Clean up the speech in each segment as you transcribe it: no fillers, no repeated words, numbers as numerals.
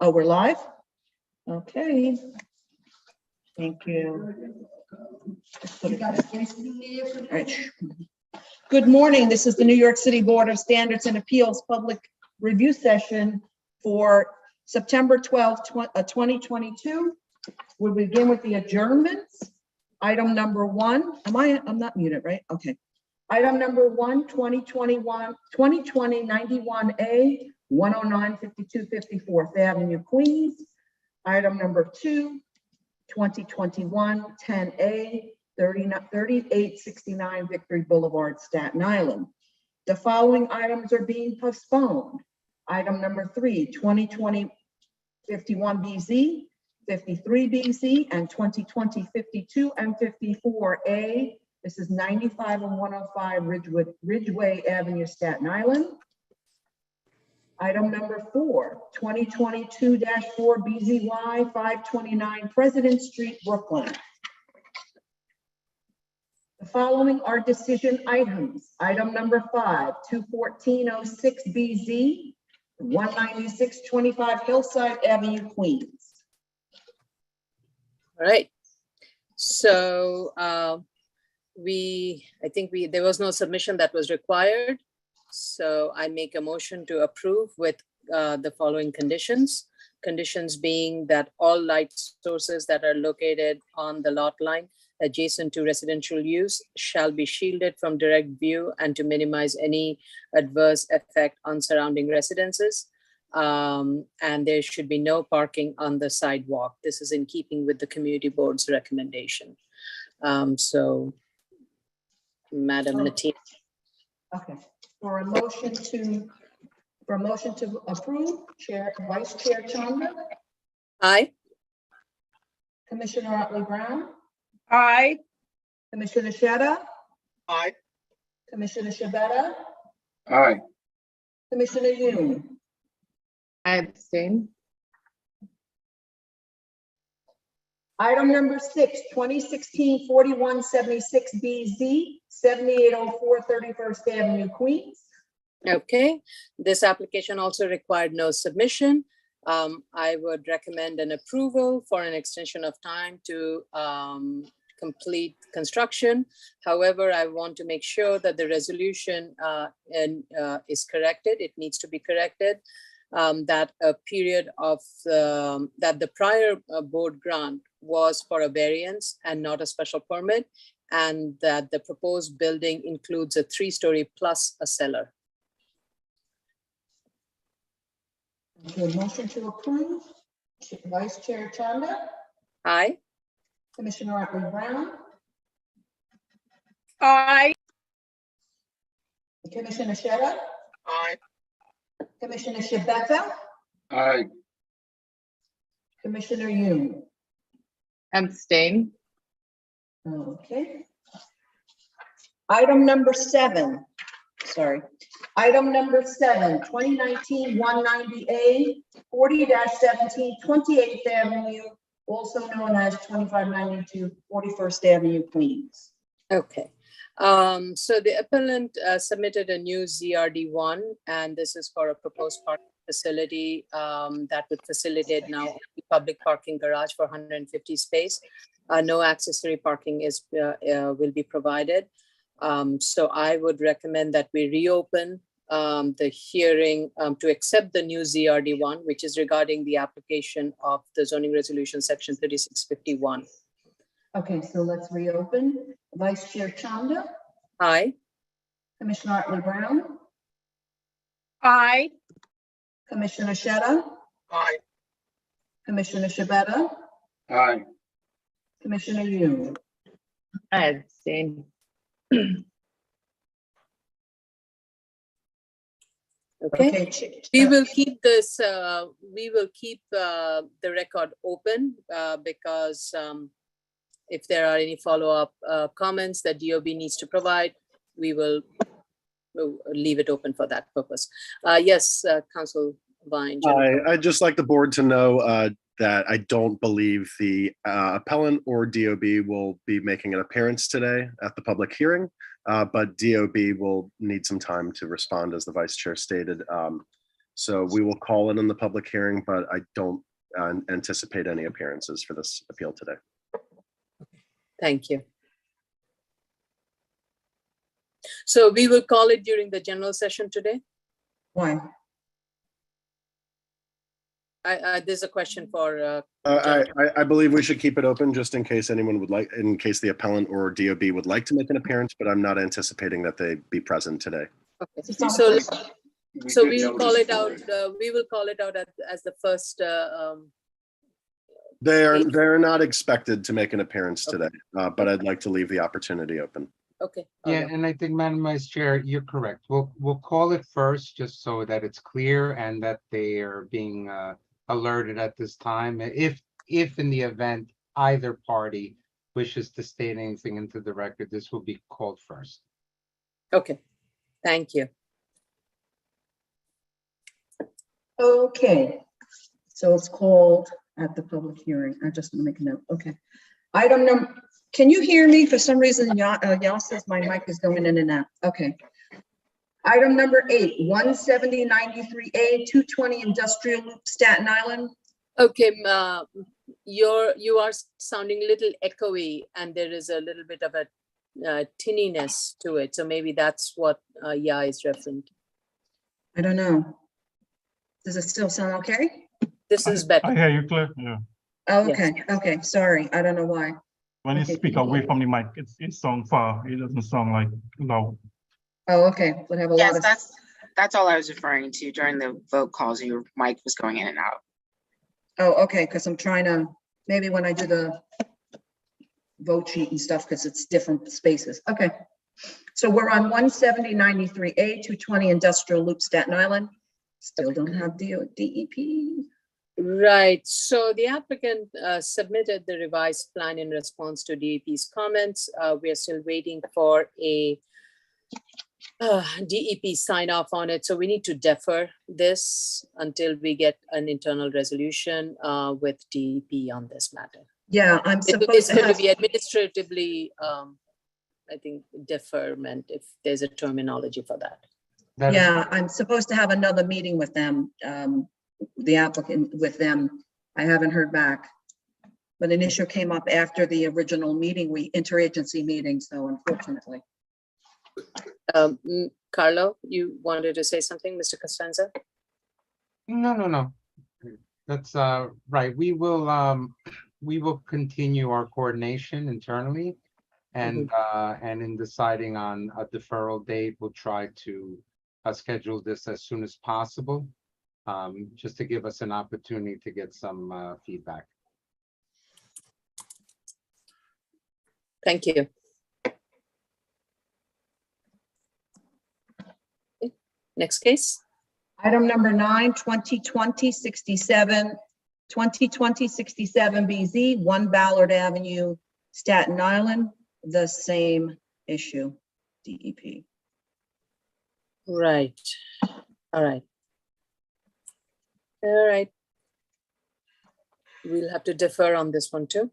Oh, we're live? Okay. Thank you. All right. Good morning. This is the New York City Board of Standards and Appeals public review session for September 12th, 2022. We'll begin with the adjournments. Item number one. I'm not muted, right? Okay. Item number one, 2020 91A, 109 52 54th Avenue, Queens. Item number two, 2021 10A, 3869 Victory Boulevard, Staten Island. The following items are being postponed. Item number three, 2020 51BZ, 53BZ, and 2020 52 and 54A. This is 95 and 105 Ridgeway Avenue, Staten Island. Item number four, 2022-4 BZY, 529 President Street, Brooklyn. The following are decision items. Item number five, 21406 BZ, 19625 Hillside Avenue, Queens. All right. So I think there was no submission that was required. So I make a motion to approve with the following conditions. Conditions being that all light sources that are located on the lot line adjacent to residential use shall be shielded from direct view and to minimize any adverse effect on surrounding residences. And there should be no parking on the sidewalk. This is in keeping with the community board's recommendation. So, Madam Natina. Okay. For a motion to approve, Vice Chair Chanda. Aye. Commissioner Otley Brown. Aye. Commissioner Sheta. Aye. Commissioner Shabeta. Aye. Commissioner Yoon. I abstain. Item number six, 2016-4176BZ, 7804 31st Avenue, Queens. Okay. This application also required no submission. I would recommend an approval for an extension of time to complete construction. However, I want to make sure that the resolution is corrected. It needs to be corrected. That a period of that the prior board grant was for a variance and not a special permit, and that the proposed building includes a 3-story plus a cellar. Okay, motion to approve, Vice Chair Chanda. Aye. Commissioner Otley Brown. Aye. Commissioner Sheta. Aye. Commissioner Shabeta. Aye. Commissioner Yoon. Abstain. Okay. Item number seven, 2019-190A, 40-17, 28th Avenue, also known as 2592 41st Avenue, Queens. Okay. So the appellant submitted a new ZRD1, and this is for a proposed parking facility that would facilitate now a public parking garage for 150 space. No accessory parking will be provided. So I would recommend that we reopen the hearing to accept the new ZRD1, which is regarding the application of the zoning resolution section 3651. Okay, so let's reopen. Vice Chair Chanda. Aye. Commissioner Otley Brown. Aye. Commissioner Sheta. Aye. Commissioner Shabeta. Aye. Commissioner Yoon. I abstain. Okay. We will keep this. We will keep the record open because if there are any follow-up comments that DOB needs to provide, we'll leave it open for that purpose. Yes, Council Vine. I'd just like the board to know that I don't believe the appellant or DOB will be making an appearance today at the public hearing, but DOB will need some time to respond, as the vice chair stated. So we will call it in the public hearing, but I don't anticipate any appearances for this appeal today. Thank you. So we will call it during the general session today. Why? There's a question for, I believe we should keep it open just in case anyone would like, in case the appellant or DOB would like to make an appearance, but I'm not anticipating that they be present today. okay. It's on the So, first. so we will call it out, we will call it out as the first, They're not expected to make an appearance today, but I'd like to leave the opportunity open. okay. Yeah, okay. and I think, Madam Vice Chair, you're correct. We'll call it first, just so that it's clear and that they are being alerted at this time. If in the event either party wishes to state anything into the record, this will be called first. Okay, thank you. Okay, so it's called at the public hearing. I just want to make a note. Okay. Item number, can you hear me? For some reason, y'all says my mic is going in and out. Okay. Item number 8, 17093A, 220 Industrial Loop, Staten Island. Okay, you are sounding a little echoey and there is a little bit of a tinniness to it. So maybe that's what Ya is referring to. I don't know. Does it still sound okay? This is better. I hear you clear, yeah. Oh, Yes. okay, okay, sorry. I don't know why. When you Okay. speak away from the mic, it sounds far. It doesn't sound like loud. Oh, okay. We'll have a lot Yes, of, that's all I was referring to during the vote calls. Your mic was going in and out. oh, okay, because I'm trying to, maybe when I do the vote sheet and stuff, because it's different spaces. Okay. So we're on 17093A, 220 Industrial Loop, Staten Island. Still don't have DEP. Right, so the applicant submitted the revised plan in response to DEP's comments. We are still waiting for a DEP sign off on it. So we need to defer this until we get an internal resolution with DEP on this matter. Yeah, I'm It's supposed to going to have, be administratively, I think, deferment, if there's a terminology for that. That is- yeah, I'm supposed to have another meeting with them, the applicant with them. I haven't heard back. But an issue came up after the original meeting, interagency meeting, so unfortunately. Carlo, you wanted to say something, Mr. Costanza? No. That's right. We will continue our coordination internally. And in deciding on a deferral date, we'll try to schedule this as soon as possible, just to give us an opportunity to get some feedback. Thank you. Okay, next case. Item number 9, 2020-67, 2020-67BZ, 1 Ballard Avenue, Staten Island, the same issue, DEP. Right. All right. All right. We'll have to defer on this one too.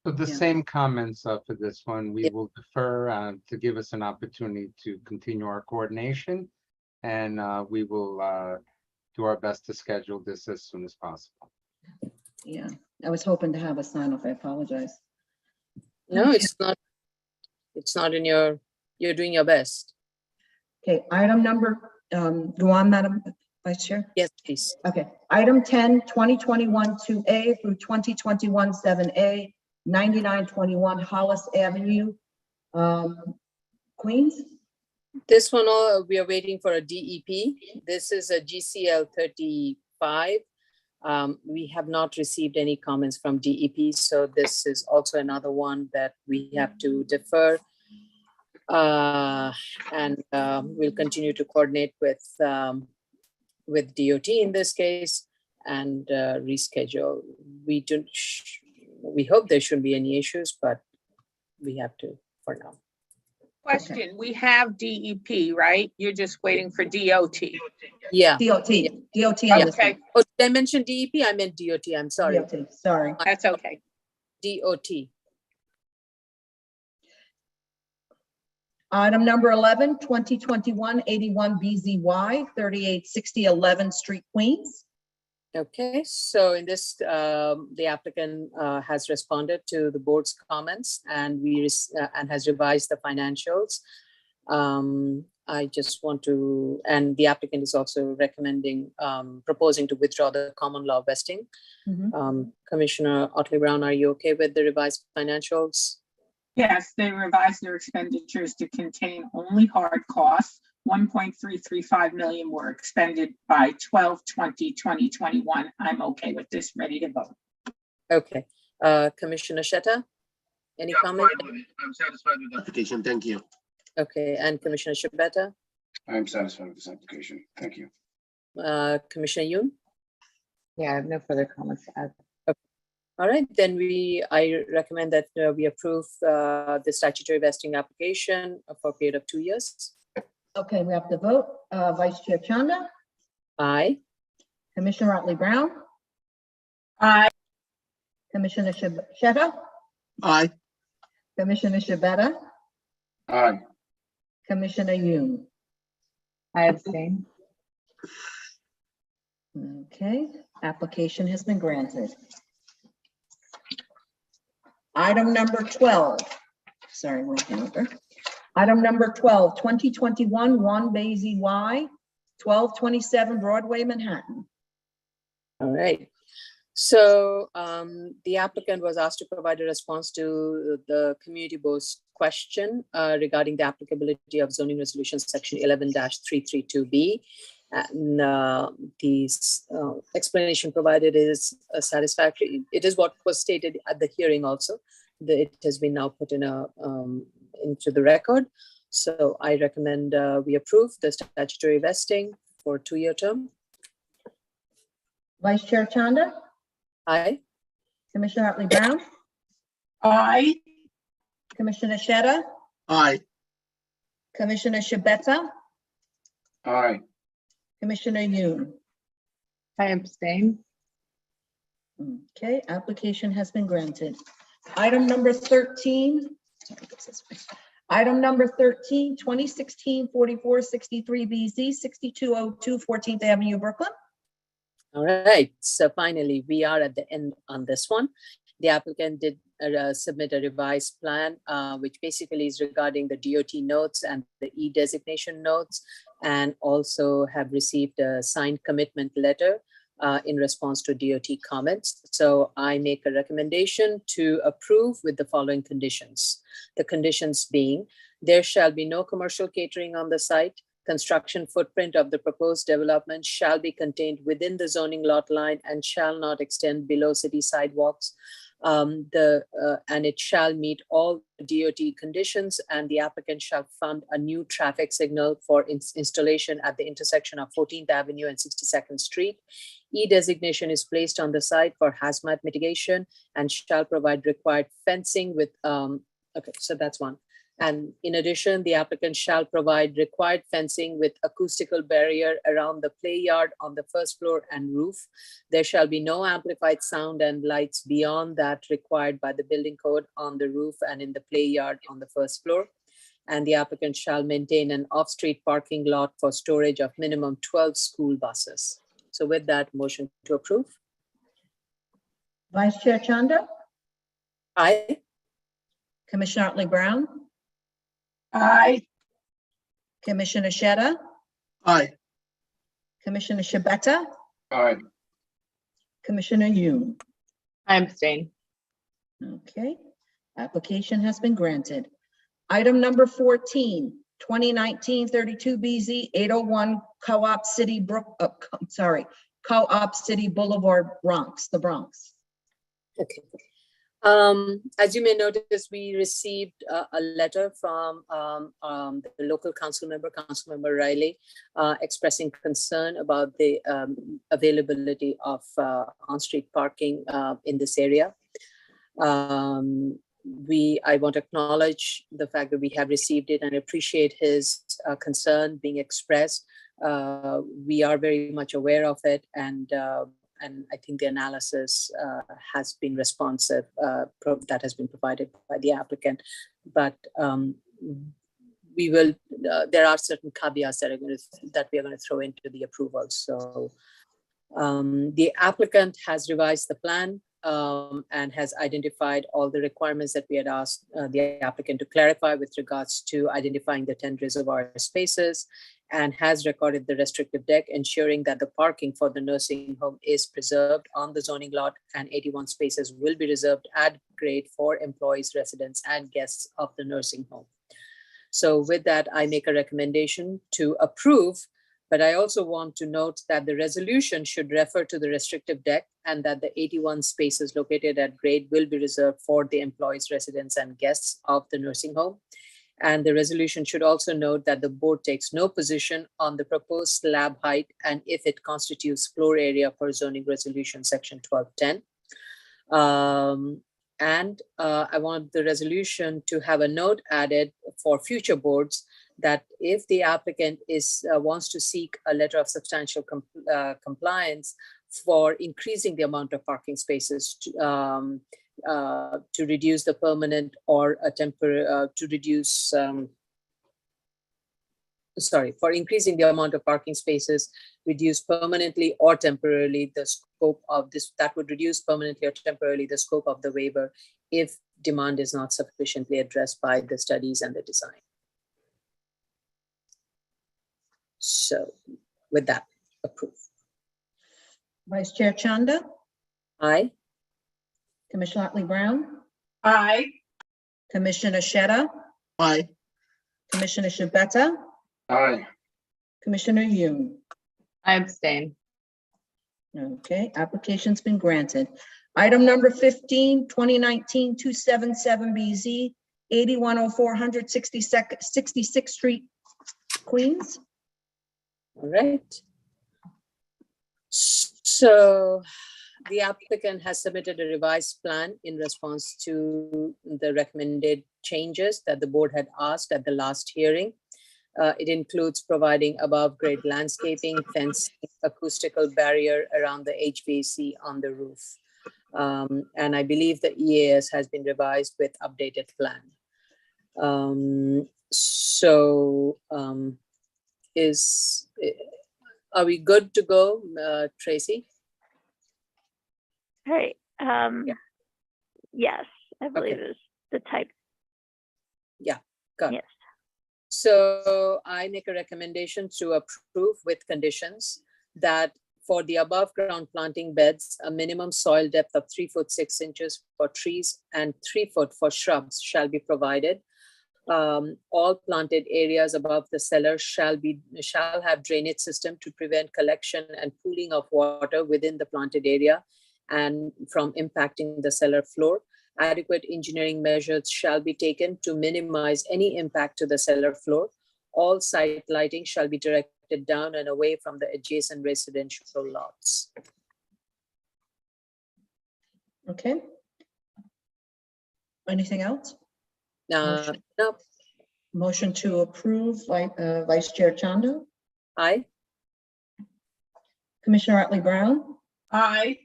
So the Yeah. same comments for this one, we Yeah. will defer to give us an opportunity to continue our coordination. And we will do our best to schedule this as soon as possible. Yeah, I was hoping to have a sign off. I apologize. No, it's not. It's not in your, you're doing your best. Okay, item number, go on, Madam Vice Chair. Yes, please. Okay, item 10, 2021 2A through 2021 7A, 9921 Hollis Avenue, Queens. This one, we are waiting for a DEP. This is a GCL 35. We have not received any comments from DEP, so this is also another one that we have to defer. And we'll continue to coordinate with DOT in this case and reschedule. We hope there shouldn't be any issues, but we have to for now. Question, we have DEP, right? You're just waiting for DOT. Yeah. DOT on this Okay, one. Oh, did I mention DEP? I meant DOT. I'm sorry. DOT, sorry. that's okay. DOT. Item number 11, 2021-81 BZY, 3860 11th Street, Queens. Okay, so in this, the applicant has responded to the board's comments and and has revised the financials. I just want to, and the applicant is also recommending, proposing to withdraw the common law vesting. Commissioner Otley Brown, are you okay with the revised financials? Yes, they revised their expenditures to contain only hard costs. 1.335 million were expended by 12/20/2021. I'm okay with this, ready to vote. Okay, Commissioner Shetta, any comment? I'm satisfied with the application. Thank you. Okay, and Commissioner Shabeta, I'm satisfied with this application. Thank you. Commissioner Yoon? Yeah, I have no further comments to add. All right, then I recommend that we approve the statutory vesting application for a period of 2 years. Okay, we have to vote. Vice Chair Chanda, Aye. Commissioner Otley Brown, Aye. Commissioner Sheta, Aye. Commissioner Shabeta, Aye. Commissioner Yoon. I abstain. Okay, application has been granted. Item number 12, sorry, we're over. Item number 12, 2021 1 BZY, 1227 Broadway, Manhattan. All right. So the applicant was asked to provide a response to the community board's question regarding the applicability of zoning resolution section 11-332B. And the explanation provided is satisfactory. It is what was stated at the hearing also. It has been now put in into the record. So I recommend we approve the statutory vesting for a 2-year term. Vice Chair Chanda, Aye. Commissioner Otley Brown, Aye. Commissioner Sheta, Aye. Commissioner Shabeta, Aye. Commissioner Yoon. I abstain. Okay, application has been granted. Item number 13. Sorry, it goes this way. Item number 13, 2016-4463 BZ, 6202 14th Avenue, Brooklyn. All right, so finally, we are at the end on this one. The applicant did submit a revised plan, which basically is regarding the DOT notes and the e-designation notes, and also have received a signed commitment letter in response to DOT comments. So I make a recommendation to approve with the following conditions. The conditions being, there shall be no commercial catering on the site. Construction footprint of the proposed development shall be contained within the zoning lot line and shall not extend below city sidewalks. And it shall meet all DOT conditions, and the applicant shall fund a new traffic signal for installation at the intersection of 14th Avenue and 62nd Street. E-designation is placed on the site for hazmat mitigation and shall provide required fencing with, okay, so that's one. And in addition, the applicant shall provide required fencing with acoustical barrier around the play yard on the first floor and roof. There shall be no amplified sound and lights beyond that required by the building code on the roof and in the play yard on the first floor. And the applicant shall maintain an off-street parking lot for storage of minimum 12 school buses. So with that, motion to approve. Vice Chair Chanda, Aye. Commissioner Otley Brown, Aye. Commissioner Sheta, Aye. Commissioner Shabeta, Aye. Commissioner Yoon. I abstain. Okay, application has been granted. Item number 14, 2019-32 BZ, 801 Co-op City Co-op City Boulevard, Bronx, the Bronx. Okay. As you may notice, we received a letter from the local council member Riley, expressing concern about the availability of on-street parking in this area. I want to acknowledge the fact that we have received it and appreciate his concern being expressed. We are very much aware of it, and I think the analysis has been responsive, that has been provided by the applicant. But we will, there are certain caveats that we are going to throw into the approval. So the applicant has revised the plan and has identified all the requirements that we had asked the applicant to clarify with regards to identifying the 10 reservoir spaces, and has recorded the restrictive deck, ensuring that the parking for the nursing home is preserved on the zoning lot, and 81 spaces will be reserved at grade for employees, residents, and guests of the nursing home. So with that, I make a recommendation to approve, but I also want to note that the resolution should refer to the restrictive deck, and that the 81 spaces located at grade will be reserved for the employees, residents, and guests of the nursing home. And the resolution should also note that the board takes no position on the proposed slab height and if it constitutes floor area per zoning resolution section 1210. I want the resolution to have a note added for future boards that if the applicant wants to seek a letter of substantial compliance for increasing the amount of parking spaces to reduce the permanent or a temporary, for increasing the amount of parking spaces, reduce permanently or temporarily the scope of this, that would reduce permanently or temporarily the scope of the waiver if demand is not sufficiently addressed by the studies and the design. So with that, approve. Vice Chair Chanda, Aye. Commissioner Otley Brown, Aye. Commissioner Sheta, Aye. Commissioner Shabeta, Aye. Commissioner Yoon. I abstain. Okay, application's been granted. Item number 15, 2019-277BZ, 8104 166th Street, Queens. All right. So the applicant has submitted a revised plan in response to the recommended changes that the board had asked at the last hearing. It includes providing above grade landscaping, fencing, acoustical barrier around the HVAC on the roof. And I believe the EAS has been revised with updated plan. Are we good to go, Tracy? Hey, Yeah. yes, I believe Okay. it was the type. Got it. Yes. So I make a recommendation to approve with conditions that for the above ground planting beds, a minimum soil depth of 3 foot 6 inches for trees and 3 foot for shrubs shall be provided. All planted areas above the cellar shall have drainage system to prevent collection and pooling of water within the planted area and from impacting the cellar floor. Adequate engineering measures shall be taken to minimize any impact to the cellar floor. All site lighting shall be directed down and away from the adjacent residential lots. Okay. Anything else? No, Motion to approve, Vice Chair Chanda, aye. Commissioner Otley Brown, Aye.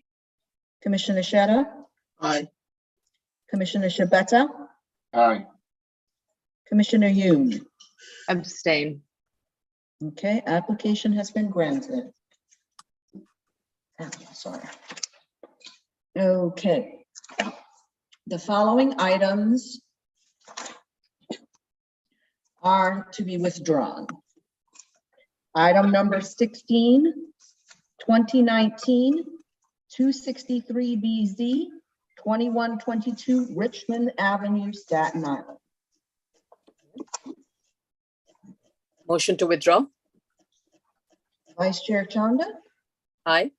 Commissioner Sheta, Aye. Commissioner Shabeta, Aye. Commissioner Yoon. Abstain. Okay, application has been granted. Sorry. Okay. The following items are to be withdrawn. Item number 16, 2019-263BZ, 2122 Richmond Avenue, Staten Island. Motion to withdraw, Vice Chair Chanda, aye.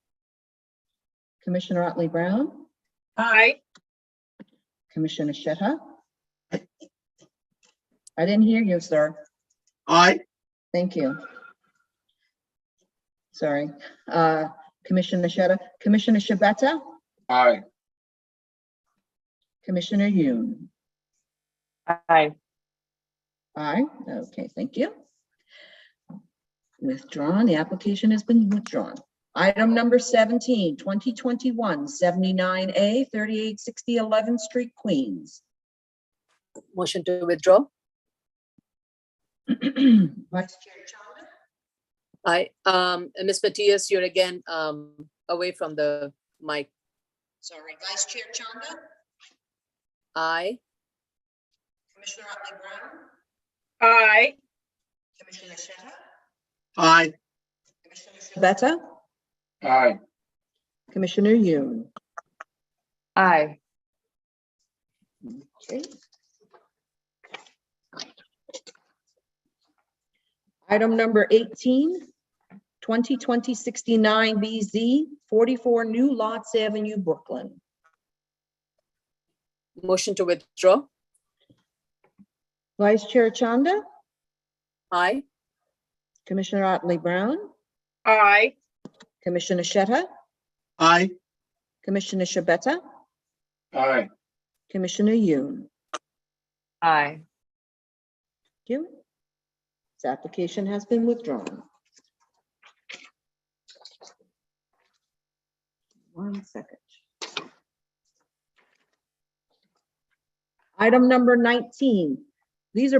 Commissioner Otley Brown, Aye. Commissioner Sheta. I didn't hear you, sir. Aye. Thank you. Sorry. Commissioner Sheta, Commissioner Shabeta, Aye. Commissioner Yoon. Aye. Aye. Okay, thank you. Withdrawn. The application has been withdrawn. Item number 17, 2021 79A 3860 11th Street, Queens. Motion to withdraw, Vice Chair Chanda? Aye. Ms. Matias, you're again away from the mic. Sorry, Vice Chair Chanda? Aye. Commissioner Otley Brown? Aye. Commissioner Sheta? Aye. Commissioner Shabeta? Aye. Commissioner Yoon? Aye. Okay. Item number 18, 2020-69 BZ, 44 New Lots Avenue, Brooklyn. Motion to withdraw. Vice Chair Chanda? Aye. Commissioner Otley Brown? Aye. Commissioner Sheta? Aye. Commissioner Shabeta? Aye. Commissioner Yoon? Aye. Thank you. This application has been withdrawn. One second. Item number 19. These are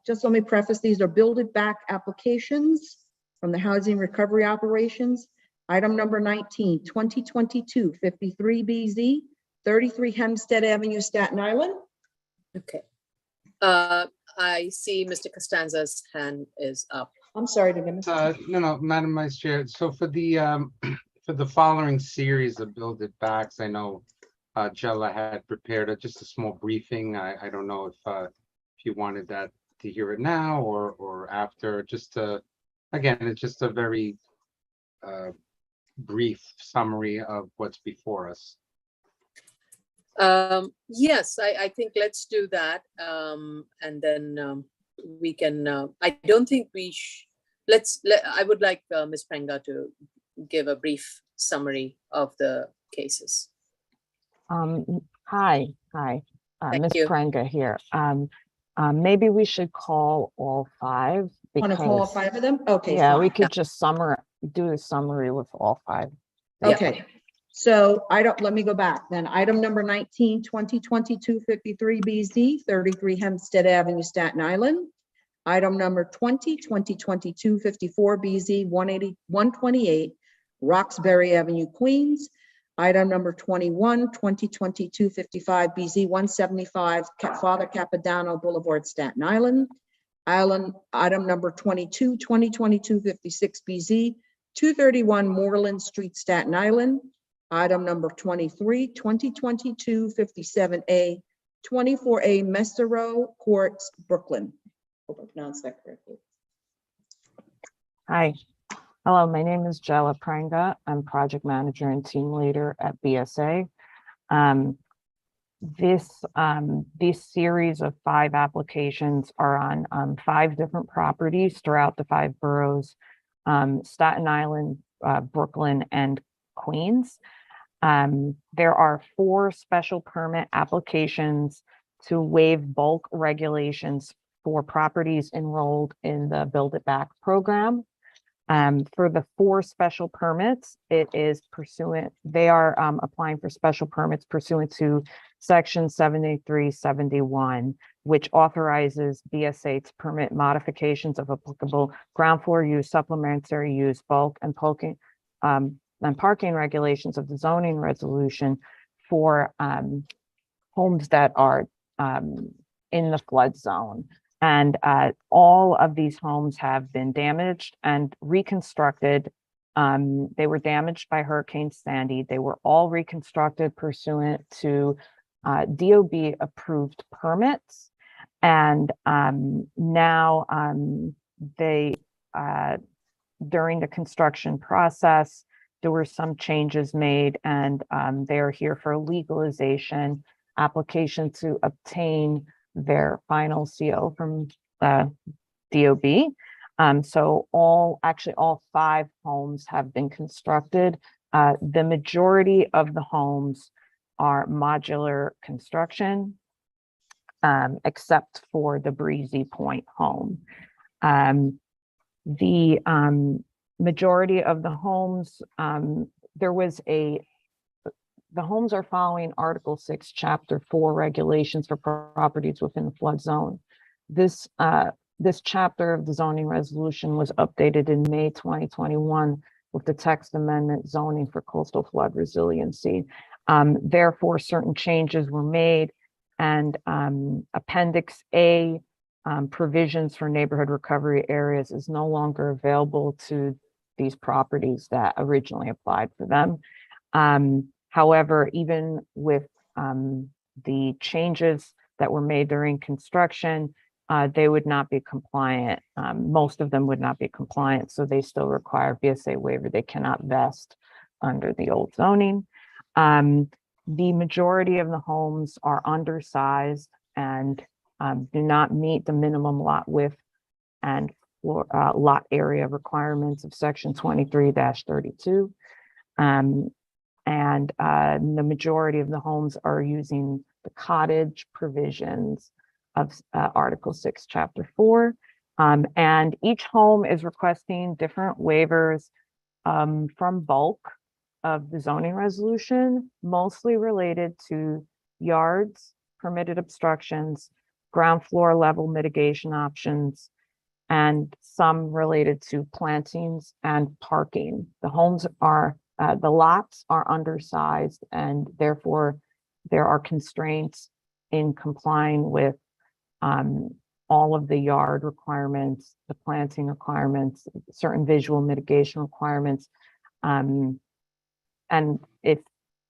just let me preface, these are build-it back applications from the Housing Recovery Operations. Item number 19, 2022 53 BZ, 33 Hempstead Avenue, Staten Island. Okay. I see Mr. Costanza's hand is up. I'm sorry to miss. No, Madam Vice Chair. So for the for the following series of Build It Backs, I know Jella had prepared just a small briefing. I don't know if you wanted that to hear it now or after. Just to, again, it's just a very brief summary of what's before us. Yes, I think let's do that. And then we can, I don't think we I would like Ms. Prenga to give a brief summary of the cases. Hi. Ms. you. Prenga here. Maybe we should call all five. Want to call all because- 5 of them? Okay. Yeah, we fine. could just do a summary with all 5. Okay, so let me go back then. Item number 19, 2022 53 BZ, 33 Hempstead Avenue, Staten Island. Item number 20, 2022 54 BZ, 128 Roxbury Avenue, Queens. Item number 21, 2022 55 BZ, 175 Father Capodanno Boulevard, Staten Island. Item number 22, 2022 56 BZ, 231 Moreland Street, Staten Island. Item number 23, 2022 57A, 24A Messero Courts, Brooklyn. Hope I pronounced that correctly. Hi. Hello, my name is Jella Prenga. I'm project manager and team leader at BSA. This series of 5 applications are on 5 different properties throughout the 5 boroughs, Staten Island, Brooklyn, and Queens. There are 4 special permit applications to waive bulk regulations for properties enrolled in the Build It Back program. For the 4 special permits, they are applying for special permits pursuant to section 7371, which authorizes BSA to permit modifications of applicable ground floor use, supplementary use, bulk and parking regulations of the zoning resolution for homes that are in the flood zone. And all of these homes have been damaged and reconstructed. They were damaged by Hurricane Sandy. They were all reconstructed pursuant to DOB approved permits. And now during the construction process, there were some changes made, and they are here for a legalization application to obtain their final CO from DOB. So all 5 homes have been constructed. The majority of the homes are modular construction, except for the Breezy Point home. The majority of the homes, the homes are following Article 6, Chapter 4 regulations for properties within the flood zone. This This chapter of the zoning resolution was updated in May 2021 with the text amendment zoning for coastal flood resiliency. Therefore, certain changes were made, and Appendix A, provisions for neighborhood recovery areas, is no longer available to these properties that originally applied for them. However, even with the changes that were made during construction, they would not be compliant. Most of them would not be compliant, so they still require BSA waiver. They cannot vest under the old zoning. The majority of the homes are undersized and do not meet the minimum lot width and lot area requirements of section 23-32. And the majority of the homes are using the cottage provisions of Article 6, Chapter 4. And each home is requesting different waivers from bulk of the zoning resolution, mostly related to yards, permitted obstructions, ground floor level mitigation options, and some related to plantings and parking. The homes are, the lots are undersized, and therefore there are constraints in complying with all of the yard requirements, the planting requirements, certain visual mitigation requirements. And if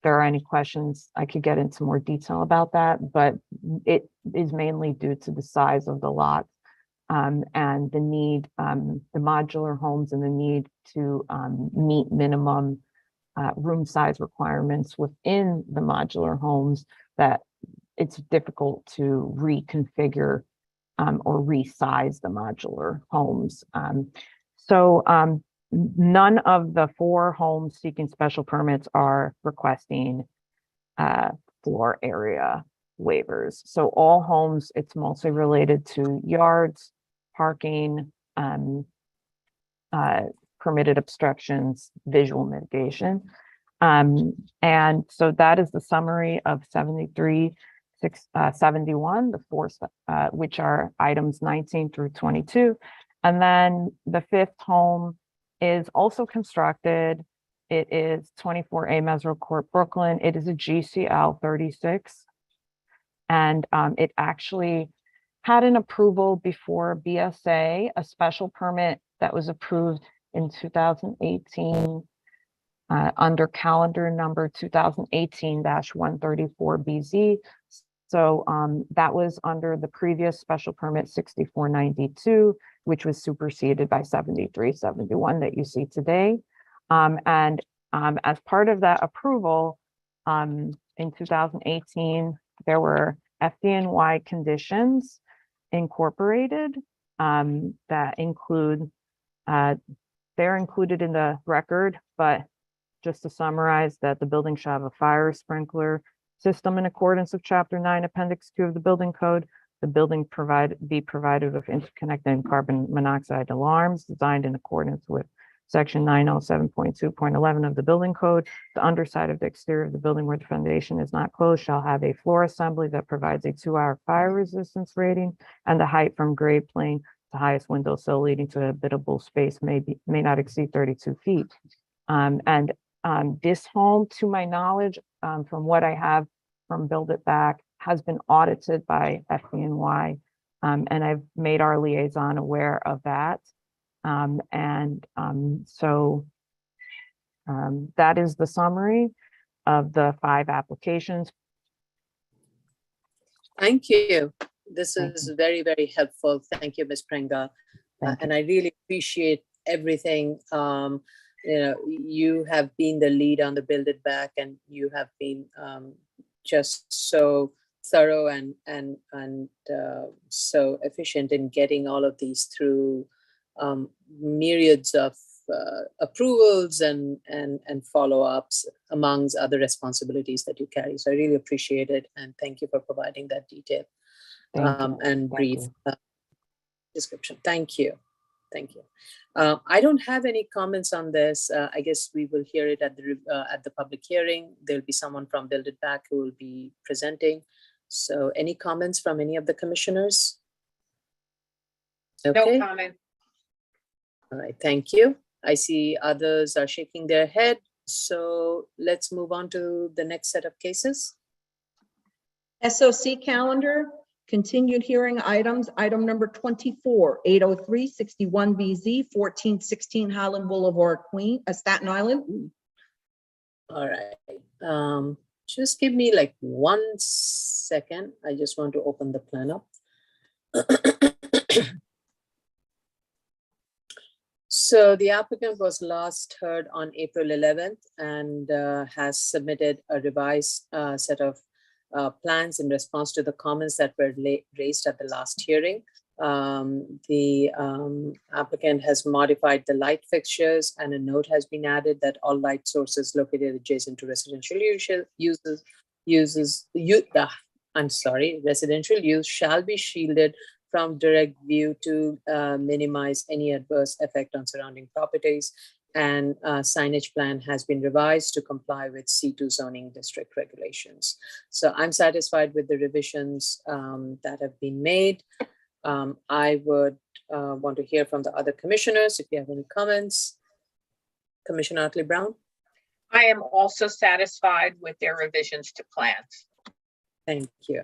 there are any questions, I could get into more detail about that, but it is mainly due to the size of the lot and the need, the modular homes and the need to meet minimum room size requirements within the modular homes, that it's difficult to reconfigure or resize the modular homes. None of the 4 homes seeking special permits are requesting floor area waivers. So all homes, it's mostly related to yards, parking, permitted obstructions, visual mitigation. And so that is the summary of 73-671, the 4, which are items 19 through 22. And then the 5th home is also constructed. It is 24A Mesro Court, Brooklyn. It is a GCL 36. And it actually had an approval before BSA, a special permit that was approved in 2018 under calendar number 2018-134BZ. So that was under the previous special permit 6492, which was superseded by 7371 that you see today. And as part of that approval, in 2018, there were FDNY conditions incorporated that include, they're included in the record, but just to summarize, that the building shall have a fire sprinkler system in accordance with Chapter 9, Appendix 2 of the Building Code. The building be provided with interconnected carbon monoxide alarms designed in accordance with Section 907.2.11 of the Building Code. The underside of the exterior of the building where the foundation is not closed shall have a floor assembly that provides a 2-hour fire resistance rating, and the height from grade plane to highest windowsill leading to habitable space may not exceed 32 feet. This home, to my knowledge, from what I have from Build It Back, has been audited by FDNY, and I've made our liaison aware of that. That is the summary of the 5 applications. Thank you. This is very, very helpful. Thank you, Ms. Prenga. And I really appreciate everything. You have been the lead on the Build It Back, and you have been just so thorough and so efficient in getting all of these through myriads of approvals and follow-ups amongst other responsibilities that you carry. So I really appreciate it, and thank you for providing that detail and brief description. Thank you. Thank you. I don't have any comments on this. I guess we will hear it at the public hearing. There'll be someone from Build It Back who will be presenting. So any comments from any of the commissioners? Okay, No comment. all right, thank you. I see others are shaking their head. So let's move on to the next set of cases. SOC calendar, continued hearing items, item number 24, 803-61BZ, 1416 Highland Boulevard, Staten Island. Ooh. All right, just give me like 1 second. I just want to open the plan up. So the applicant was last heard on April 11th and has submitted a revised set of plans in response to the comments that were raised at the last hearing. The applicant has modified the light fixtures, and a note has been added that all light sources located adjacent to residential residential use shall be shielded from direct view to minimize any adverse effect on surrounding properties. And signage plan has been revised to comply with C2 zoning district regulations. So I'm satisfied with the revisions that have been made. I would want to hear from the other commissioners if you have any comments. Commissioner Otley-Brown. I am also satisfied with their revisions to plans. Thank you.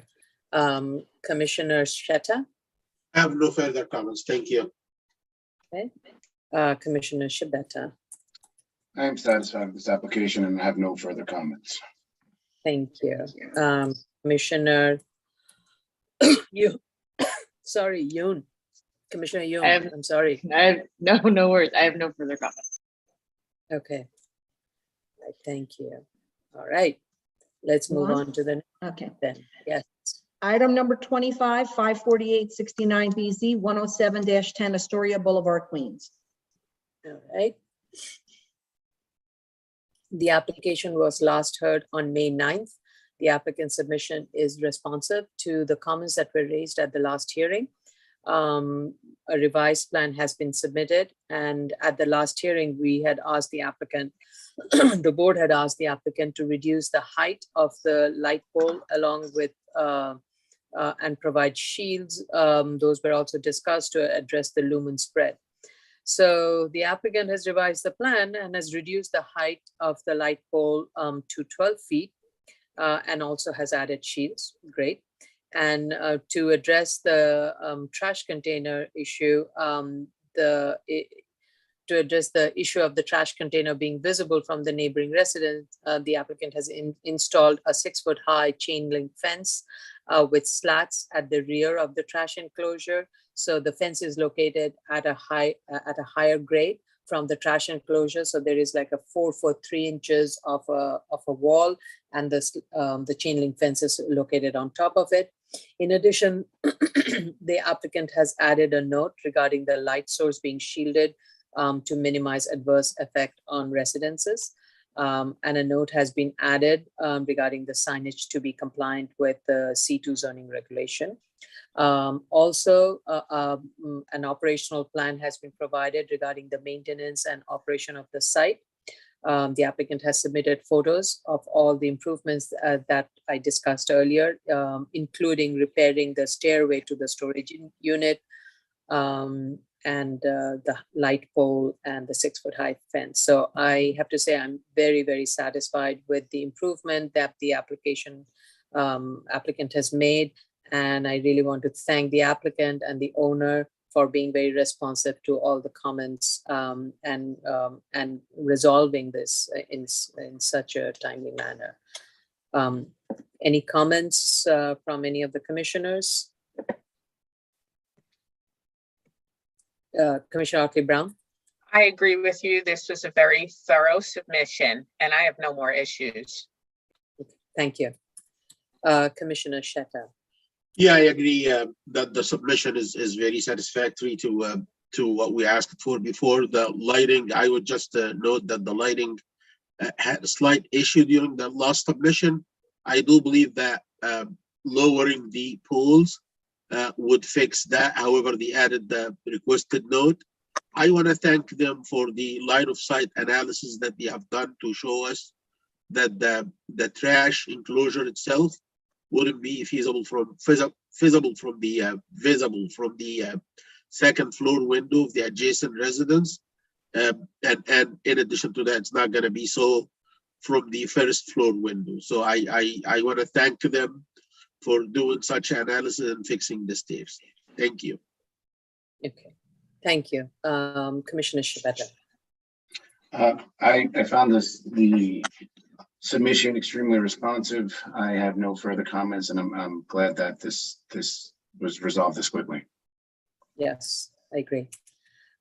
Commissioner Sheta. I have no further comments. Thank you. Okay. Commissioner Shibeta. I am satisfied with this application and have no further comments. Thank you. Commissioner Yoon. Sorry, Yoon. Commissioner Yoon, I'm sorry. No worries. I have no further comments. Okay. Right, thank you. All right. Let's move on to the Okay. then. Yes. Item number 25, 548-69BZ, 107-10 Astoria Boulevard, Queens. All right. The application was last heard on May 9th. The applicant's submission is responsive to the comments that were raised at the last hearing. A revised plan has been submitted, and at the last hearing, we had asked the applicant, the board had asked the applicant to reduce the height of the light pole along with and provide shields. Those were also discussed to address the lumen spread. So the applicant has revised the plan and has reduced the height of the light pole to 12 feet and also has added shields. Great. And to address the trash container issue, to address the issue of the trash container being visible from the neighboring residence, the applicant has installed a 6-foot high chain link fence with slats at the rear of the trash enclosure. So the fence is located at a higher grade from the trash enclosure. So there is like a 4 foot 3 inches of a wall, and the chain link fence is located on top of it. In addition, the applicant has added a note regarding the light source being shielded to minimize adverse effect on residences. And a note has been added regarding the signage to be compliant with the C2 zoning regulation. Also, an operational plan has been provided regarding the maintenance and operation of the site. The applicant has submitted photos of all the improvements that I discussed earlier, including repairing the stairway to the storage unit, and the light pole and the 6-foot high fence. So I have to say I'm very, very satisfied with the improvement that the applicant has made. And I really want to thank the applicant and the owner for being very responsive to all the comments and resolving this in such a timely manner. Any comments from any of the commissioners? Commissioner Otley-Brown. I agree with you. This was a very thorough submission, and I have no more issues. Thank you. Commissioner Sheta. Yeah, I agree that the submission is very satisfactory to what we asked for before. The lighting, I would just note that the lighting had a slight issue during the last submission. I do believe that lowering the poles would fix that. However, they added the requested note. I want to thank them for the line of sight analysis that they have done to show us that the trash enclosure itself wouldn't be visible from the second floor window of the adjacent residence. And in addition to that, it's not going to be so from the first floor window. So I want to thank them for doing such analysis and fixing the stairs. Thank you. Okay, thank you. Commissioner Shabeta. I found the submission extremely responsive. I have no further comments, and I'm glad that this was resolved this quickly. Yes, I agree.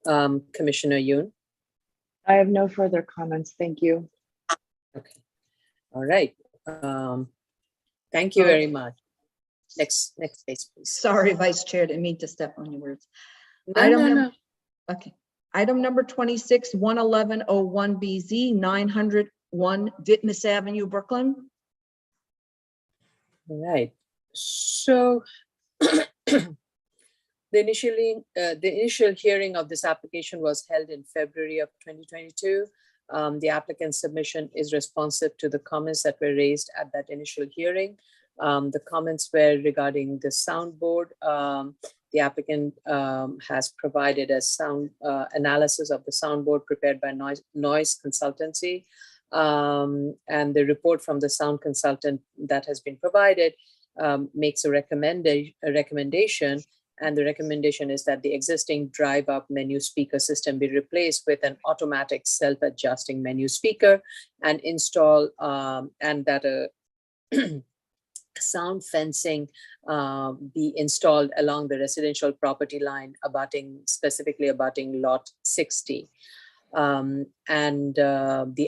Commissioner Yoon. I have no further comments. Thank you. Okay. All right. Thank you very much. Next case, please. Sorry, Vice Chair, didn't mean to step on your words. No. Okay. Item number 26, 11101BZ, 901 Ditmas Avenue, Brooklyn. All right. So the initial hearing of this application was held in February of 2022. The applicant's submission is responsive to the comments that were raised at that initial hearing. The comments were regarding the soundboard. The applicant has provided a sound analysis of the soundboard prepared by noise consultancy. And the report from the sound consultant that has been provided makes a recommendation. And the recommendation is that the existing drive-up menu speaker system be replaced with an automatic self-adjusting menu speaker and install, and that a sound fencing be installed along the residential property line specifically abutting lot 60. The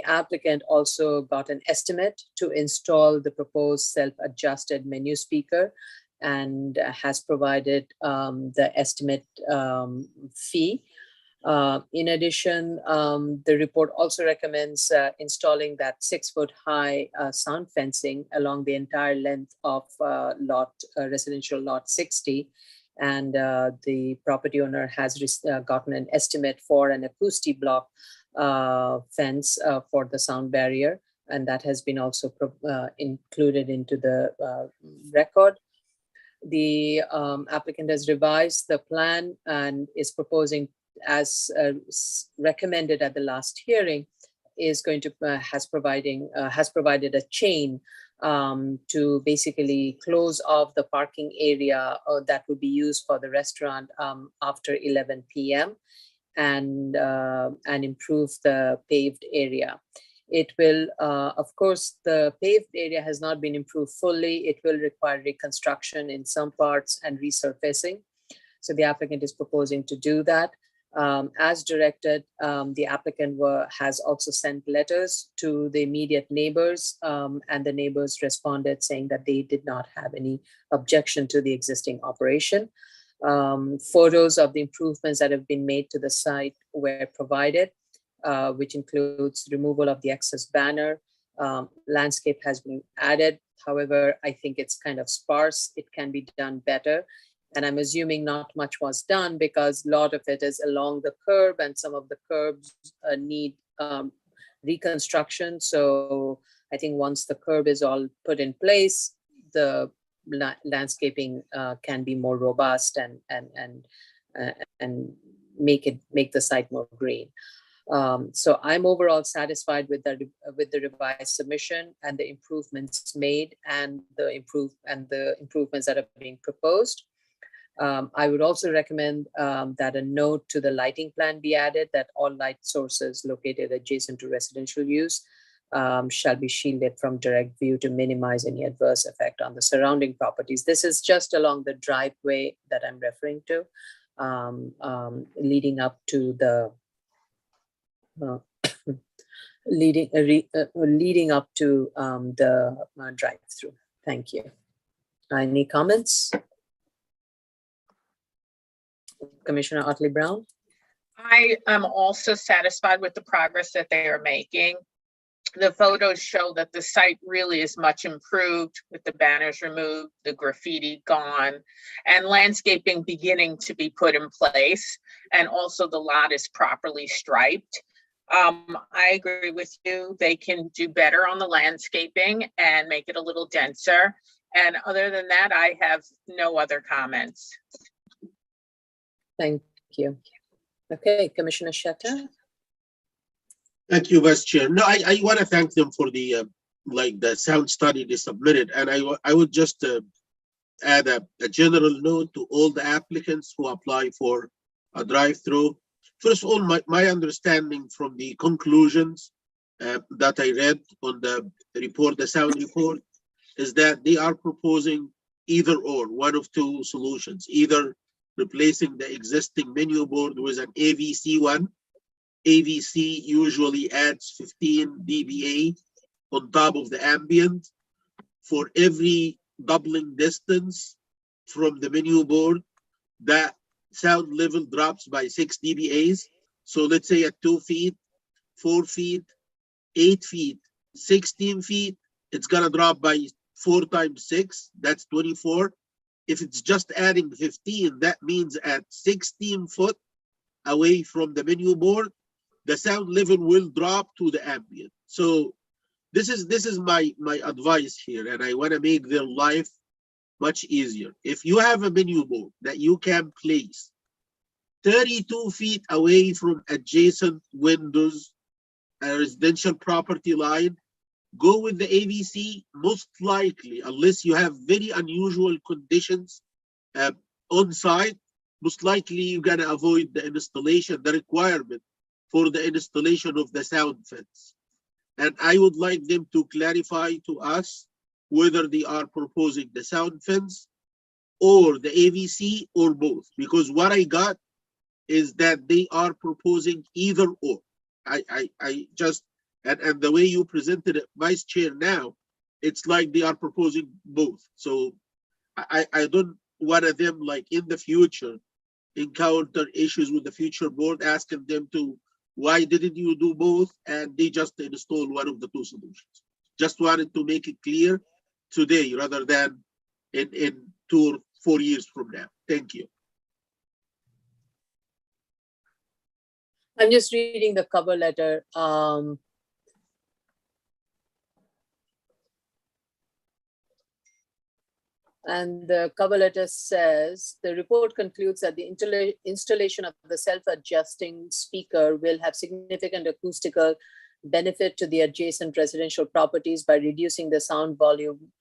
applicant also got an estimate to install the proposed self-adjusted menu speaker and has provided the estimate fee. In addition, the report also recommends installing that 6-foot high sound fencing along the entire length of residential lot 60. And the property owner has gotten an estimate for an acoustic block fence for the sound barrier. And that has been also included into the record. The applicant has revised the plan and is proposing, as recommended at the last hearing, is going to has provided a chain to basically close off the parking area that would be used for the restaurant after 11 p.m. and improve the paved area. It will, of course, the paved area has not been improved fully. It will require reconstruction in some parts and resurfacing. So the applicant is proposing to do that. As directed, the applicant has also sent letters to the immediate neighbors, and the neighbors responded saying that they did not have any objection to the existing operation. Photos of the improvements that have been made to the site were provided, which includes removal of the excess banner. Landscape has been added. However, I think it's kind of sparse. It can be done better. And I'm assuming not much was done because a lot of it is along the curb and some of the curbs need reconstruction. So I think once the curb is all put in place, the landscaping can be more robust and make the site more green. So I'm overall satisfied with the revised submission and the improvements made and the improvements that are being proposed. I would also recommend that a note to the lighting plan be added that all light sources located adjacent to residential use shall be shielded from direct view to minimize any adverse effect on the surrounding properties. This is just along the driveway that I'm referring to, leading up to the leading up to the drive-through. Thank you. Any comments? Commissioner Otley Brown. I am also satisfied with the progress that they are making. The photos show that the site really is much improved with the banners removed, the graffiti gone, and landscaping beginning to be put in place. And also the lot is properly striped. I agree with you. They can do better on the landscaping and make it a little denser. And other than that, I have no other comments. Thank you. Okay, Commissioner Shetta. Thank you, Vice Chair. No, I want to thank them for the like the sound study they submitted, and I would just add a general note to all the applicants who apply for a drive-through. First of all, my understanding from the conclusions that I read on the report, the sound report, is that they are proposing either or, one of two solutions, either replacing the existing menu board with an AVC one. AVC usually adds 15 dBA on top of the ambient for every doubling distance from the menu board. That sound level drops by 6 dBAs. So let's say at 2 feet, 4 feet, 8 feet, 16 feet, it's gonna drop by 4 times 6, that's 24. If it's just adding 15, that means at 16 foot away from the menu board, the sound level will drop to the ambient. So this is my advice here, and I want to make their life much easier. If you have a menu board that you can place 32 feet away from adjacent windows, a residential property line, go with the AVC. Most likely, unless you have very unusual conditions on site, most likely you're gonna avoid the installation, the requirement for the installation of the sound fence. And I would like them to clarify to us whether they are proposing the sound fence or the AVC or both, because what I got is that they are proposing either or. I just, and the way you presented it, Vice Chair, now, it's like they are proposing both. So I don't want them, like in the future, encounter issues with the future board, asking them to, why didn't you do both? And they just install one of the two solutions. Just wanted to make it clear today rather than in 2 or 4 years from now. Thank you. I'm just reading the cover letter. And the cover letter says, the report concludes that the installation of the self-adjusting speaker will have significant acoustical benefit to the adjacent residential properties by reducing the sound volume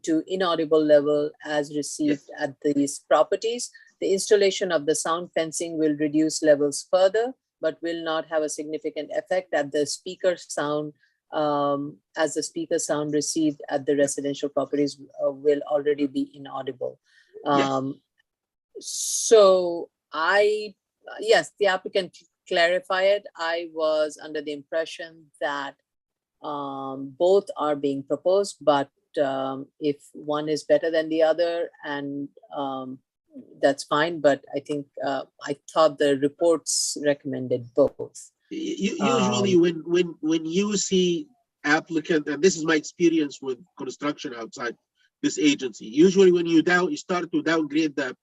to inaudible level as received at these properties. The installation of the sound fencing will reduce levels further, but will not have a significant effect at the speaker sound, as the speaker sound received at the residential properties will already be inaudible. So yes, the applicant clarify it. I was under the impression that both are being proposed, but if one is better than the other, and that's fine. But I think I thought the reports recommended both. Usually when you see applicant, and this is my experience with construction outside this agency, usually when you start to downgrade the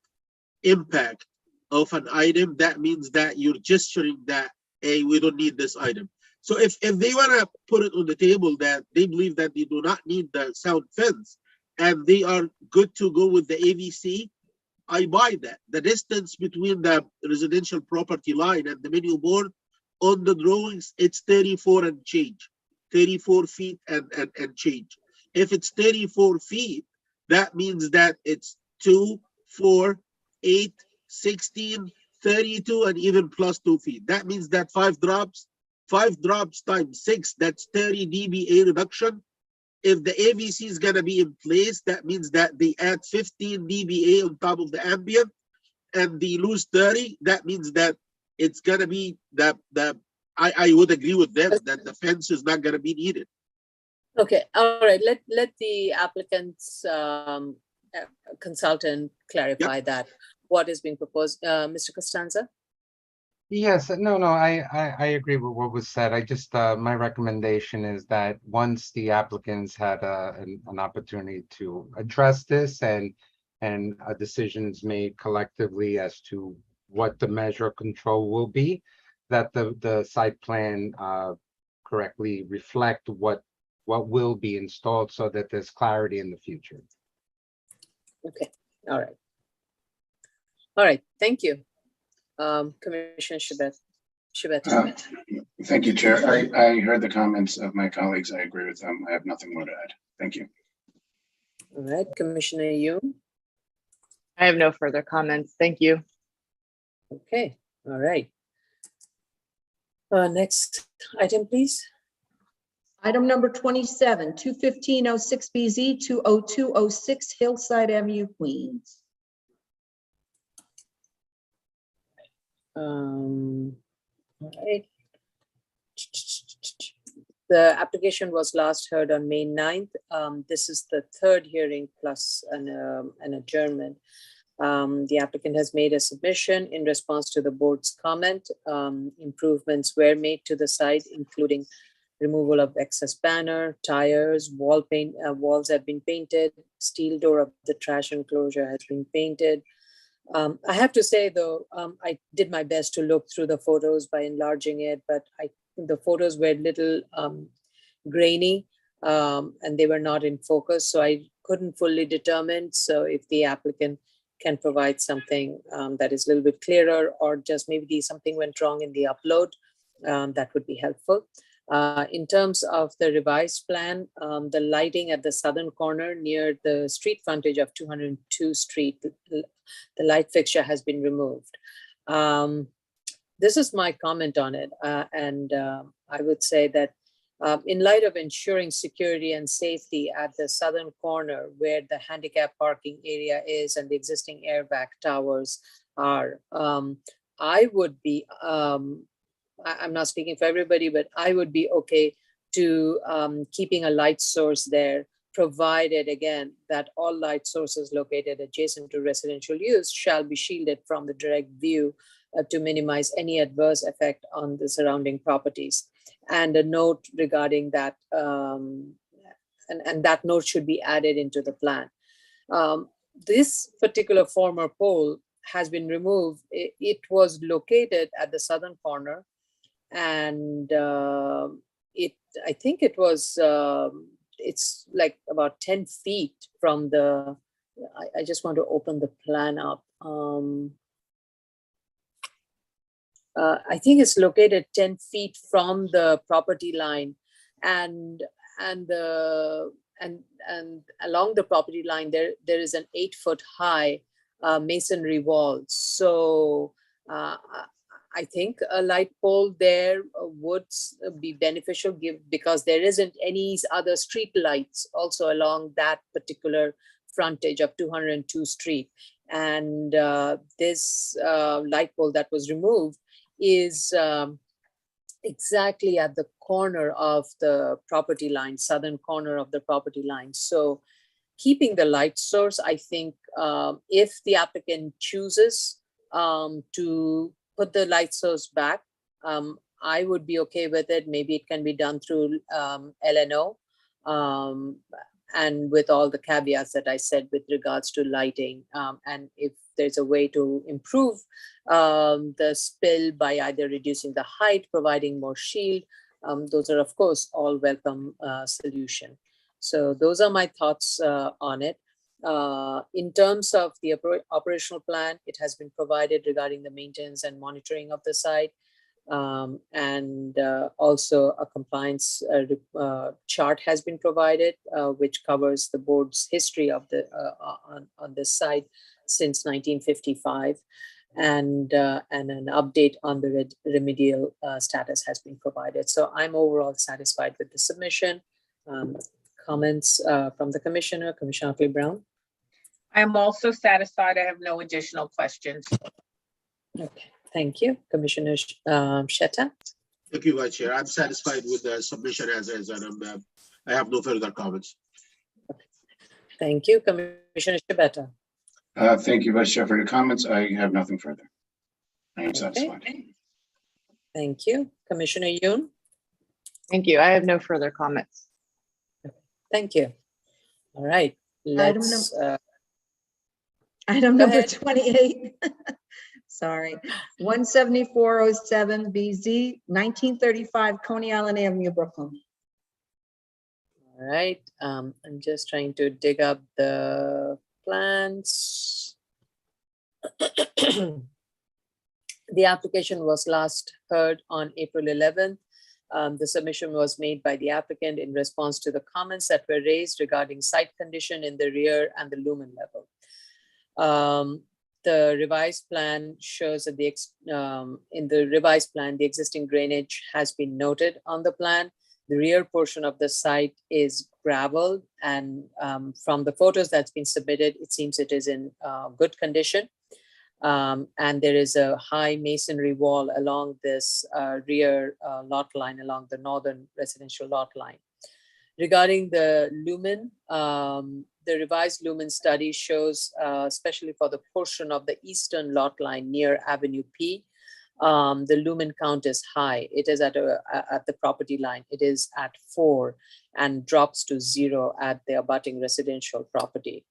impact of an item, that means that you're gesturing that, hey, we don't need this item. So if they want to put it on the table that they believe that they do not need the sound fence and they are good to go with the AVC, I buy that. The distance between the residential property line and the menu board on the drawings, it's 34 and change, 34 feet and change. If it's 34 feet, that means that it's 2, 4, 8, 16, 32, and even plus 2 feet. That means that 5 drops times 6, that's 30 dBA reduction. If the AVC is gonna be in place, that means that they add 15 dBA on top of the ambient and they lose 30. That means that it's gonna be I would agree with them that the fence is not gonna be needed. Okay, all right. Let the applicant's consultant clarify that what is being proposed. Mr. Costanza? Yes, no, I agree with what was said. I just, my recommendation is that once the applicants had an opportunity to address this and a decision is made collectively as to what the measure of control will be, that the site plan correctly reflect what will be installed so that there's clarity in the future. Okay, all right. All right, thank you. Commissioner Shibet. Thank you, Chair. I heard the comments of my colleagues. I agree with them. I have nothing more to add. Thank you. All right, Commissioner Yoon. I have no further comments. Thank you. Okay, all right. Next item, please. Item number 27, 21506BZ, 20206 Hillside Avenue, Queens. All right. The application was last heard on May 9th. This is the third hearing plus an adjournment. The applicant has made a submission in response to the board's comment. Improvements were made to the site, including removal of excess banner, tires, walls have been painted, steel door of the trash enclosure has been painted. I have to say though, I did my best to look through the photos by enlarging it, but the photos were a little grainy and they were not in focus, so I couldn't fully determine. So if the applicant can provide something that is a little bit clearer, or just maybe something went wrong in the upload, that would be helpful. In terms of the revised plan, the lighting at the southern corner near the street frontage of 202 Street, the light fixture has been removed. This is my comment on it. And I would say that in light of ensuring security and safety at the southern corner where the handicap parking area is and the existing airbag towers are, I would be, I'm not speaking for everybody, but I would be okay to keeping a light source there, provided again that all light sources located adjacent to residential use shall be shielded from the direct view to minimize any adverse effect on the surrounding properties. And a note regarding that, and that note should be added into the plan. This particular former pole has been removed. It was located at the southern corner, and I think it was, it's like about 10 feet from the, I just want to open the plan up. I think it's located 10 feet from the property line, and along the property line there is an 8-foot high masonry wall. So I think a light pole there would be beneficial, because there isn't any other street lights also along that particular frontage of 202 Street. And this light pole that was removed is exactly at the corner of the property line, southern corner of the property line. So keeping the light source, I think if the applicant chooses to put the light source back, I would be okay with it. Maybe it can be done through LNO, and with all the caveats that I said with regards to lighting. And if there's a way to improve the spill by either reducing the height, providing more shield, those are of course all welcome solution. So those are my thoughts on it. In terms of the operational plan, it has been provided regarding the maintenance and monitoring of the site, and also a compliance chart has been provided, which covers the board's history of the on this site since 1955, and an update on the remedial status has been provided. So I'm overall satisfied with the submission. Comments from the Commissioner Brown? I am also satisfied. I have no additional questions. Okay, thank you. Commissioner Shetta? Thank you, Vice Chair. I'm satisfied with the submission as is, and I have no further comments. Thank you. Commissioner Shibeta? Thank you, Vice Chair, for your comments. I have nothing further. I am satisfied. Thank you. Commissioner Yoon? Thank you. I have no further comments. Thank you. All right. Let's. Item number 28. Sorry. 17407 BZ, 1935 Coney Island Avenue, Brooklyn. All right. I'm just trying to dig up the plans. The application was last heard on April 11th. The submission was made by the applicant in response to the comments that were raised regarding site condition in the rear and the lumen level. The revised plan shows that in the revised plan, the existing drainage has been noted on the plan. The rear portion of the site is gravel, and from the photos that's been submitted, it seems it is in good condition. And there is a high masonry wall along this rear lot line, along the northern residential lot line. Regarding the lumen, the revised lumen study shows, especially for the portion of the eastern lot line near Avenue P, the lumen count is high. It is at the property line. It is at 4 and drops to 0 at the abutting residential property.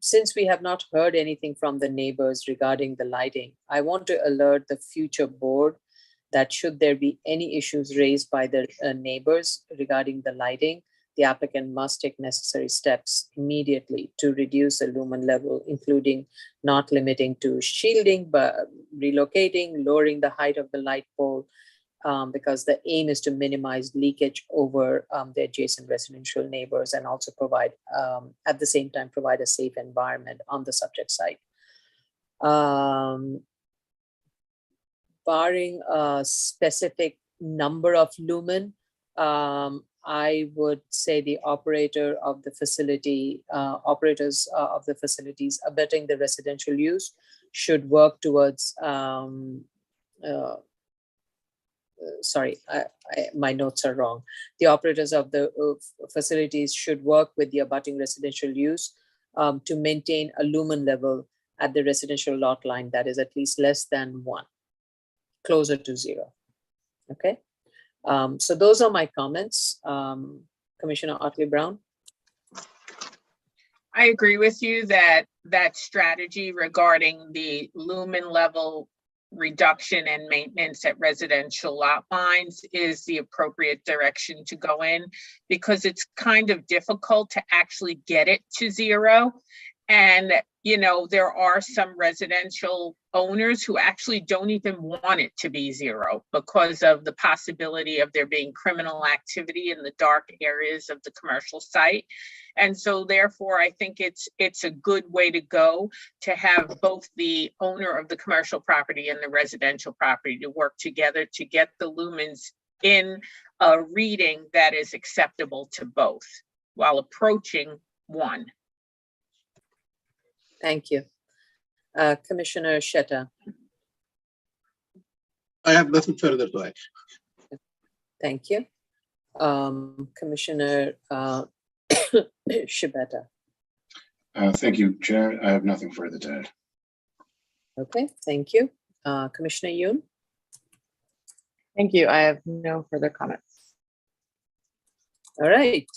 Since we have not heard anything from the neighbors regarding the lighting, I want to alert the future board that should there be any issues raised by the neighbors regarding the lighting, the applicant must take necessary steps immediately to reduce the lumen level, including not limiting to shielding, but relocating, lowering the height of the light pole, because the aim is to minimize leakage over the adjacent residential neighbors, and also provide, at the same time, provide a safe environment on the subject site. Barring a specific number of lumen, I would say the operator of the facility, operators of the facilities abetting the residential use should work towards, sorry, my notes are wrong. The operators of the facilities should work with the abutting residential use to maintain a lumen level at the residential lot line that is at least less than 1, closer to 0. Okay. So those are my comments. Commissioner Otley Brown. I agree with you that that strategy regarding the lumen level reduction and maintenance at residential lot lines is the appropriate direction to go in, because it's kind of difficult to actually get it to 0. And, you know, there are some residential owners who actually don't even want it to be 0 because of the possibility of there being criminal activity in the dark areas of the commercial site. And so therefore, I think it's a good way to go to have both the owner of the commercial property and the residential property to work together to get the lumens in a reading that is acceptable to both while approaching 1. Thank you. Commissioner Shetta. I have nothing further to add. Thank you. Commissioner Shibata. Thank you, Chair. I have nothing further to add. Okay, thank you. Commissioner Yoon. Thank you. I have no further comments. All right.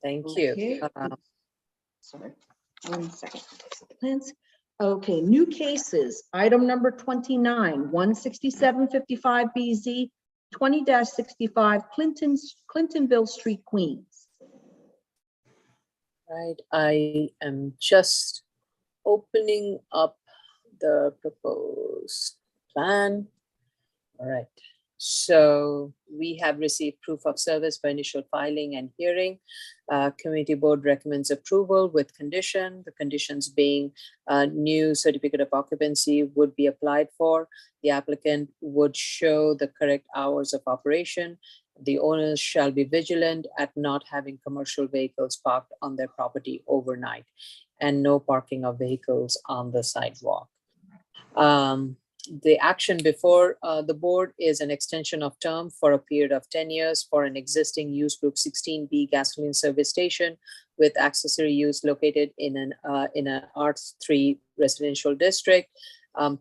Thank you. Okay. Sorry, 1 second. Plans. Okay, new cases. Item number 29, 16755BZ, 20-65 Clintonville Street, Queens. Right, I am just opening up the proposed plan. All right, so we have received proof of service for initial filing and hearing. Committee board recommends approval with condition. The conditions being new certificate of occupancy would be applied for. The applicant would show the correct hours of operation. The owners shall be vigilant at not having commercial vehicles parked on their property overnight, and no parking of vehicles on the sidewalk. The action before the board is an extension of term for a period of 10 years for an existing use group 16B gasoline service station with accessory use located in an R3 residential district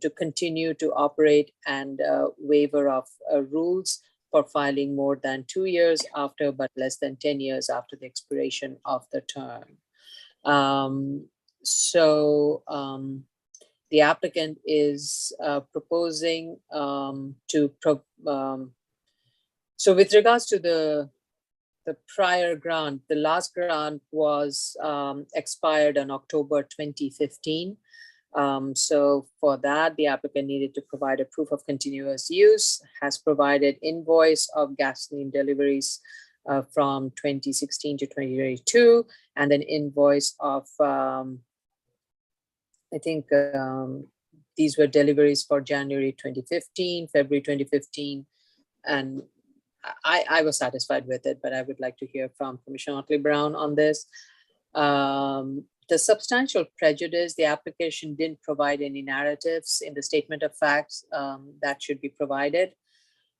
to continue to operate, and waiver of rules for filing more than 2 years after, but less than 10 years after the expiration of the term. The applicant is proposing so with regards to the prior grant, the last grant was expired on October 2015. So for that, the applicant needed to provide a proof of continuous use, has provided invoice of gasoline deliveries from 2016 to 2022, and an invoice of, I think these were deliveries for January 2015, February 2015, and I was satisfied with it, but I would like to hear from Commissioner Otley Brown on this. The substantial prejudice, the application didn't provide any narratives in the statement of facts that should be provided.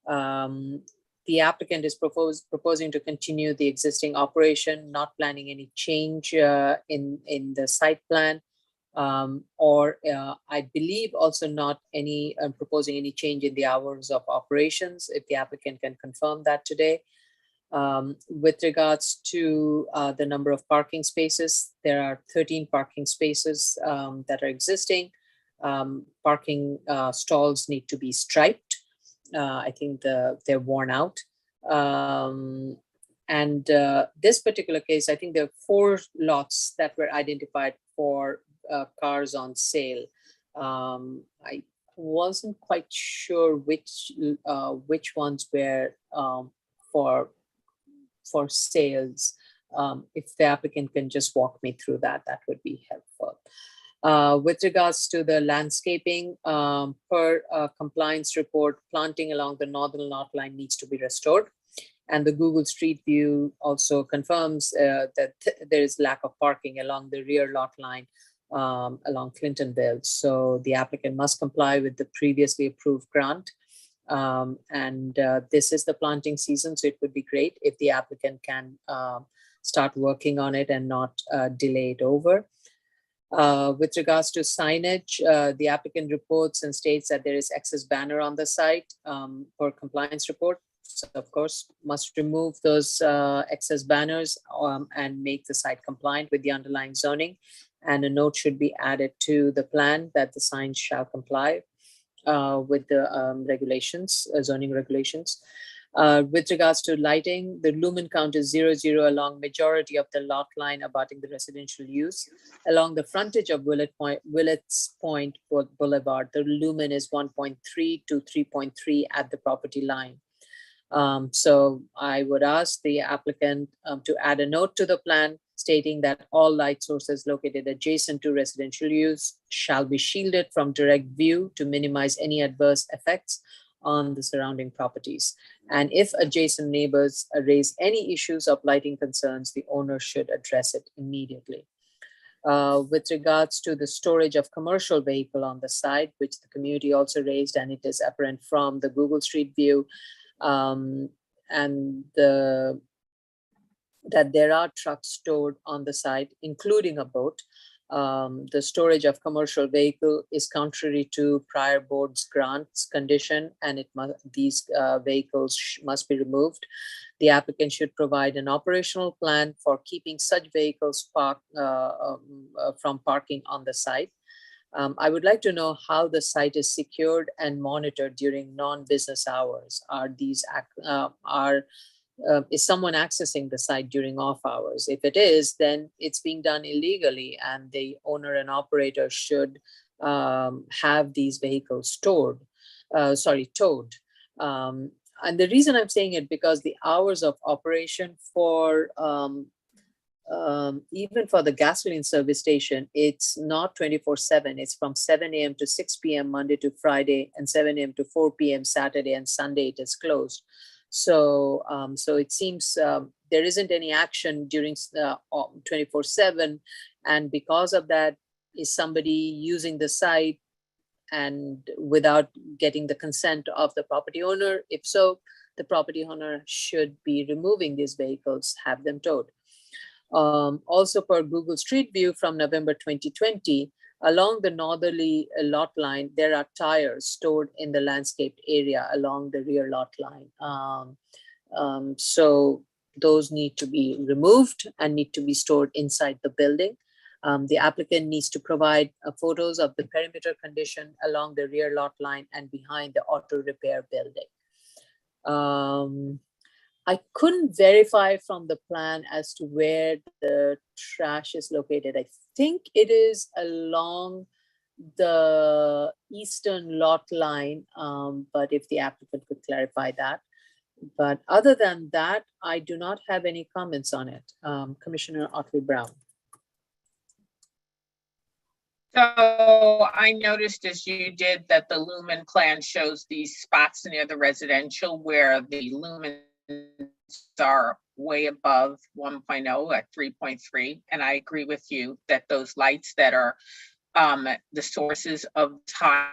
The applicant is proposing to continue the existing operation, not planning any change in the site plan, or I believe also not any proposing any change in the hours of operations, if the applicant can confirm that today. With regards to the number of parking spaces, there are 13 parking spaces that are existing. Parking stalls need to be striped. I think they're worn out. This particular case, I think there are 4 lots that were identified for cars on sale. I wasn't quite sure which ones were for sales. If the applicant can just walk me through that, that would be helpful. With regards to the landscaping, per compliance report, planting along the northern lot line needs to be restored. And the Google Street View also confirms that there is lack of parking along the rear lot line along Clintonville. So the applicant must comply with the previously approved grant. This is the planting season, so it would be great if the applicant can start working on it and not delay it over. With regards to signage, the applicant reports and states that there is excess banner on the site for compliance report. So of course, must remove those excess banners and make the site compliant with the underlying zoning. And a note should be added to the plan that the signs shall comply with the regulations, zoning regulations. With regards to lighting, the lumen count is 00 along majority of the lot line abutting the residential use. Along the frontage of Willets Point Boulevard, the lumen is 1.3 to 3.3 at the property line. So I would ask the applicant to add a note to the plan stating that all light sources located adjacent to residential use shall be shielded from direct view to minimize any adverse effects on the surrounding properties. And if adjacent neighbors raise any issues of lighting concerns, the owner should address it immediately. With regards to the storage of commercial vehicle on the site, which the community also raised, and it is apparent from the Google Street View, that there are trucks stored on the site, including a boat. The storage of commercial vehicle is contrary to prior board's grants condition, and these vehicles must be removed. The applicant should provide an operational plan for keeping such vehicles from parking on the site. I would like to know how the site is secured and monitored during non-business hours. Is someone accessing the site during off hours? If it is, then it's being done illegally, and the owner and operator should have these vehicles towed. And the reason I'm saying it, because the hours of operation for even for the gasoline service station, it's not 24/7. It's from 7 a.m. to 6 p.m. Monday to Friday, and 7 a.m. to 4 p.m. Saturday, and Sunday it is closed. So it seems there isn't any action during 24/7, and because of that, is somebody using the site and without getting the consent of the property owner? If so, the property owner should be removing these vehicles, have them towed. Also, per Google Street View from November 2020, along the northerly lot line, there are tires stored in the landscaped area along the rear lot line. So those need to be removed and need to be stored inside the building. The applicant needs to provide photos of the perimeter condition along the rear lot line and behind the auto repair building. I couldn't verify from the plan as to where the trash is located. I think it is along the eastern lot line, but if the applicant could clarify that. But other than that, I do not have any comments on it. Commissioner Otley Brown. So I noticed as you did that the lumen plan shows these spots near the residential where the lumens are way above 1.0 at 3.3. And I agree with you that those lights that are the sources of time.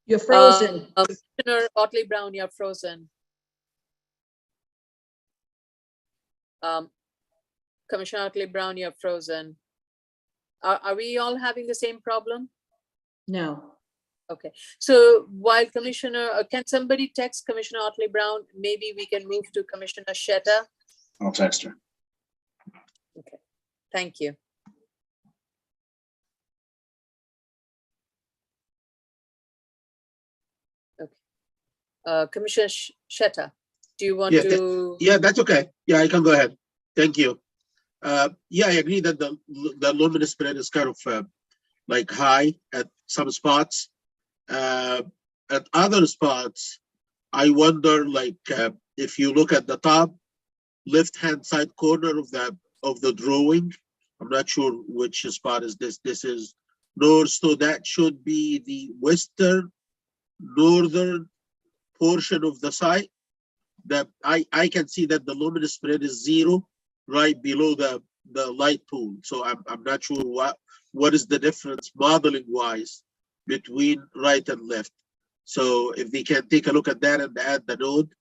You're frozen. Commissioner Otley Brown, you're frozen. Commissioner Otley Brown, you're frozen. Are we all having the same problem? No. Okay, so while Commissioner, can somebody text Commissioner Otley Brown? Maybe we can move to Commissioner Sheta. I'll text her. Okay, thank you. Okay, Commissioner Sheta, do you want to? Yeah, that's okay. Yeah, I can go ahead. Thank you. Yeah, I agree that the luminous spread is kind of like high at some spots. At other spots, I wonder, like, if you look at the top left-hand side corner of the drawing, I'm not sure which spot is this. This is north, so that should be the western, northern portion of the site. That I can see that the luminous spread is 0 right below the light pool. So I'm not sure what is the difference modeling wise between right and left. So if they can take a look at that and add the node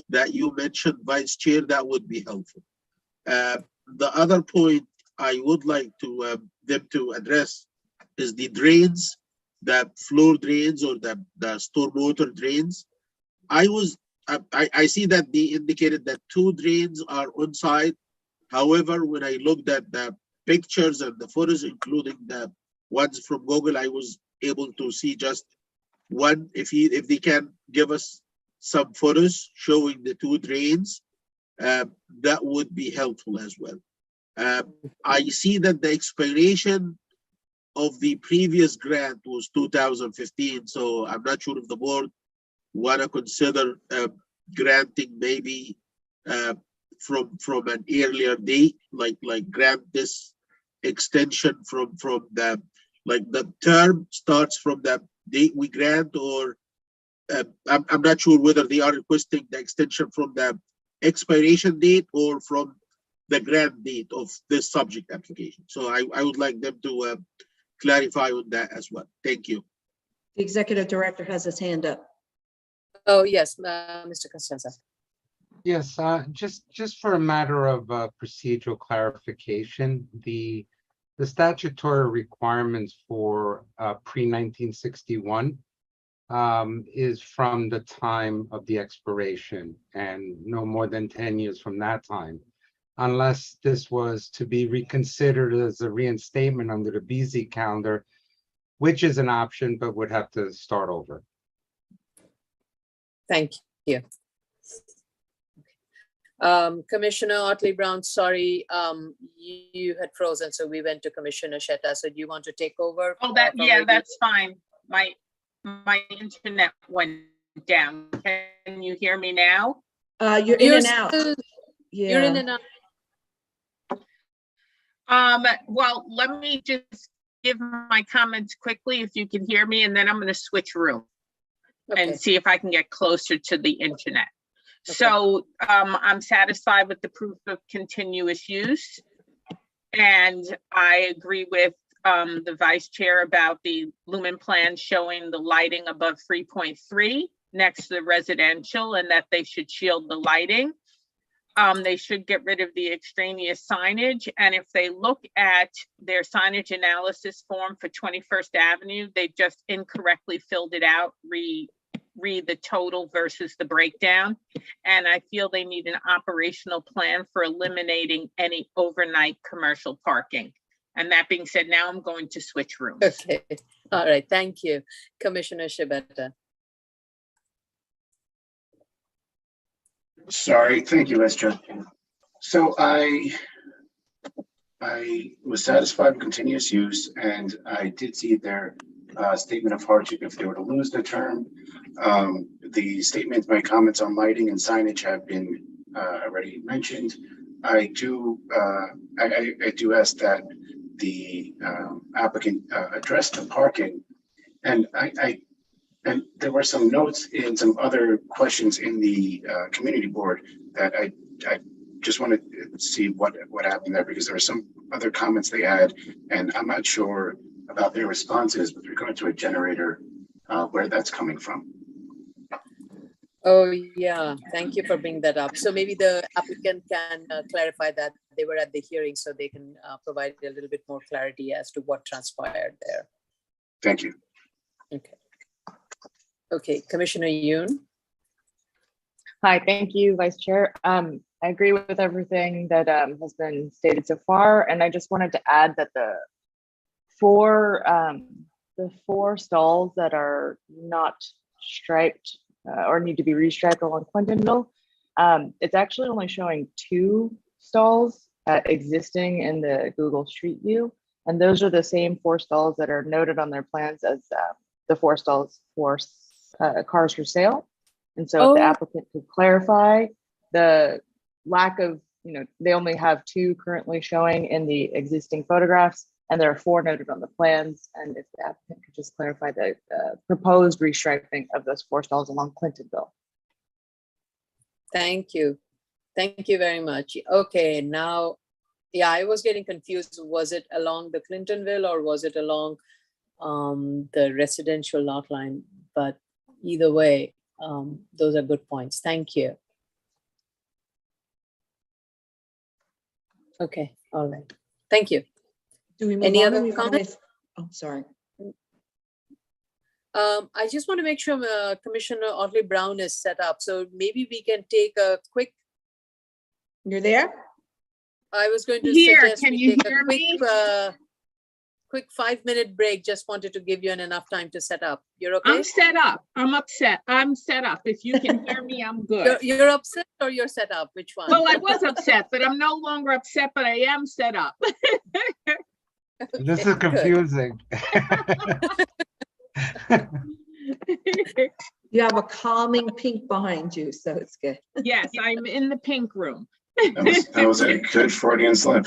that you mentioned, Vice Chair, that would be helpful. The other point I would like to them to address is the drains, the floor drains or the stormwater drains. I see that they indicated that 2 drains are on site. However, when I looked at the pictures and the photos, including the ones from Google, I was able to see just one. If they can give us some photos showing the 2 drains, that would be helpful as well. I see that the expiration of the previous grant was 2015, so I'm not sure if the board want to consider granting maybe from an earlier date, like grant this extension from the, like the term starts from the date we grant, or I'm not sure whether they are requesting the extension from the expiration date or from the grant date of this subject application. So I would like them to clarify on that as well. Thank you. The executive director has his hand up. Oh, yes, Mr. Costanza. Yes, just for a matter of procedural clarification, the statutory requirements for pre-1961 is from the time of the expiration and no more than 10 years from that time, unless this was to be reconsidered as a reinstatement under the BZ calendar, which is an option, but would have to start over. Thank you. Commissioner Otley Brown, sorry, you had frozen, so we went to Commissioner Sheta. So do you want to take over? Oh, yeah, that's fine. My internet went down. Can you hear me now? You're in and out. Yeah. You're in and out. Well, let me just give my comments quickly if you can hear me, and then I'm going to switch room and see if I can get closer to the internet. Okay. So I'm satisfied with the proof of continuous use. And I agree with the vice chair about the lumen plan showing the lighting above 3.3 next to the residential, and that they should shield the lighting. They should get rid of the extraneous signage. And if they look at their signage analysis form for 21st Avenue, they just incorrectly filled it out, read the total versus the breakdown. And I feel they need an operational plan for eliminating any overnight commercial parking. And that being said, now I'm going to switch rooms. Okay, all right, thank you. Commissioner Shibata. Sorry, thank you, Esther. So I was satisfied with continuous use, and I did see their statement of hardship if they were to lose the term. The statements, my comments on lighting and signage have been already mentioned. I do ask that the applicant address the parking, and and there were some notes in some other questions in the community board that I just wanted to see what happened there, because there were some other comments they had, and I'm not sure about their responses with regard to a generator, where that's coming from. Oh, yeah, thank you for bringing that up. So maybe the applicant can clarify that they were at the hearing, so they can provide a little bit more clarity as to what transpired there. Thank you. Okay. Okay, Commissioner Yoon. Hi, thank you, Vice Chair. I agree with everything that has been stated so far, and I just wanted to add that the four stalls that are not striped or need to be restriped along Clintonville, it's actually only showing 2 stalls existing in the Google Street View, and those are the same 4 stalls that are noted on their plans as the 4 stalls for cars for sale. And so if the applicant could clarify the lack of, they only have 2 currently showing in the existing photographs, and there are 4 noted on the plans. And if the applicant could just clarify the proposed restriping of those 4 stalls along Clintonville. Thank you. Thank you very much. Okay, now, yeah, I was getting confused. Was it along the Clintonville or was it along the residential lot line? But either way, those are good points. Thank you. Okay, all right. Thank you. Do we move Any on, or other we wanna comments? Oh, sorry. I just want to make sure Commissioner Otley Brown is set up. So maybe we can take a quick. You're there? I was going to Here, suggest can we you take hear a quick, me? Quick 5-minute break. Just wanted to give you enough time to set up. You're okay? I'm set up. I'm upset. I'm set up. If you can hear me, I'm good. You're upset or you're set up? Which one? Well, I was upset, but I'm no longer upset, but I am set up. This Okay, is good. confusing. You have a calming pink behind you, so it's good. Yes, I'm in the pink room. That was a good Freudian slip.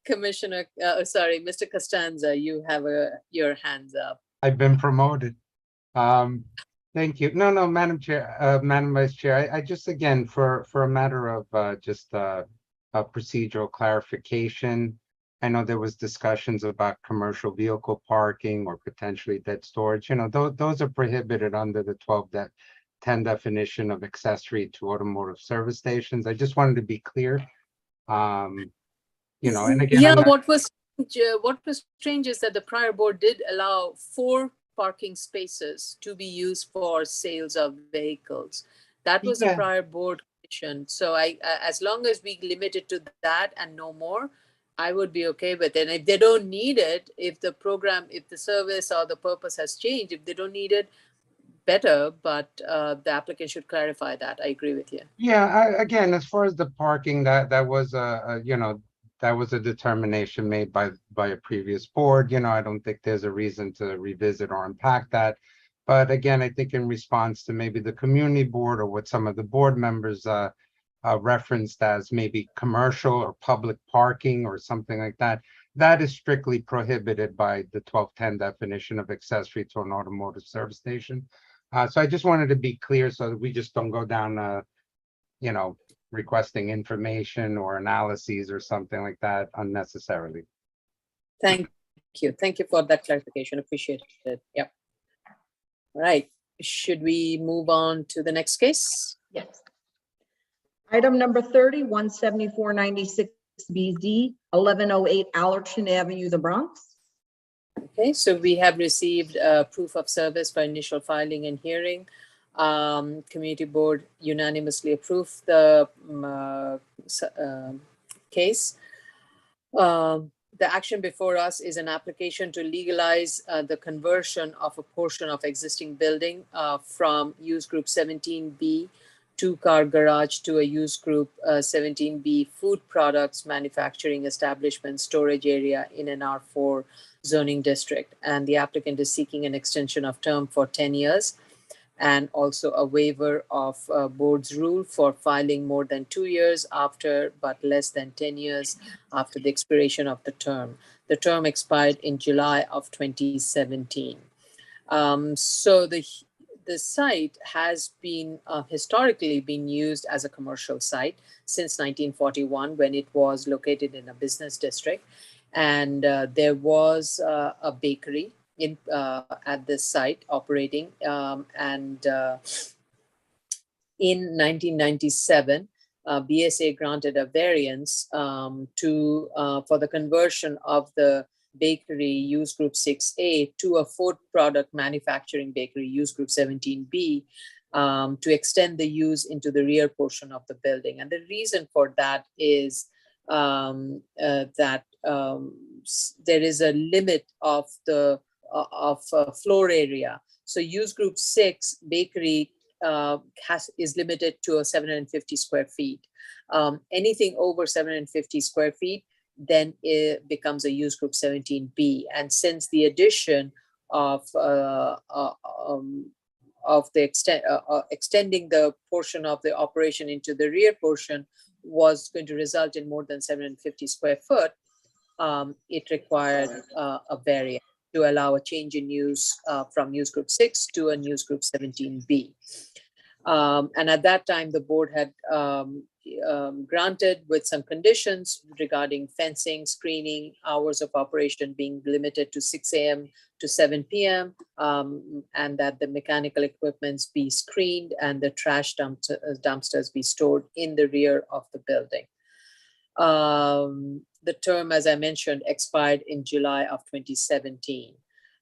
Commissioner, sorry, Mr. Costanza, you have your hands up. I've been promoted. Thank you. No, Madam Chair, Madam Vice Chair, I just, again, for a matter of just a procedural clarification. I know there was discussions about commercial vehicle parking or potentially dead storage. Those are prohibited under the 12.10 definition of accessory to automotive service stations. I just wanted to be clear. And again, Yeah, what was strange is that the prior board did allow 4 parking spaces to be used for sales of vehicles. That was a prior board condition. So as long as we limit it to that and no more, I would be okay with it. And if they don't need it, if the program, if the service or the purpose has changed, if they don't need it, better, but the applicant should clarify that. I agree with you. Yeah, again, as far as the parking, that was that was a determination made by a previous board. I don't think there's a reason to revisit or unpack that. But again, I think in response to maybe the community board or what some of the board members referenced as maybe commercial or public parking or something like that, that is strictly prohibited by the 12.10 definition of accessory to an automotive service station. So I just wanted to be clear so that we just don't go down, requesting information or analyses or something like that unnecessarily. Thank you. Thank you for that clarification. Appreciate it. Yep. All right. Should we move on to the next case? Yes. Item number 30, 17496 BZ, 1108 Allerton Avenue, the Bronx. Okay, so we have received proof of service for initial filing and hearing. Community board unanimously approved the case. The action before us is an application to legalize the conversion of a portion of existing building from use group 17B two-car garage to a use group 17B food products manufacturing establishment storage area in an R4 zoning district. And the applicant is seeking an extension of term for 10 years and also a waiver of board's rule for filing more than 2 years after, but less than 10 years after the expiration of the term. The term expired in July of 2017. So the site has been historically been used as a commercial site since 1941 when it was located in a business district. And there was a bakery at this site operating. In 1997, BSA granted a variance for the conversion of the bakery use group 6A to a food product manufacturing bakery use group 17B to extend the use into the rear portion of the building. And the reason for that is that there is a limit of the floor area. So use group 6 bakery is limited to 750 square feet. Anything over 750 square feet then it becomes a use group 17B. And since the addition of extending the portion of the operation into the rear portion was going to result in more than 750 square foot, it required a variance to allow a change in use from use group 6 to a use group 17B. And at that time, the board had granted with some conditions regarding fencing, screening, hours of operation being limited to 6 a.m. to 7 p.m., and that the mechanical equipments be screened and the trash dumpsters be stored in the rear of the building. The term, as I mentioned, expired in July of 2017.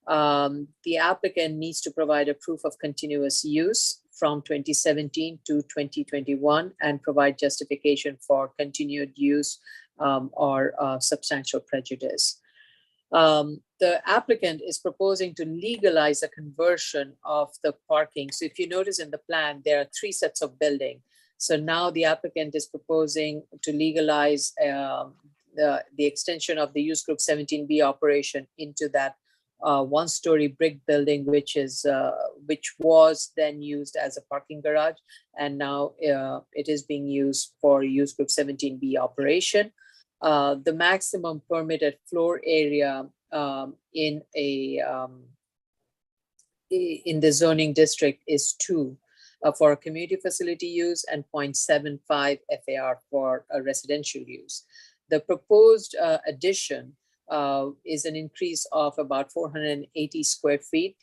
The applicant needs to provide a proof of continuous use from 2017 to 2021 and provide justification for continued use or substantial prejudice. The applicant is proposing to legalize a conversion of the parking. So if you notice in the plan, there are 3 sets of building. So now the applicant is proposing to legalize the extension of the use group 17B operation into that 1-story brick building, which was then used as a parking garage, and now it is being used for use group 17B operation. The maximum permitted floor area in the zoning district is 2 for a community facility use and 0.75 FAR for a residential use. The proposed addition is an increase of about 480 square feet,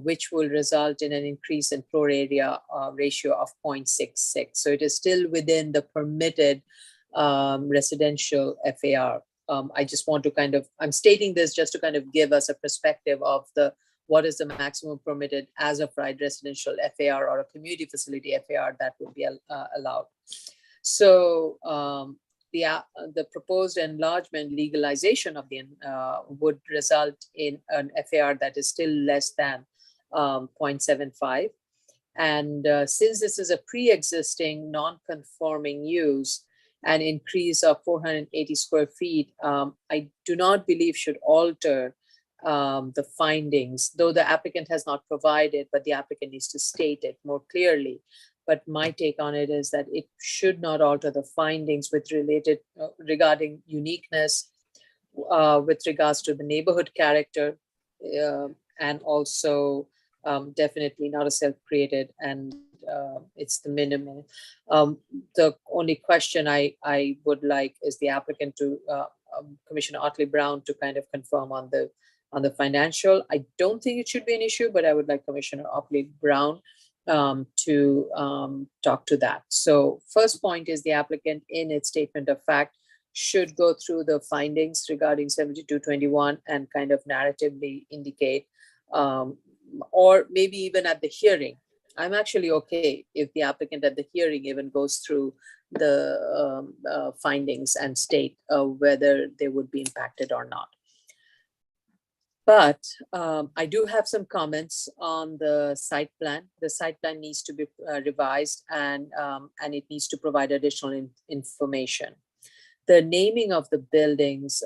which will result in an increase in floor area ratio of 0.66. So it is still within the permitted residential FAR. I just want to I'm stating this just to kind of give us a perspective of what is the maximum permitted as of right residential FAR or a community facility FAR that would be allowed. So the proposed enlargement legalization of the would result in an FAR that is still less than 0.75. And since this is a pre-existing non-conforming use, an increase of 480 square feet, I do not believe should alter the findings, though the applicant has not provided, but the applicant needs to state it more clearly. But my take on it is that it should not alter the findings regarding uniqueness, with regards to the neighborhood character, and also definitely not a self-created, and it's the minimal. The only question I would like is the applicant to Commissioner Otley Brown to kind of confirm on the financial. I don't think it should be an issue, but I would like Commissioner Otley Brown to talk to that. So first point is the applicant in its statement of fact should go through the findings regarding 7221 and kind of narratively indicate, or maybe even at the hearing. I'm actually okay if the applicant at the hearing even goes through the findings and state whether they would be impacted or not. But I do have some comments on the site plan. The site plan needs to be revised, and it needs to provide additional information. The naming of the buildings,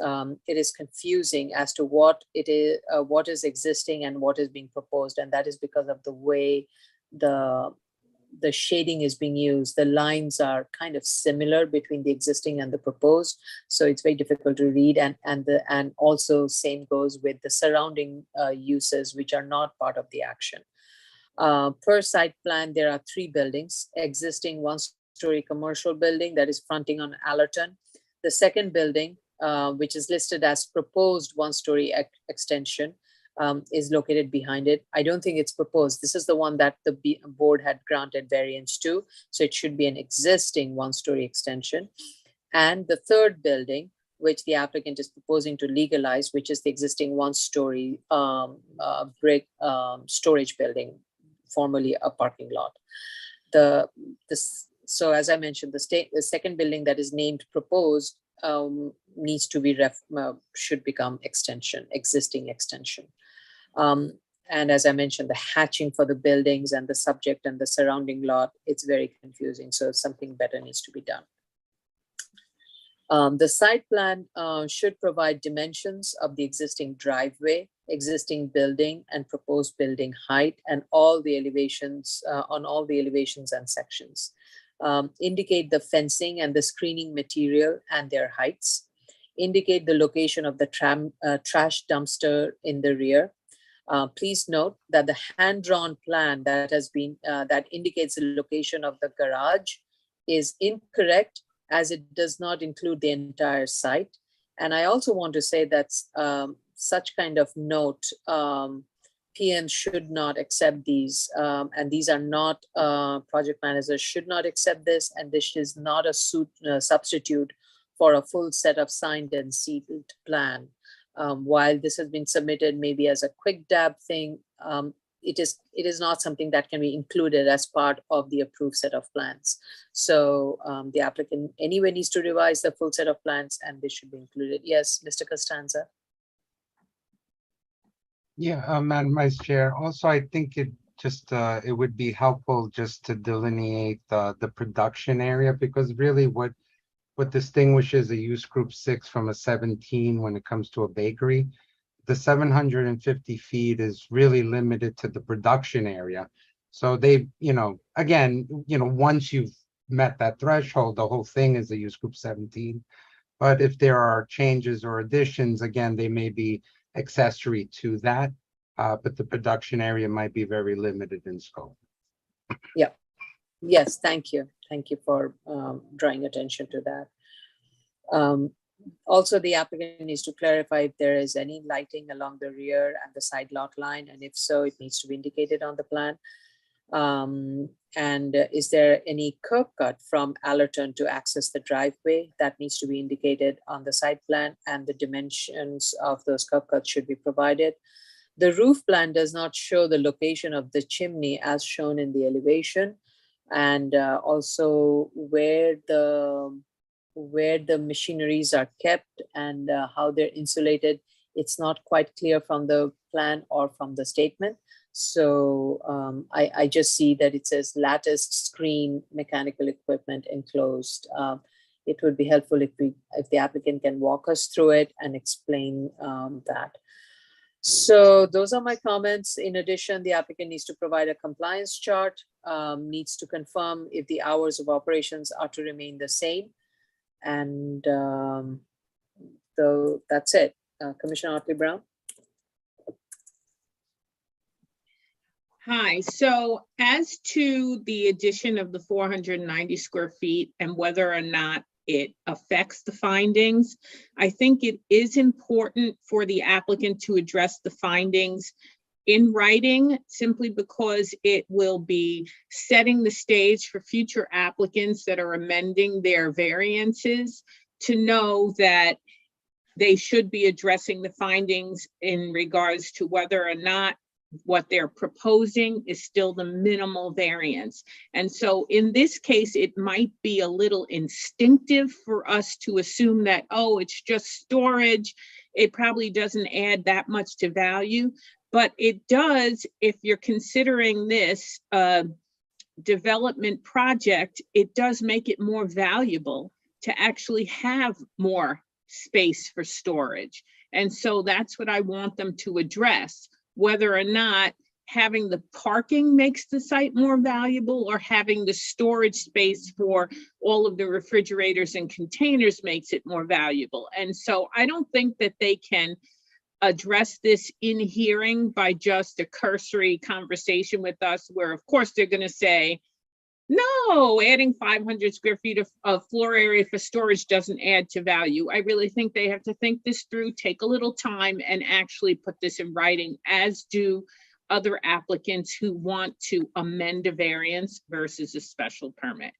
it is confusing as to what is existing and what is being proposed, and that is because of the way the shading is being used. The lines are kind of similar between the existing and the proposed, so it's very difficult to read. And also same goes with the surrounding uses, which are not part of the action. Per site plan, there are 3 buildings: existing one-story commercial building that is fronting on Allerton. The second building, which is listed as proposed one-story extension, is located behind it. I don't think it's proposed. This is the one that the board had granted variance to. So it should be an existing one-story extension. And the third building, which the applicant is proposing to legalize, which is the existing one-story brick storage building, formerly a parking lot. So as I mentioned, the second building that is named proposed needs to be should become existing extension. And as I mentioned, the hatching for the buildings and the subject and the surrounding lot, it's very confusing. So something better needs to be done. The site plan should provide dimensions of the existing driveway, existing building, and proposed building height, and all the elevations on all the elevations and sections. Indicate the fencing and the screening material and their heights. Indicate the location of the trash dumpster in the rear. Please note that the hand-drawn plan that has been that indicates the location of the garage is incorrect, as it does not include the entire site. And I also want to say that such kind of note, PM should not accept these, and these are not, project managers should not accept this, and this is not a substitute for a full set of signed and sealed plan. While this has been submitted maybe as a quick dab thing, it is not something that can be included as part of the approved set of plans. So the applicant anyway needs to revise the full set of plans, and this should be included. Yes, Mr. Costanza. Yeah, Madam Vice Chair. Also, I think it would be helpful just to delineate the production area, because really what distinguishes a use group 6 from a 17 when it comes to a bakery, the 750 feet is really limited to the production area. So they, again, once you've met that threshold, the whole thing is a use group 17. But if there are changes or additions, again, they may be accessory to that, but the production area might be very limited in scope. Yeah. Yes, thank you. Thank you for drawing attention to that. Also, the applicant needs to clarify if there is any lighting along the rear and the side lot line, and if so, it needs to be indicated on the plan. And is there any curb cut from Allerton to access the driveway? That needs to be indicated on the site plan, and the dimensions of those curb cuts should be provided. The roof plan does not show the location of the chimney as shown in the elevation, and also where the machineries are kept and how they're insulated. It's not quite clear from the plan or from the statement. So I just see that it says latticed screen mechanical equipment enclosed. It would be helpful if the applicant can walk us through it and explain that. So those are my comments. In addition, the applicant needs to provide a compliance chart, needs to confirm if the hours of operations are to remain the same. And so that's it. Commissioner Otley-Brown. Hi, so as to the addition of the 490 square feet and whether or not it affects the findings, I think it is important for the applicant to address the findings in writing, simply because it will be setting the stage for future applicants that are amending their variances to know that they should be addressing the findings in regards to whether or not what they're proposing is still the minimal variance. And so in this case, it might be a little instinctive for us to assume that, oh, it's just storage, it probably doesn't add that much to value, but it does, if you're considering this development project, it does make it more valuable to actually have more space for storage. And so that's what I want them to address, whether or not having the parking makes the site more valuable or having the storage space for all of the refrigerators and containers makes it more valuable. And so I don't think that they can address this in hearing by just a cursory conversation with us, where of course they're going to say, no, adding 500 square feet of floor area for storage doesn't add to value. I really think they have to think this through, take a little time, and actually put this in writing, as do other applicants who want to amend a variance versus a special permit.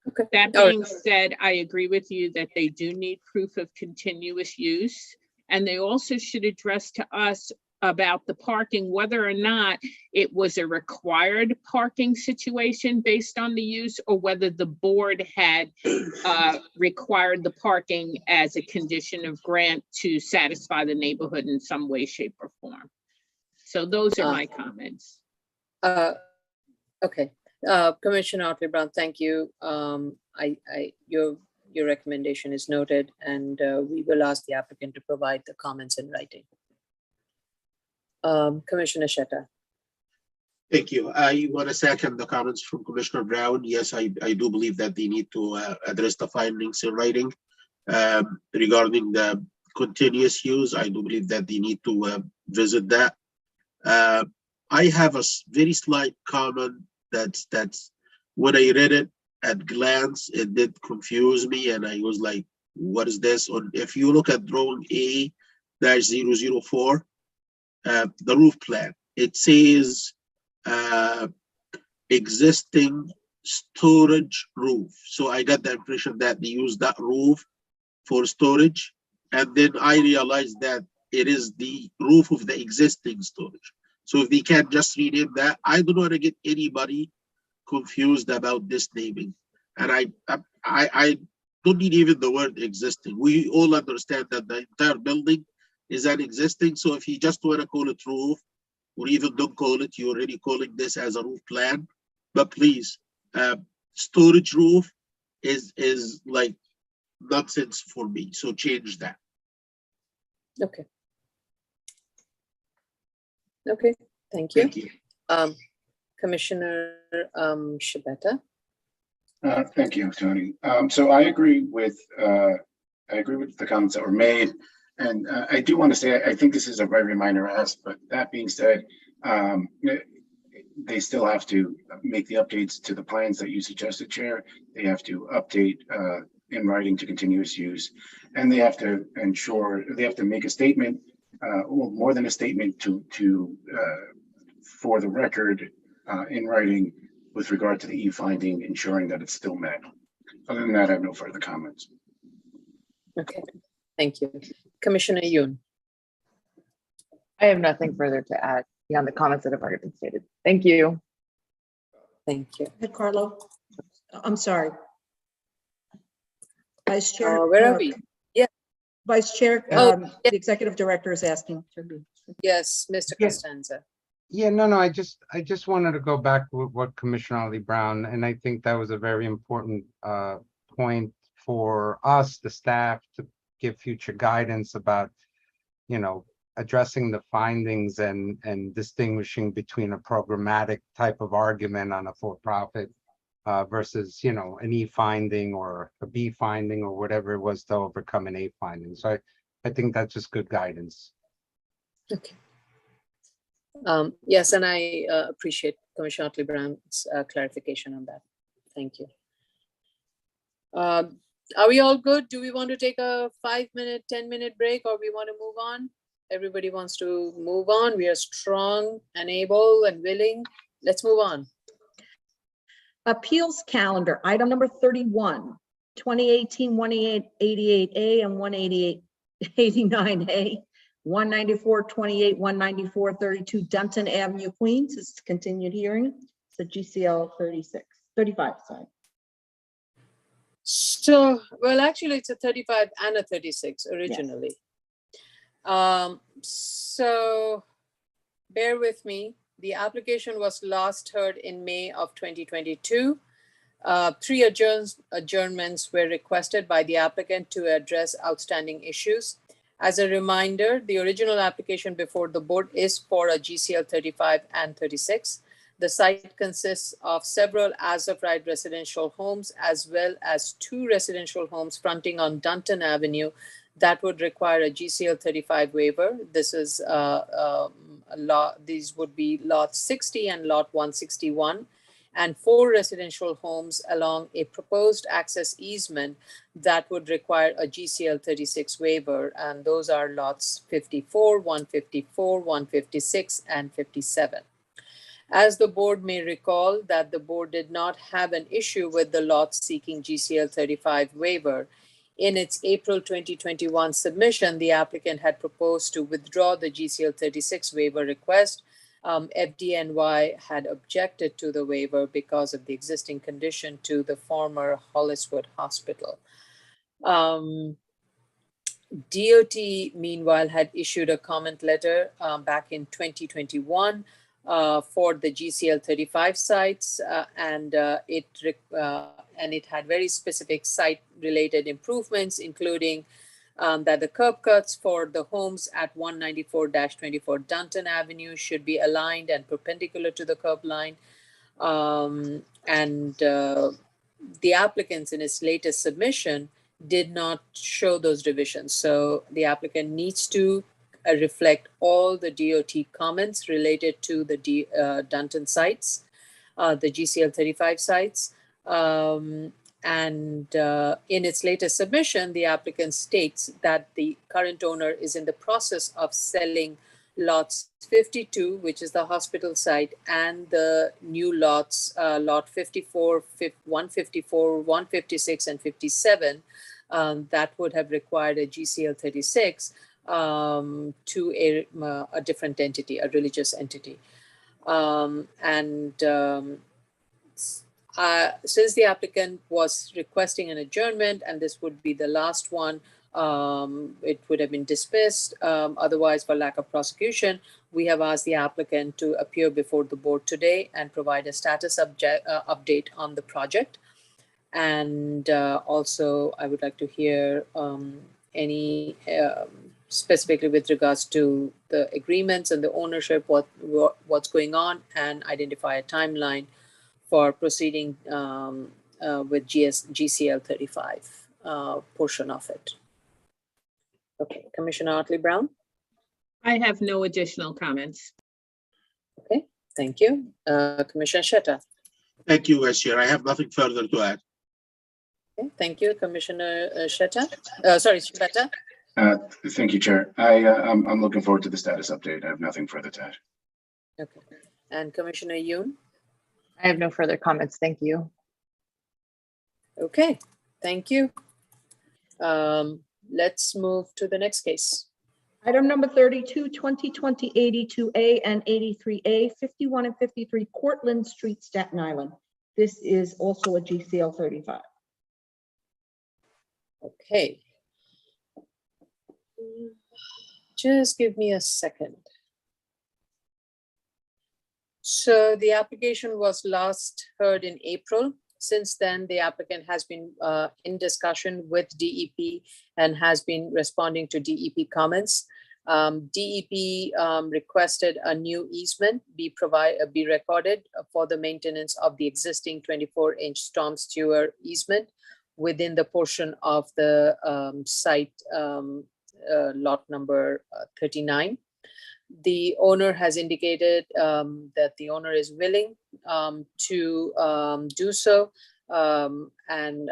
Okay. That being said, I agree with you that they do need proof of continuous use. And they also should address to us about the parking, whether or not it was a required parking situation based on the use, or whether the board had required the parking as a condition of grant to satisfy the neighborhood in some way, shape, or form. So those are my comments. Okay, Commissioner Otley-Brown, thank you. Your recommendation is noted, and we will ask the applicant to provide the comments in writing. Commissioner Shetta. Thank you. I want to second the comments from Commissioner Brown. Yes, I do believe that they need to address the findings in writing. Regarding the continuous use, I do believe that they need to visit that. I have a very slight comment that's when I read it at glance, it did confuse me, and I was like, what is this? If you look at drawing A-004, the roof plan, it says existing storage roof. So I got the impression that they use that roof for storage. And then I realized that it is the roof of the existing storage. So if they can just rename that, I don't want to get anybody confused about this naming. And I don't need even the word existing. We all understand that the entire building is an existing. So if you just want to call it roof, or even don't call it, you're already calling this as a roof plan. But please, storage roof is like nonsense for me. So change that. Okay. Okay, thank you. Thank you. Commissioner Shabeta. Thank you, Tony. So I agree with the comments that were made, and I do want to say I think this is a very minor ask. But that being said, they still have to make the updates to the plans that you suggested, Chair. They have to update in writing to continuous use, and they have to ensure they have to make a statement, or more than a statement, to for the record in writing with regard to the e-finding, ensuring that it's still met. Other than that, I have no further comments. Okay, thank you. Commissioner Yoon. I have nothing further to add beyond the comments that have already been stated. Thank you. Thank you. Hey, Carlo. I'm sorry. Vice Chair. Where are we? Yeah. Vice Chair, yeah. the Executive Director is asking. Yes, Mr. Costanza. Yeah, no, I just wanted to go back with what Commissioner Ali Brown, and I think that was a very important point for us, the staff, to give future guidance about, addressing the findings and distinguishing between a programmatic type of argument on a for-profit versus, an E finding or a B finding or whatever it was to overcome an A finding. So I think that's just good guidance. Okay. Yes, and I appreciate Commissioner Otley Brown's clarification on that. Thank you. Are we all good? Do we want to take a 5-minute, 10-minute break, or we want to move on? Everybody wants to move on. We are strong and able and willing. Let's move on. Appeals calendar, item number 31, 2018-188A and 188-89A. 194-28, 194-32 Denton Avenue, Queens. This is continued hearing. It's a GCL 35, sorry. So, well, actually, it's a 35 and a 36 originally. So bear with me. The application was last heard in May of 2022. Three adjournments were requested by the applicant to address outstanding issues. As a reminder, the original application before the board is for a GCL 35 and 36. The site consists of several as-of-right residential homes as well as 2 residential homes fronting on Dunton Avenue that would require a GCL 35 waiver. This is these would be lot 60 and lot 161, and 4 residential homes along a proposed access easement that would require a GCL 36 waiver, and those are lots 54, 154, 156, and 57. As the board may recall that the board did not have an issue with the lots seeking GCL 35 waiver. In its April 2021 submission, the applicant had proposed to withdraw the GCL 36 waiver request. FDNY had objected to the waiver because of the existing condition to the former Holliswood Hospital. DOT, meanwhile, had issued a comment letter back in 2021 for the GCL 35 sites, and it had very specific site-related improvements, including that the curb cuts for the homes at 194-24 Dunton Avenue should be aligned and perpendicular to the curb line. The applicants in its latest submission did not show those revisions. So the applicant needs to reflect all the DOT comments related to the Dunton sites, the GCL 35 sites. In its latest submission, the applicant states that the current owner is in the process of selling lots 52, which is the hospital site, and the new lots, lot 54, 154, 156, and 57, that would have required a GCL 36 to a different entity, a religious entity. Since the applicant was requesting an adjournment, and this would be the last one, it would have been dismissed. Otherwise, for lack of prosecution, we have asked the applicant to appear before the board today and provide a status update on the project. And also, I would like to hear any specifically with regards to the agreements and the ownership, what's going on, and identify a timeline for proceeding with GCL 35 portion of it. Okay, Commissioner Otley Brown. I have no additional comments. Okay, thank you. Commissioner Shetta. Thank you, Vice Chair. I have nothing further to add. Okay, thank you, Commissioner Shetta. Sorry, Shetta. Thank you, Chair. I'm looking forward to the status update. I have nothing further to add. Okay, and Commissioner Yoon. I have no further comments. Thank you. Okay, thank you. Let's move to the next case. Item number 32, 2020 82A and 83A, 51 and 53 Cortlandt Street, Staten Island. This is also a GCL 35. Okay. Just give me a second. So the application was last heard in April. Since then, the applicant has been in discussion with DEP and has been responding to DEP comments. DEP requested a new easement be recorded for the maintenance of the existing 24-inch storm sewer easement within the portion of the site lot number 39. The owner has indicated that the owner is willing to do so, and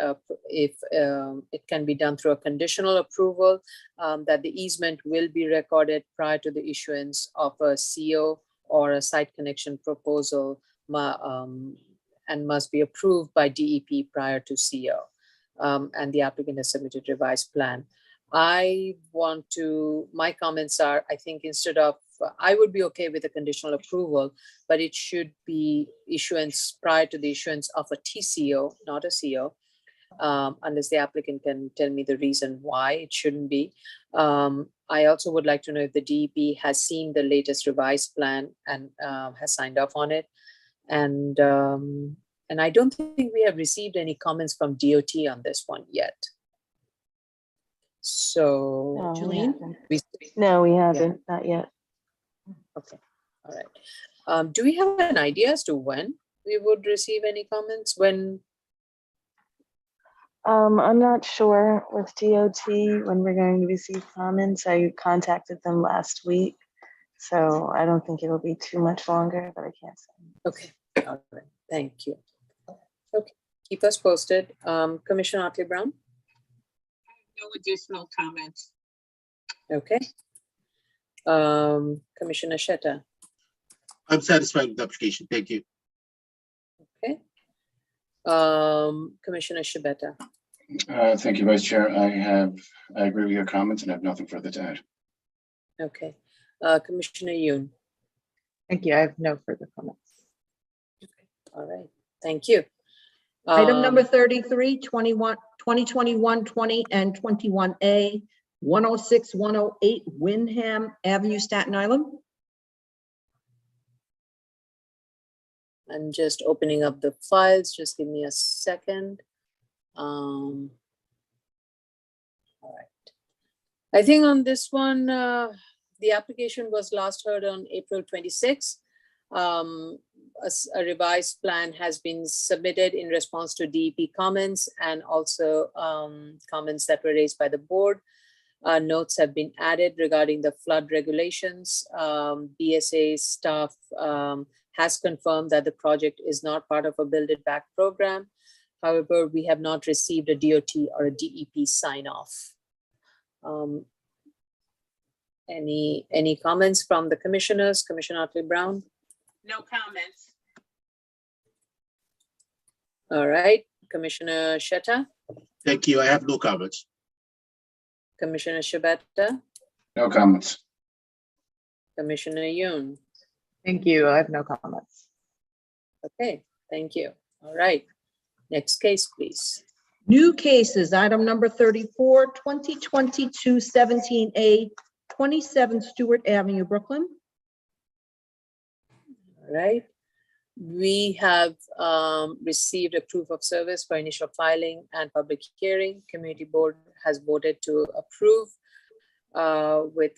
if it can be done through a conditional approval, that the easement will be recorded prior to the issuance of a CO or a site connection proposal, and must be approved by DEP prior to CO. And the applicant has submitted revised plan. My comments are, I think instead of, I would be okay with a conditional approval, but it should be issuance prior to the issuance of a TCO, not a CO. unless the applicant can tell me the reason why it shouldn't be. I also would like to know if the DEP has seen the latest revised plan and has signed off on it. And I don't think we have received any comments from DOT on this one yet. So, No, we Julian? haven't. No, we haven't, not yet. Okay, all right. Do we have an idea as to when we would receive any comments? When? I'm not sure with DOT when we're going to receive comments. I contacted them last week, so I don't think it'll be too much longer, but I can't say. Okay, all right, thank you. Okay, keep us posted. Commissioner Otley-Brown? No additional comments. Okay. Commissioner Shetta? I'm satisfied with the application. Thank you. Okay. Commissioner Shibeta? Thank you, Vice Chair. I agree with your comments and have nothing further to add. Okay. Commissioner Yoon? Thank you. I have no further comments. Okay. All right. Thank you. Item number 33, 2021, 20, and 21A, 106, 108 Wyndham Avenue, Staten Island. I'm just opening up the files. Just give me a second. All right. I think on this one, the application was last heard on April 26. A revised plan has been submitted in response to DEP comments and also comments that were raised by the board. Notes have been added regarding the flood regulations. BSA staff has confirmed that the project is not part of a Build It Back program. However, we have not received a DOT or a DEP sign off. Any comments from the commissioners? Commissioner Otley-Brown? No comments. All right, Commissioner Shetta? Thank you. I have no comments. Commissioner Shibeta? No comments. Commissioner Yoon? Thank you. I have no comments. Okay, thank you. All right, next case, please. New cases, item number 34, 2022 17A, 27 Stewart Avenue, Brooklyn. All right. We have received a proof of service for initial filing and public hearing. Community board has voted to approve with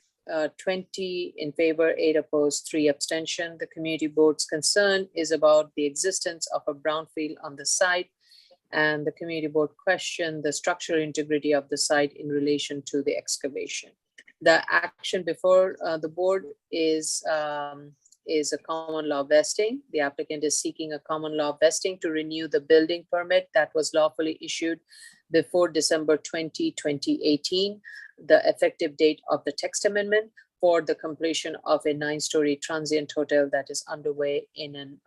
20 in favor, 8 opposed, 3 abstention. The community board's concern is about the existence of a brownfield on the site, and the community board questioned the structural integrity of the site in relation to the excavation. The action before the board is a common law vesting. The applicant is seeking a common law vesting to renew the building permit that was lawfully issued before December 20, 2018, the effective date of the text amendment for the completion of a 9-story transient hotel that is underway in an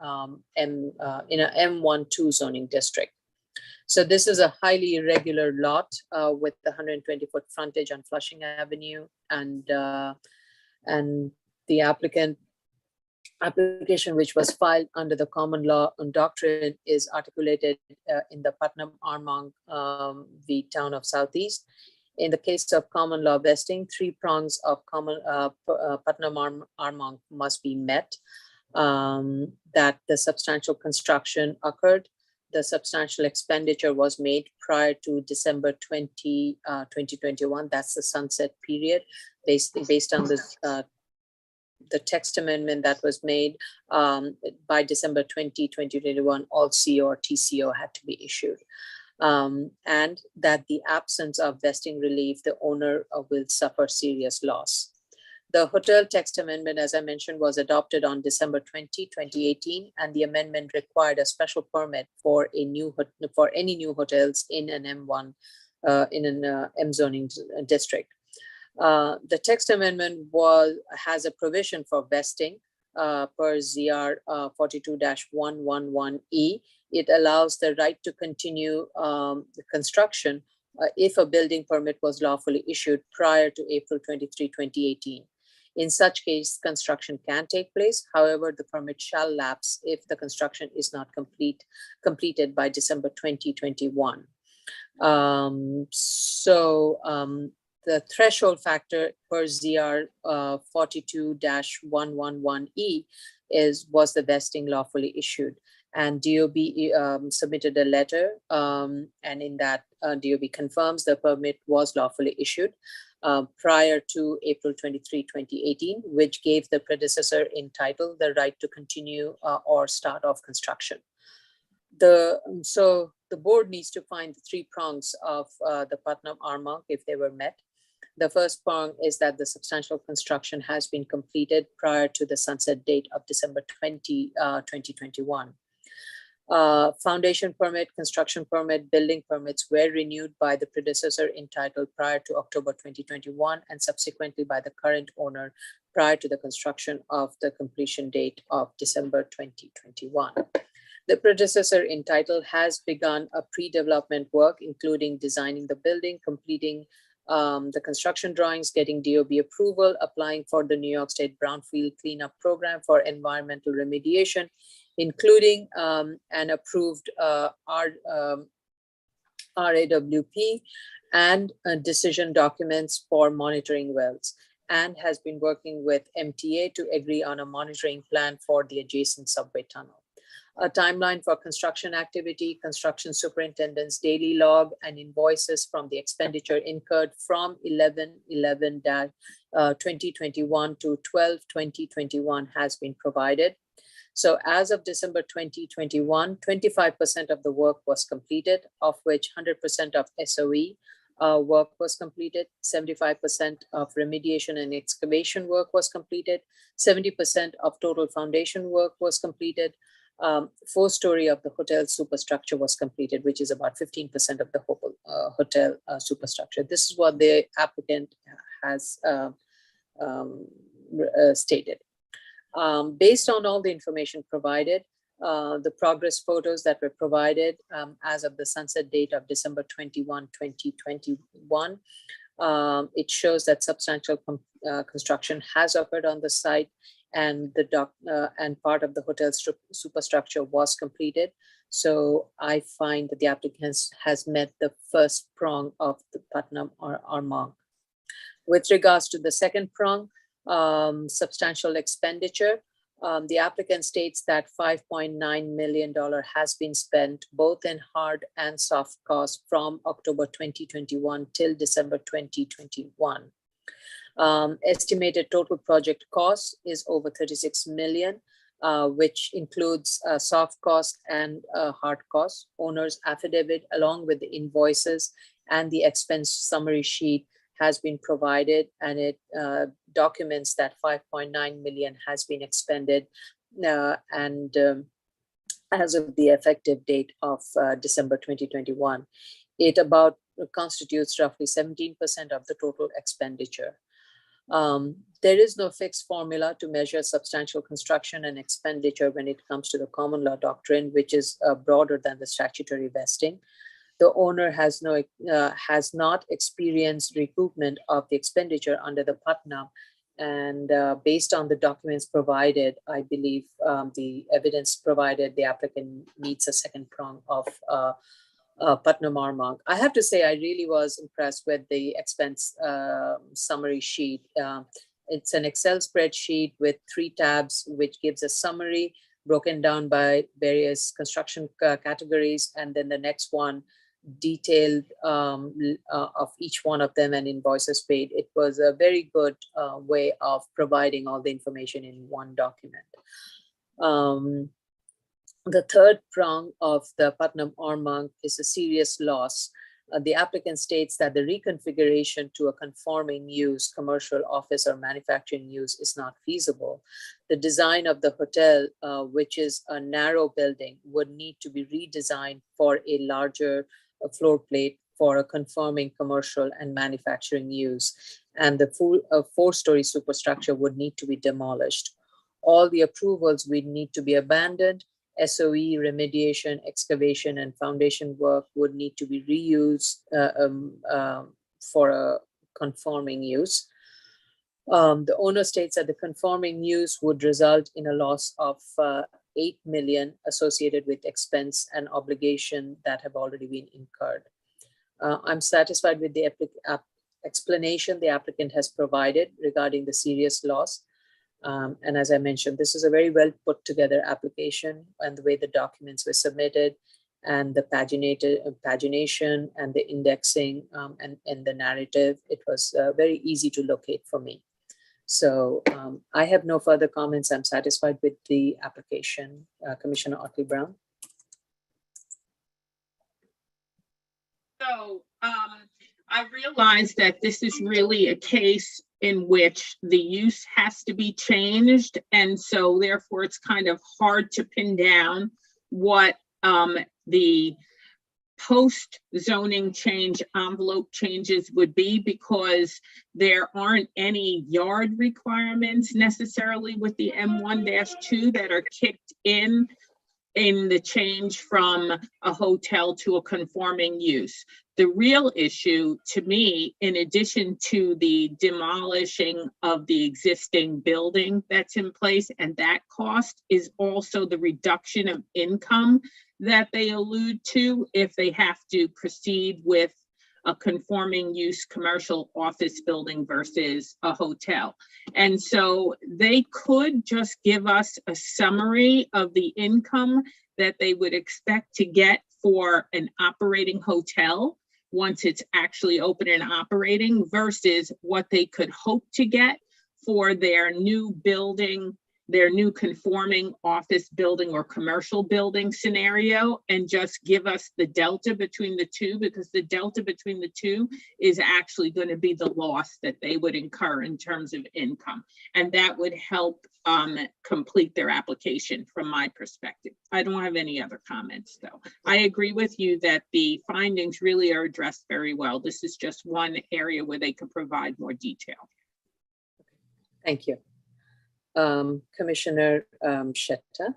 M12 zoning district. So this is a highly irregular lot with the 120-foot frontage on Flushing Avenue, and the application which was filed under the common law and doctrine is articulated in the Putnam Armagh v. Town of Southeast. In the case of common law vesting, 3 prongs of Putnam Armagh must be met. That the substantial construction occurred, the substantial expenditure was made prior to December 20, 2021. That's the sunset period, based on the text amendment that was made by December 20, 2021, all CO or TCO had to be issued. And that the absence of vesting relief, the owner will suffer serious loss. The hotel text amendment, as I mentioned, was adopted on December 20, 2018, and the amendment required a special permit for any new hotels in an M1, in an M zoning district. The text amendment has a provision for vesting per ZR 42-111E. It allows the right to continue the construction if a building permit was lawfully issued prior to April 23, 2018. In such case, construction can take place. However, the permit shall lapse if the construction is not completed by December 2021. The threshold factor per ZR 42-111E was the vesting lawfully issued. And DOB submitted a letter, and in that DOB confirms the permit was lawfully issued prior to April 23, 2018, which gave the predecessor in title the right to continue or start off construction. So the board needs to find the three prongs of the Putnam R-Monk if they were met. The first prong is that the substantial construction has been completed prior to the sunset date of December 20, 2021. Foundation permit, construction permit, building permits were renewed by the predecessor entitled prior to October 2021 and subsequently by the current owner prior to the construction of the completion date of December 2021. The predecessor entitled has begun a pre-development work, including designing the building, completing the construction drawings, getting DOB approval, applying for the New York State Brownfield Cleanup Program for environmental remediation, including an approved RAWP and decision documents for monitoring wells, and has been working with MTA to agree on a monitoring plan for the adjacent subway tunnel. A timeline for construction activity, construction superintendent's daily log, and invoices from the expenditure incurred from 11/11/2021 to 12/2021 has been provided. So as of December 2021, 25% of the work was completed, of which 100% of SOE work was completed, 75% of remediation and excavation work was completed, 70% of total foundation work was completed, 4-story of the hotel superstructure was completed, which is about 15% of the hotel superstructure. This is what the applicant has stated. Based on all the information provided, the progress photos that were provided as of the sunset date of December 21, 2021, it shows that substantial construction has occurred on the site, and and part of the hotel superstructure was completed. So I find that the applicant has met the first prong of the Putnam R-Monk. With regards to the second prong, substantial expenditure, the applicant states that $5.9 million has been spent both in hard and soft costs from October 2021 till December 2021. Estimated total project cost is over 36 million, which includes soft costs and hard costs. Owner's affidavit along with the invoices and the expense summary sheet has been provided, and it documents that 5.9 million has been expended as of the effective date of December 2021. It about constitutes roughly 17% of the total expenditure. There is no fixed formula to measure substantial construction and expenditure when it comes to the common law doctrine, which is broader than the statutory vesting. The owner has not experienced recoupment of the expenditure under the Putnam, and based on the documents provided, I believe the evidence provided, the applicant meets a second prong of Putnam R-Monk. I have to say, I really was impressed with the expense summary sheet. It's an Excel spreadsheet with 3 tabs, which gives a summary broken down by various construction categories, and then the next one detailed of each one of them and invoices paid. It was a very good way of providing all the information in one document. The third prong of the Putnam R-Monk is a serious loss. The applicant states that the reconfiguration to a conforming use, commercial, office, or manufacturing use is not feasible. The design of the hotel, which is a narrow building, would need to be redesigned for a larger floor plate for a conforming commercial and manufacturing use. And the full 4-story superstructure would need to be demolished. All the approvals would need to be abandoned. SOE, remediation, excavation, and foundation work would need to be reused for a conforming use. The owner states that the conforming use would result in a loss of 8 million associated with expense and obligation that have already been incurred. I'm satisfied with the explanation the applicant has provided regarding the serious loss. And as I mentioned, this is a very well put together application, and the way the documents were submitted and the pagination and the indexing and the narrative, it was very easy to locate for me. So I have no further comments. I'm satisfied with the application. Commissioner Otley-Brown. So I realize that this is really a case in which the use has to be changed. And so therefore it's kind of hard to pin down what the post zoning change envelope changes would be, because there aren't any yard requirements necessarily with the M1-2 that are kicked in the change from a hotel to a conforming use. The real issue to me, in addition to the demolishing of the existing building that's in place and that cost, is also the reduction of income that they allude to if they have to proceed with a conforming use commercial office building versus a hotel. And so they could just give us a summary of the income that they would expect to get for an operating hotel once it's actually open and operating versus what they could hope to get for their new building, their new conforming office building or commercial building scenario, and just give us the delta between the two, because the delta between the two is actually going to be the loss that they would incur in terms of income. And that would help complete their application from my perspective. I don't have any other comments though. I agree with you that the findings really are addressed very well. This is just one area where they could provide more detail. Thank you. Commissioner Shetta.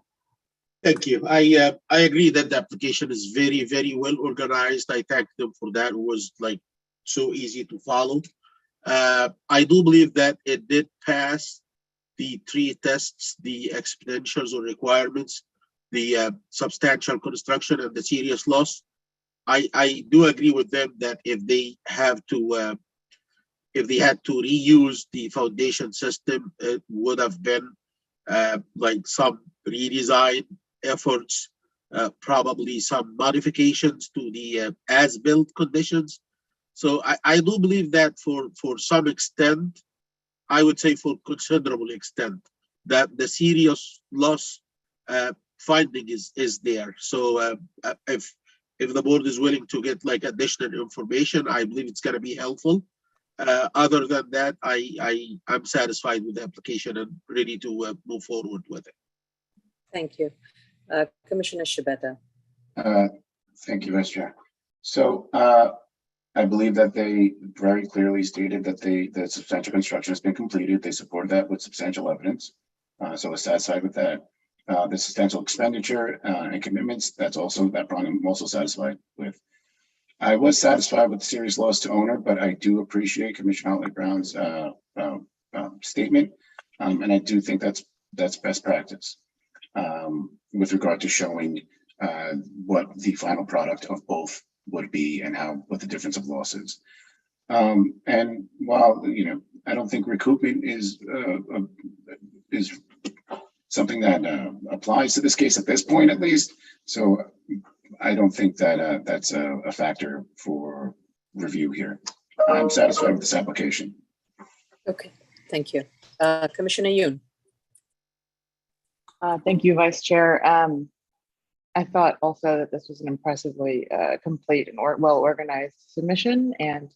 Thank you. I agree that the application is very, very well organized. I thank them for that. It was like so easy to follow. I do believe that it did pass the 3 tests, the exponentials or requirements, the substantial construction and the serious loss. I do agree with them that if they have to if they had to reuse the foundation system, it would have been like some redesign efforts, probably some modifications to the as-built conditions. So I do believe that for some extent, I would say for considerable extent, that the serious loss finding is there. So if the board is willing to get like additional information, I believe it's going to be helpful. Other than that, I'm satisfied with the application and ready to move forward with it. Thank you. Commissioner Shibata. Thank you, Vice Chair. So I believe that they very clearly stated that the substantial construction has been completed. They supported that with substantial evidence. So I was satisfied with that. The substantial expenditure and commitments, that problem I'm also satisfied with. I was satisfied with the serious loss to owner, but I do appreciate Commissioner Otley-Brown's statement, and I do think that's best practice with regard to showing what the final product of both would be and what the difference of loss is. And while I don't think recoupment is something that applies to this case at this point, at least. So I don't think that that's a factor for review here. I'm satisfied with this application. Okay, thank you. Commissioner Yoon. Thank you, Vice Chair. I thought also that this was an impressively complete and well-organized submission, and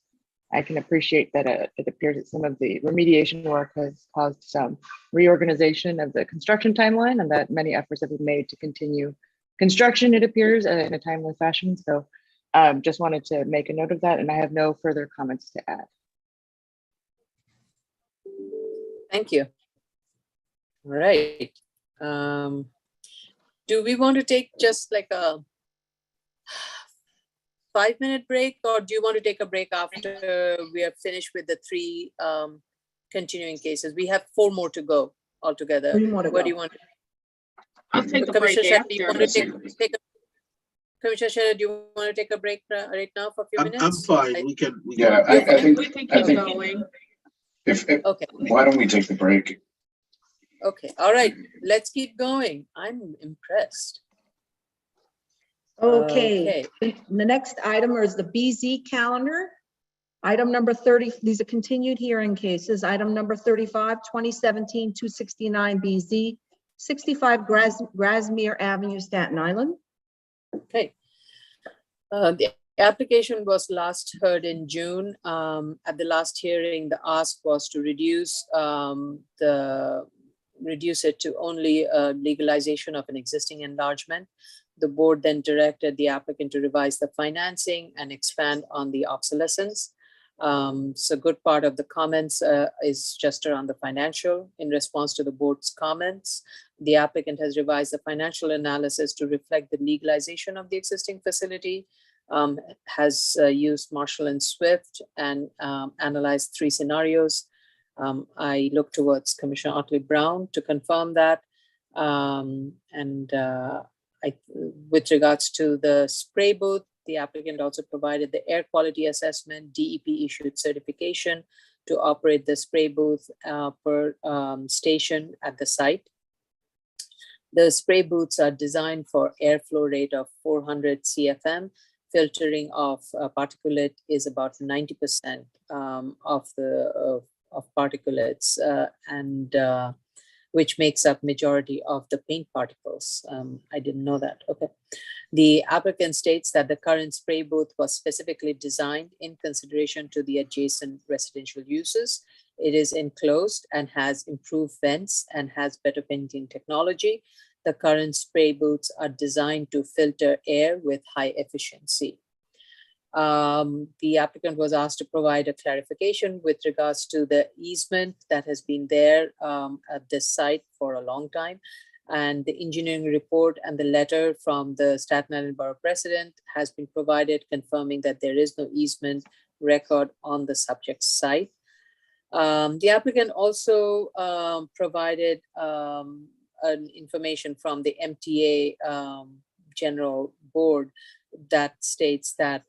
I can appreciate that it appears that some of the remediation work has caused some reorganization of the construction timeline, and that many efforts have been made to continue construction, it appears, in a timely fashion. So just wanted to make a note of that, and I have no further comments to add. Thank you. All right. Do we want to take just like a 5-minute break, or do you want to take a break after we are finished with the 3 continuing cases? We have 4 more to go altogether. Where do you want to What go? do you want? I'll take a break Commissioner Shetta, after. you want to take a Commissioner Shedder, do you want to take a break right now for a few I'm minutes? fine. I- We can. Yeah, I think, We can I keep think going. if, Okay, why don't we take the break? okay, all right, let's keep going. I'm impressed. Okay, the next item is the BZ calendar. Item number 30, these are continued hearing cases. Item number 35, 2017-269 BZ, 65 Grasmere Avenue, Staten Island. Okay. The application was last heard in June. At the last hearing, the ask was to reduce it to only legalization of an existing enlargement. The board then directed the applicant to revise the financing and expand on the obsolescence. So good part of the comments is just around the financial. In response to the board's comments, the applicant has revised the financial analysis to reflect the legalization of the existing facility, has used Marshall and Swift and analyzed 3 scenarios. I look towards Commissioner Otley Brown to confirm that. With regards to the spray booth, the applicant also provided the air quality assessment, DEP issued certification to operate the spray booth per station at the site. The spray booths are designed for airflow rate of 400 CFM. Filtering of particulate is about 90% of particulates, which makes up majority of the paint particles. I didn't know that. Okay. The applicant states that the current spray booth was specifically designed in consideration to the adjacent residential uses. It is enclosed and has improved vents and has better painting technology. The current spray booths are designed to filter air with high efficiency. The applicant was asked to provide a clarification with regards to the easement that has been there at this site for a long time. And the engineering report and the letter from the Staten Island Borough President has been provided confirming that there is no easement record on the subject site. The applicant also provided information from the MTA General Board that states that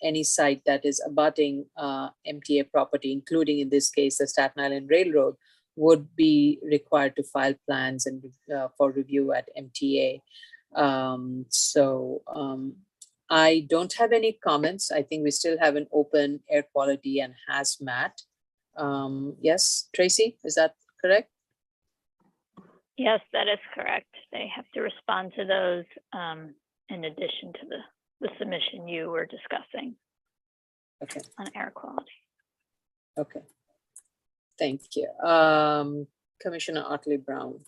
any site that is abutting MTA property, including in this case the Staten Island Railroad, would be required to file plans and for review at MTA. I don't have any comments. I think we still have an open air quality and hazmat. Yes, Tracy, is that correct? Yes, that is correct. They have to respond to those in addition to the submission you were discussing. Okay. On air quality. Okay. Thank you. Commissioner Otley Brown.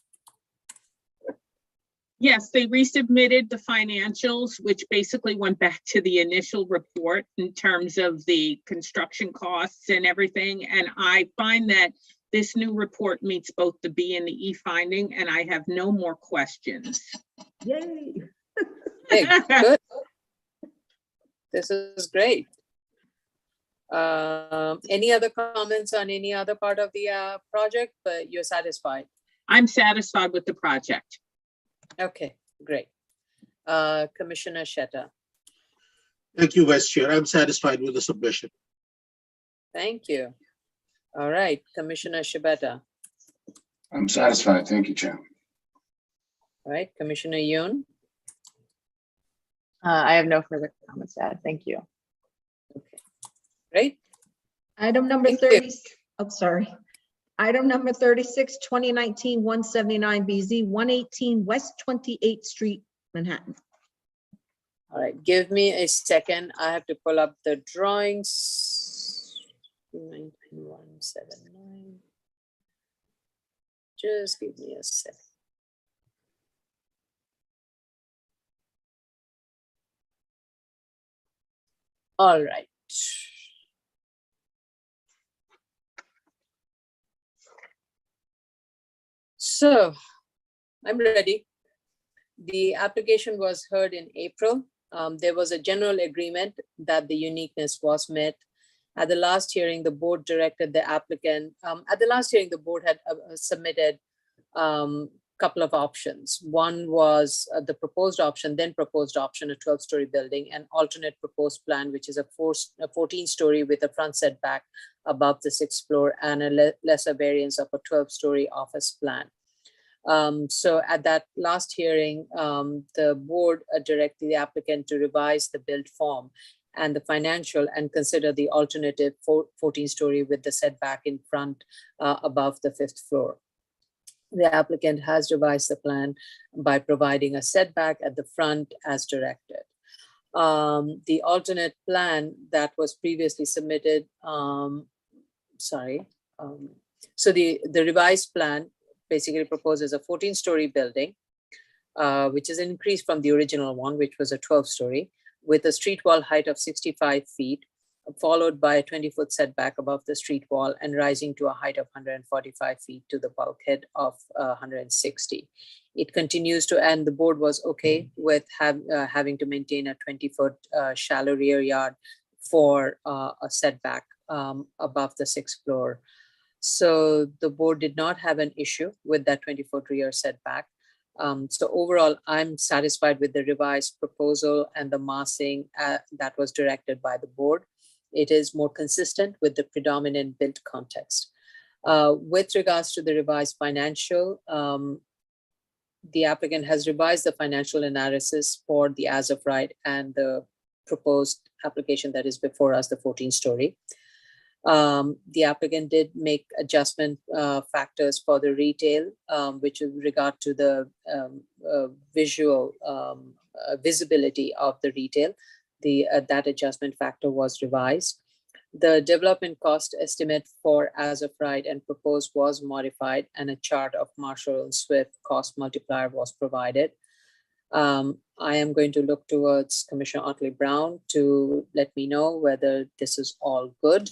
Yes, they resubmitted the financials, which basically went back to the initial report in terms of the construction costs and everything. And I find that this new report meets both the B and the E finding, and I have no more questions. Yay. Hey, good. This is great. Any other comments on any other part of the project, but you're satisfied? I'm satisfied with the project. Okay, great. Commissioner Shetta. Thank you, Vice Chair. I'm satisfied with the submission. Thank you. All right, Commissioner Shibata. I'm satisfied. Thank you, Chair. All right, Commissioner Yoon. I have no further comments to add. Thank you. Okay, great. Item number Thank you. 30, oh, sorry. Item number 36, 2019-179 BZ, 118 West 28th Street, Manhattan. All right, give me a second. I have to pull up the drawings. 179. Just give me a second. All right. So I'm ready. The application was heard in April. There was a general agreement that the uniqueness was met. At the last hearing, the board directed the applicant, at the last hearing, the board had submitted couple of options. One was the proposed option, then proposed option, a 12-story building, an alternate proposed plan, which is a 14-story with a front setback above the 6th floor, and a lesser variance of a 12-story office plan. So at that last hearing, the board directed the applicant to revise the build form and the financial and consider the alternative 14-story with the setback in front above the 5th floor. The applicant has revised the plan by providing a setback at the front as directed. The alternate plan that was previously submitted, so the revised plan basically proposes a 14-story building, which is an increase from the original one, which was a 12-story, with a street wall height of 65 feet, followed by a 20-foot setback above the street wall and rising to a height of 145 feet to the bulkhead of 160. It continues to, and the board was okay with having to maintain a 20-foot shallow rear yard for a setback above the 6th floor. So the board did not have an issue with that 20-foot rear setback. So overall, I'm satisfied with the revised proposal and the massing that was directed by the board. It is more consistent with the predominant built context. With regards to the revised financial, the applicant has revised the financial analysis for the as of right and the proposed application that is before us, the 14-story. The applicant did make adjustment factors for the retail, which with regard to the visual visibility of the retail. That adjustment factor was revised. The development cost estimate for as of right and proposed was modified, and a chart of Marshall and Swift cost multiplier was provided. I am going to look towards Commissioner Otley Brown to let me know whether this is all good.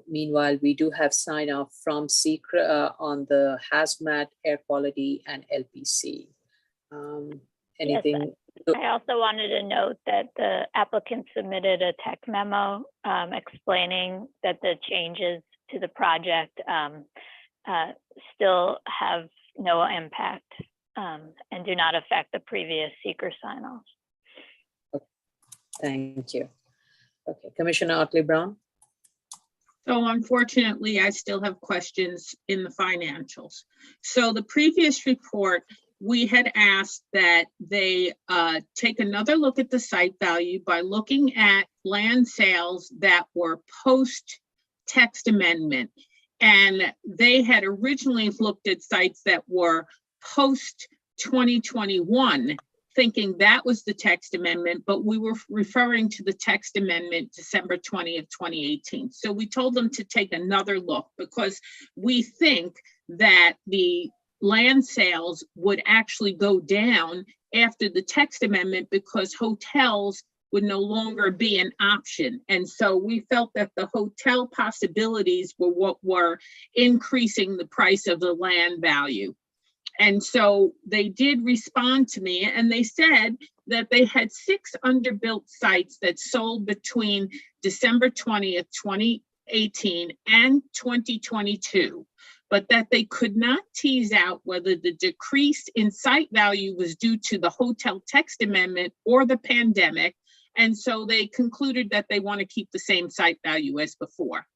Meanwhile, we do have sign off from SECRA on the hazmat, air quality, and LPC. Anything? Yes, I also wanted to note that the applicant submitted a tech memo explaining that the changes to the project still have no impact and do not affect the previous seeker sign-offs. Okay. Thank you. Okay, Commissioner Otley Brown. So unfortunately, I still have questions in the financials. So the previous report, we had asked that they take another look at the site value by looking at land sales that were post text amendment. And they had originally looked at sites that were post 2021, thinking that was the text amendment, but we were referring to the text amendment December 20th, 2018. So we told them to take another look because we think that the land sales would actually go down after the text amendment because hotels would no longer be an option. And so we felt that the hotel possibilities were what were increasing the price of the land value. And so they did respond to me and they said that they had 6 underbuilt sites that sold between December 20th, 2018 and 2022, but that they could not tease out whether the decrease in site value was due to the hotel text amendment or the pandemic. And so they concluded that they want to keep the same site value as before.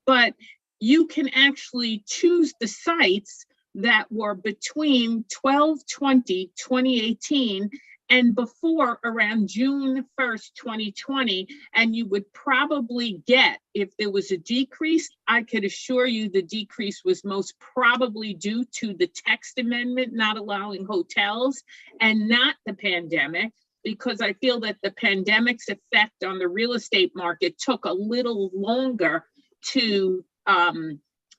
But you can actually choose the sites that were between 12/20/2018 and before around June 1st, 2020, and you would probably get, if there was a decrease, I could assure you the decrease was most probably due to the text amendment not allowing hotels and not the pandemic, because I feel that the pandemic's effect on the real estate market took a little longer to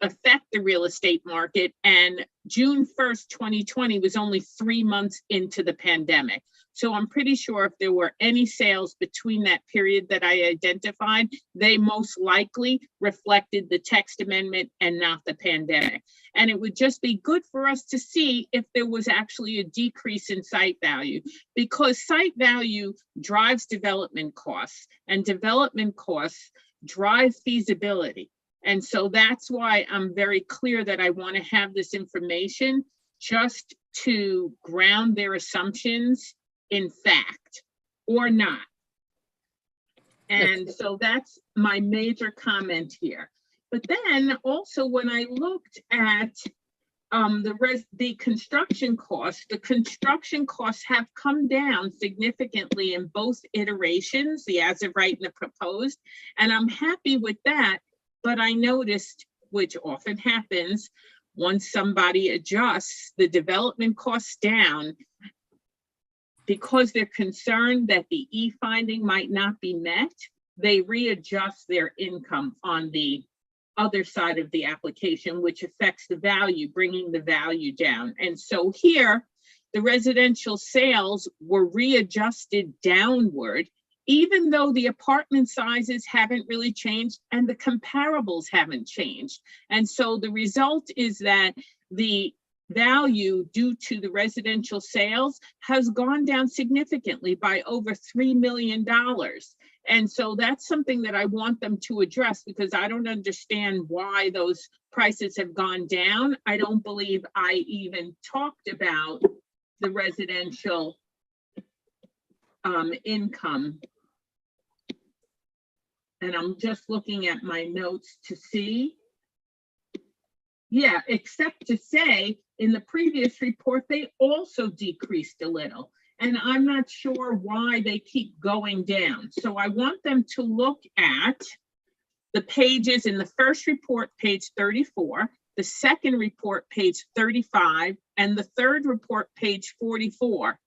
affect the real estate market, and June 1st, 2020 was only 3 months into the pandemic. So I'm pretty sure if there were any sales between that period that I identified, they most likely reflected the text amendment and not the pandemic. And it would just be good for us to see if there was actually a decrease in site value, because site value drives development costs, and development costs drive feasibility. And so that's why I'm very clear that I want to have this information just to ground their assumptions in fact or not. And so that's my major comment here. But then also when I looked at the construction costs have come down significantly in both iterations, the as of right and the proposed, and I'm happy with that. But I noticed, which often happens, once somebody adjusts the development costs down, because they're concerned that the e-finding might not be met, they readjust their income on the other side of the application, which affects the value, bringing the value down. And so here, the residential sales were readjusted downward, even though the apartment sizes haven't really changed and the comparables haven't changed. And so the result is that the value due to the residential sales has gone down significantly by over $3 million. And so that's something that I want them to address, because I don't understand why those prices have gone down. I don't believe I even talked about the residential income. And I'm just looking at my notes to see. Yeah, except to say in the previous report, they also decreased a little. And I'm not sure why they keep going down. So I want them to look at the pages in the first report, page 34, the second report, page 35, and the third report, page 44,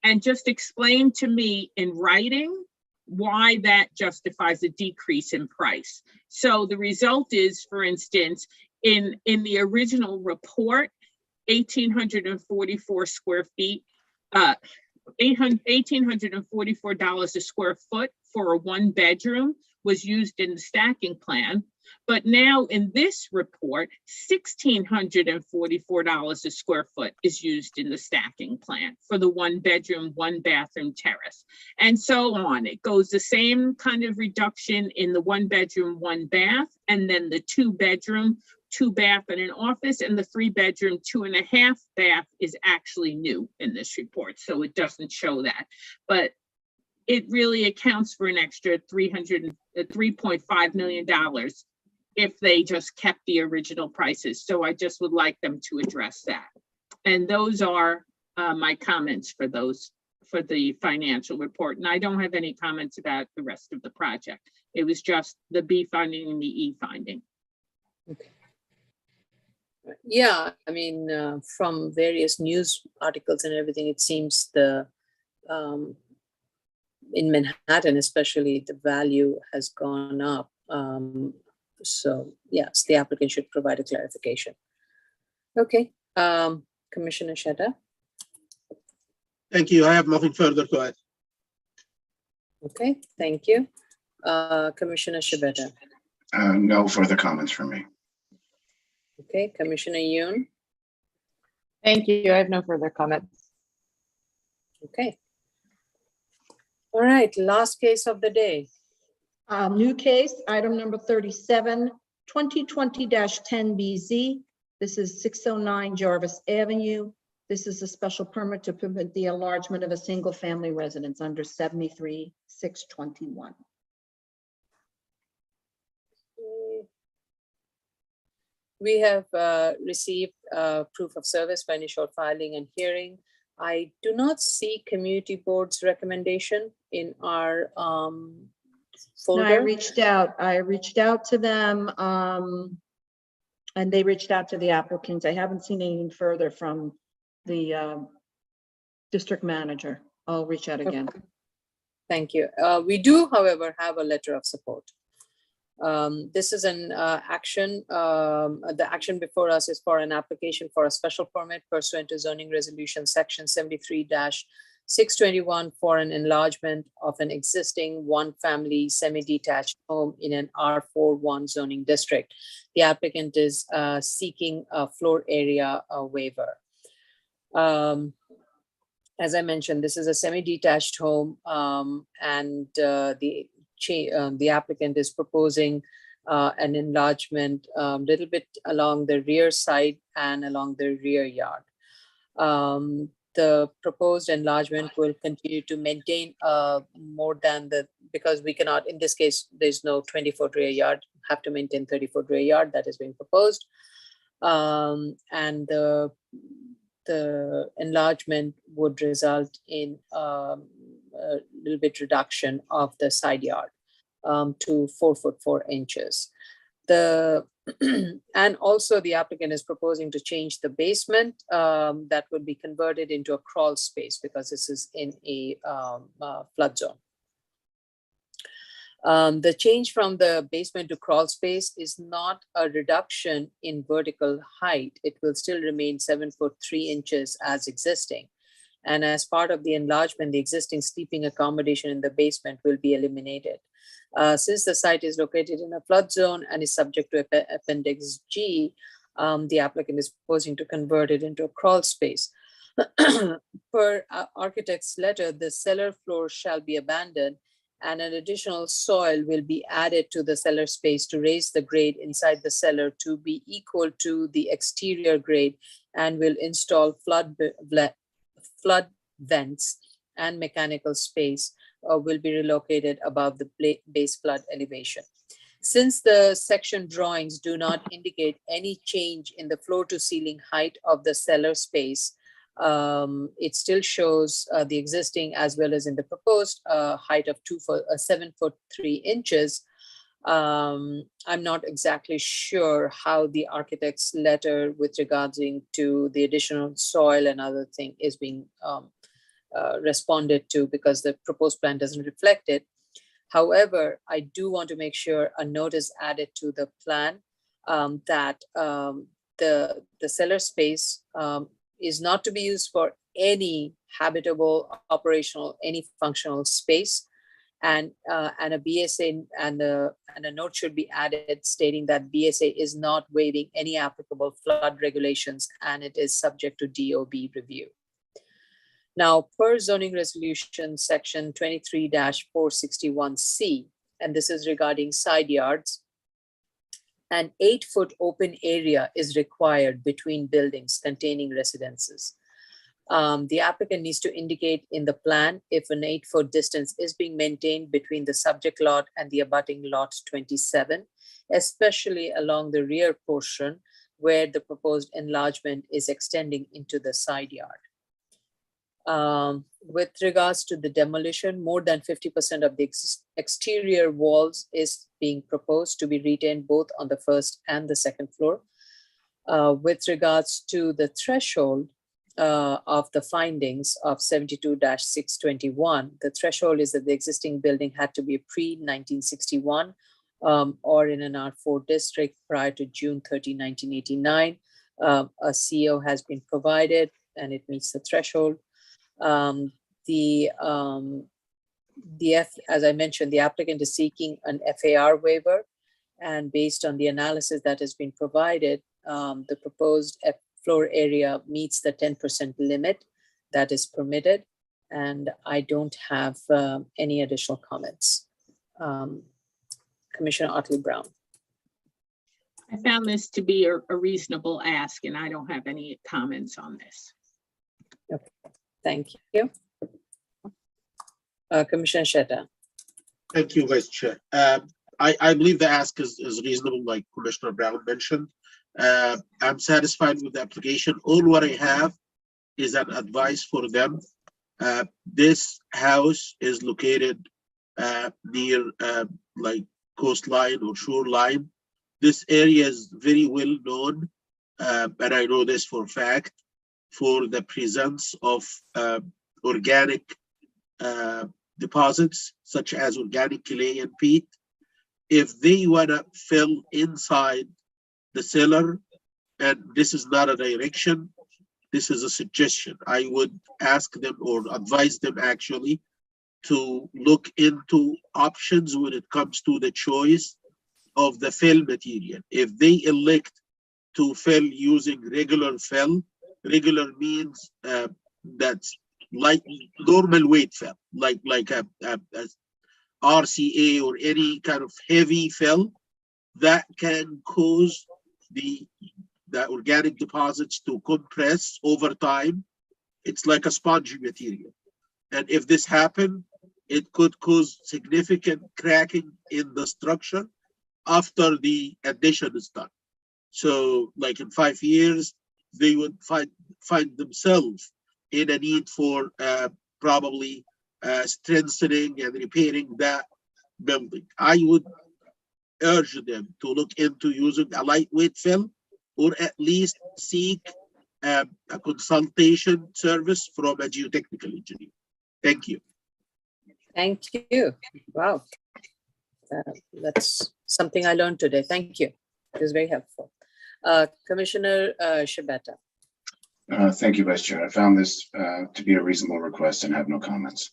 and just explain to me in writing why that justifies a decrease in price. So the result is, for instance, in the original report, 1,844 square feet, $1,844 a square foot for a 1-bedroom was used in the stacking plan. But now in this report, $1,644 a square foot is used in the stacking plan for the 1-bedroom, 1-bathroom terrace. And so on. It goes the same kind of reduction in the 1-bedroom, 1-bath, and then the 2-bedroom, 2-bath and an office, and the 3-bedroom, 2.5-bath is actually new in this report. So it doesn't show that, but it really accounts for an extra $3.5 million if they just kept the original prices. So I just would like them to address that. And those are my comments for the financial report. And I don't have any comments about the rest of the project. It was just the B finding and the E finding. Okay. Yeah, I mean, from various news articles and everything, it seems in Manhattan, especially, the value has gone up. So yes, the applicant should provide a clarification. Okay, Commissioner Shedder. Thank you. I have nothing further to add. Okay, thank you. Commissioner Shabeta. No further comments from me. Okay, Commissioner Yoon. Thank you. I have no further comments. Okay. All right, last case of the day. New case, item number 37, 2020-10BZ. This is 609 Jarvis Avenue. This is a special permit to permit the enlargement of a single-family residence under 73-621. We have received proof of service for initial filing and hearing. I do not see community board's recommendation in our folder. No, I reached out to them, and they reached out to the applicants. I haven't seen anything further from the district manager. I'll reach out again. Okay. Thank you. We do, however, have a letter of support. This is an action. The action before us is for an application for a special permit pursuant to zoning resolution section 73-621 for an enlargement of an existing 1-family semi-detached home in an R41 zoning district. The applicant is seeking a floor area waiver. As I mentioned, this is a semi-detached home, and the applicant is proposing an enlargement a little bit along the rear side and along the rear yard. The proposed enlargement will continue to maintain more than because we cannot, in this case, there's no 20-foot rear yard, have to maintain 30-foot rear yard that is being proposed. And the enlargement would result in a little bit reduction of the side yard to 4 foot 4 inches. And also the applicant is proposing to change the basement that would be converted into a crawl space because this is in a flood zone. The change from the basement to crawl space is not a reduction in vertical height. It will still remain 7 foot 3 inches as existing. And as part of the enlargement, the existing sleeping accommodation in the basement will be eliminated. Since the site is located in a flood zone and is subject to Appendix G, the applicant is proposing to convert it into a crawl space. Per architect's letter, the cellar floor shall be abandoned and an additional soil will be added to the cellar space to raise the grade inside the cellar to be equal to the exterior grade, and will install flood vents and mechanical space will be relocated above the base flood elevation. Since the section drawings do not indicate any change in the floor to ceiling height of the cellar space, it still shows the existing as well as in the proposed height of 7 foot 3 inches. I'm not exactly sure how the architect's letter with regarding to the additional soil and other thing is being responded to because the proposed plan doesn't reflect it. However, I do want to make sure a note is added to the plan that the cellar space is not to be used for any habitable, operational, any functional space, and a BSA and a note should be added stating that BSA is not waiving any applicable flood regulations and it is subject to DOB review. Now, per zoning resolution section 23-461C, and this is regarding side yards, an 8 foot open area is required between buildings containing residences. The applicant needs to indicate in the plan if an 8 foot distance is being maintained between the subject lot and the abutting lot 27, especially along the rear portion where the proposed enlargement is extending into the side yard. With regards to the demolition, more than 50% of the exterior walls is being proposed to be retained both on the first and the second floor. With regards to the threshold of the findings of 72-621, the threshold is that the existing building had to be pre-1961 or in an R4 district prior to June 30, 1989. A CO has been provided and it meets the threshold. As I mentioned, the applicant is seeking an FAR waiver, and based on the analysis that has been provided, the proposed floor area meets the 10% limit that is permitted, and I don't have any additional comments. Commissioner Otley-Brown. I found this to be a reasonable ask, and I don't have any comments on this. Okay, thank you. Commissioner Sheta. Thank you, Vice Chair. I believe the ask is reasonable, like Commissioner Brown mentioned. I'm satisfied with the application. All what I have is an advice for them. This house is located near like coastline or shoreline. This area is very well known, and I know this for a fact, for the presence of organic deposits such as organic clay and peat. If they want to fill inside the cellar, and this is not a direction, this is a suggestion, I would ask them or advise them actually to look into options when it comes to the choice of the fill material. If they elect to fill using regular fill, regular means that's like normal weight fill, like a RCA or any kind of heavy fill, that can cause the the organic deposits to compress over time. It's like a spongy material. And if this happened, it could cause significant cracking in the structure after the addition is done. So like in 5 years, they would find themselves in a need for probably strengthening and repairing that building. I would urge them to look into using a lightweight fill, or at least seek a consultation service from a geotechnical engineer. Thank you. Thank you. Wow. That's something I learned today. Thank you. It was very helpful. Commissioner Shabeta. Thank you, Vice Chair. I found this to be a reasonable request and have no comments.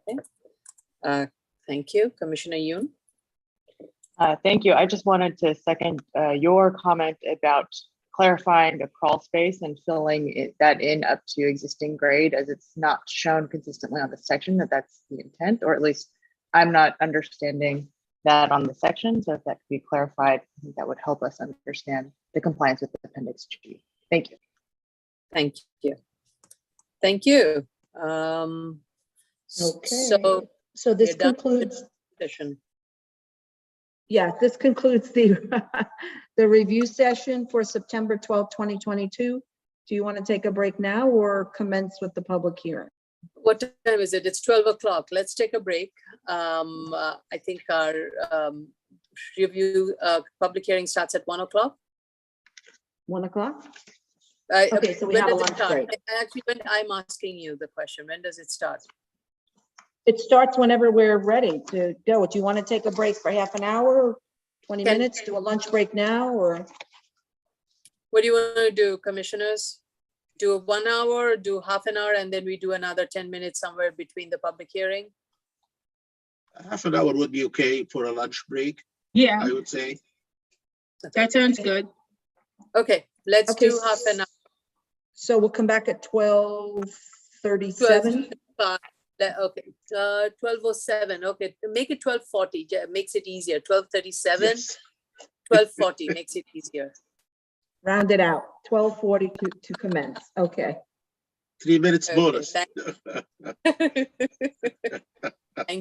Okay. Thank you. Commissioner Yoon. Thank you. I just wanted to second your comment about clarifying the crawl space and filling that in up to existing grade, as it's not shown consistently on the section that's the intent, or at least I'm not understanding that on the section. So if that could be clarified, I think that would help us understand the compliance with Appendix G. Thank you. Thank you. Thank you. Okay. So this concludes. Session. Yeah, this concludes the the review session for September 12, 2022. Do you want to take a break now or commence with the public hearing? What time is it? It's 12 o'clock. Let's take a break. I think our review public hearing starts at 1 o'clock. 1 o'clock? Okay, so we when have a does it lunch start? break. Actually, when I'm asking you the question, when does it start? It starts whenever we're ready to go. Do you want to take a break for half an hour, 20 minutes, do a lunch break now, or? What do you want to do, commissioners? Do a 1 hour, do half an hour, and then we do another 10 minutes somewhere between the public hearing? Half an hour would be okay for a lunch break, Yeah, I would say. that sounds good. Okay, let's Okay, do half an hour. So we'll come back at 12:37. Okay, 12:07. Okay, make it 12:40. Makes it easier. 12:37. Yes. 12:40 makes it easier. Round it out, 12:40 to commence. Okay. 3 minutes Okay, bonus. Thank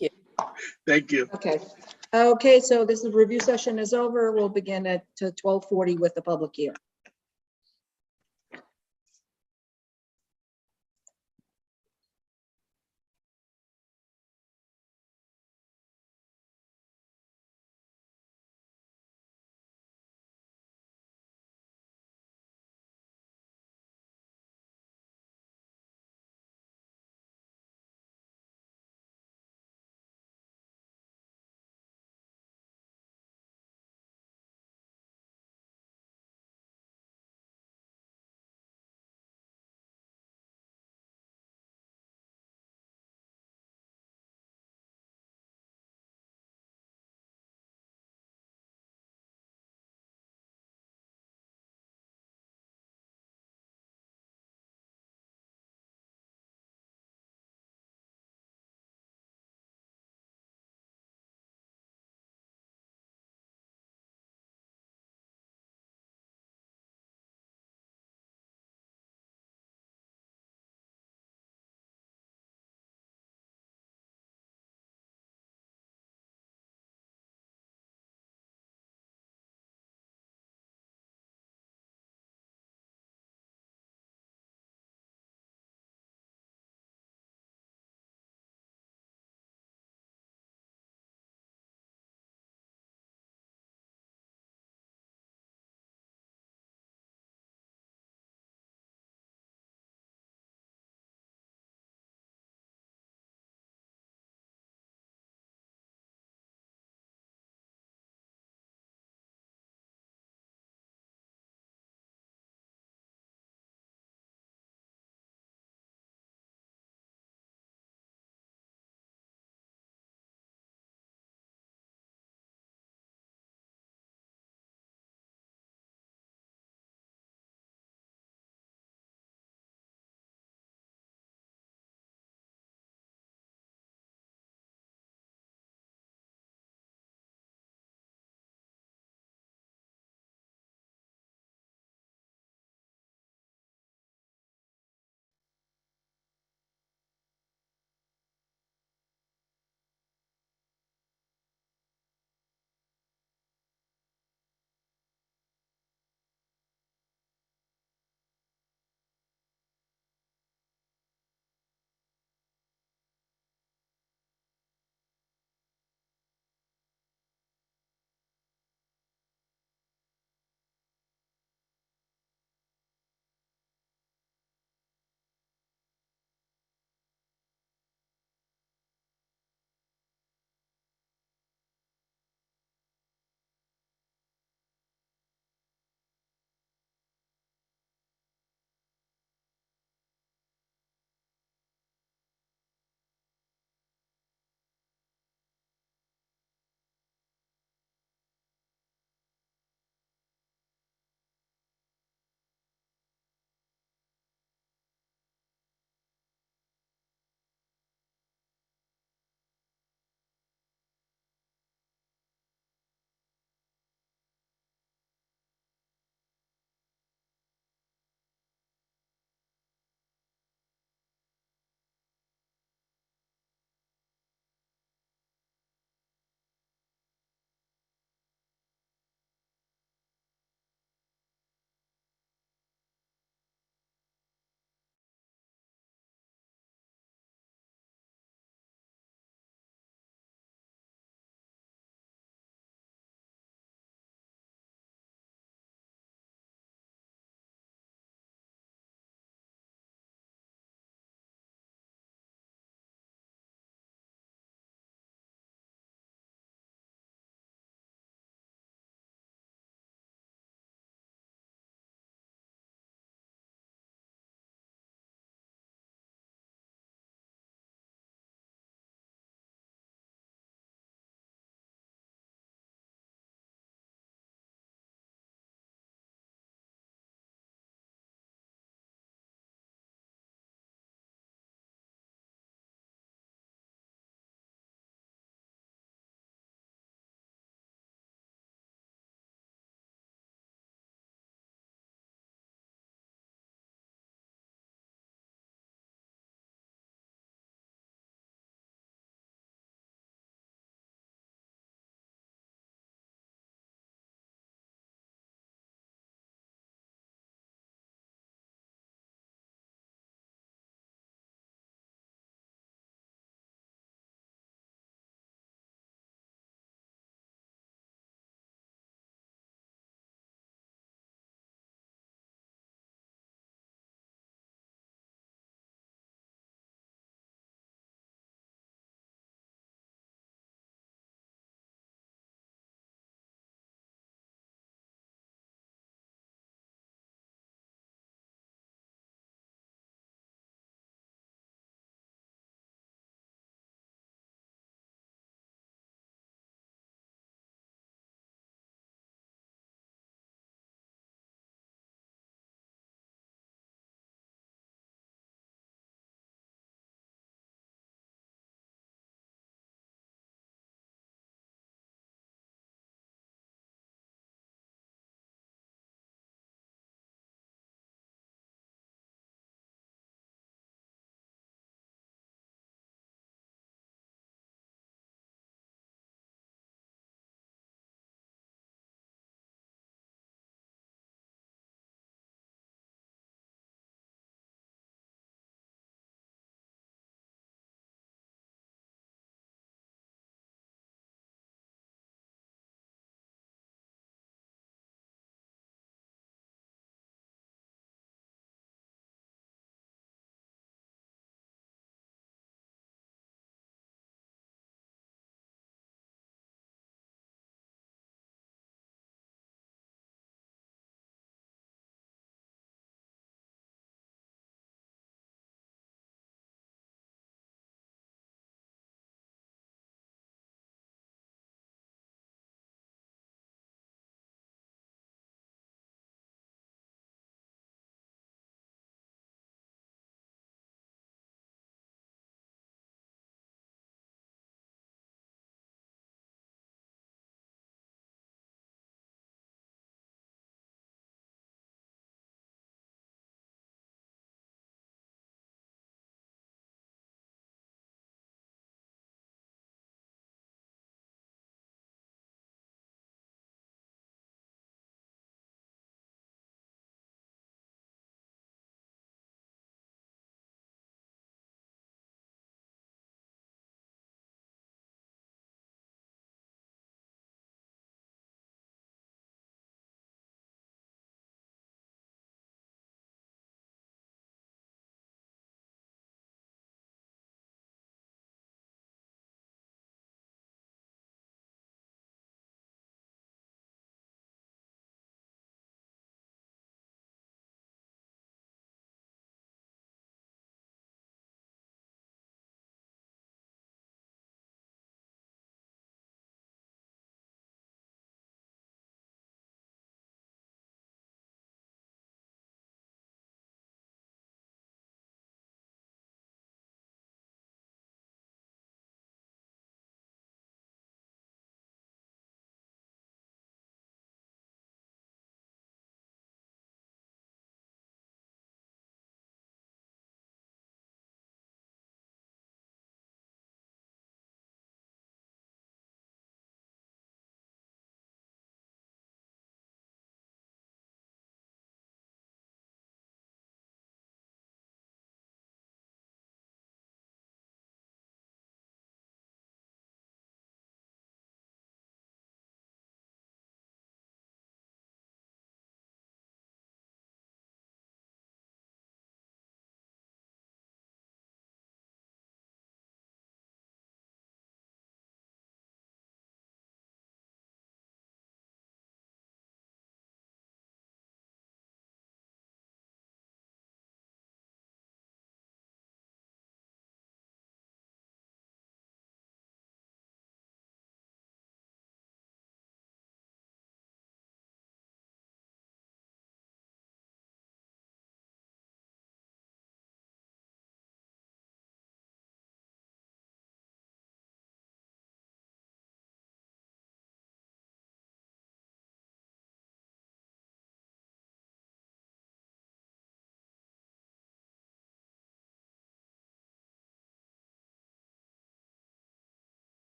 you. Thank you. Okay. Okay, so this review session is over. We'll begin at 12:40 with the public hearing.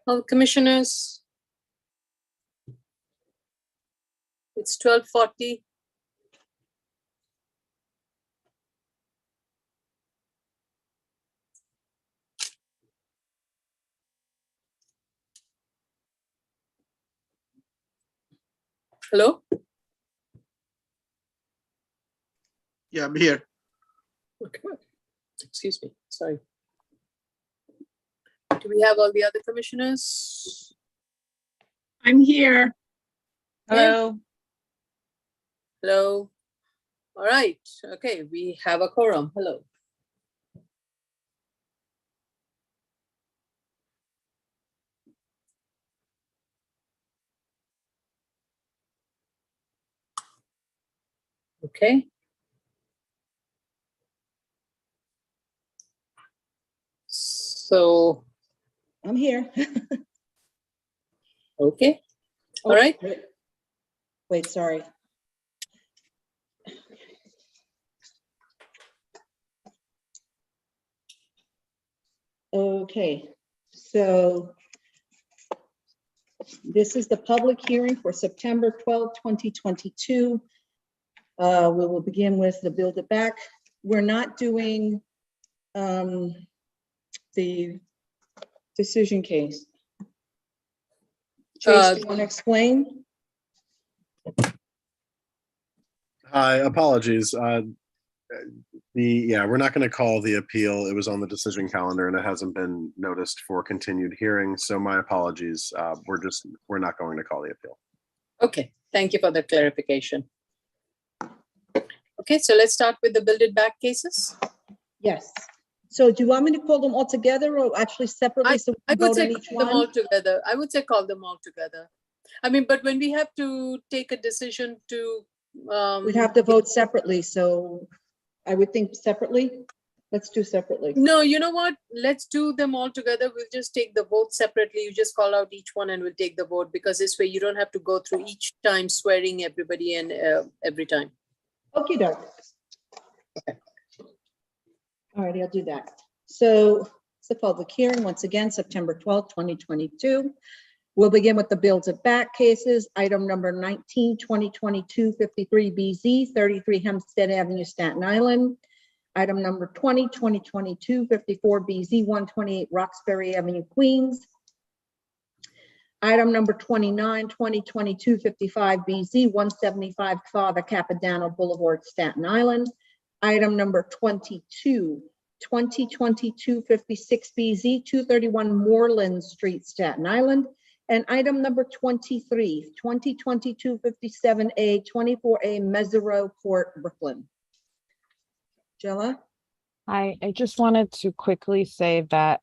All commissioners. It's 12:40. Hello? Yeah, I'm here. Okay. Excuse me, sorry. Do we have all the other commissioners? I'm here. Hello. Hello. All right, okay, we have a quorum. Hello. Okay. So, I'm here. okay, all Oh, right. Wait, sorry. Okay, so this is the public hearing for September 12, 2022. We will begin with the Build It Back. We're not doing the decision case. Chase, do you want to explain? Hi, apologies. We're not going to call the appeal. It was on the decision calendar and it hasn't been noticed for continued hearing. So my apologies. We're not going to call the appeal. Okay, thank you for the clarification. Okay, so let's start with the Build It Back cases. Yes. So do you want me to call them all together or actually separately? So I we can would vote on say each call them one? all together. I would say call them all together. I mean, but when we have to take a decision to We'd have to vote separately, so I would think separately. Let's do separately. No, you know what? Let's do them all together. We'll just take the vote separately. You just call out each one and we'll take the vote because this way you don't have to go through each time swearing everybody in every time. Okey doke. Okay. All righty, I'll do that. So it's a public hearing, once again, September 12th, 2022. We'll begin with the Build It Back cases. Item number 19, 2022, 53BZ, 33 Hempstead Avenue, Staten Island. Item number 20, 2022, 54BZ, 128 Roxbury Avenue, Queens. Item number 29, 2022, 55BZ, 175 Father Capodanno Boulevard, Staten Island. Item number 22, 2022, 56BZ, 231 Moreland Street, Staten Island. And item number 23, 2022, 57A, 24A Mesereau Court, Brooklyn. Jella? I just wanted to quickly say that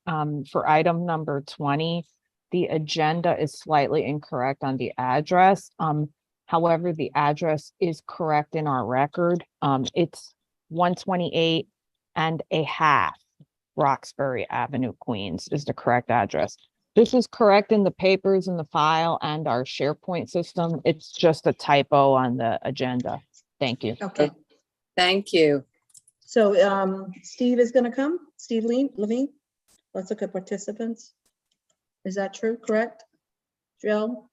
for item number 20, the agenda is slightly incorrect on the address. However, the address is correct in our record. It's 128 and a half Roxbury Avenue, Queens is the correct address. This is correct in the papers in the file and our SharePoint system. It's just a typo on the agenda. Thank you. Okay. Thank you. So Steve is going to come? Steve Levine? Let's look at participants. Is that true? Correct? Jill?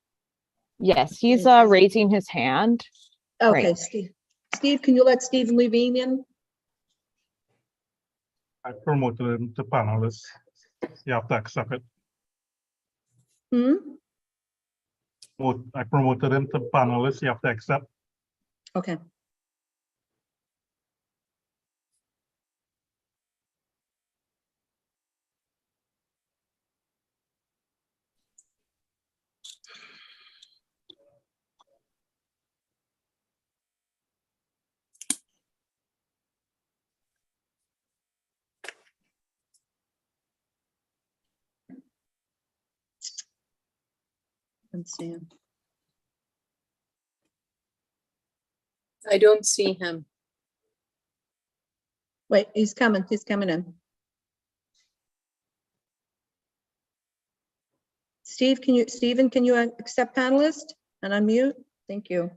Yes, he's raising his hand. Okay, Right. Steve. Steve, can you let Stephen Levine in? I promoted him to panelist. You have to accept it. I promoted him to panelist. You have to accept. Okay. Let's see him. I don't see him. Wait, he's coming. He's coming in. Stephen, can you accept panelist and unmute? Thank you.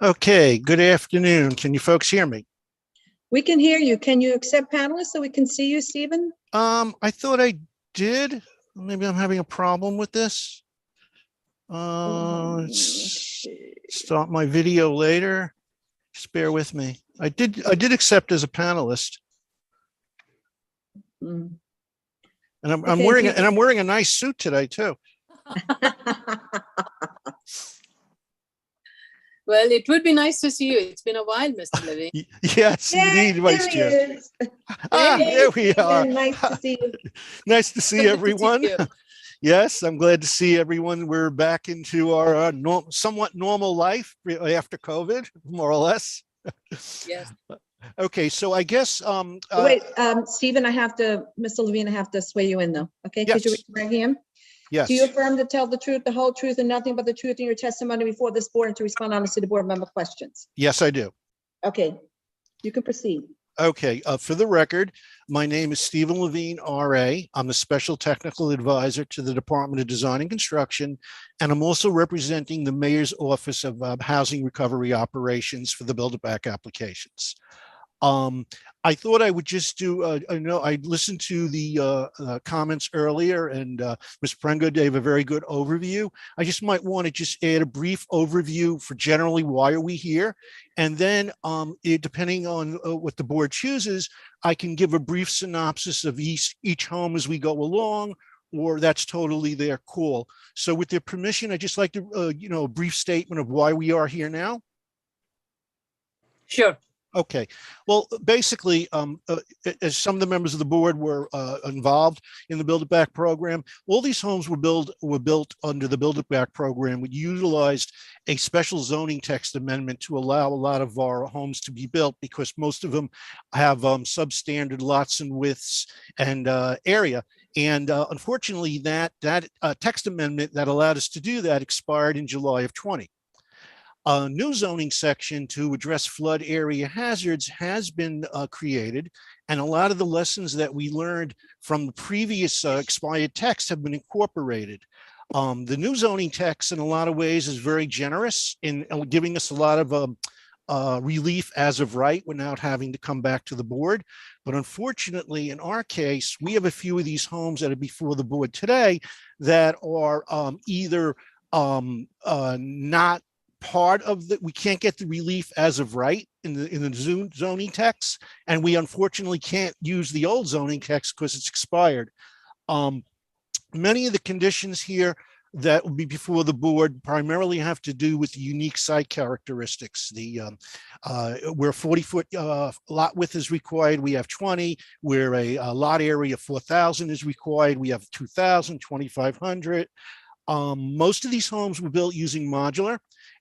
Okay, good afternoon. Can you folks hear me? We can hear you. Can you accept panelists so we can see you, Stephen? I thought I did. Maybe I'm having a problem with this. Let's start my video later. Just bear with me. I did accept as a panelist. Mm. And I'm Okay, wearing if you- I'm wearing a nice suit today too. Well, it would be nice to see you. It's been a while, Mr. Levy. Yes, Yeah, indeed, Vice there he Chair. is. Ah, Hey, there we are. Stephen, nice to see you. Nice to see Good to see everyone. you. Yes, I'm glad to see everyone. We're back into our somewhat normal life after COVID, more or less. Yes. Okay, so I guess Wait, Stephen, Mr. Levine, I have to swear you in though. Okay, could you Yes. raise your right hand? yes, Do you affirm to tell the truth, the whole truth, and nothing but the truth in your testimony before this board and to respond honestly to board member questions? yes, I do. Okay, you can proceed. Okay, for the record, my name is Stephen Levine, RA. I'm the Special Technical Advisor to the Department of Design and Construction, and I'm also representing the Mayor's Office of Housing Recovery Operations for the Build-A-Back applications. I thought I would just do, I know I listened to the comments earlier and Ms. Prengo gave a very good overview. I just might want to just add a brief overview for generally why are we here. And then depending on what the board chooses, I can give a brief synopsis of each home as we go along, or that's totally their call. So with their permission, I'd just like to, a brief statement of why we are here now. Sure. Okay, well, basically, as some of the members of the board were involved in the Build It Back program, all these homes were built under the Build It Back program. We utilized a special zoning text amendment to allow a lot of our homes to be built because most of them have substandard lots and widths and area. And unfortunately, that text amendment that allowed us to do that expired in July of 20. A new zoning section to address flood area hazards has been created, and a lot of the lessons that we learned from the previous expired text have been incorporated. The new zoning text in a lot of ways is very generous in giving us a lot of relief as of right without having to come back to the board. But unfortunately, in our case, we have a few of these homes that are before the board today that are either not part of we can't get the relief as of right in the zoning text, and we unfortunately can't use the old zoning text because it's expired. Many of the conditions here that will be before the board primarily have to do with the unique site characteristics. Where 40-foot lot width is required, we have 20. Where a lot area of 4,000 is required, we have 2,000, 2,500. Most of these homes were built using modular,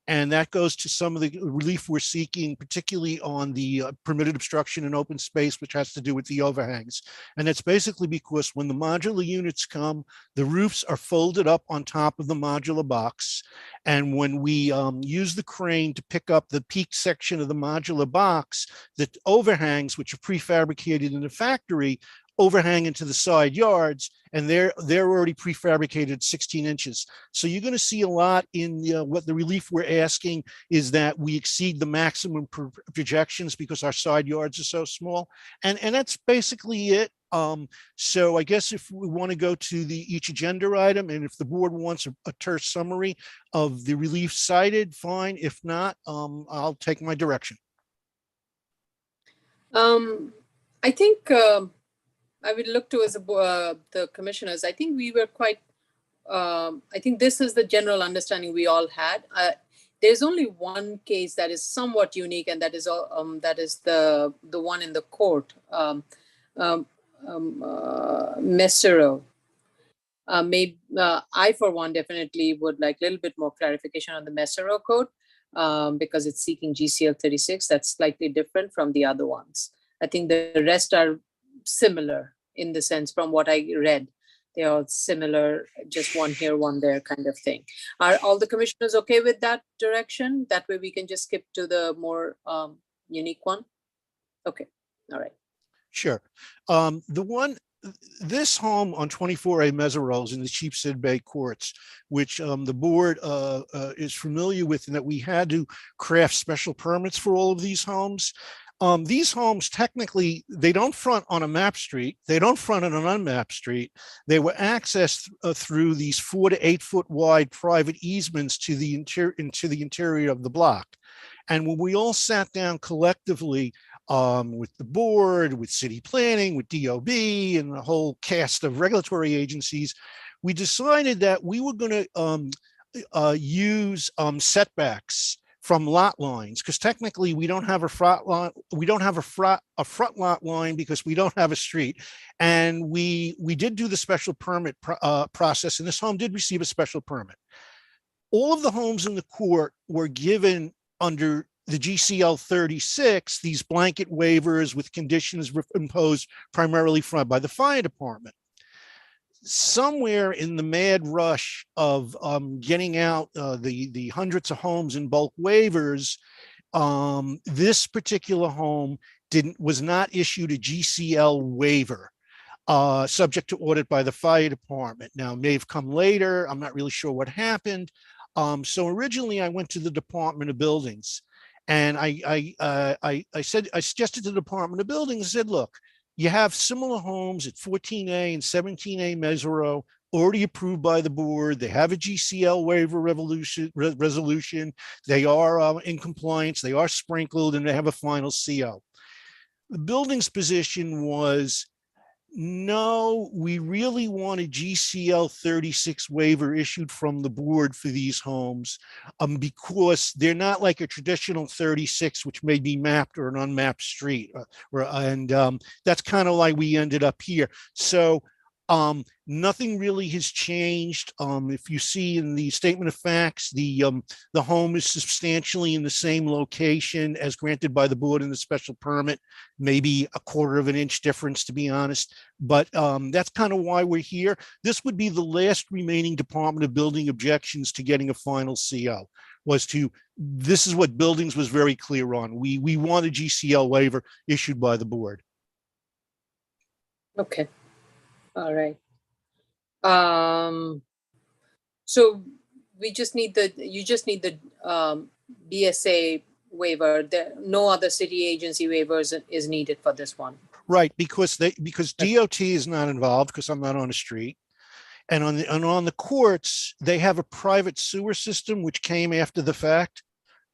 and that goes to some of the relief we're seeking, particularly on the permitted obstruction in open space, which has to do with the overhangs. And that's basically because when the modular units come, the roofs are folded up on top of the modular box. And when we use the crane to pick up the peak section of the modular box, the overhangs, which are prefabricated in the factory, overhang into the side yards, and they're already prefabricated 16 inches. So you're going to see a lot in what the relief we're asking is that we exceed the maximum projections because our side yards are so small, and that's basically it. So I guess if we want to go to each agenda item, and if the board wants a terse summary of the relief cited, fine. If not, I'll take my direction. I think I would look towards the commissioners. I think we were quite, I think this is the general understanding we all had. There's only one case that is somewhat unique, and that is the one in the court, Messero. Maybe I, for one, definitely would like a little bit more clarification on the Messero code because it's seeking GCL 36. That's slightly different from the other ones. I think the rest are similar in the sense from what I read. They're all similar, just one here, one there kind of thing. Are all the commissioners okay with that direction? That way we can just skip to the more unique one? Okay, all right. Sure. The this home on 24A Meserole in the Sheepshead Bay courts, which the board is familiar with, and that we had to craft special permits for all of these homes. These homes, technically, they don't front on a map street. They don't front on an unmapped street. They were accessed through these 4 to 8 foot wide private easements to the interior of the block. And when we all sat down collectively with the board, with city planning, with DOB, and the whole cast of regulatory agencies, we decided that we were going to use setbacks from lot lines, because technically we don't have a front lot. We don't have a front lot line because we don't have a street. And we did do the special permit process, and this home did receive a special permit. All of the homes in the court were given under the GCL 36, these blanket waivers with conditions imposed primarily by the fire department. Somewhere in the mad rush of getting out the hundreds of homes in bulk waivers, this particular home was not issued a GCL waiver, subject to audit by the fire department. Now, it may have come later. I'm not really sure what happened. So originally, I went to the Department of Buildings, and I suggested to the Department of Buildings, I said, look, you have similar homes at 14A and 17A Meserole already approved by the board. They have a GCL waiver resolution. They are in compliance. They are sprinkled, and they have a final CO. The building's position was, no, we really want a GCL 36 waiver issued from the board for these homes because they're not like a traditional 36, which may be mapped or an unmapped street. And that's kind of like we ended up here. So nothing really has changed. If you see in the statement of facts, the home is substantially in the same location as granted by the board in the special permit, maybe a 1/4 of an inch difference, to be honest. But that's kind of why we're here. This would be the last remaining Department of Building objections to getting a final CO. This is what Buildings was very clear on. We want a GCL waiver issued by the board. Okay. All right. So you just need the BSA waiver. No other city agency waivers is needed for this one. Right, because DOT is not involved because I'm not on the street. And on the courts, they have a private sewer system which came after the fact.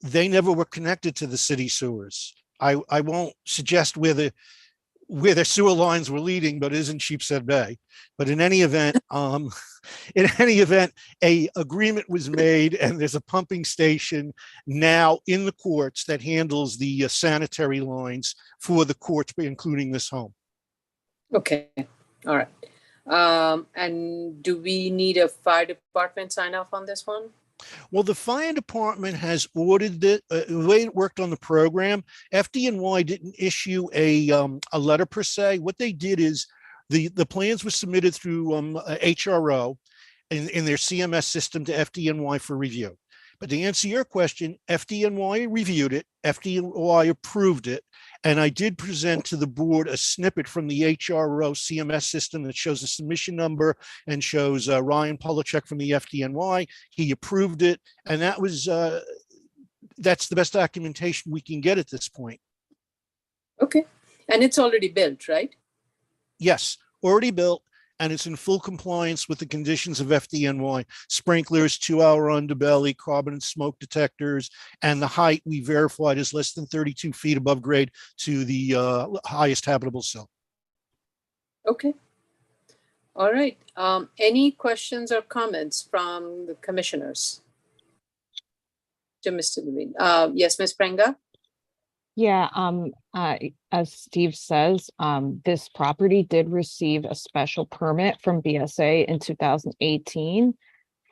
They never were connected to the city sewers. I won't suggest where the sewer lines were leading, but it is in Sheepshead Bay. But in any event, a agreement was made, and there's a pumping station now in the courts that handles the sanitary lines for the courts, including this home. Okay. All right. And do we need a fire department sign off on this one? Well, the fire department has ordered it. The way it worked on the program, FDNY didn't issue a letter per se. What they did is the plans were submitted through HRO in their CMS system to FDNY for review. But to answer your question, FDNY reviewed it, FDNY approved it, and I did present to the board a snippet from the HRO CMS system that shows the submission number and shows Ryan Polachek from the FDNY. He approved it, and that's the best documentation we can get at this point. Okay, and it's already built, right? Yes, already built, and it's in full compliance with the conditions of FDNY. Sprinklers, 2-hour underbelly, carbon and smoke detectors, and the height we verified is less than 32 feet above grade to the highest habitable sill. Okay. All right. Any questions or comments from the commissioners? To Mr. Levine. Yes, Ms. Prenga? Yeah, as Steve says, this property did receive a special permit from BSA in 2018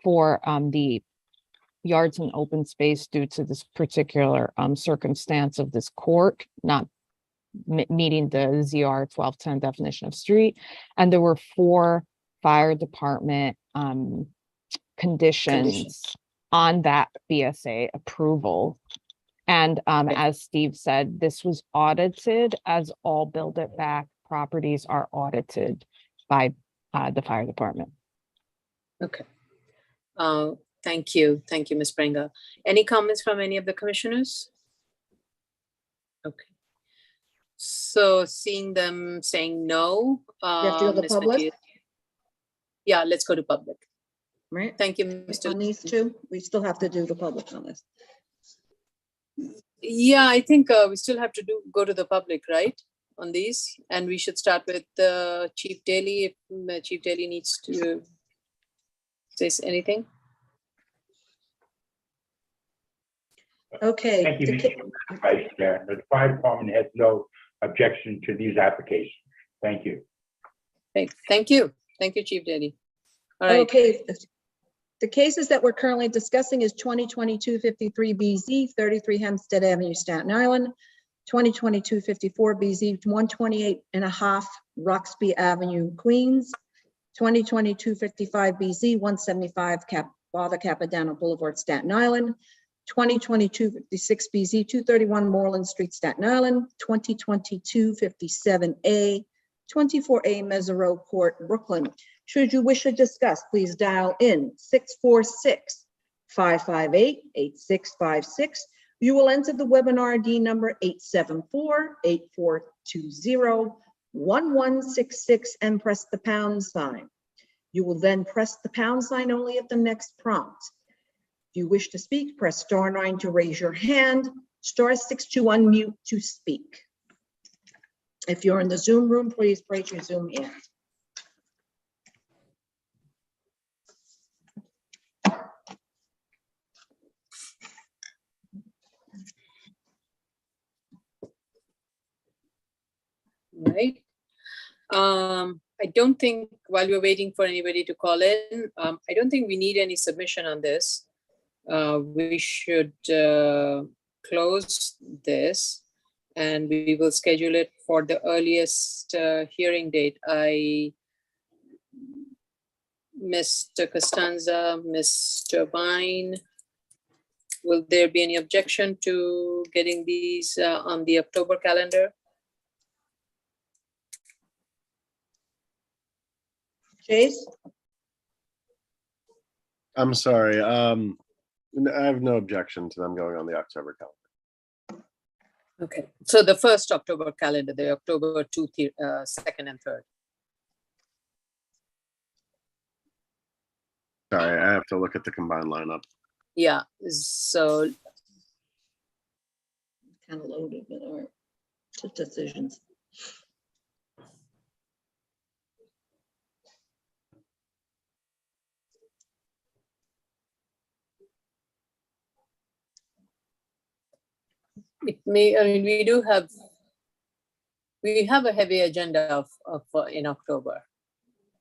for the yards and open space due to this particular circumstance of this court not meeting the ZR 1210 definition of street. And there were 4 fire department conditions on that BSA approval. And as Steve said, this was audited as all Build It Back properties are audited. by the fire department. Okay. Thank you. Thank you, Ms. Prenga. Any comments from any of the commissioners? Okay. So seeing them saying no. You have to go to Ms. public? Mathieu- Yeah, let's go to public. Right? Thank you, Mr. On these two, we still have to do the public on this. Yeah, I think we still have to go to the public, right, on these? And we should start with Chief Daly, if Chief Daly needs to say anything. Okay. Thank you, Mr. Vice Chair. The fire department has no objection to these applications. Thank you. Thank you. Thank you, Chief Daly. All right. Okay. The cases that we're currently discussing is 2022-53BZ, 33 Hempstead Avenue, Staten Island, 2022-54BZ, 128.5 Roxby Avenue, Queens, 2022-55BZ, 175 Father Capodanno Boulevard, Staten Island, 2022-56BZ, 231 Moreland Street, Staten Island, 2022-57A, 24A Mesereau Court, Brooklyn. Should you wish to discuss, please dial in 646-558-8656. You will enter the webinar ID number 874-8420-1166 and press the pound sign. You will then press the pound sign only at the next prompt. If you wish to speak, press *9 to raise your hand, *6 to unmute to speak. If you're in the Zoom room, please raise your Zoom hand. Right. I don't think, while we're waiting for anybody to call in, I don't think we need any submission on this. We should close this and we will schedule it for the earliest hearing date. Mr. Costanza, Mr. Vine, will there be any objection to getting these on the October calendar? Chase? I'm sorry. I have no objection to them going on the October calendar. Okay, so the first October calendar, the October 2nd and 3rd. Sorry, I have to look at the combined lineup. Yeah, so Kind of loaded, but all right. Tough decisions. it may, I mean, we have a heavy agenda of in October.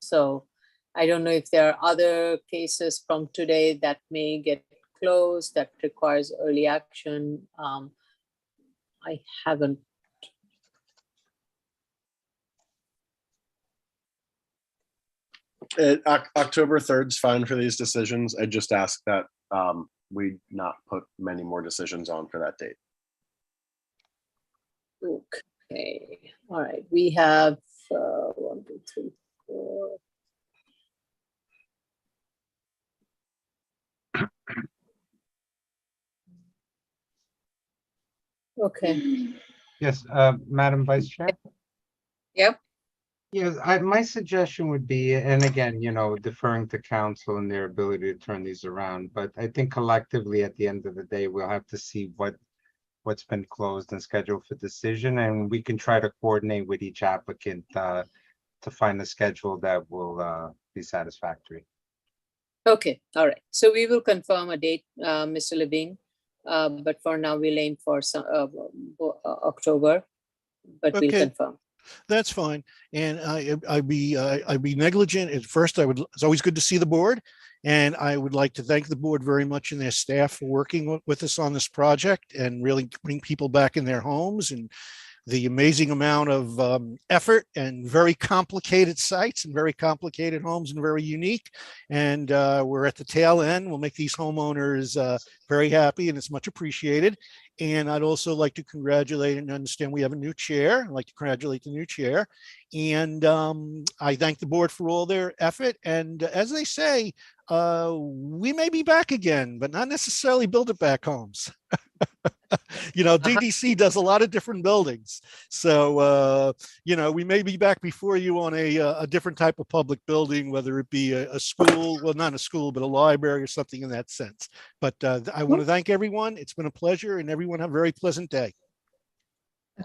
So I don't know if there are other cases from today that may get closed that requires early action. I haven't. October 3rd is fine for these decisions. I just ask that we not put many more decisions on for that date. Okay, all right, we have 1, 2, 3, 4. Okay. Yes, Madam Vice Chair? Yep. Yes, my suggestion would be, and again, deferring to council and their ability to turn these around, but I think collectively at the end of the day, we'll have to see what's been closed and scheduled for decision, and we can try to coordinate with each applicant to find a schedule that will be satisfactory. Okay, all right. So we will confirm a date, Mr. Levine, but for now we'll aim for some October, but we'll Okay. confirm. That's fine. And I'd be negligent. At first, it's always good to see the board. And I would like to thank the board very much and their staff for working with us on this project and really putting people back in their homes and the amazing amount of effort and very complicated sites and very complicated homes and very unique. And we're at the tail end. We'll make these homeowners very happy, and it's much appreciated. And I'd also like to congratulate and understand we have a new chair. I'd like to congratulate the new chair. And I thank the board for all their effort. And as they say, we may be back again, but not necessarily build it back homes. You know, DDC does a lot of different buildings. So, you know, we may be back before you on a different type of public building, whether it be a school, well, not a school, but a library or something in that sense. But I want to thank everyone. It's been a pleasure, and everyone have a very pleasant day.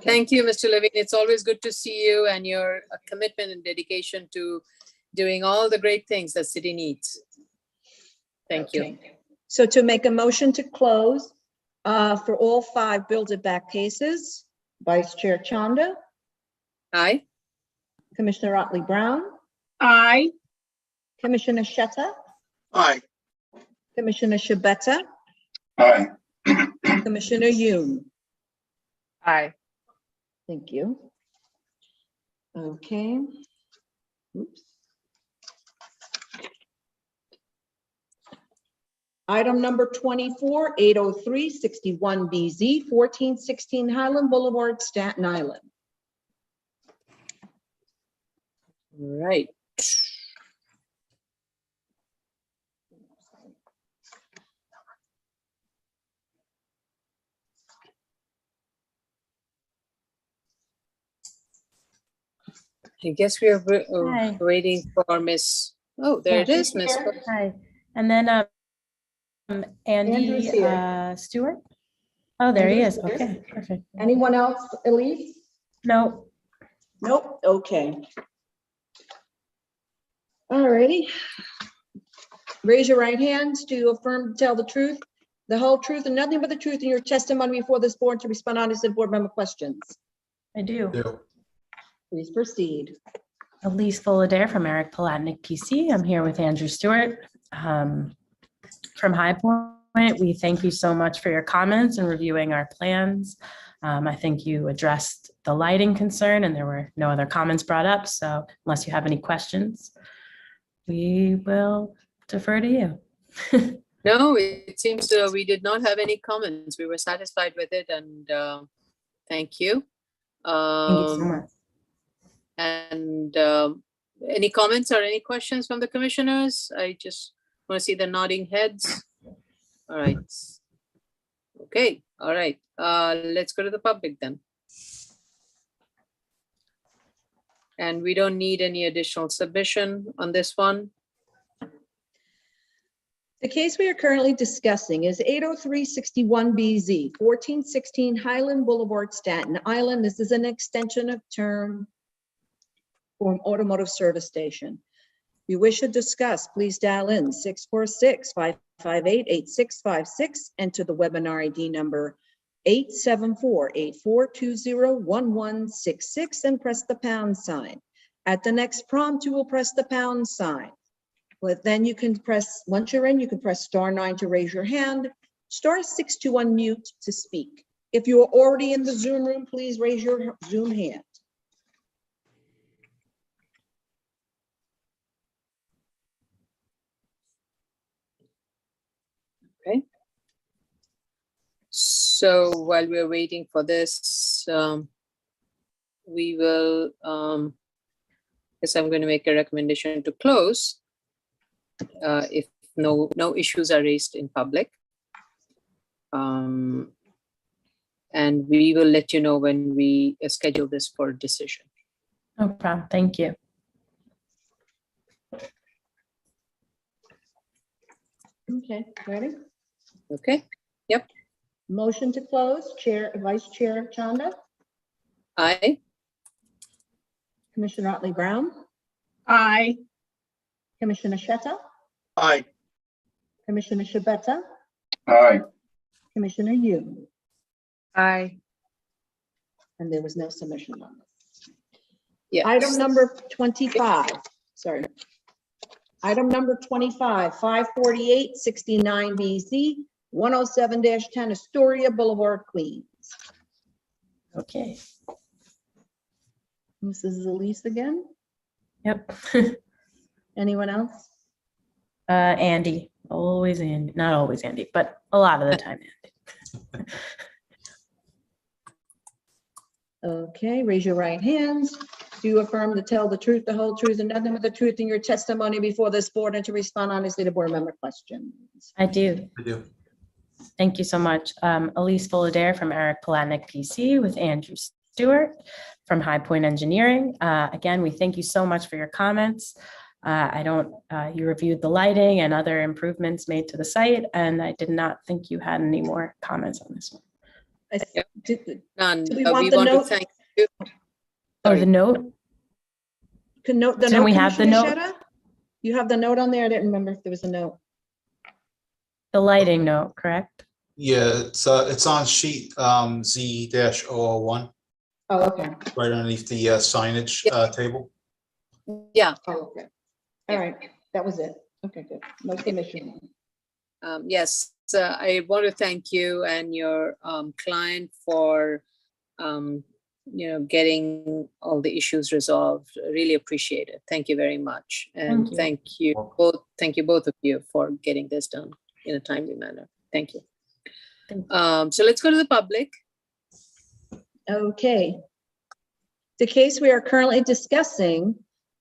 Thank you, Mr. Levine. It's always good to see you and your commitment and dedication to doing all the great things that city needs. Thank you. So to make a motion to close for all 5 Build It Back cases, Vice Chair Chanda. Aye. Commissioner Otley Brown. Aye. Commissioner Shetta. Aye. Commissioner Shabeta. Aye. Commissioner Yoon. Aye. Thank you. Okay. Oops. Item number 24, 803-61BZ, 1416 Highland Boulevard, Staten Island. Right. I guess we are Hi. waiting for Miss. Oh, there it is, Miss. Hi. And then Andrew's Andy here. Stewart. Oh, there he is. Andrew's here. Okay, perfect. Anyone else, Elise? No. Nope, okay. All righty. Raise your right hands to affirm to tell the truth, the whole truth, and nothing but the truth in your testimony before this board to respond honestly to board member questions. I do. Please proceed. Elise Fullader from Eric Palatnik PC. I'm here with Andrew Stewart from High Point. We thank you so much for your comments and reviewing our plans. I think you addressed the lighting concern and there were no other comments brought up. So unless you have any questions, we will defer to you. No, it seems we did not have any comments. We were satisfied with it, and thank you. Thank you so much. And any comments or any questions from the commissioners? I just want to see the nodding heads. All right. Okay. All right. Let's go to the public then. And we don't need any additional submission on this one. The case we are currently discussing is 803-61BZ, 1416 Highland Boulevard, Staten Island. This is an extension of term for an automotive service station. If you wish to discuss, please dial in 646-558-8656, enter the webinar ID number 874-8420-1166 and press the pound sign. At the next prompt, you will press the pound sign. But then you can press, once you're in, you can press *9 to raise your hand, *6 to unmute to speak. If you are already in the Zoom room, please raise your Zoom hand. Okay. So while we're waiting for this, we will, guess I'm going to make a recommendation to close if no issues are raised in public. And we will let you know when we schedule this for decision. No problem. Thank you. Okay, ready? Okay. Yep. Motion to close, Vice Chair Chanda, Aye. Commissioner Otley Brown, Aye. Commissioner Shetta, Aye. Commissioner Shabeta, Aye. Commissioner Yoon, Aye. and there was no submission on this. Yes. Item number 25, sorry. Item number 25, 548-69BZ, 107-10 Astoria Boulevard, Queens. Okay. This is Elise again. Yep. Anyone else? Andy, always Andy, not always Andy, but a lot of the time Andy. Okay, raise your right hands. Do you affirm to tell the truth, the whole truth, and nothing but the truth in your testimony before this board and to respond honestly to board member questions? I do. I do. Thank you so much. Elise Fullader from Eric Palatnik PC with Andrew Stewart from High Point Engineering. Again, we thank you so much for your comments. You reviewed the lighting and other improvements made to the site, and I did not think you had any more comments on this one. None. Do we We want the want to note? thank you. Oh, the note? Can note the Didn't note, we have the Commissioner note? Sheta? You have the note on there? I didn't remember if there was a note. The lighting note, correct? Yeah, it's on sheet Z-001, Oh, okay. right underneath the signage table. Yeah. Oh, okay. All right. That was it. Okay, good. No commission. Yes, I want to thank you and your client for, getting all the issues resolved. Really appreciate it. Thank you very much. And Thank you. thank you both of you for getting this done in a timely manner. Thank you. So let's go to the public. Okay. The case we are currently discussing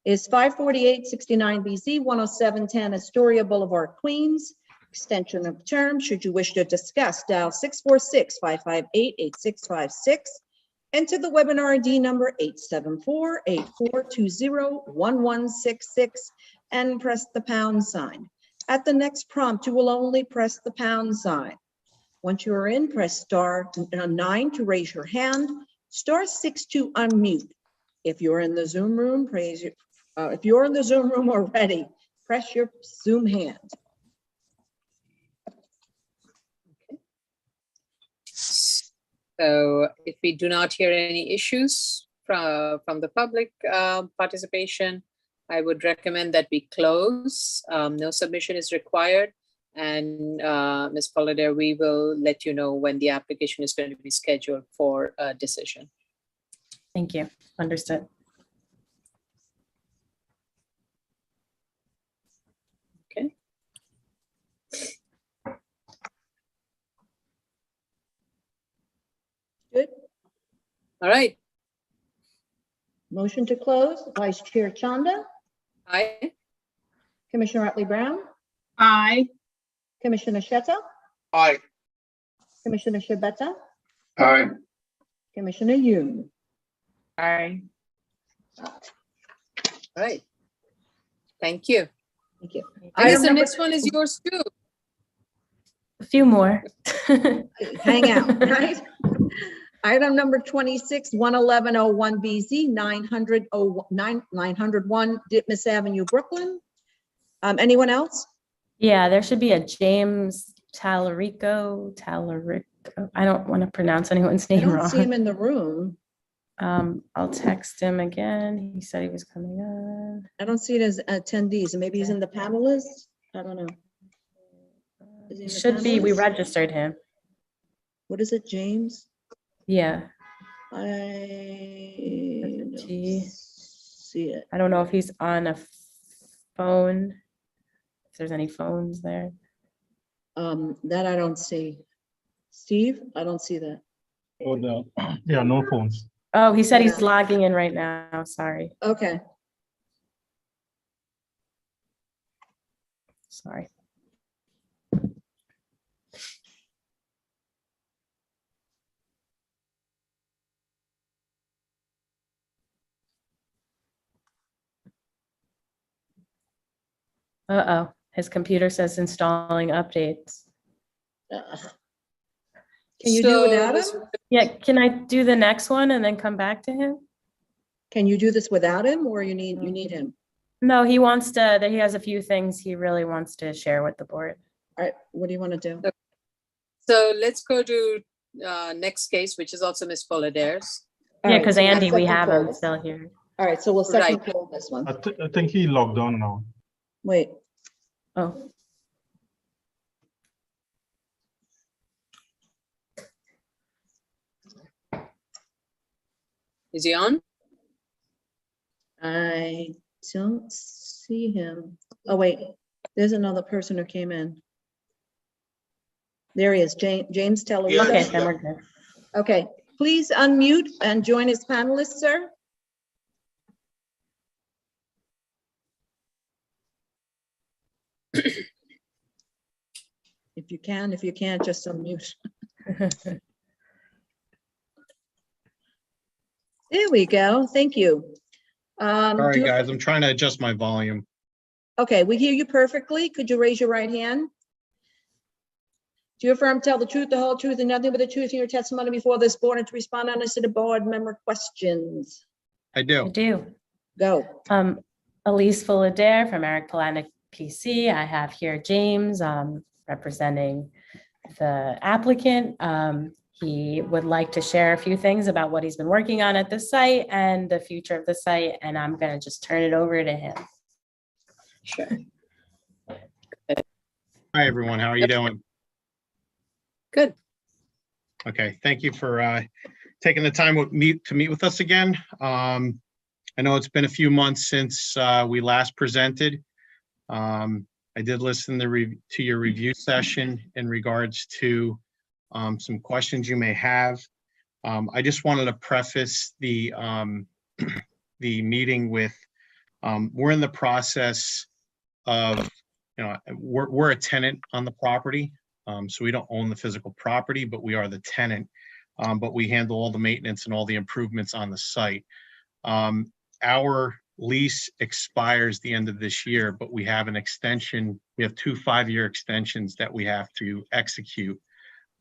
is 54869 BZ 10710 Astoria Boulevard, Queens. Extension of term. Should you wish to discuss, dial 646-558-8656. Enter the webinar ID number 874-8420-1166 and press the pound sign. At the next prompt, you will only press the pound sign. Once you are in, press star 9 to raise your hand, star 6 to unmute. If you're in the Zoom room, if you're in the Zoom room already, press your Zoom hand. So if we do not hear any issues from the public participation, I would recommend that we close. No submission is required. And Ms. Fullader, we will let you know when the application is going to be scheduled for a decision. Thank you. Understood. Okay. Good. All right. Motion to close, Vice Chair Chanda. Aye. Commissioner Otley Brown. Aye. Commissioner Sheta. Aye. Commissioner Shabeta. Aye. Commissioner Yoon. Aye. All right. Thank you. Thank you. I guess Item the number- next one is yours too. A few more. Hang out, right? Item number 26-11101BZ 901 Ditmas Avenue, Brooklyn. Anyone else? Yeah, there should be a James Talarico. I don't want to pronounce anyone's I name don't see him wrong. in the room. I'll text him again. He said he was coming on. I don't see it as attendees. Maybe he's in the panelists. I don't know. Is he in the Should be, we panelists? registered him. What is it, James? Yeah. I don't see it. I don't know if he's on a phone, if there's any phones there. That I don't see. Steve, I don't see that. Oh, no. Yeah, no phones. Oh, he said he's logging in right now. Sorry. Okay. Sorry. Uh-oh, his computer says installing updates. Can you do without him? Yeah, can I do the next one and then come back to him? Can you do this without him, or you need him? No, he wants to, he has a few things he really wants to share with the board. All right, what do you want to do? So let's go to next case, which is also Ms. Fullader's. Yeah, because so we'll Andy, we second have poll him this. still here. All right, so we'll second Right. poll this one. I think he logged on now. Wait, Oh, Is he on? I don't see him. Oh, wait, there's another person who came in. There he is, James Tellerito. Okay, then we're good. Okay, please unmute and join as panelists, sir. If you can, if you can't, just unmute. There we go, thank you. Sorry, guys, I'm trying to adjust my volume. Okay, we hear you perfectly. Could you raise your right hand? Do you affirm to tell the truth, the whole truth, and nothing but the truth in your testimony before this board and to respond honestly to board member questions? I do. I do. Go. Elise Fullader from Eric Palatnik PC. I have here James representing the applicant. He would like to share a few things about what he's been working on at the site and the future of the site, and I'm going to just turn it over to him. Sure. Hi, everyone. How are you doing? Good. Okay, thank you for taking the time to meet with us again. I know it's been a few months since we last presented. I did listen to your review session in regards to some questions you may have. I just wanted to preface the the meeting with we're in the process of, we're a tenant on the property. So we don't own the physical property, but we are the tenant. But we handle all the maintenance and all the improvements on the site. Our lease expires the end of this year, but we have an extension. We have 2 5-year extensions that we have to execute.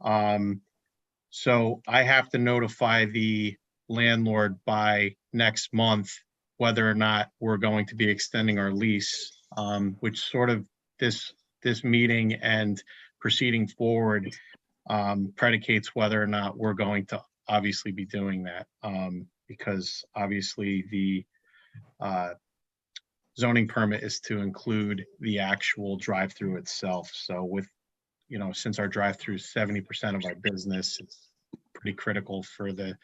So I have to notify the landlord by next month whether or not we're going to be extending our lease, which sort of this meeting and proceeding forward predicates whether or not we're going to obviously be doing that, because obviously the zoning permit is to include the actual drive-through itself. So with, since our drive-through is 70% of our business, it's pretty critical for the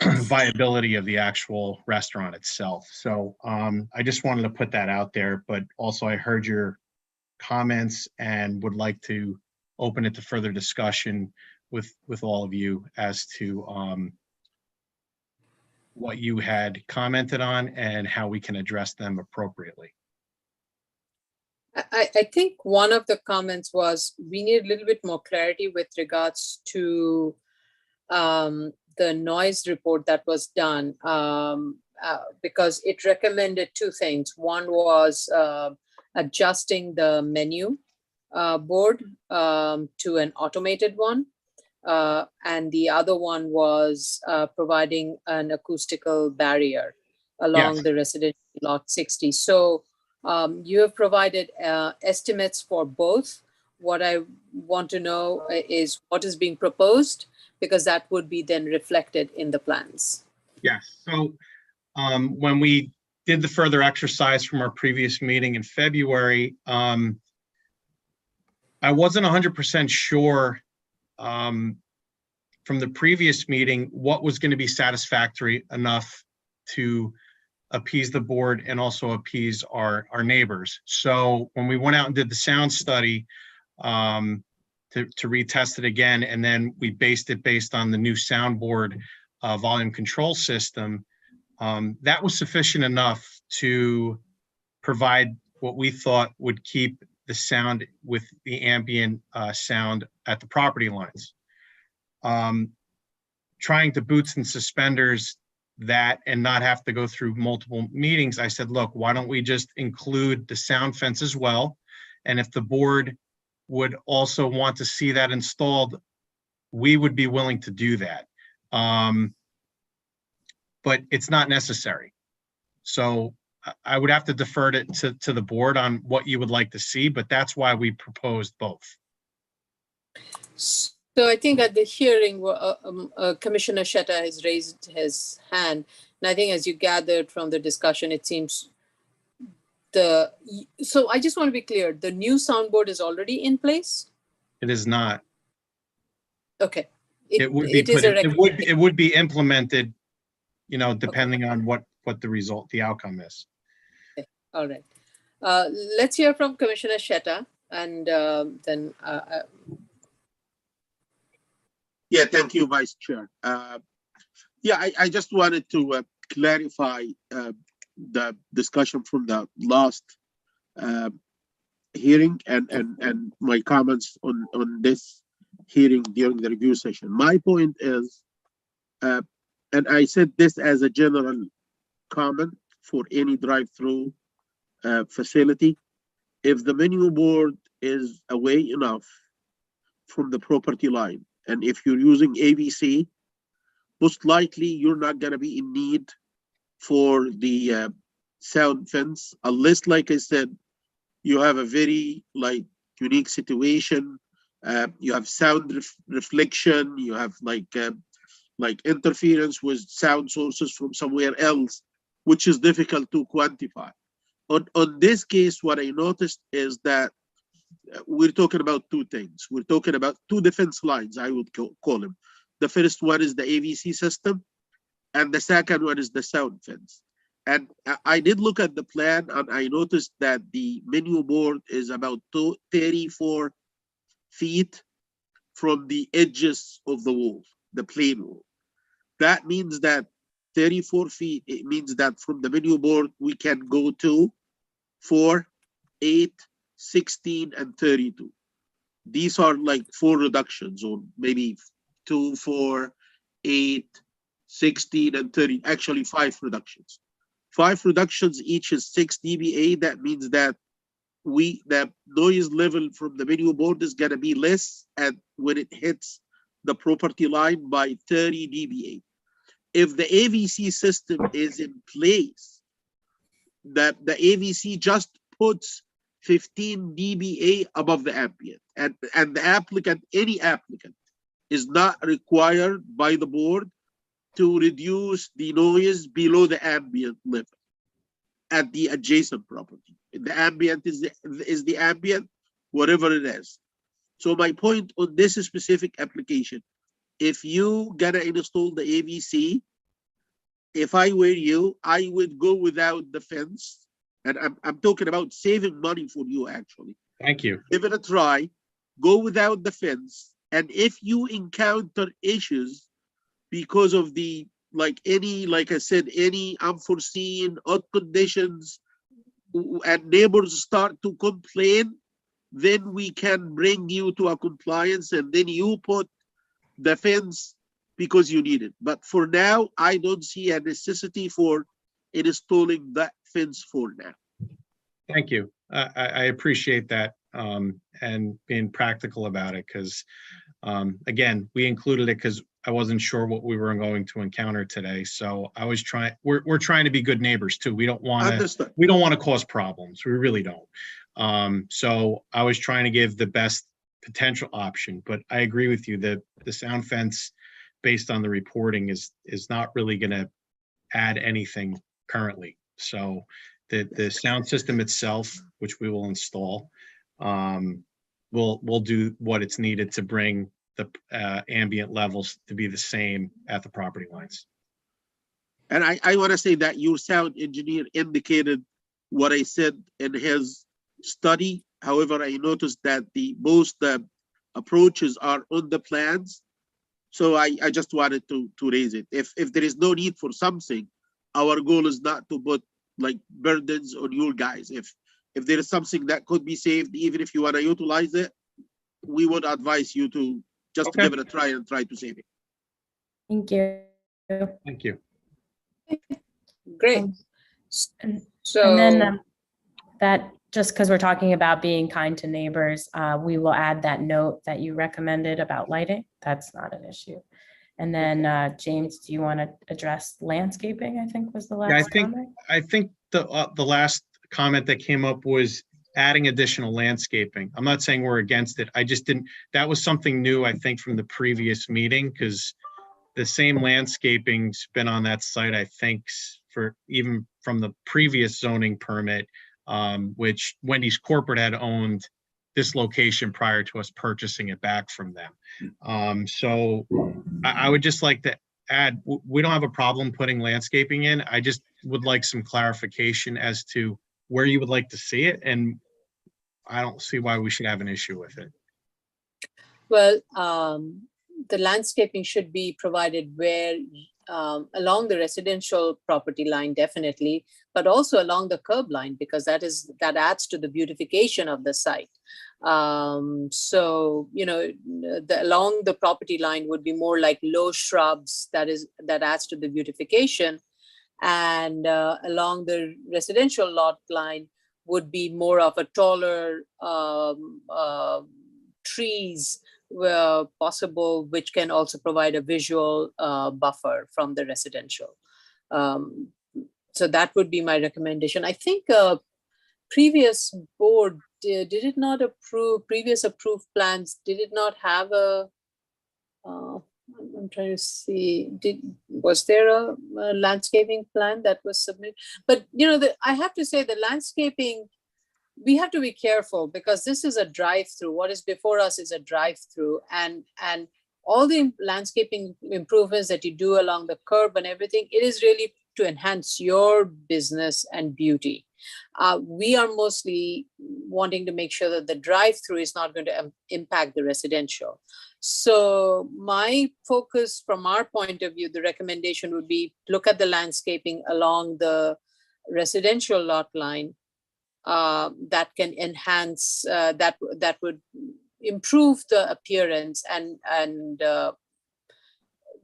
viability of the actual restaurant itself. So I just wanted to put that out there, but also I heard your comments and would like to open it to further discussion with all of you as to what you had commented on and how we can address them appropriately. I think one of the comments was we need a little bit more clarity with regards to the noise report that was done, because it recommended 2 things. One was adjusting the menu board to an automated one. And the other one was providing an acoustical barrier along the residential lot 60. So you have provided estimates for both. What I want to know is what is being proposed, because that would be then reflected in the plans. Yes. So when we did the further exercise from our previous meeting in February, I wasn't 100% sure from the previous meeting what was going to be satisfactory enough to appease the board and also appease our neighbors. So when we went out and did the sound study to retest it again, and then we based on the new soundboard volume control system, that was sufficient enough to provide what we thought would keep the sound with the ambient sound at the property lines. Trying to boots and suspenders that and not have to go through multiple meetings, I said, look, why don't we just include the sound fence as well? And if the board would also want to see that installed, we would be willing to do that. But it's not necessary. So I would have to defer it to the board on what you would like to see, but that's why we proposed both. So I think at the hearing, Commissioner Shetta has raised his hand. And I think as you gathered from the discussion, it seems so I just want to be clear, the new soundboard is already in place? It is not. Okay. It would be implemented, depending on what what the outcome is. All right. Let's hear from Commissioner Sheta, and then Yeah, thank you, Vice Chair. Yeah, I just wanted to clarify the discussion from the last hearing and my comments on this hearing during the review session. My point is, and I said this as a general comment for any drive-through facility, if the menu board is away enough from the property line, and if you're using ABC, most likely you're not going to be in need for the sound fence, unless, like I said, you have a very unique situation. You have sound reflection. You have like interference with sound sources from somewhere else, which is difficult to quantify. On this case, what I noticed is that we're talking about two things. We're talking about two defense lines, I would call them. The first one is the AVC system, and the second one is the sound fence. And I did look at the plan, and I noticed that the menu board is about 34 feet from the edges of the wall, the plain wall. That means that 34 feet, it means that from the menu board, we can go to 4, 8, 16, and 32. These are like 4 reductions, or maybe 2, 4, 8, 16, and 30, actually 5 reductions. 5 reductions, each is 6 dBA. That means that the noise level from the menu board is going to be less and when it hits the property line by 30 dBA. If the AVC system is in place, that the AVC just puts 15 dBA above the ambient, and the applicant, any applicant, is not required by the board to reduce the noise below the ambient level at the adjacent property. The ambient is the ambient, whatever it is. So my point on this specific application, if you gotta install the AVC, if I were you, I would go without the fence. And I'm talking about saving money for you, actually. Thank you. Give it a try, go without the fence. And if you encounter issues because of the, like I said, any unforeseen odd conditions, and neighbors start to complain, then we can bring you to a compliance, and then you put the fence because you need it. But for now, I don't see a necessity for installing that fence for now. Thank you. I appreciate that and being practical about it, because again, we included it because I wasn't sure what we were going to encounter today. So I was trying, we're trying to be good neighbors too. We don't want to cause problems. We really don't. So I was trying to give the best potential option, but I agree with you that the sound fence, based on the reporting, is not really going to add anything currently. So the sound system itself, which we will install, will do what it's needed to bring the ambient levels to be the same at the property lines. And I want to say that your sound engineer indicated what I said in his study. However, I noticed that most approaches are on the plans. So I just wanted to raise it. If there is no need for something, our goal is not to put like burdens on you guys. If there is something that could be saved, even if you want to utilize it, we would advise you to just give it a try and try to save it. Thank you. Thank you. Great. And So then that, just because we're talking about being kind to neighbors, we will add that note that you recommended about lighting. That's not an issue. And then James, do you want to address landscaping? I think was the last comment. I think the last comment that came up was adding additional landscaping. I'm not saying we're against it. I just didn't, that was something new, I think, from the previous meeting, because the same landscaping's been on that site, I think, for even from the previous zoning permit, which Wendy's Corporate had owned this location prior to us purchasing it back from them. So I would just like to add, we don't have a problem putting landscaping in. I just, would like some clarification as to where you would like to see it, and I don't see why we should have an issue with it. Well, the landscaping should be provided where, along the residential property line, definitely, but also along the curb line, because that adds to the beautification of the site. So, you know, along the property line would be more like low shrubs, that adds to the beautification. And along the residential lot line would be more of a taller trees where possible, which can also provide a visual buffer from the residential. So that would be my recommendation. I think previous board, did it not approve, previous approved plans, did it not have a, I'm trying to see, was there a landscaping plan that was submitted? But, you know, I have to say the landscaping, we have to be careful because this is a drive-through. What is before us is a drive-through, and all the landscaping improvements that you do along the curb and everything, it is really to enhance your business and beauty. We are mostly wanting to make sure that the drive-through is not going to impact the residential. So my focus from our point of view, the recommendation would be look at the landscaping along the residential lot line that can enhance, that would improve the appearance and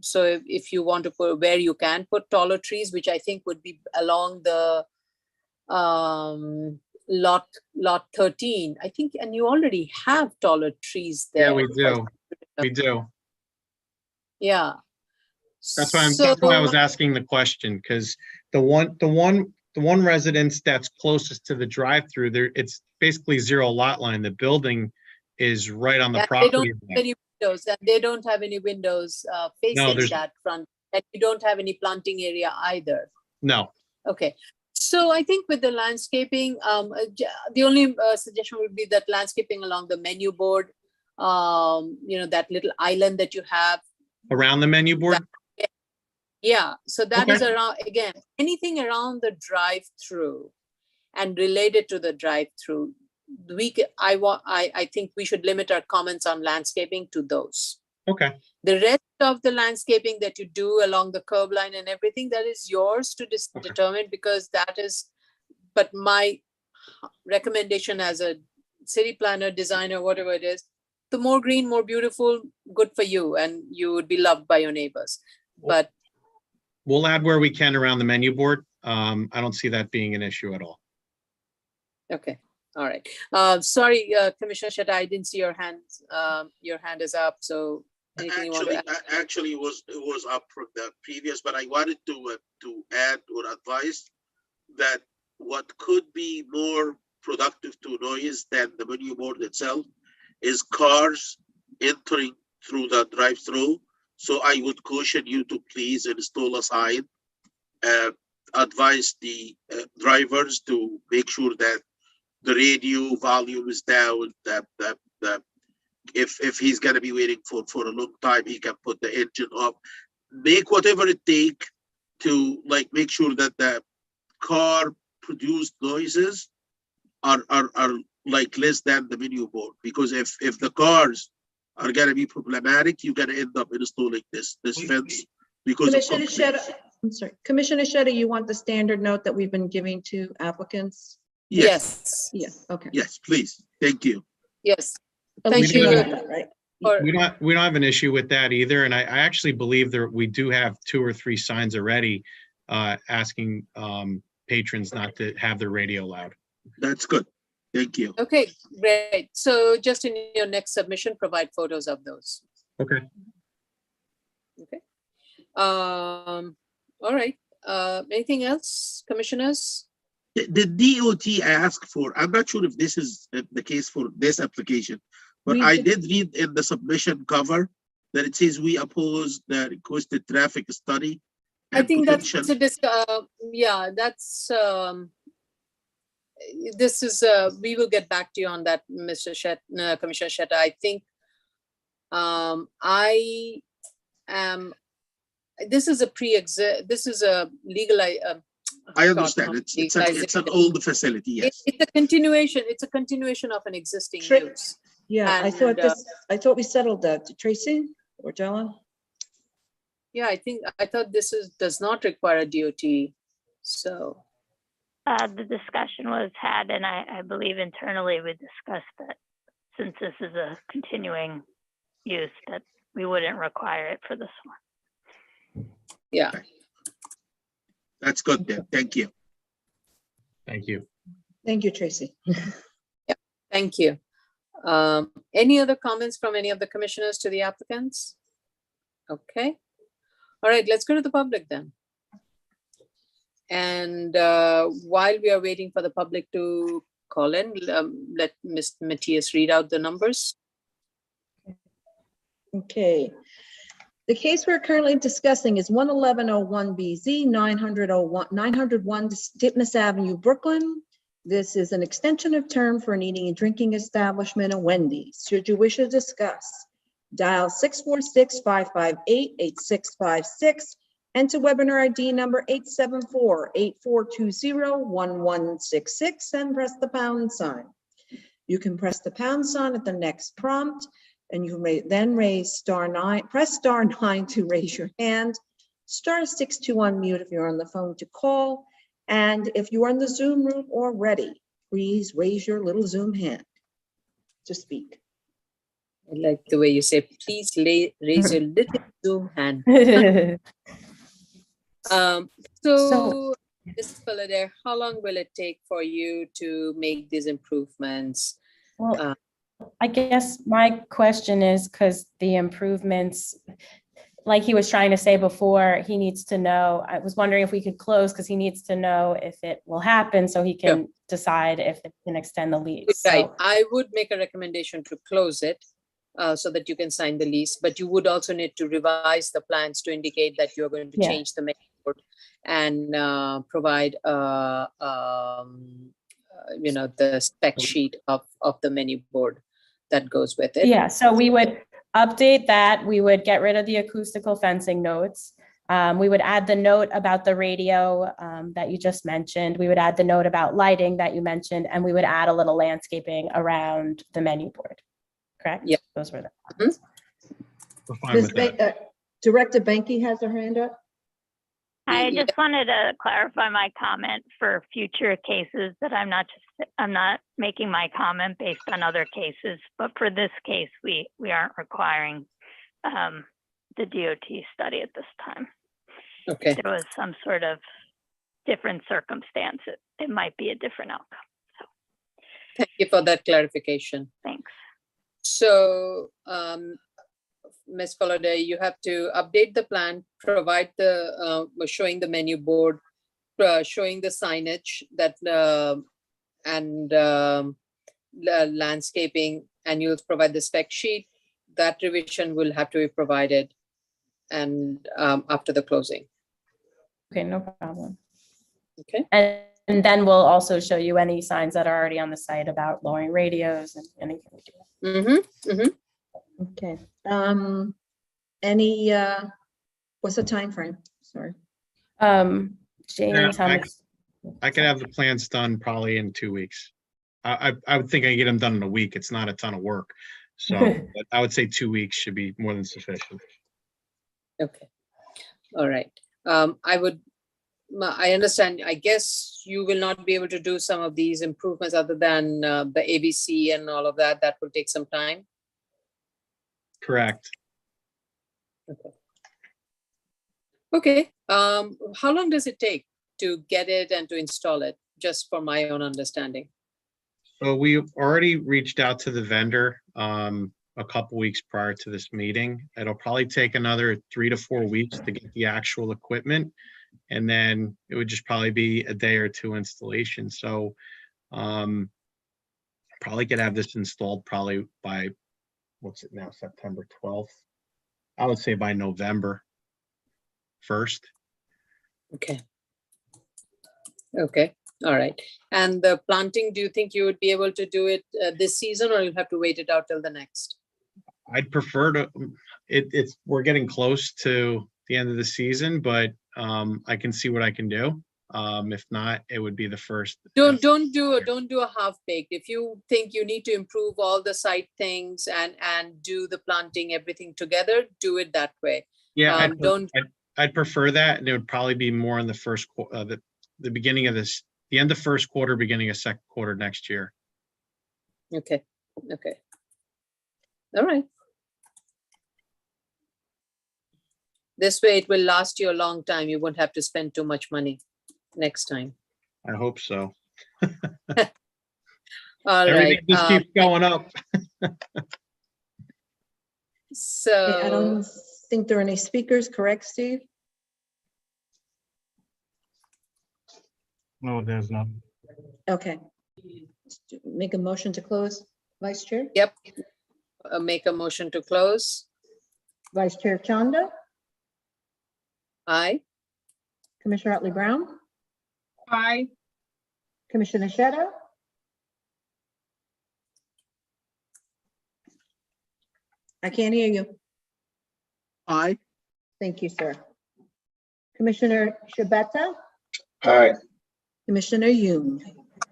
so if you want to put where you can put taller trees, which I think would be along the lot 13, I think, and you already have taller trees there. Yeah, we do. We do. Yeah. That's why I was asking the question, because the one residence that's closest to the drive-through, there it's basically zero lot line. The building is right on the property. They don't have any windows, and they don't have any windows facing that front, and you don't have any planting area either. No. Okay. So I think with the landscaping, the only suggestion would be that landscaping along the menu board, you know, that little island that you have. Around the menu board? Yeah, so that is around, again, anything around the drive-through and related to the drive-through, I think we should limit our comments on landscaping to those. Okay. The rest of the landscaping that you do along the curb line and everything, that is yours to determine, because that is, but my recommendation as a city planner, designer, whatever it is, the more green, more beautiful, good for you, and you would be loved by your neighbors. But we'll add where we can around the menu board. I don't see that being an issue at all. okay. All right. Sorry, Commissioner Shetta, I didn't see your hand. Your hand is up. So anything you want to add? Actually, it was up from the previous, but I wanted to add or advise that what could be more productive to noise than the menu board itself is cars entering through the drive-through. So I would caution you to please install a sign, advise the drivers to make sure that the radio volume is down, that if he's gonna be waiting for a long time, he can put the engine up. Make whatever it takes to make sure that the car produced noises are less than the menu board, because if the cars are gonna be problematic, you're gonna end up installing this fence because Commissioner Shetta, I'm sorry, Commissioner Shetta, you want the standard note that we've been giving to applicants? Yes. Yes. Okay. Yes, please. Thank you. Yes. Thank you. Right. We don't have an issue with that either. And I actually believe that we do have 2 or 3 signs already asking patrons not to have their radio loud. That's good. Thank you. Okay, great. So just in your next submission, provide photos of those. Okay. Okay. All right. Anything else, commissioners? The DOT asked for, I'm not sure if this is the case for this application, but I did read in the submission cover that it says we oppose the requested traffic study. I think that's yeah, that's this is we will get back to you on that, Mr. Commissioner Shetta. I think I am, this is a legal I Scott, understand. how It's many guys it's an it- old facility, yes. It's a continuation. It's a continuation of an existing Sure. use. Yeah, I thought we settled that. Tracy or John? Yeah, I thought this does not require a DOT. So, The discussion was had, and I believe internally we discussed that since this is a continuing use, that we wouldn't require it for this one. yeah. That's good then. Thank you. Thank you. Thank you, Tracy. Thank you. Any other comments from any of the commissioners to the applicants? Okay. All right, let's go to the public then. And while we are waiting for the public to call in, let Ms. Matthias read out the numbers. Okay. The case we're currently discussing is 11101BZ 901 Ditmas Avenue, Brooklyn. This is an extension of term for an eating and drinking establishment at Wendy's. Should you wish to discuss, dial 646-558-8656, enter webinar ID number 874-8420-1166 and press the pound sign. You can press the pound sign at the next prompt, and you may then press star 9 to raise your hand, star 6 to unmute if you're on the phone to call, and if you are in the Zoom room already, please raise your little Zoom hand to speak. I like the way you say, please raise your little Zoom hand. So, Ms. Fullader, how long will it take for you to make these improvements? Well, I guess my question is, because the improvements, like he was trying to say before, he needs to know, I was wondering if we could close because he needs to know if it will happen so he can decide if they can extend the lease. Right, So, I would make a recommendation to close it so that you can sign the lease, but you would also need to revise the plans to indicate that you're going to change the menu board and provide the spec sheet of the menu board that goes with it. yeah, so we would update that. We would get rid of the acoustical fencing notes. We would add the note about the radio that you just mentioned. We would add the note about lighting that you mentioned, and we would add a little landscaping around the menu board. Correct? Yeah. Those were the comments. We're fine with that. Director Benke has her hand up. I just wanted to clarify my comment for future cases that I'm not making my comment based on other cases, but for this case, we aren't requiring the DOT study at this time. Okay. If there was some sort of different circumstance, it might be a different outcome. Thank you for that clarification. Thanks. So, Ms. Fullader, you have to update the plan, provide the showing the menu board, showing the signage that and landscaping, and you'll provide the spec sheet. That revision will have to be provided and after the closing. Okay, no problem. Okay. And then we'll also show you any signs that are already on the site about lowering radios and anything we do. Okay. What's the time frame? Sorry. James, how much? I could have the plans done probably in 2 weeks. I would think I can get them done in a week. It's not a ton of work. So but I would say 2 weeks should be more than sufficient. Okay. All right. I understand. I guess you will not be able to do some of these improvements other than the ABC and all of that. That will take some time. Correct. Okay. Okay. How long does it take to get it and to install it? Just for my own understanding. So we already reached out to the vendor a couple weeks prior to this meeting. It'll probably take another 3 to 4 weeks to get the actual equipment. And then it would just probably be a day or two installation. So probably could have this installed probably by, what's it now, September 12th? I would say by November 1st. Okay. Okay. All right. And the planting, do you think you would be able to do it this season, or you'll have to wait it out till the next? I'd prefer to, we're getting close to the end of the season, but I can see what I can do. If not, it would be the first. Don't do a half baked. If you think you need to improve all the site things and do the planting, everything together, do it that way. Yeah, I'd prefer that, and it would probably be more in the first the beginning of this, the end of first quarter, beginning of second quarter next year. Okay. All right. This way it will last you a long time. You won't have to spend too much money next time. I hope so. All Everything right. just keeps going up. So I don't think there are any speakers, correct, Steve? No, there's not. Okay. Make a motion to close, Vice Chair? Yep. Make a motion to close. Vice Chair Chanda, Aye. Commissioner Otley Brown, Aye. Commissioner Shadow, I can't hear you. Aye. Thank you, sir. Commissioner Shabeta, Aye. Commissioner Yoon.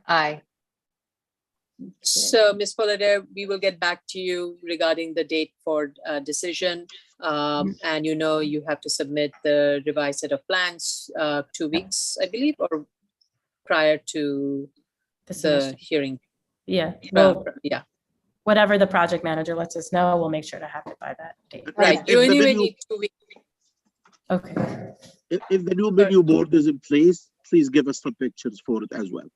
Aye. So, Ms. Pollard, we will get back to you regarding the date for decision. And you have to submit the revised set of plans 2 weeks, I believe, or prior to the hearing. Yeah, well, Yeah. whatever the project manager lets us know, we'll make sure to have it by that date. Right. You anyway need 2 weeks. Okay. If the new menu board is in place, please give us some pictures for it as well.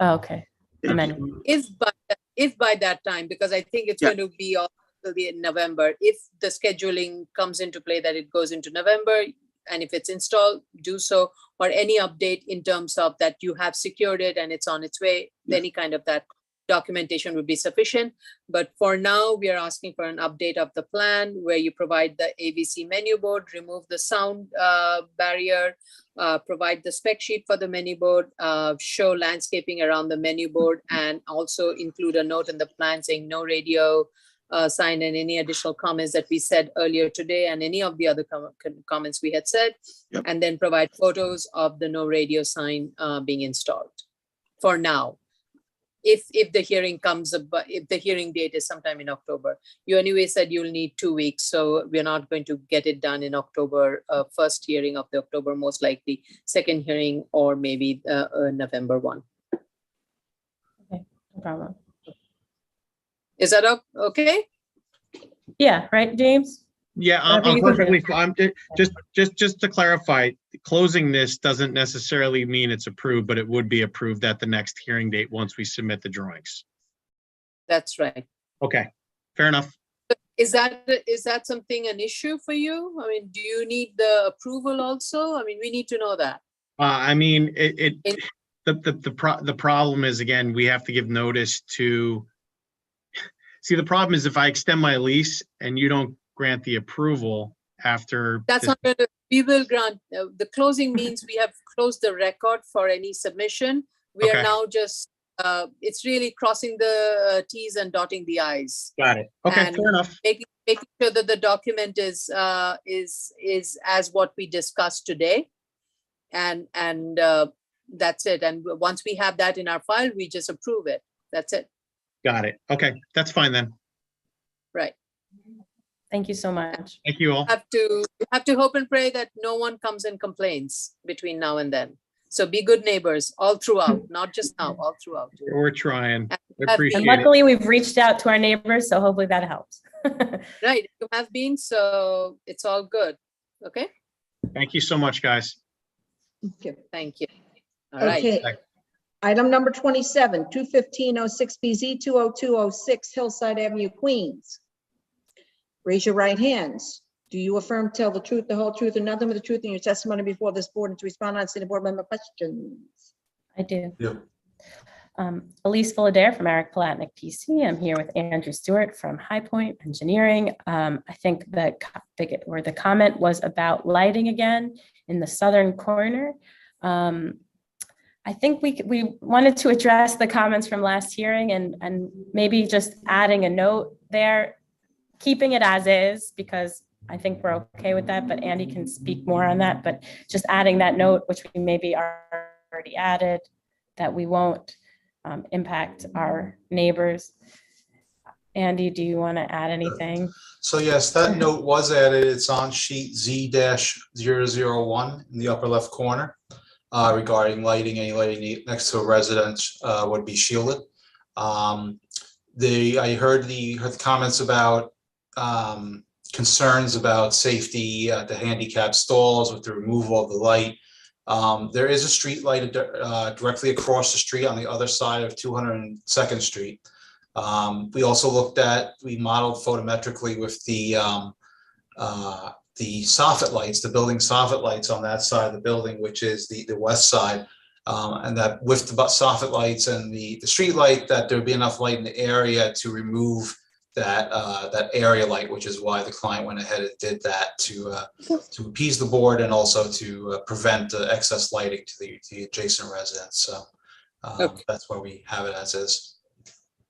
Okay. The menu. If by that time, because I think it's going to be all till the November. If the scheduling comes into play that it goes into November, and if it's installed, do so, or any update in terms of that you have secured it and it's on its way, any kind of that documentation would be sufficient. But for now, we are asking for an update of the plan where you provide the AVC menu board, remove the sound barrier, provide the spec sheet for the menu board, show landscaping around the menu board, and also include a note in the plan saying no radio sign and any additional comments that we said earlier today and any of the other comments we had said, and then provide photos of the no radio sign being installed for now. If the hearing comes up, if the hearing date is sometime in October, you anyway said you'll need 2 weeks. So we're not going to get it done in October, first hearing of the October, most likely second hearing, or maybe November 1. Okay, no problem. Is that okay? Yeah, right, James? Yeah, I'm perfectly fine. Just to clarify, closing this doesn't necessarily mean it's approved, but it would be approved at the next hearing date once we submit the drawings. That's right. Okay, fair enough. Is that something an issue for you? I mean, do you need the approval also? I mean, we need to know that. I mean, the problem is, again, we have to give notice to. See, the problem is if I extend my lease and you don't grant the approval after. That's not going to, we will grant, the closing means we have closed the record for any submission. We are now just, it's really crossing the T's and dotting the I's. Got it. Okay, fair enough. Making sure that the document is as what we discussed today. And that's it. And once we have that in our file, we just approve it. That's it. Got it. Okay, that's fine then. Right. Thank you so much. Thank you all. You have to hope and pray that no one comes and complains between now and then. So be good neighbors all throughout, not just now, all throughout. We're trying. I appreciate And luckily, we've reached out to our neighbors, so hopefully that helps. Right, you have been, so it's all good. Okay. Thank you so much, guys. Thank you. All right. Okay. Item number 27, 21506BZ 20206 Hillside Avenue, Queens. Raise your right hands. Do you affirm, tell the truth, the whole truth, and nothing but the truth in your testimony before this board and to respond on city board member questions? I do. Yep. Elise Fullader from Eric Palatnik PC. I'm here with Andrew Stewart from High Point Engineering. I think the comment was about lighting again in the southern corner. I think we wanted to address the comments from last hearing and maybe just adding a note there, keeping it as is, because I think we're okay with that, but Andy can speak more on that. But just adding that note, which we maybe already added, that we won't impact our neighbors. Andy, do you want to add anything? So yes, that note was added. It's on sheet Z-001 in the upper left corner regarding lighting. Any lighting next to a residence would be shielded. I heard the comments about concerns about safety at the handicap stalls with the removal of the light. There is a street light directly across the street on the other side of 202nd Street. We also we modeled photometrically with the soffit lights, the building soffit lights on that side of the building, which is the west side. And that with the soffit lights and the street light, that there'd be enough light in the area to remove that area light, which is why the client went ahead and did that to appease the board and also to prevent the excess lighting to the adjacent residents. So that's why we have it as is.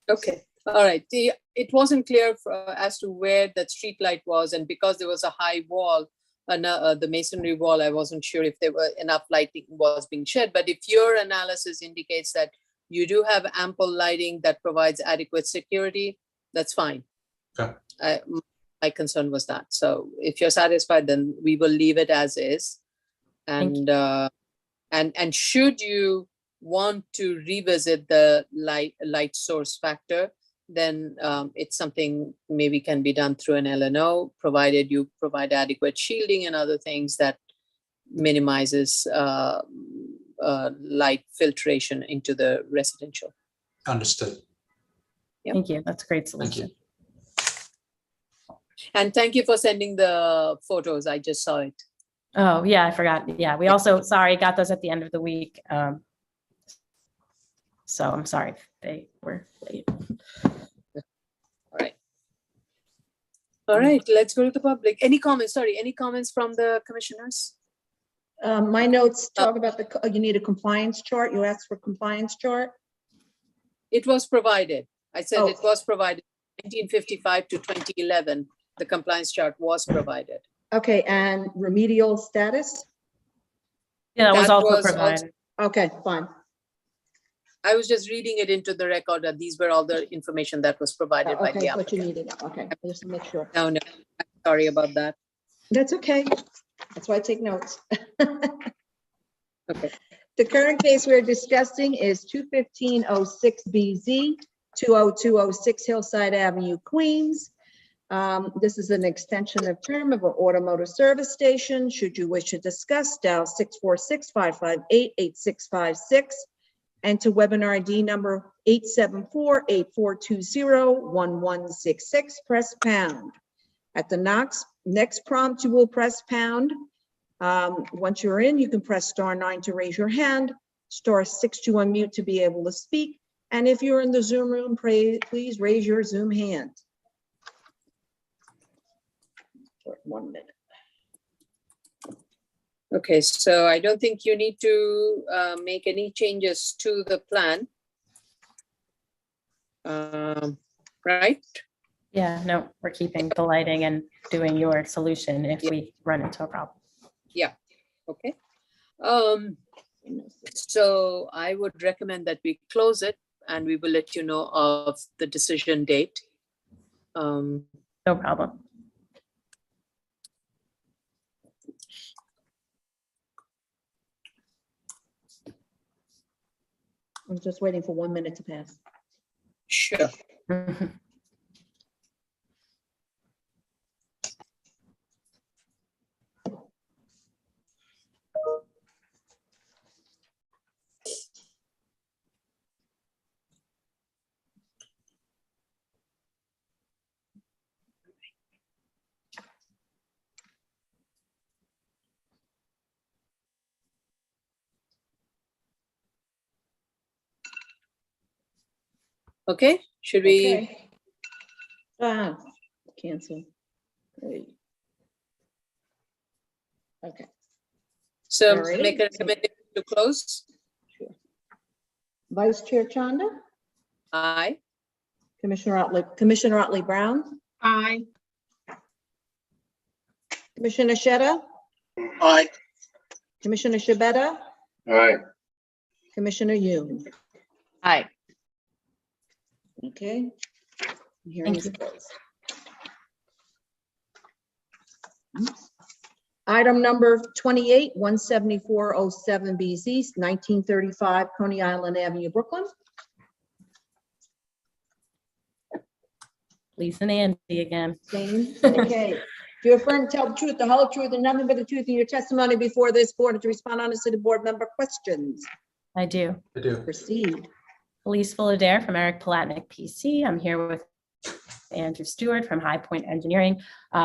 Okay, all right. It wasn't clear as to where that street light was, and because there was a high wall, the masonry wall, I wasn't sure if there were enough lighting was being shed. But if your analysis indicates that you do have ample lighting that provides adequate security, that's fine. Okay. My concern was that. So if you're satisfied, then we will leave it as is. And should you want to revisit the light source factor, then it's something maybe can be done through an LNO, provided you provide adequate shielding and other things that minimizes light filtration into the residential. Understood. Yep. Thank you. That's a great solution. And thank you for sending the photos. I just saw it. Oh, yeah, I forgot. Yeah, we also, sorry, got those at the end of the week. So I'm sorry if they were late. All right, let's go to the public. Any comments? Sorry, any comments from the commissioners? My notes talk about you need a compliance chart. You asked for compliance chart. It was provided. I said it was provided 1955 to 2011. The compliance chart was provided. Okay, and remedial status? Yeah, that was also provided. Okay, fine. I was just reading it into the record that these were all the information that was provided by the Okay, applicant. what you needed. Okay, just to make sure. No, I'm sorry about that. That's okay. That's why I take notes. Okay. The current case we're discussing is 21506BZ, 20206 Hillside Avenue, Queens. This is an extension of term of an automotive service station. Should you wish to discuss, dial 646-558-8656. Enter webinar ID number 874-8420-1166. Press pound. At the next prompt, you will press pound. Once you're in, you can press *9 to raise your hand, *6 to unmute to be able to speak. And if you're in the Zoom room, please raise your Zoom hand. For 1 minute. Okay, so I don't think you need to make any changes to the plan. Right? Yeah, no, we're keeping the lighting and doing your solution if we run into a problem. Yeah, okay. So I would recommend that we close it and we will let you know of the decision date. No problem. I'm just waiting for 1 minute to pass. Sure. Okay, should we? Okay. Cancel. Wait. Okay. So All right. make a recommendation to close. Sure. Vice Chair Chanda, Aye. Commissioner Otley Brown, Aye. Commissioner Sheta, Aye. Commissioner Shabeta, Aye. Commissioner Yoon. Aye. Okay. Hearing Thank is you. closed. Item number 28, 17407BZ, 1935 Coney Island Avenue, Brooklyn. Lisa and Andy again. Same. Okay. Do you affirm to tell the truth, the whole truth, and nothing but the truth in your testimony before this board, and to respond honestly to board member questions? I do. I do. Proceed. Elise Fullader from Eric Palatnik PC. I'm here with Andrew Stewart from High Point Engineering.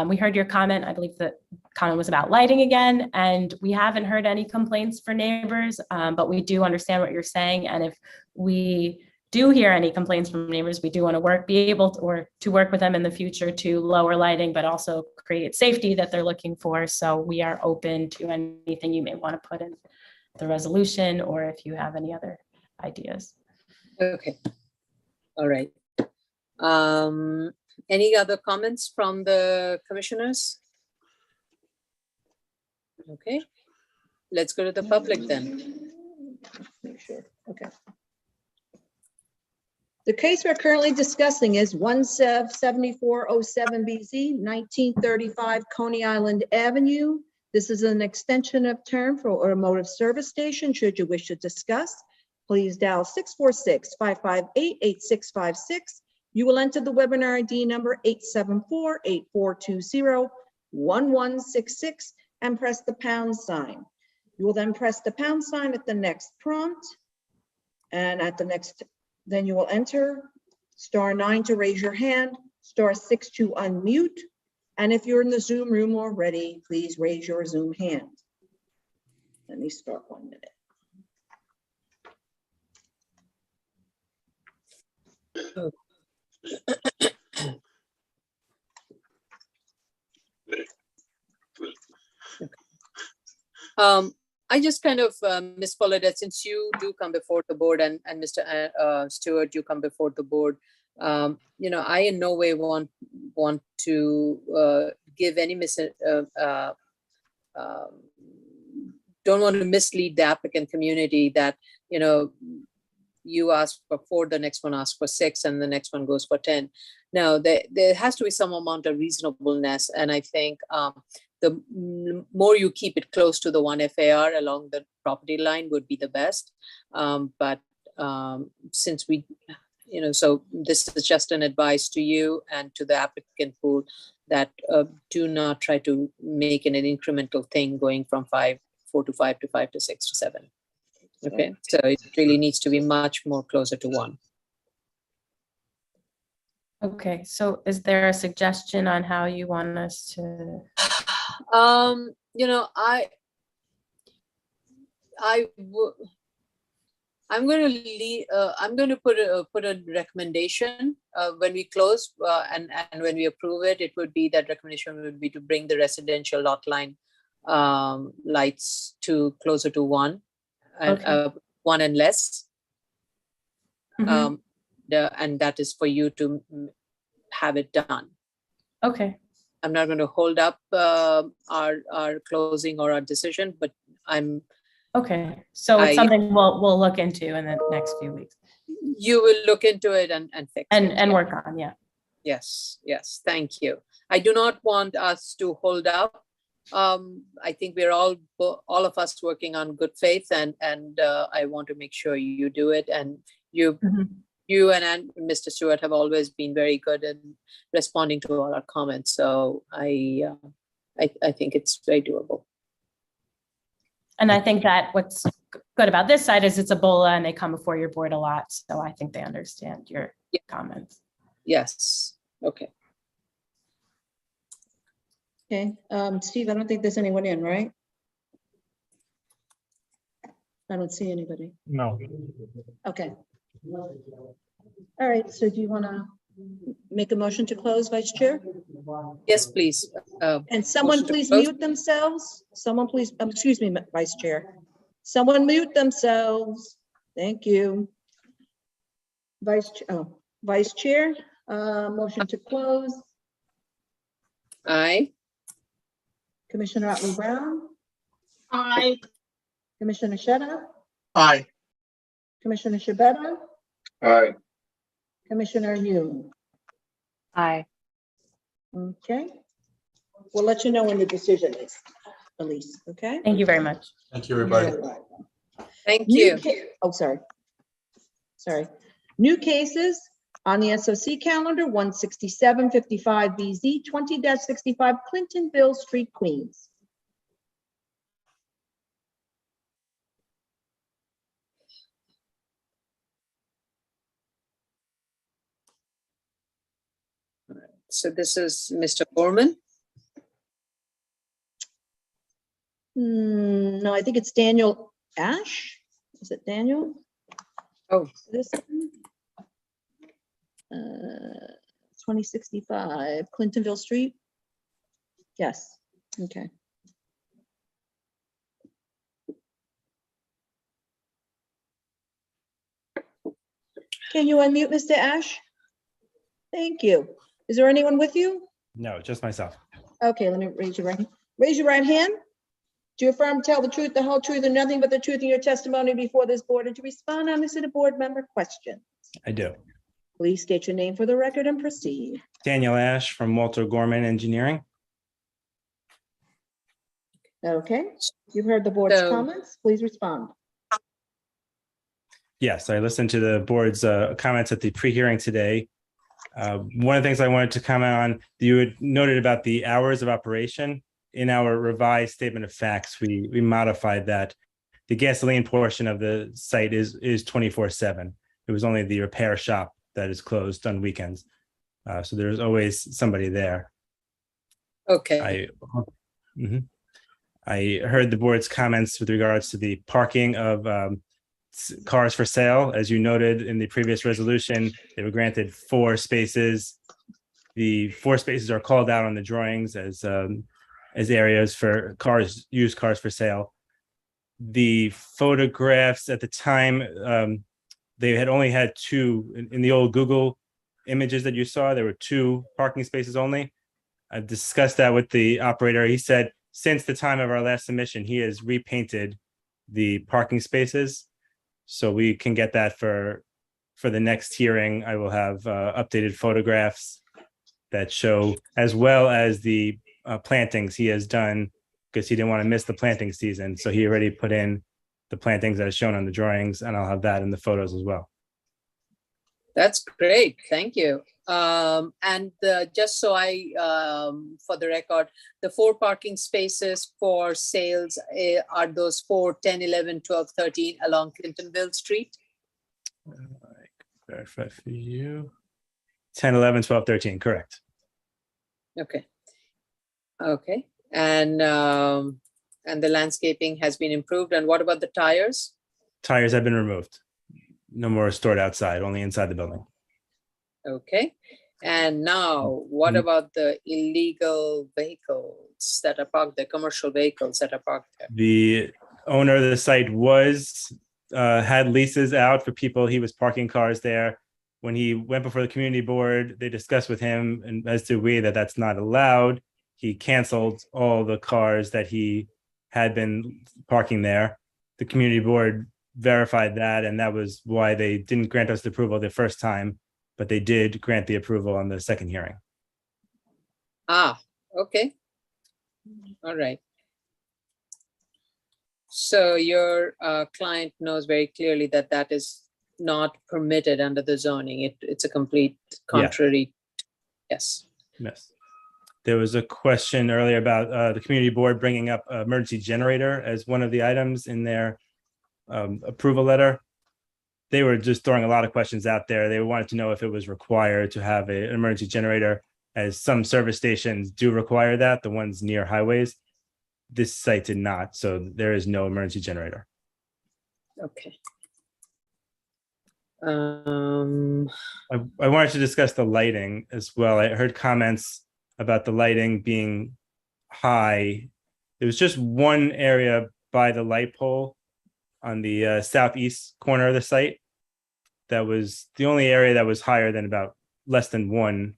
We heard your comment. I believe the comment was about lighting again, and we haven't heard any complaints for neighbors, but we do understand what you're saying. And if we do hear any complaints from neighbors, we do want to work with them in the future to lower lighting, but also create safety that they're looking for. So we are open to anything you may want to put in the resolution, or if you have any other ideas. Okay. All right. Any other comments from the commissioners? Okay. Let's go to the public then. Make sure. Okay. The case we're currently discussing is 17407BZ, 1935 Coney Island Avenue. This is an extension of term for automotive service station. Should you wish to discuss, please dial 646-558-8656. You will enter the webinar ID number 874-8420-1166 and press the pound sign. You will then press the pound sign at the next prompt, and at the next, then you will enter *9 to raise your hand, *6 to unmute. And if you're in the Zoom room already, please raise your Zoom hand. Let me start 1 minute. I just kind of, Ms. Pollard, since you do come before the board and Mr. Stewart, you come before the board, I in no way want to give any don't want to mislead the applicant community that, you ask for 4, the next one asks for 6, and the next one goes for 10. Now, there has to be some amount of reasonableness, and I think the more you keep it close to the 1 FAR along the property line would be the best. But since we, so this is just an advice to you and to the applicant pool that do not try to make it an incremental thing going from 4 to 5 to 5 to 6 to 7. Okay, so it really needs to be much more closer to 1. Okay, so is there a suggestion on how you want us to? I'm going to put a recommendation when we close and when we approve it. It would be that recommendation would be to bring the residential lot line lights to closer to 1 and Okay. 1 and less. Mhm. And that is for you to have it done. Okay. I'm not going to hold up our closing or our decision, but Okay, so it's something we'll look into in the next few weeks you will look into it and fix it. and work on, yeah. Yes, thank you. I do not want us to hold up. I think we're all of us working on good faith, and I want to make sure you do it. And you and Mr. Stewart have always been very good in responding to all our comments. So I think it's very doable. And I think that what's good about this side is it's a BOLA and they come before your board a lot. So I think they understand your comments. Yes. Okay. Okay, Steve, I don't think there's anyone in, right? I don't see anybody. No. Okay. All right, so do you want to make a motion to close, Vice Chair? Yes, please. And someone please mute themselves. Someone please, excuse me, Vice Chair. Someone mute themselves. Thank you. Vice Chair, motion to close. Aye. Commissioner Otley Brown, Aye. Commissioner Sheta, Aye. Commissioner Shabeta, Aye. Commissioner Yoon. Aye. Okay. We'll let you know when the decision is, Elise, okay? Thank you very much. Thank you, everybody. You're welcome. Thank New you. Oh, sorry. Sorry. New cases on the SOC calendar, 16755 BZ, 20-65 Clintonville Street, Queens. So this is Mr. Gorman. No, I think it's Daniel Ash. Is it Daniel? Oh. This one? 2065 Clintonville Street. Yes, okay. Can you unmute Mr. Ash? Thank you. Is there anyone with you? No, just myself. Okay, let me raise your right hand. Raise your right hand. Do you affirm to tell the truth, the whole truth, and nothing but the truth in your testimony before this board, and to respond honestly to board member questions? I do. Please state your name for the record and proceed. Daniel Ash from Walter Gorman Engineering. Okay, you've heard the board's So- comments. Please respond. Yes, I listened to the board's comments at the pre-hearing today. One of the things I wanted to comment on, you had noted about the hours of operation. In our revised statement of facts, we modified that. The gasoline portion of the site is 24/7. It was only the repair shop that is closed on weekends. So there's always somebody there. Okay. I heard the board's comments with regards to the parking of cars for sale. As you noted in the previous resolution, they were granted 4 spaces. The 4 spaces are called out on the drawings as areas for cars, used cars for sale. The photographs at the time, they had only had 2 in the old Google images that you saw. There were 2 parking spaces only. I've discussed that with the operator. He said since the time of our last submission, he has repainted the parking spaces. So we can get that for the next hearing. I will have updated photographs that show, as well as the plantings he has done, because he didn't want to miss the planting season. So he already put in the plantings that are shown on the drawings, and I'll have that in the photos as well. That's great. Thank you. And just so for the record, the 4 parking spaces for sales are those 4, 10, 11, 12, 13 along Clintonville Street? Verify for you. 10, 11, 12, 13, correct. Okay. Okay. And the landscaping has been improved. And what about the tires? Tires have been removed. No more stored outside, only inside the building. Okay. And now, what about the illegal vehicles that are parked, the commercial vehicles that are parked there? The owner of the site had leases out for people. He was parking cars there. When he went before the community board, they discussed with him and as to that's not allowed. He canceled all the cars that he had been parking there. The community board verified that, and that was why they didn't grant us the approval the first time, but they did grant the approval on the second hearing. Ah, okay. All right. So your client knows very clearly that that is not permitted under the zoning. It's a complete contrary. Yes. Yes. There was a question earlier about the community board bringing up emergency generator as one of the items in their approval letter. They were just throwing a lot of questions out there. They wanted to know if it was required to have an emergency generator, as some service stations do require that, the ones near highways. This site did not, so there is no emergency generator. Okay. I wanted to discuss the lighting as well. I heard comments about the lighting being high. There was just one area by the light pole on the southeast corner of the site. That was the only area that was higher than about less than 1.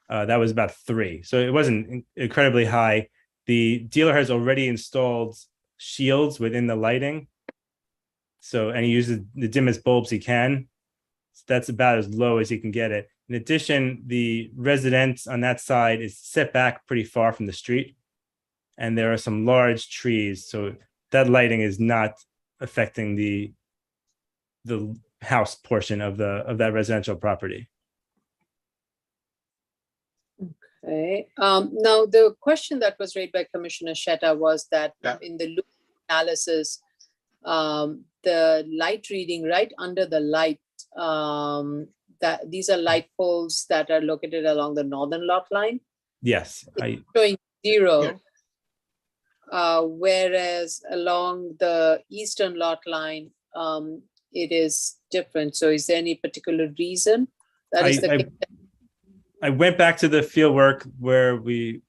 That was about 3. So it wasn't incredibly high. The dealer has already installed shields within the lighting. So, and he uses the dimmest bulbs he can. So that's about as low as he can get it. In addition, the residence on that side is set back pretty far from the street. And there are some large trees. So that lighting is not affecting the house portion of that residential property. Okay. Now the question that was raised by Commissioner Sheta was that in the loop analysis, the light reading right under the light, that these are light poles that are located along the northern lot line. Yes, Showing 0, whereas along the eastern lot line, it is different. So is there any particular reason that is the case? I went back to the field work where we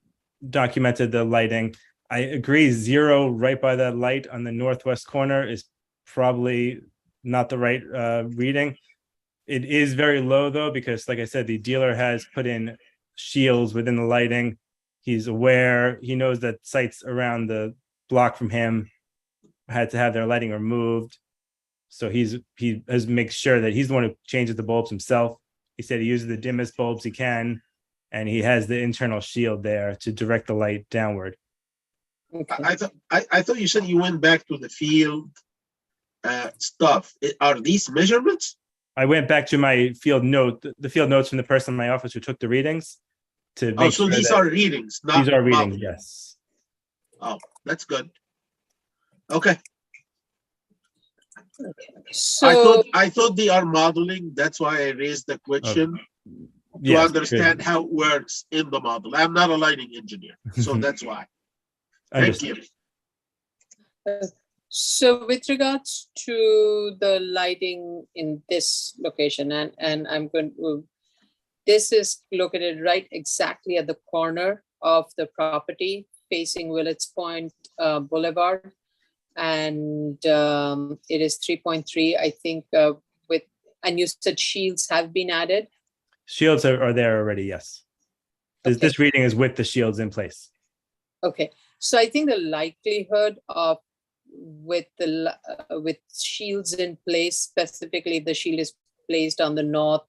documented the lighting. I agree, 0 right by that light on the northwest corner is probably not the right reading. It is very low though, because like I said, the dealer has put in shields within the lighting. He's aware, he knows that sites around the block from him had to have their lighting removed. So he has made sure that he's the one who changes the bulbs himself. He said he uses the dimmest bulbs he can, and he has the internal shield there to direct the light downward. Okay. I thought you said you went back to the field stuff. Are these measurements? I went back to my field note, the field notes from the person in my office who took the readings to make so sure these are readings, not these are readings, modeling. yes. Oh, that's good. Okay. So I thought they are modeling. That's why I raised the question to understand how it works in the model. I'm not a lighting engineer, so that's why. Thank you. So with regards to the lighting in this location, and I'm going to, this is located right exactly at the corner of the property facing Willets Point Boulevard. And it is 3.3, I think, and you said shields have been added? Shields are there already, yes. This reading is with the shields in place. Okay, so I think the likelihood of with shields in place, specifically if the shield is placed on the north,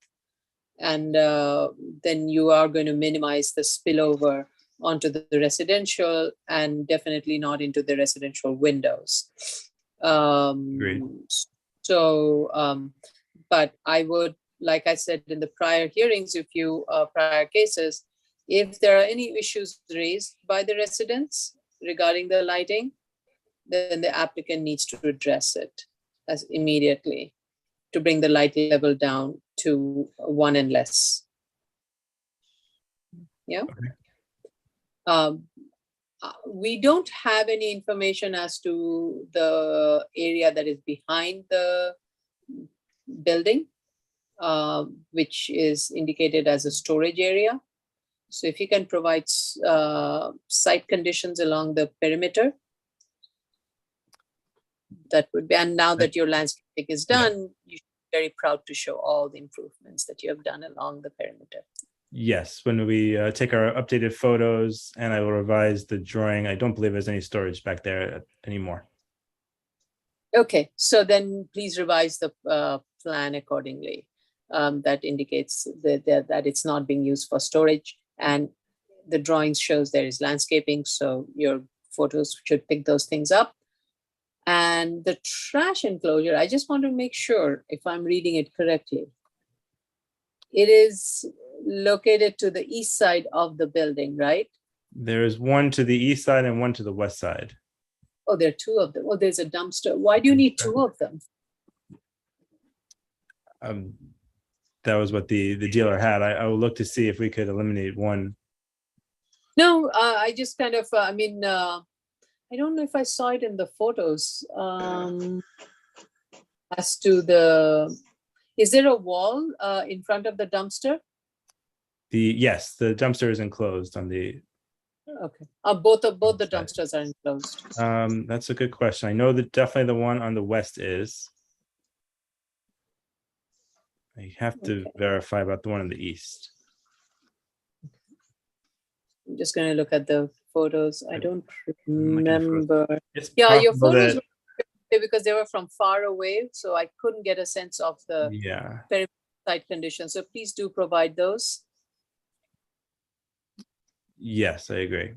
and then you are going to minimize the spillover onto the residential and definitely not into the residential windows. Great. So, but I would, like I said in the prior hearings, prior cases, if there are any issues raised by the residents regarding the lighting, then the applicant needs to address it as immediately to bring the light level down to 1 and less. Yeah. Okay. We don't have any information as to the area that is behind the building, which is indicated as a storage area. So if you can provide site conditions along the perimeter, that would be, and now that your landscaping is done, you should be very proud to show all the improvements that you have done along the perimeter. Yes, when we take our updated photos and I will revise the drawing, I don't believe there's any storage back there anymore. Okay, so then please revise the plan accordingly. That indicates that it's not being used for storage, and the drawings shows there is landscaping, so your photos should pick those things up. And the trash enclosure, I just want to make sure if I'm reading it correctly. It is located to the east side of the building, right? There's one to the east side and one to the west side. Oh, there are 2 of them. Oh, there's a dumpster. Why do you need 2 of them? That was what the dealer had. I will look to see if we could eliminate one. No, I just kind of, I don't know if I saw it in the photos. As to is there a wall in front of the dumpster? Yes, the dumpster is enclosed on the. Okay. Both the dumpsters are enclosed. That's a good question. I know that definitely the one on the west is. I have to verify about the one on the east. I'm just going to look at the photos. I don't looking for- remember. It's Yeah, your possible photos that- were because they were from far away, so I couldn't get a sense of the Yeah. site conditions. So please do provide those. Yes, I agree.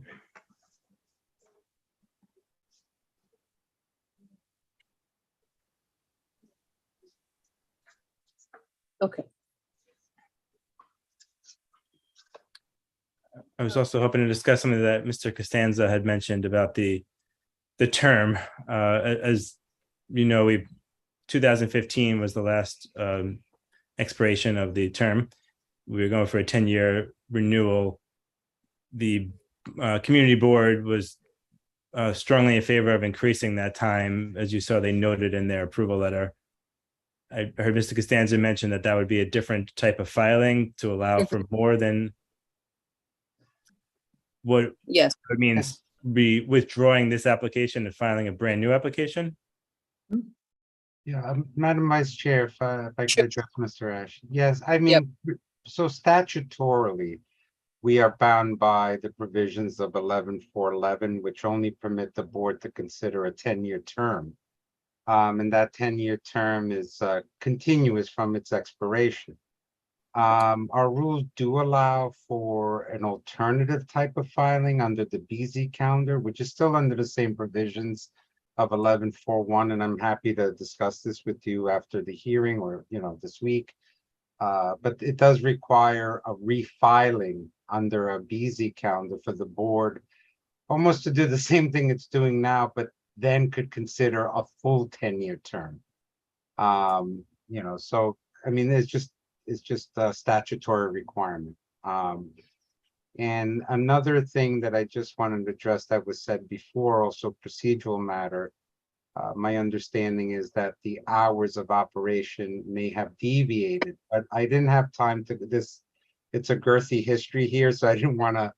Okay. I was also hoping to discuss something that Mr. Costanza had mentioned about the term. As you know, 2015 was the last expiration of the term. We were going for a 10-year renewal. The community board was strongly in favor of increasing that time. As you saw, they noted in their approval letter. I heard Mr. Costanza mention that would be a different type of filing to allow for more than what yes it means be withdrawing this application and filing a brand new application. Yeah, Madam Vice Chair, if I could address Mr. Ash. Yes, I mean, so statutorily, we are bound by the provisions of 11-411, which only permit the board to consider a 10-year term. And that 10-year term is continuous from its expiration. Our rules do allow for an alternative type of filing under the BZ calendar, which is still under the same provisions of 11-4-1, and I'm happy to discuss this with you after the hearing or, this week. But it does require a refiling under a BZ calendar for the board, almost to do the same thing it's doing now, but then could consider a full 10-year term. So, I mean, it's just a statutory requirement. And another thing that I just wanted to address that was said before, also procedural matter. My understanding is that the hours of operation may have deviated, but I didn't have time to it's a girthy history here, so I didn't want to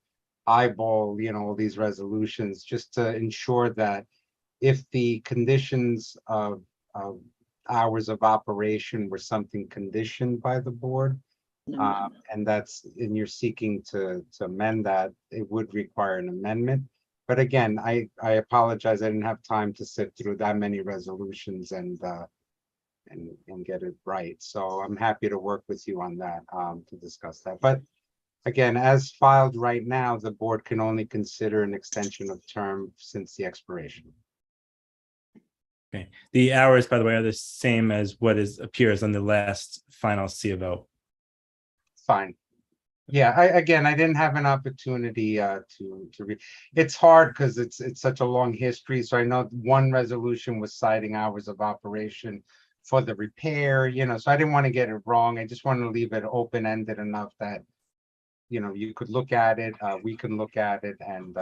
eyeball, all these resolutions, just to ensure that if the conditions of hours of operation were something conditioned by the board, and you're seeking to amend that, it would require an amendment. But again, I apologize. I didn't have time to sit through that many resolutions and get it right. So I'm happy to work with you on that to discuss that. But again, as filed right now, the board can only consider an extension of term since the expiration. Okay. The hours, by the way, are the same as what appears on the last final C of O. Fine. Yeah, I didn't have an opportunity to read. It's hard because it's such a long history. So I know one resolution was citing hours of operation for the repair, so I didn't want to get it wrong. I just wanted to leave it open-ended enough that, you could look at it, we can look at it and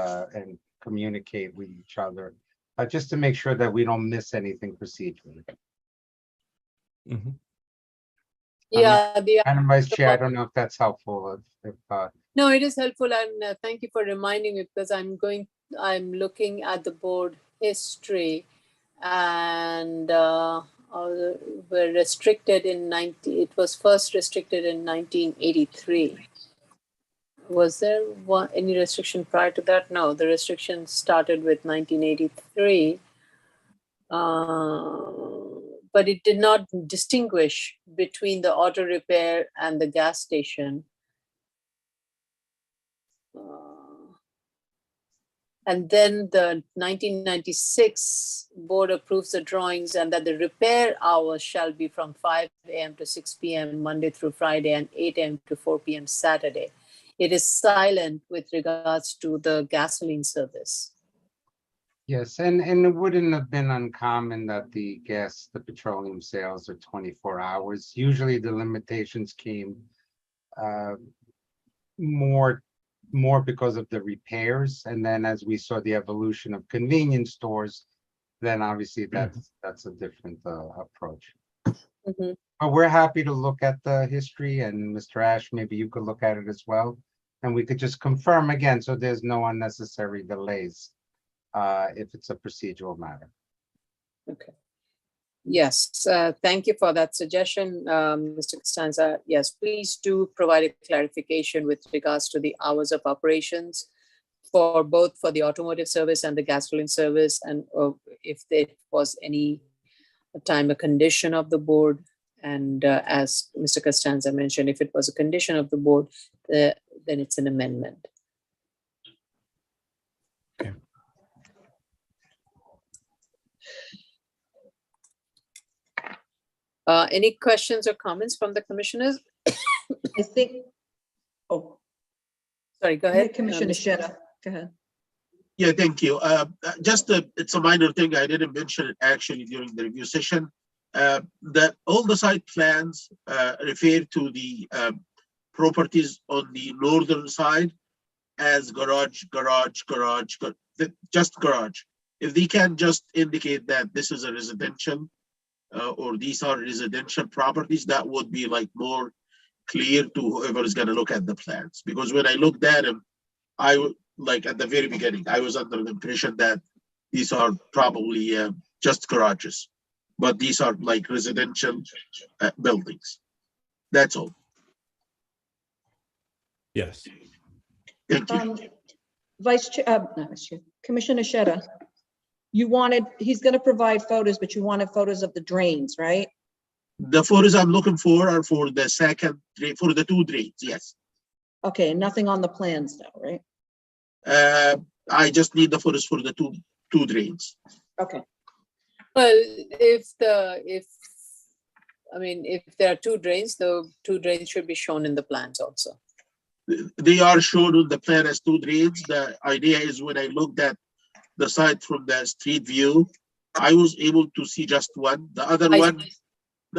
communicate with each other, just to make sure that we don't miss anything procedurally. Mm-hmm. Yeah, Madam Vice Chair, I don't know if that's helpful. No, it is helpful, and thank you for reminding me, because I'm looking at the board history, and were restricted it was first restricted in 1983. Was there any restriction prior to that? No, the restriction started with 1983. But it did not distinguish between the auto repair and the gas station. And then the 1996 board approves the drawings, and that the repair hours shall be from 5 a.m. to 6 p.m. Monday through Friday and 8 a.m. to 4 p.m. Saturday. It is silent with regards to the gasoline service. Yes, and it wouldn't have been uncommon that the petroleum sales are 24 hours. Usually the limitations came more because of the repairs. And then as we saw the evolution of convenience stores, then obviously that's a different approach. Mm-hmm. But we're happy to look at the history, and Mr. Ash, maybe you could look at it as well. And we could just confirm again, so there's no unnecessary delays if it's a procedural matter. Okay. Yes, thank you for that suggestion, Mr. Costanza. Yes, please do provide a clarification with regards to the hours of operations. for both for the automotive service and the gas filling service, and if there was any time a condition of the board. And as Mr. Costanza mentioned, if it was a condition of the board, then it's an amendment. Any questions or comments from the commissioners? I think, oh, sorry, go ahead. Commissioner Sheta, go ahead. Yeah, thank you. It's a minor thing. I didn't mention it actually during the review session. That all the site plans refer to the properties on the northern side as garage, just garage. If they can just indicate that this is a residential or these are residential properties, that would be like more clear to whoever is going to look at the plans. Because when I looked at them, like at the very beginning, I was under the impression that these are probably just garages, but these are like residential buildings. That's all. Yes. Thank you. Vice Chair, not Vice Chair, Commissioner Sheta, he's going to provide photos, but you wanted photos of the drains, right? The photos I'm looking for are for the second, for the two drains, yes. Okay, nothing on the plans though, right? I just need the photos for the two drains. Okay. Well, if there are two drains, the two drains should be shown in the plans also. They are shown on the plan as two drains. The idea is when I looked at the site from the street view, I was able to see just one. The other one,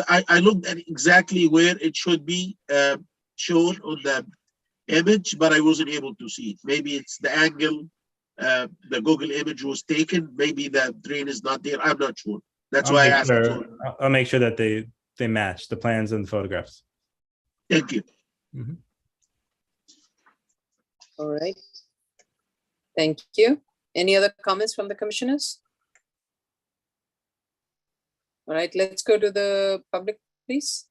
I looked at exactly where it should be shown on the image, but I wasn't able to see it. Maybe it's the angle the Google image was taken. Maybe the drain is not there. I'm not sure. That's why I asked. I'll make sure that they match the plans and the photographs. Thank you. Mm-hmm. All right. Thank you. Any other comments from the commissioners? All right, let's go to the public, please.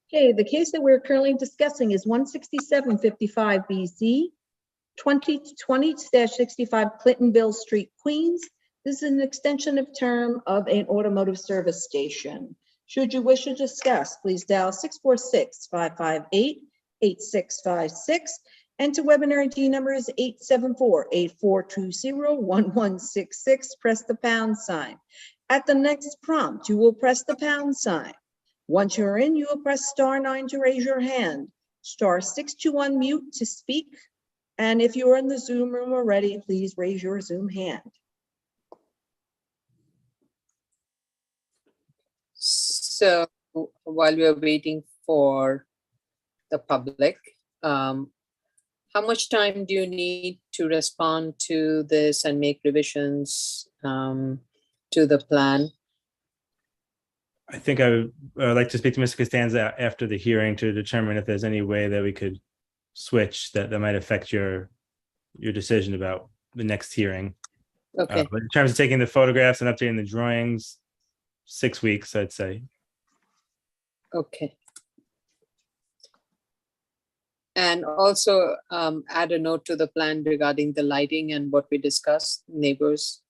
Okay, the case that we're currently discussing is 16755 BZ, 2020-65 Clintonville Street, Queens. This is an extension of term of an automotive service station. Should you wish to discuss, please dial 646-558-8656. Enter webinar ID number is 874-8420-1166. Press the pound sign. At the next prompt, you will press the pound sign. Once you're in, you will press *9 to raise your hand, *6 to unmute to speak. And if you are in the Zoom room already, please raise your Zoom hand. So while we're waiting for the public, how much time do you need to respond to this and make revisions to the plan? I think I would like to speak to Mr. Costanza after the hearing to determine if there's any way that we could switch that might affect your decision about the next hearing. Okay. But in terms of taking the photographs and updating the drawings, 6 weeks, I'd say. Okay. And also add a note to the plan regarding the lighting and what we discussed, neighbors.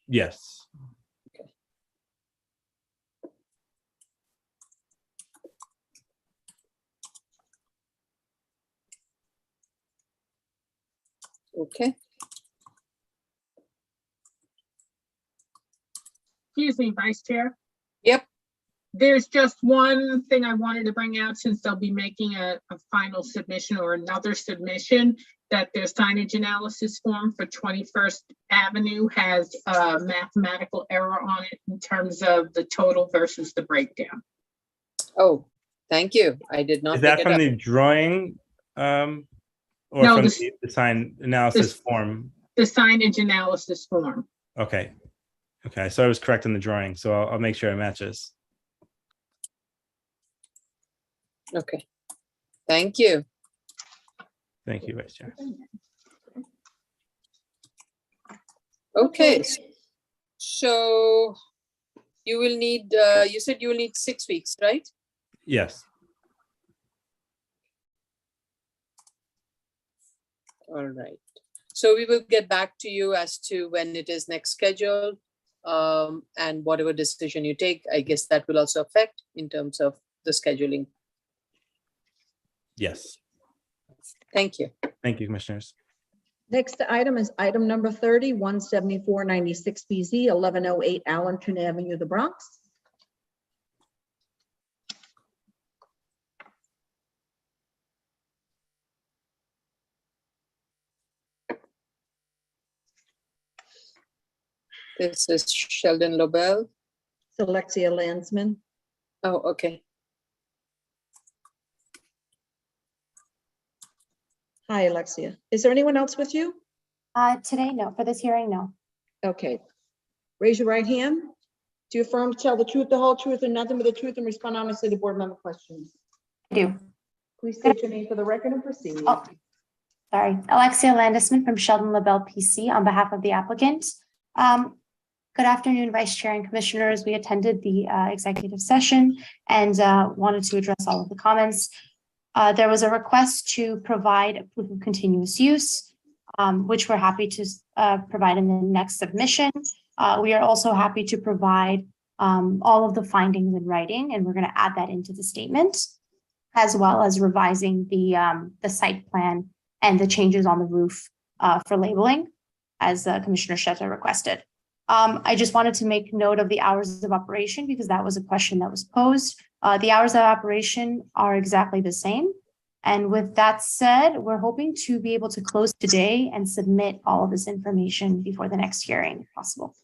Yes. Okay. Okay. Excuse me, Vice Chair. Yep. There's just one thing I wanted to bring out since they'll be making a final submission or another submission, that their signage analysis form for 21st Avenue has a mathematical error on it in terms of the total versus the breakdown. Oh, thank you. I did not. Is that pick it from up. the drawing or No, from the sign analysis form? The signage analysis form. Okay. Okay, so I was correct in the drawing, so I'll make sure it matches. Okay. Thank you. Thank you, Vice Chair. Okay. So you will need, you said you will need 6 weeks, right? Yes. All right. So we will get back to you as to when it is next scheduled. And whatever decision you take, I guess that will also affect in terms of the scheduling. Yes. Thank you. Thank you, commissioners. Next item is item number 30, 17496 BZ, 1108 Allenton Avenue, the Bronx. This is Sheldon Lobel. It's Alexia Landsman. Oh, okay. Hi, Alexia. Is there anyone else with you? Today, no. For this hearing, no. Okay. Raise your right hand. Do you affirm to tell the truth, the whole truth, and nothing but the truth, and respond honestly to board member questions? I do. Please state your name for the record and proceed. Oh, sorry. Alexia Landisman from Sheldon LaBelle PC on behalf of the applicant. Good afternoon, Vice Chair and Commissioners. We attended the executive session and wanted to address all of the comments. There was a request to provide a proof of continuous use, which we're happy to provide in the next submission. We are also happy to provide all of the findings in writing, and we're going to add that into the statement, as well as revising the site plan and the changes on the roof for labeling, as Commissioner Shetter requested. I just wanted to make note of the hours of operation because that was a question that was posed. The hours of operation are exactly the same. And with that said, we're hoping to be able to close today and submit all of this information before the next hearing, if possible.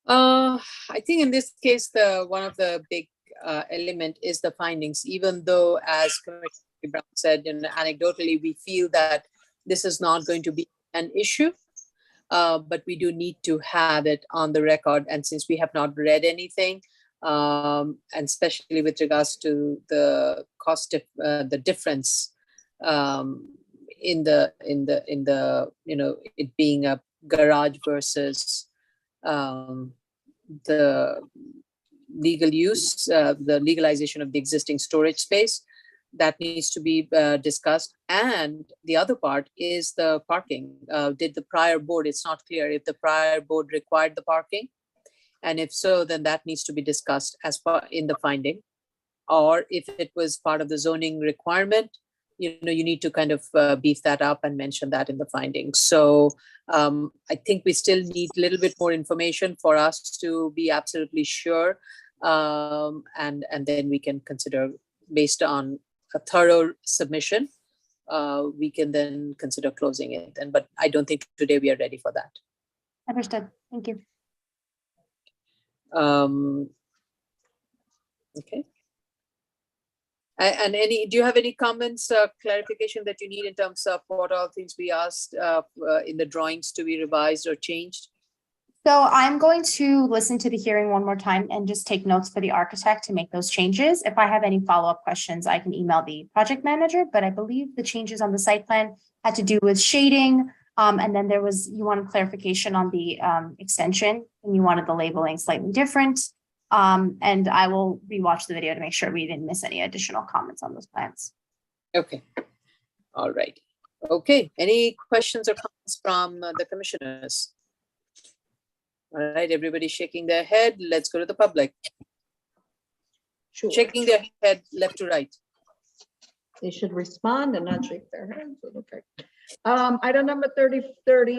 I think in this case, one of the big element is the findings, even though, as Commissioner Brown said, anecdotally, we feel that this is not going to be an issue. But we do need to have it on the record. And since we have not read anything, and especially with regards to the cost of the difference in the it being a garage versus the legal use, the legalization of the existing storage space, that needs to be discussed. And the other part is the parking. Did the prior board, it's not clear if the prior board required the parking. And if so, then that needs to be discussed as part in the finding. Or if it was part of the zoning requirement, you need to kind of beef that up and mention that in the findings. So I think we still need a little bit more information for us to be absolutely sure. And then we can consider, based on a thorough submission, we can then consider closing it. But I don't think today we are ready for that. Understood. Thank you. Okay. And do you have any comments, clarification that you need in terms of what all things we asked in the drawings to be revised or changed? So I'm going to listen to the hearing one more time and just take notes for the architect to make those changes. If I have any follow-up questions, I can email the project manager, but I believe the changes on the site plan had to do with shading. And then you wanted clarification on the extension, and you wanted the labeling slightly different. And I will rewatch the video to make sure we didn't miss any additional comments on those plans. Okay. All right. Okay. Any questions or comments from the commissioners? All right, everybody shaking their head. Let's go to the public. Sure. Shaking their head left to right. They should respond and not shake their hands. Okay. Item number 30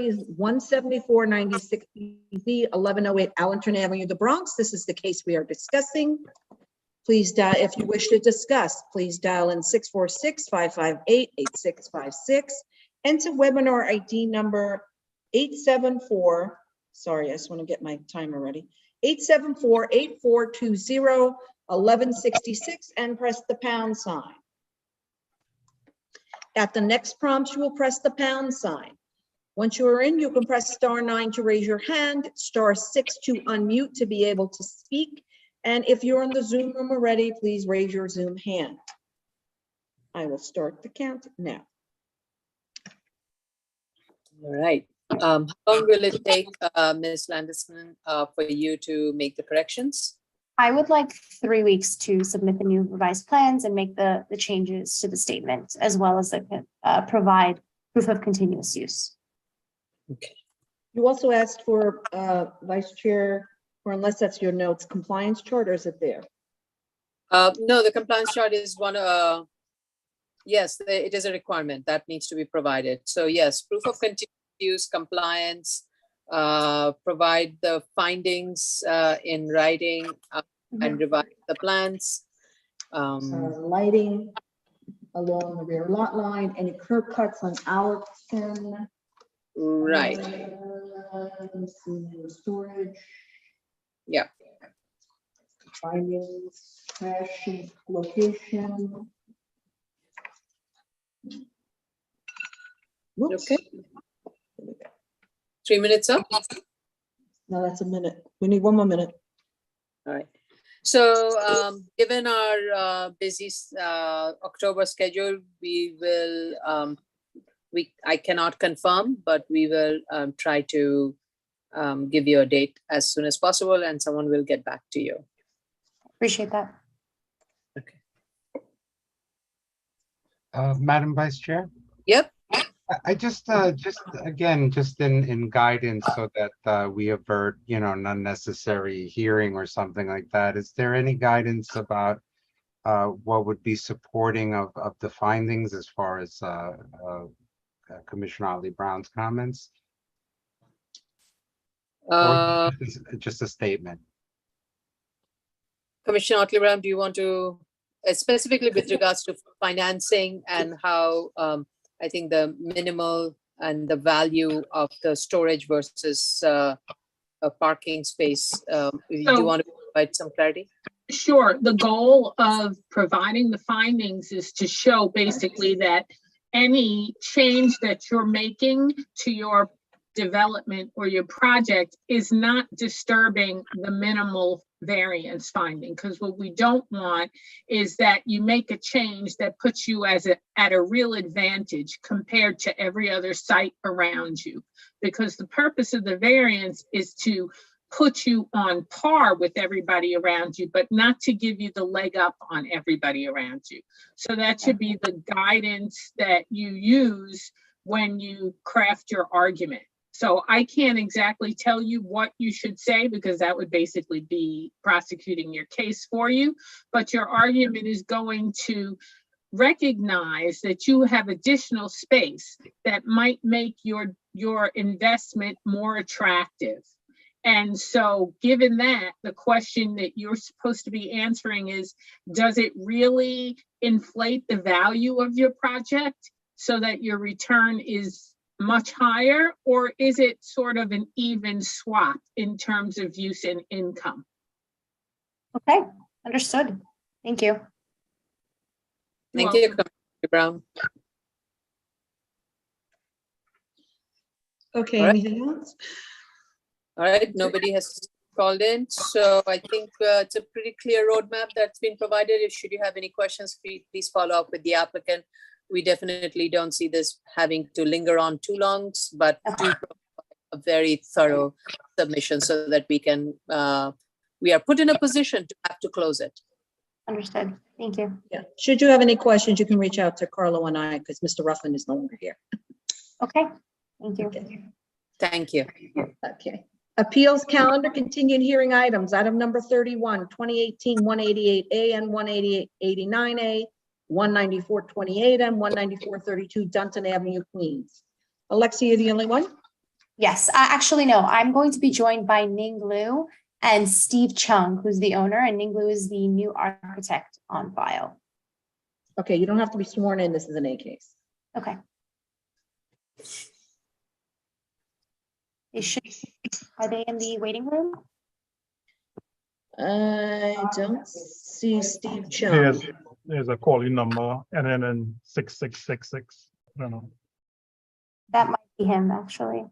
is 17496 BZ, 1108 Allenton Avenue, the Bronx. This is the case we are discussing. Please dial, if you wish to discuss, please dial in 646-558-8656. Enter webinar ID number 874. Sorry, I just want to get my timer ready. 874-8420-1166 and press the pound sign. At the next prompt, you will press the pound sign. Once you are in, you can press *9 to raise your hand, *6 to unmute to be able to speak. And if you're in the Zoom room already, please raise your Zoom hand. I will start the count now. All right. How long will it take, Ms. Landisman, for you to make the corrections? I would like 3 weeks to submit the new revised plans and make the changes to the statement, as well as provide proof of continuous use. You also asked for, Vice Chair, or unless that's your notes, compliance chart, or is it there? No, the compliance chart is one, yes, it is a requirement that needs to be provided. So yes, proof of continuous use, compliance, provide the findings in writing and revise the plans. Lighting along the rear lot line, any curb cuts on Allerton. Right. Storage. Yeah. Findings, trash location. Whoops. Okay. 3 minutes up? No, that's a minute. We need one more minute. All right. So given our busy October schedule, we will, I cannot confirm, but we will try to give you a date as soon as possible, and someone will get back to you. Appreciate that. Madam Vice Chair? Yep. I just again, just in guidance so that we avert, an unnecessary hearing or something like that. Is there any guidance about what would be supporting of the findings as far as Commissioner Otley Brown's comments? Or just a statement? Commissioner Otley Brown, do you want to, specifically with regards to financing and how I think the minimal and the value of the storage versus a parking space, do you want to provide some clarity? Sure. The goal of providing the findings is to show basically that any change that you're making to your development or your project is not disturbing the minimal variance finding, because what we don't want is that you make a change that puts you at a real advantage compared to every other site around you, because the purpose of the variance is to put you on par with everybody around you, but not to give you the leg up on everybody around you. So that should be the guidance that you use when you craft your argument. So I can't exactly tell you what you should say, because that would basically be prosecuting your case for you. But your argument is going to recognize that you have additional space that might make your investment more attractive. And so given that, the question that you're supposed to be answering is, does it really inflate the value of your project so that your return is much higher, or is it sort of an even swap in terms of use and income? Okay, understood. Thank you. Thank you, Commissioner Brown. Okay, All right. anything else? All right, nobody has called in, so I think it's a pretty clear roadmap that's been provided. If should you have any questions, please follow up with the applicant. We definitely don't see this having to linger on too long, but do provide a very thorough submission so that we can, we are put in a position to have to close it. Understood. Thank you. Yeah. Should you have any questions, you can reach out to Carlo and I, because Mr. Ruffin is no longer here. Okay. Thank you. Okay. Thank you. Okay. Appeals calendar, continued hearing items. Item number 31, 2018-188A and 188-89A, 194-28 and 194-32 Dunton Avenue, Queens. Alexia, you're the only one? Yes, actually, no, I'm going to be joined by Ning Lu and Steve Chung, who's the owner, and Ning Lu is the new architect on file. Okay, you don't have to be sworn in. This is an A case. Okay. Are they in the waiting room? I don't see Steve Chung. There's a calling number and then 6666. I don't know. That might be him, actually.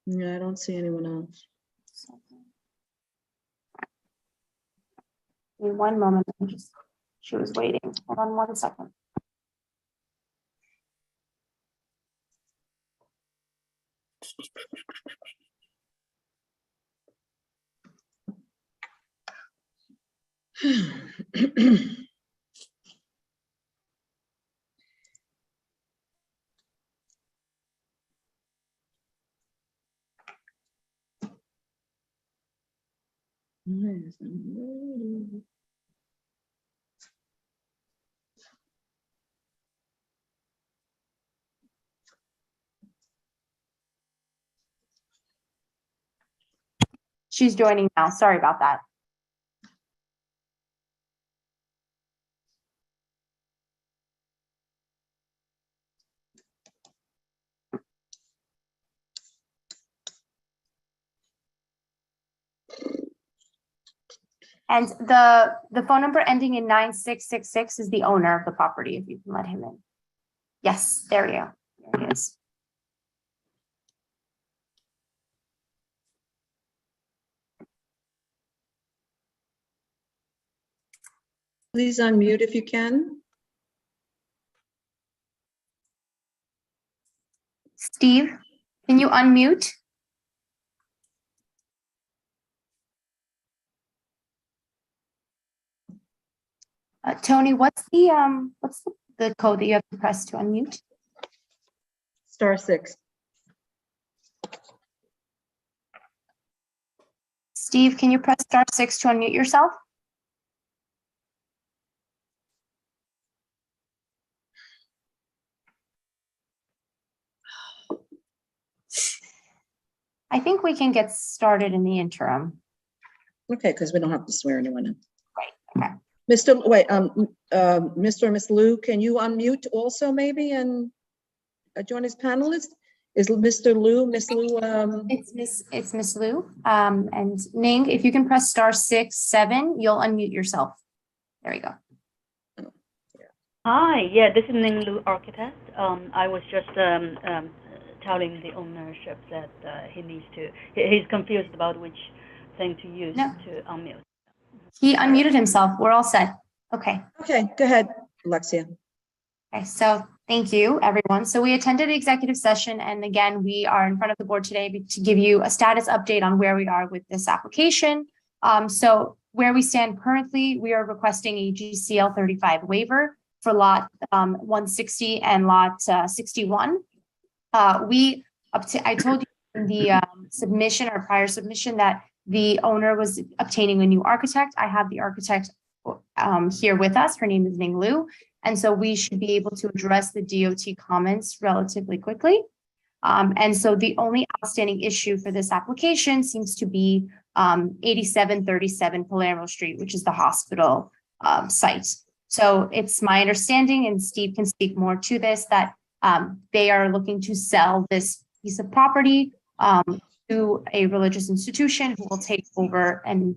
No, I don't see anyone else. Give me 1 moment. She was waiting. Hold on 1 second. She's joining now. Sorry about that. And the phone number ending in 9666 is the owner of the property, if you can let him in. Yes, there we go. There he is. Please unmute if you can. Steve, can you unmute? Tony, what's the code that you have to press to unmute? *6. Steve, can you press *6 to unmute yourself? I think we can get started in the interim. Okay, because we don't have to swear anyone in. Right, okay. Mr. and Miss Lou, can you unmute also maybe and join as panelist? Is Mr. Lou, Miss Lou? It's Miss Lou. And Ning, if you can press *6-7, you'll unmute yourself. There we go. Hi, yeah, this is Ning Lu, architect. I was just telling the ownership that he's confused about which thing to use to unmute. He unmuted himself. We're all set. Okay. Okay, go ahead, Alexia. Okay, so thank you, everyone. So we attended the executive session, and again, we are in front of the board today to give you a status update on where we are with this application. So where we stand currently, we are requesting a GCL 35 waiver for lot 160 and lot 61. I told you in the submission or prior submission that the owner was obtaining a new architect. I have the architect here with us. Her name is Ning Lu. And so we should be able to address the DOT comments relatively quickly. And so the only outstanding issue for this application seems to be 8737 Palermo Street, which is the hospital site. So it's my understanding, and Steve can speak more to this, that they are looking to sell this piece of property to a religious institution who will take over and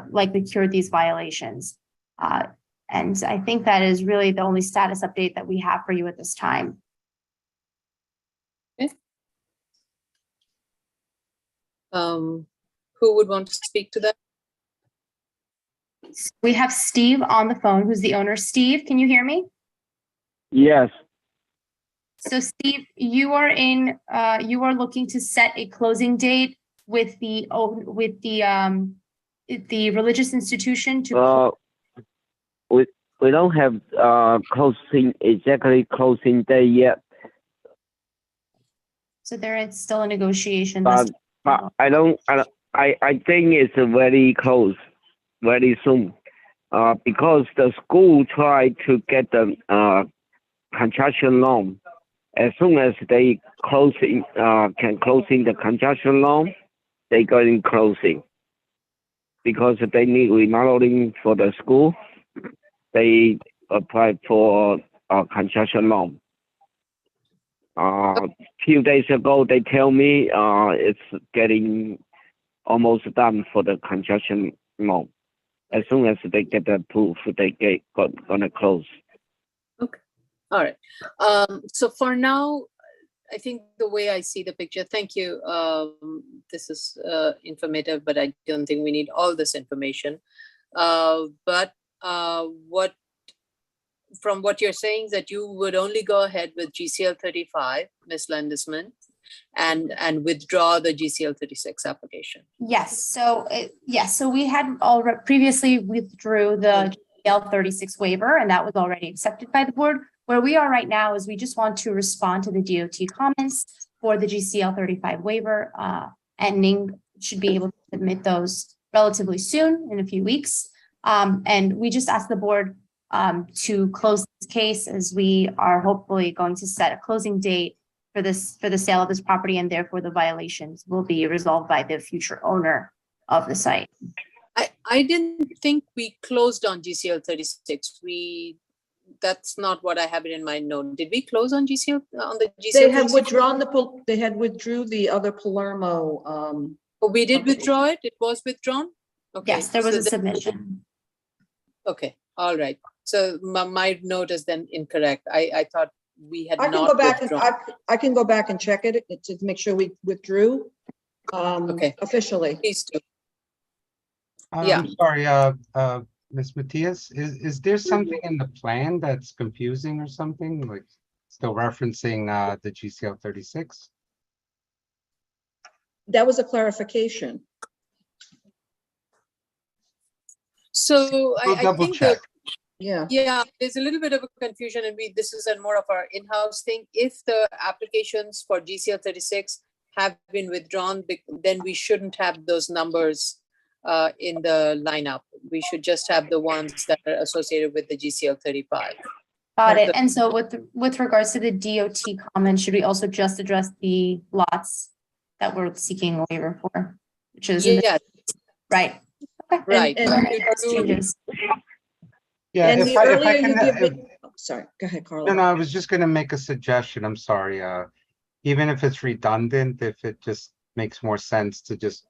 likely cure these violations. And I think that is really the only status update that we have for you at this time. Okay. Who would want to speak to that? We have Steve on the phone, who's the owner. Steve, can you hear me? Yes. So Steve, you are looking to set a closing date with the religious institution to. We don't have exactly closing day yet. So there is still a negotiation. But I think it's very close, very soon, because the school tried to get the construction loan. As soon as they can closing the construction loan, they go in closing. Because they need remodeling for the school, they applied for a construction loan. Few days ago, they tell me it's getting almost done for the construction loan. As soon as they get the proof, they gonna close. Okay, all right. So for now, I think the way I see the picture, thank you. This is informative, but I don't think we need all this information. From what you're saying, that you would only go ahead with GCL 35, Ms. Landesman, and withdraw the GCL 36 application. Yes. So so we had already previously withdrew the GCL 36 waiver, and that was already accepted by the board. Where we are right now is we just want to respond to the DOT comments for the GCL 35 waiver, and Ning should be able to submit those relatively soon, in a few weeks. And we just asked the board to close this case, as we are hopefully going to set a closing date for the sale of this property, and therefore the violations will be resolved by the future owner of the site. I didn't think we closed on GCL 36. That's not what I have it in my note. Did we close on GCL on the GCL? They had withdrawn they had withdrew the other Palermo. Oh, we did withdraw it. It was withdrawn. Okay. Yes, there was so a submission. Okay. All right. So my note is then incorrect. I thought we had I can not go back withdrawn. and I can go back and check it to make sure we withdrew Okay. officially. Please do. Yeah. I'm sorry, Ms. Matias, is there something in the plan that's confusing or something, like still referencing the GCL 36? That was a clarification. So We'll I double think check. Yeah, there's a little bit of a confusion, and this is more of our in-house thing. If the applications for GCL 36 have been withdrawn, then we shouldn't have those numbers in the lineup. We should just have the ones that are associated with the GCL 35. Got it. And so with regards to the DOT comment, should we also just address the lots that we're seeking a waiver for? Which is right. Okay. Right. Changes. Yeah, And if I you can, give me, sorry, go ahead, Carla. no, I was just gonna make a suggestion, I'm sorry. Even if it's redundant, if it just makes more sense to just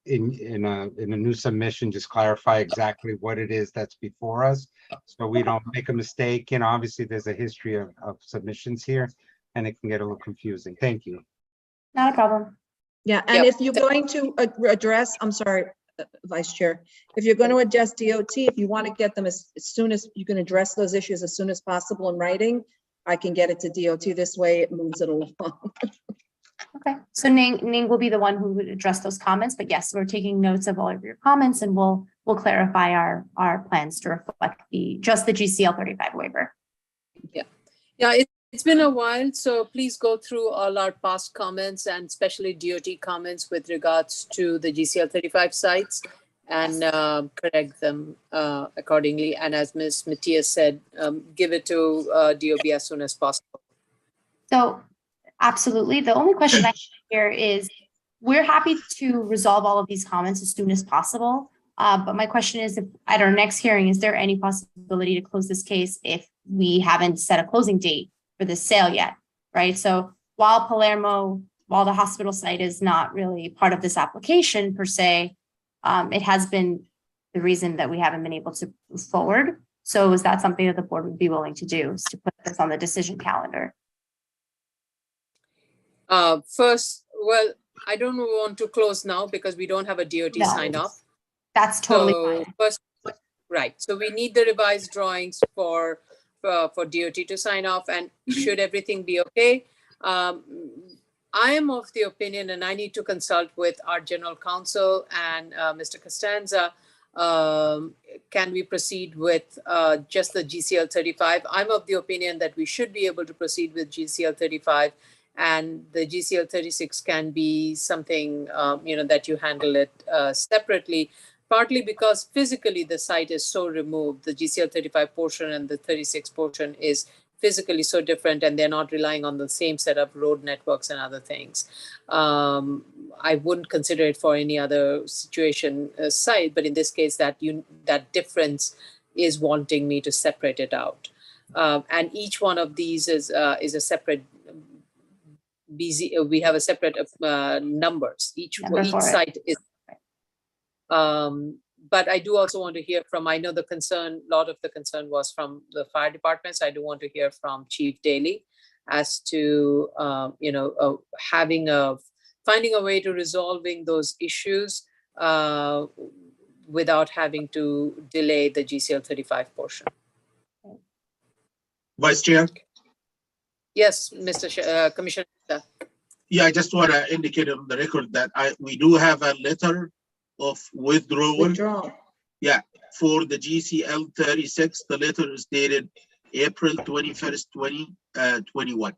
in a new submission, just clarify exactly what it is that's before us, so we don't make a mistake. You know, obviously there's a history of submissions here, and it can get a little confusing. Thank you. Not a problem. Yeah, and if you're going to address, I'm sorry, Vice Chair, if you're going to address DOT, if you want to get them as soon as you can address those issues as soon as possible in writing, I can get it to DOT. This way it moves it along. Okay, so Ning will be the one who would address those comments, but yes, we're taking notes of all of your comments, and we'll clarify our plans to reflect just the GCL 35 waiver. Yeah, it's been a while, so please go through all our past comments, and especially DOT comments with regards to the GCL 35 sites, and correct them accordingly. And as Ms. Matias said, give it to DOB as soon as possible. So absolutely. The only question I have here is, we're happy to resolve all of these comments as soon as possible. But my question is, if at our next hearing, is there any possibility to close this case if we haven't set a closing date for the sale yet, right? So while the hospital site is not really part of this application per se, it has been the reason that we haven't been able to move forward. So is that something that the board would be willing to do, is to put this on the decision calendar? First, well, I don't want to close now because we don't have a DOT sign off. That's totally fine. First, right. So we need the revised drawings for DOT to sign off, and should everything be okay, I am of the opinion, and I need to consult with our general counsel and Mr. Costanza. Can we proceed with just the GCL 35? I'm of the opinion that we should be able to proceed with GCL 35, and the GCL 36 can be something that you handle it separately. Partly because physically the site is so removed, the GCL 35 portion and the 36 portion is physically so different, and they're not relying on the same set of road networks and other things. I wouldn't consider it for any other situation site, but in this case, that difference is wanting me to separate it out. And each one of these is a separate BZ. We have a separate numbers. Each site is. But I do also want to hear from, I know a lot of the concern was from the fire departments. I do want to hear from Chief Daly as to, finding a way to resolving those issues without having to delay the GCL 35 portion. Vice Chair? Yes, Mr. Commissioner. Yeah, I just want to indicate on the record that we do have a letter of withdrawal. Yeah, for the GCL 36, the letter is dated April 21st, 2021.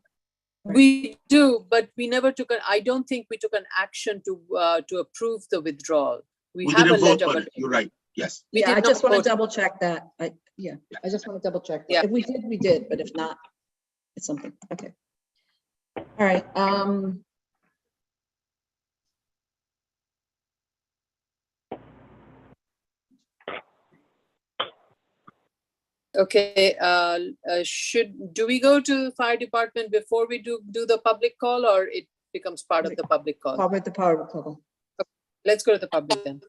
We do, but we never I don't think we took an action to approve the withdrawal. We We have a didn't vote letter, on but it. You're right. Yes. we Yeah, did I just not want to vote. double check that. I just want to double check. that. Yeah. If we did, we did, but if not, it's something. Okay. All right. Okay, do we go to fire department before we do the public call, or it becomes part of the public call? Probably the power call. Let's go to the public then.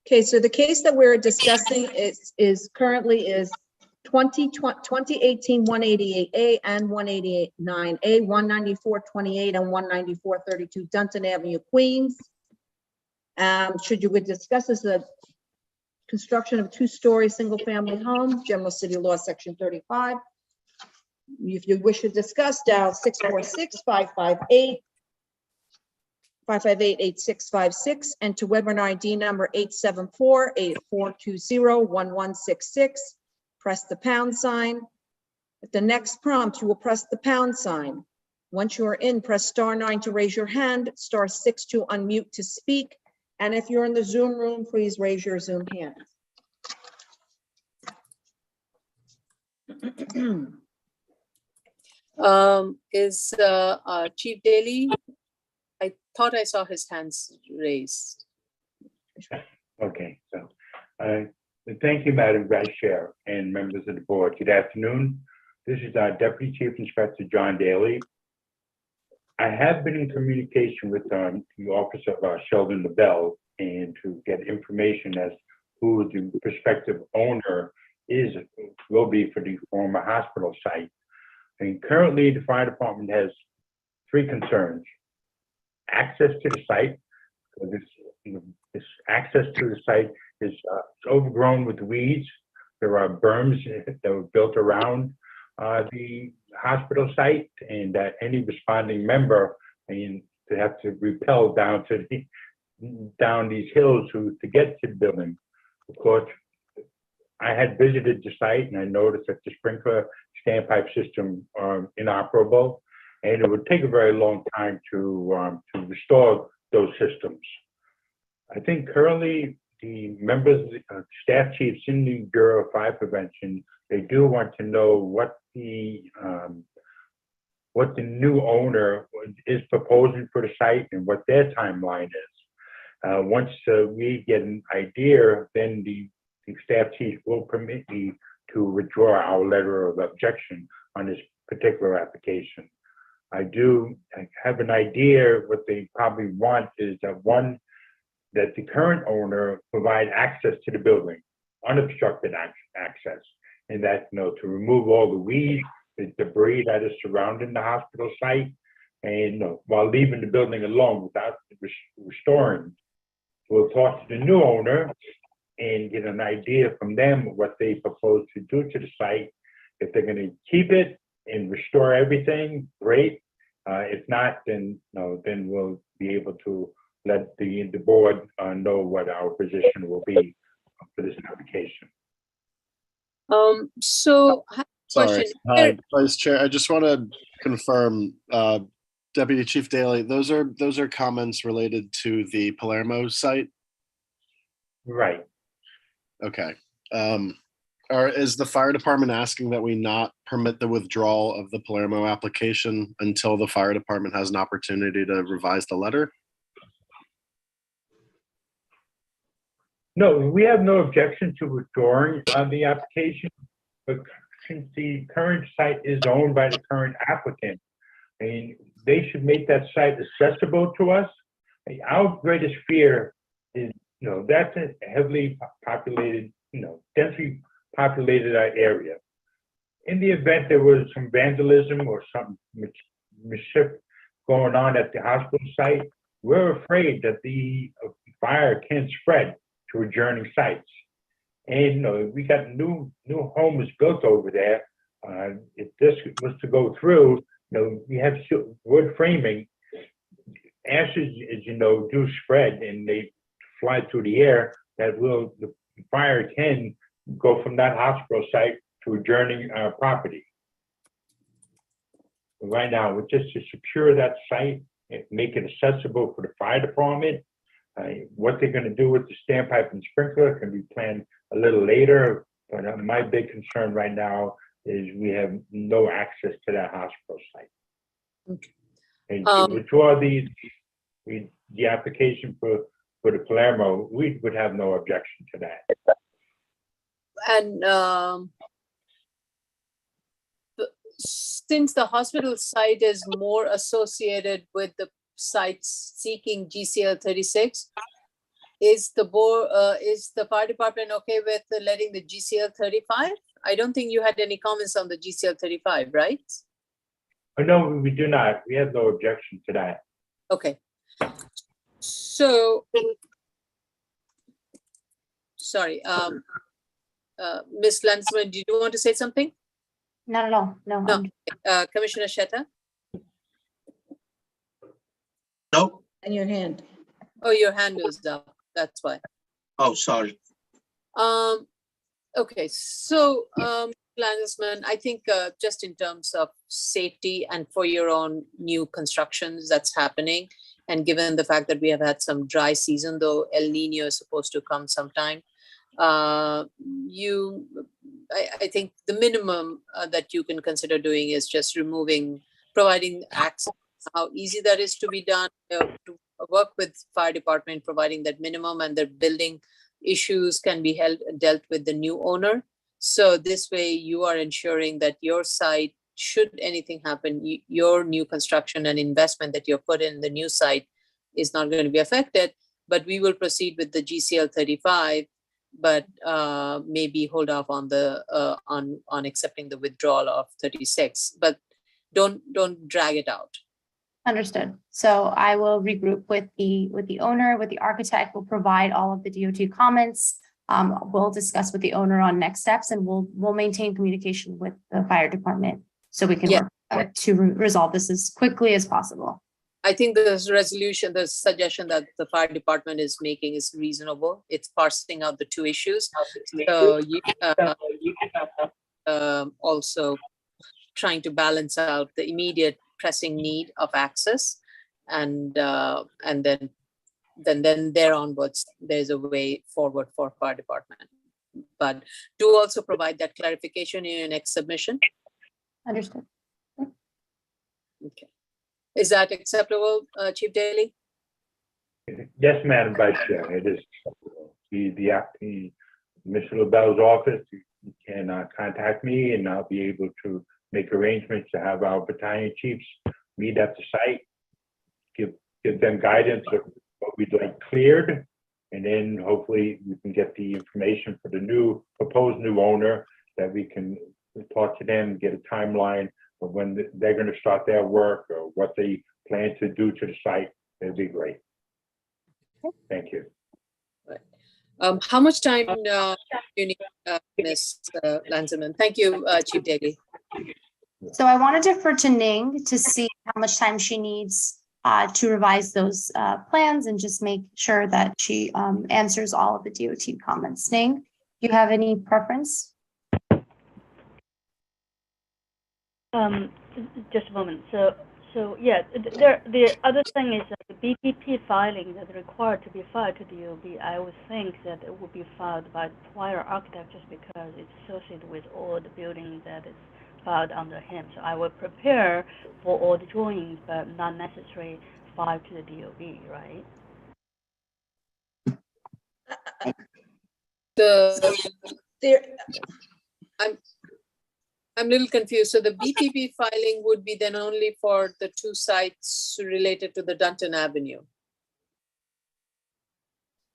Okay, so the case that we're discussing is currently 2018 188A and 189A, 19428 and 19432 Dunton Avenue, Queens. Should you would discuss this, the construction of a two-story single-family home, General City Law, Section 35. If you wish to discuss, dial 646-558-8656, enter webinar ID number 874-8420-1166. Press the pound sign. At the next prompt, you will press the pound sign. Once you are in, press *9 to raise your hand, *6 to unmute to speak. And if you're in the Zoom room, please raise your Zoom hand. Is Chief Daly? I thought I saw his hands raised. Okay, so thank you, Madam Vice Chair and members of the board. Good afternoon. This is our Deputy Chief Inspector John Daly. I have been in communication with the office of Sheldon LaBelle and to get information as who the prospective owner will be for the former hospital site. And currently, the fire department has three concerns: access to the site. So this access to the site is overgrown with weeds. There are berms that were built around the hospital site, and that any responding member, to have to rappel down these hills to get to the building. Of course, I had visited the site and I noticed that the sprinkler standpipe system are inoperable, and it would take a very long time to restore those systems. I think currently the members, staff chiefs in the Bureau of Fire Prevention, they do want to know what the new owner is proposing for the site and what their timeline is. Once we get an idea, then the staff chief will permit me to withdraw our letter of objection on this particular application. I have an idea what they probably want is that the current owner provide access to the building, unobstructed access, and that, to remove all the weeds, the debris that is surrounding the hospital site, and while leaving the building alone without restoring. We'll talk to the new owner and get an idea from them what they propose to do to the site. If they're going to keep it and restore everything, great. If not, then we'll be able to let the board know what our position will be for this application. So I have a Sorry, question. Vice Chair, I just want to confirm, Deputy Chief Daly, those are comments related to the Palermo site? Right. Okay. Is the fire department asking that we not permit the withdrawal of the Palermo application until the fire department has an opportunity to revise the letter? No, we have no objection to withdrawing the application, but since the current site is owned by the current applicant, they should make that site accessible to us. Our greatest fear is, that's a heavily populated, densely populated area. In the event there was some vandalism or some mischief going on at the hospital site, we're afraid that the fire can spread to adjoining sites. And we got new homes built over there. If this was to go through, we have wood framing. Ashes, as you know, do spread and they fly through the air. The fire can go from that hospital site to adjoining property. right now, it's just to secure that site, and make it accessible for the fire department. What they're gonna do with the standpipe and sprinkler can be planned a little later, but my big concern right now is we have no access to that hospital site. Okay. And to withdraw the application for the Palermo, we would have no objection to that. And since the hospital site is more associated with the sites seeking GCL 36, is the fire department okay with letting the GCL 35? I don't think you had any comments on the GCL 35, right? Oh, no, we do not. We have no objection to that. Okay. So, sorry, Ms. Landsman, did you want to say something? Not at all. No. No. Commissioner Sheta? No. And your hand. Oh, your hand was up. That's why. Oh, sorry. Okay, so, Landsman, I think just in terms of safety and for your own new constructions that's happening, and given the fact that we have had some dry season, though El Nino is supposed to come sometime, I think the minimum that you can consider doing is just providing access. How easy that is to be done, to work with fire department, providing that minimum, and the building issues can be dealt with the new owner. So this way you are ensuring that your site, should anything happen, your new construction and investment that you've put in the new site is not going to be affected. But we will proceed with the GCL 35, but maybe hold off on the on accepting the withdrawal of 36. But don't drag it out. Understood. So I will regroup with the owner, with the architect. We'll provide all of the DOT comments. We'll discuss with the owner on next steps, and we'll maintain communication with the fire department so we can work to resolve this as quickly as possible. I think the suggestion that the fire department is making is reasonable. It's parsing out the two issues. So you also trying to balance out the immediate pressing need of access, and then there onwards, there's a way forward for fire department. But do also provide that clarification in your next submission. Understood. Okay. Is that acceptable, Chief Daly? Yes, Madam Vice Chair, it is. The Mr. LaBelle's office, you can contact me, and I'll be able to make arrangements to have our battalion chiefs meet at the site, give them guidance of what we'd like cleared, and then hopefully we can get the information for the proposed new owner, that we can talk to them, get a timeline of when they're going to start their work or what they plan to do to the site. It'd be great. Thank you. How much time do you need, Ms. Lanzerman? Thank you, Chief Daly. So I want to defer to Ning to see how much time she needs to revise those plans and just make sure that she answers all of the DOT comments. Ning, do you have any preference? Just a moment. So yeah, the other thing is that the BPP filing that is required to be filed to DOB, I would think that it would be filed by the prior architect just because it's associated with all the buildings that is filed under him. So I would prepare for all the drawings, but not necessarily file to the DOB, right? I'm a little confused. So the BPP filing would be then only for the two sites related to the Dunton Avenue.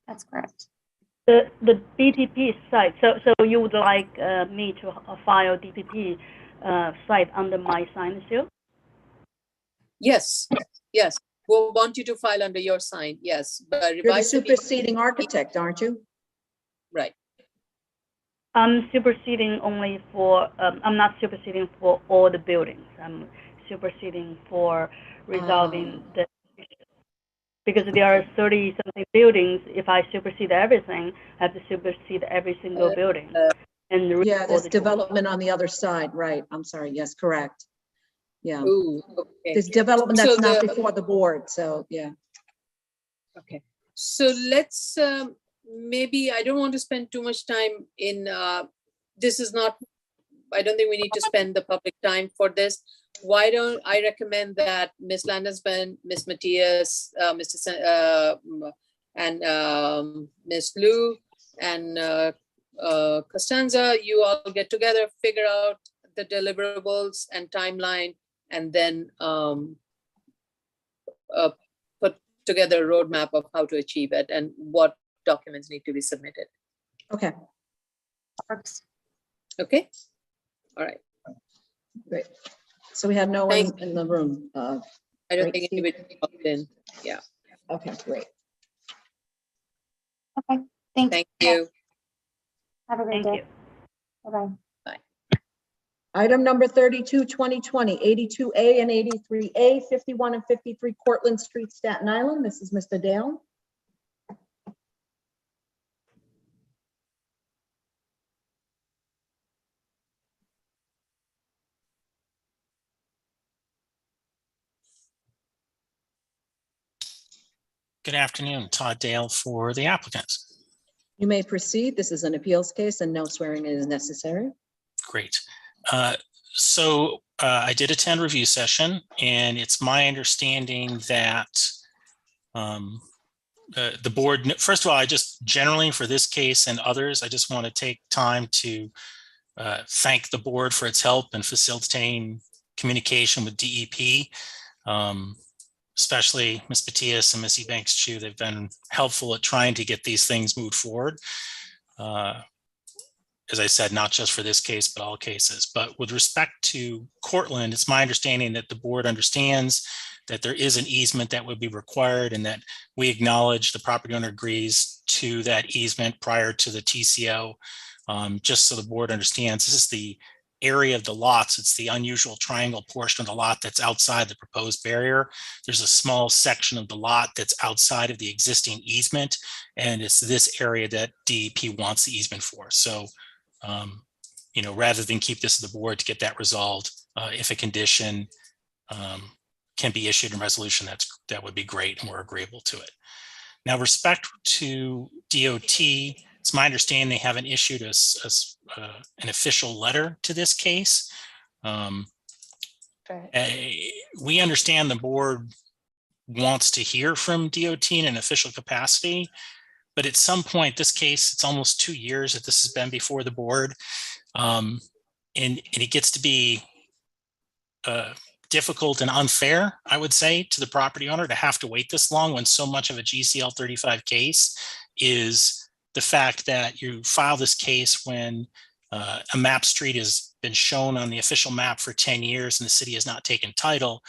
That's correct. The BPP site. So you would like me to file DPP site under my sign seal? Yes. We'll want you to file under your sign. Yes, but You're the superseding architect, aren't you? Right. I'm superseding only for, I'm not superseding for all the buildings. I'm superseding for resolving the issues. Because there are 30-something buildings, if I supersede everything, I have to supersede every single building. And yeah, there's development on the other side, right? I'm sorry, yes, correct. Yeah. Ooh, okay. There's development So that's not the- before the board, so, yeah. Okay, so let's, maybe, I don't want to spend too much time in, this is not, I don't think we need to spend the public time for this. Why don't I recommend that Ms. Landesman, Ms. Matthias, and Ms. Lou and Costanza, you all get together, figure out the deliverables and timeline, and then put together a roadmap of how to achieve it and what documents need to be submitted. Okay. Works. Okay, all right. Great. So we have no one in the room. I don't right, think Steve? anybody popped in. Yeah. Okay, great. Okay, thank Thank you. Have a great Thank day. you. Bye-bye. Item number 32, 2020, 82A and 83A, 51 and 53 Cortlandt Street, Staten Island. This is Mr. Dale. Good afternoon, Todd Dale for the applicants. You may proceed. This is an appeals case and no swearing in is necessary. Great. I did attend review session, and it's my understanding that the board, first of all, I just generally for this case and others, I just want to take time to thank the board for its help in facilitating communication with DEP. Especially Ms. Matias and Ms. Ebanks-Chu, they've been helpful at trying to get these things moved forward. As I said, not just for this case, but all cases. But with respect to Cortlandt, it's my understanding that the board understands that there is an easement that would be required and that we acknowledge the property owner agrees to that easement prior to the TCO. Just so the board understands, this is the area of the lots. It's the unusual triangle portion of the lot that's outside the proposed barrier. There's a small section of the lot that's outside of the existing easement, and it's this area that DEP wants the easement for. So, rather than keep this to the board to get that resolved, if a condition can be issued in resolution, that would be great, and we're agreeable to it. Now, respect to DOT, it's my understanding they haven't issued us an official letter to this case. We understand the board wants to hear from DOT in an official capacity, but at some point, this case, it's almost 2 years that this has been before the board, and it gets to be difficult and unfair, I would say, to the property owner to have to wait this long when so much of a GCL 35 case is the fact that you file this case when a map street has been shown on the official map for 10 years and the city has not taken title.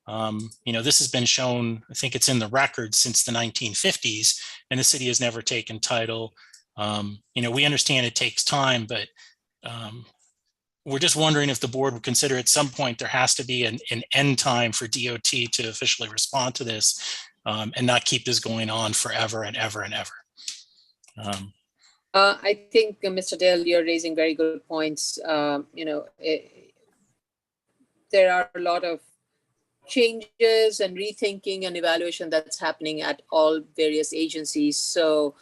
This has been shown, I think it's in the record since the 1950s, and the city has never taken title. We understand it takes time, but we're just wondering if the board would consider at some point there has to be an end time for DOT to officially respond to this and not keep this going on forever and ever and ever. I think, Mr. Dale, you're raising very good points. There are a lot of changes and rethinking and evaluation that's happening at all various agencies. So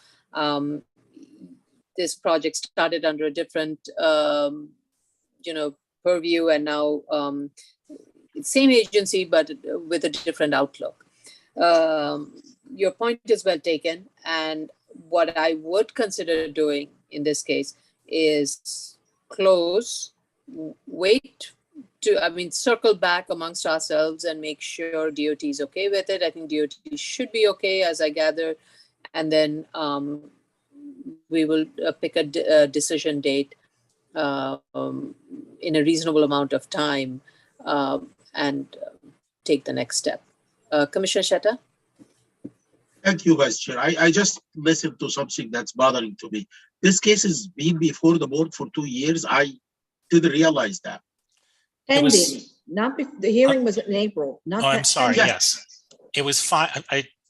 this project started under a different, purview, and now same agency, but with a different outlook. Your point is well taken, and what I would consider doing in this case is circle back amongst ourselves and make sure DOT is okay with it. I think DOT should be okay, as I gather, and then we will pick a decision date in a reasonable amount of time and take the next step. Commissioner Shetta? Thank you, Vice Chair. I just listened to something that's bothering to me. This case has been before the board for 2 years. I didn't realize that. Pending, the hearing was in April. Not I'm sorry, pending. yes. It was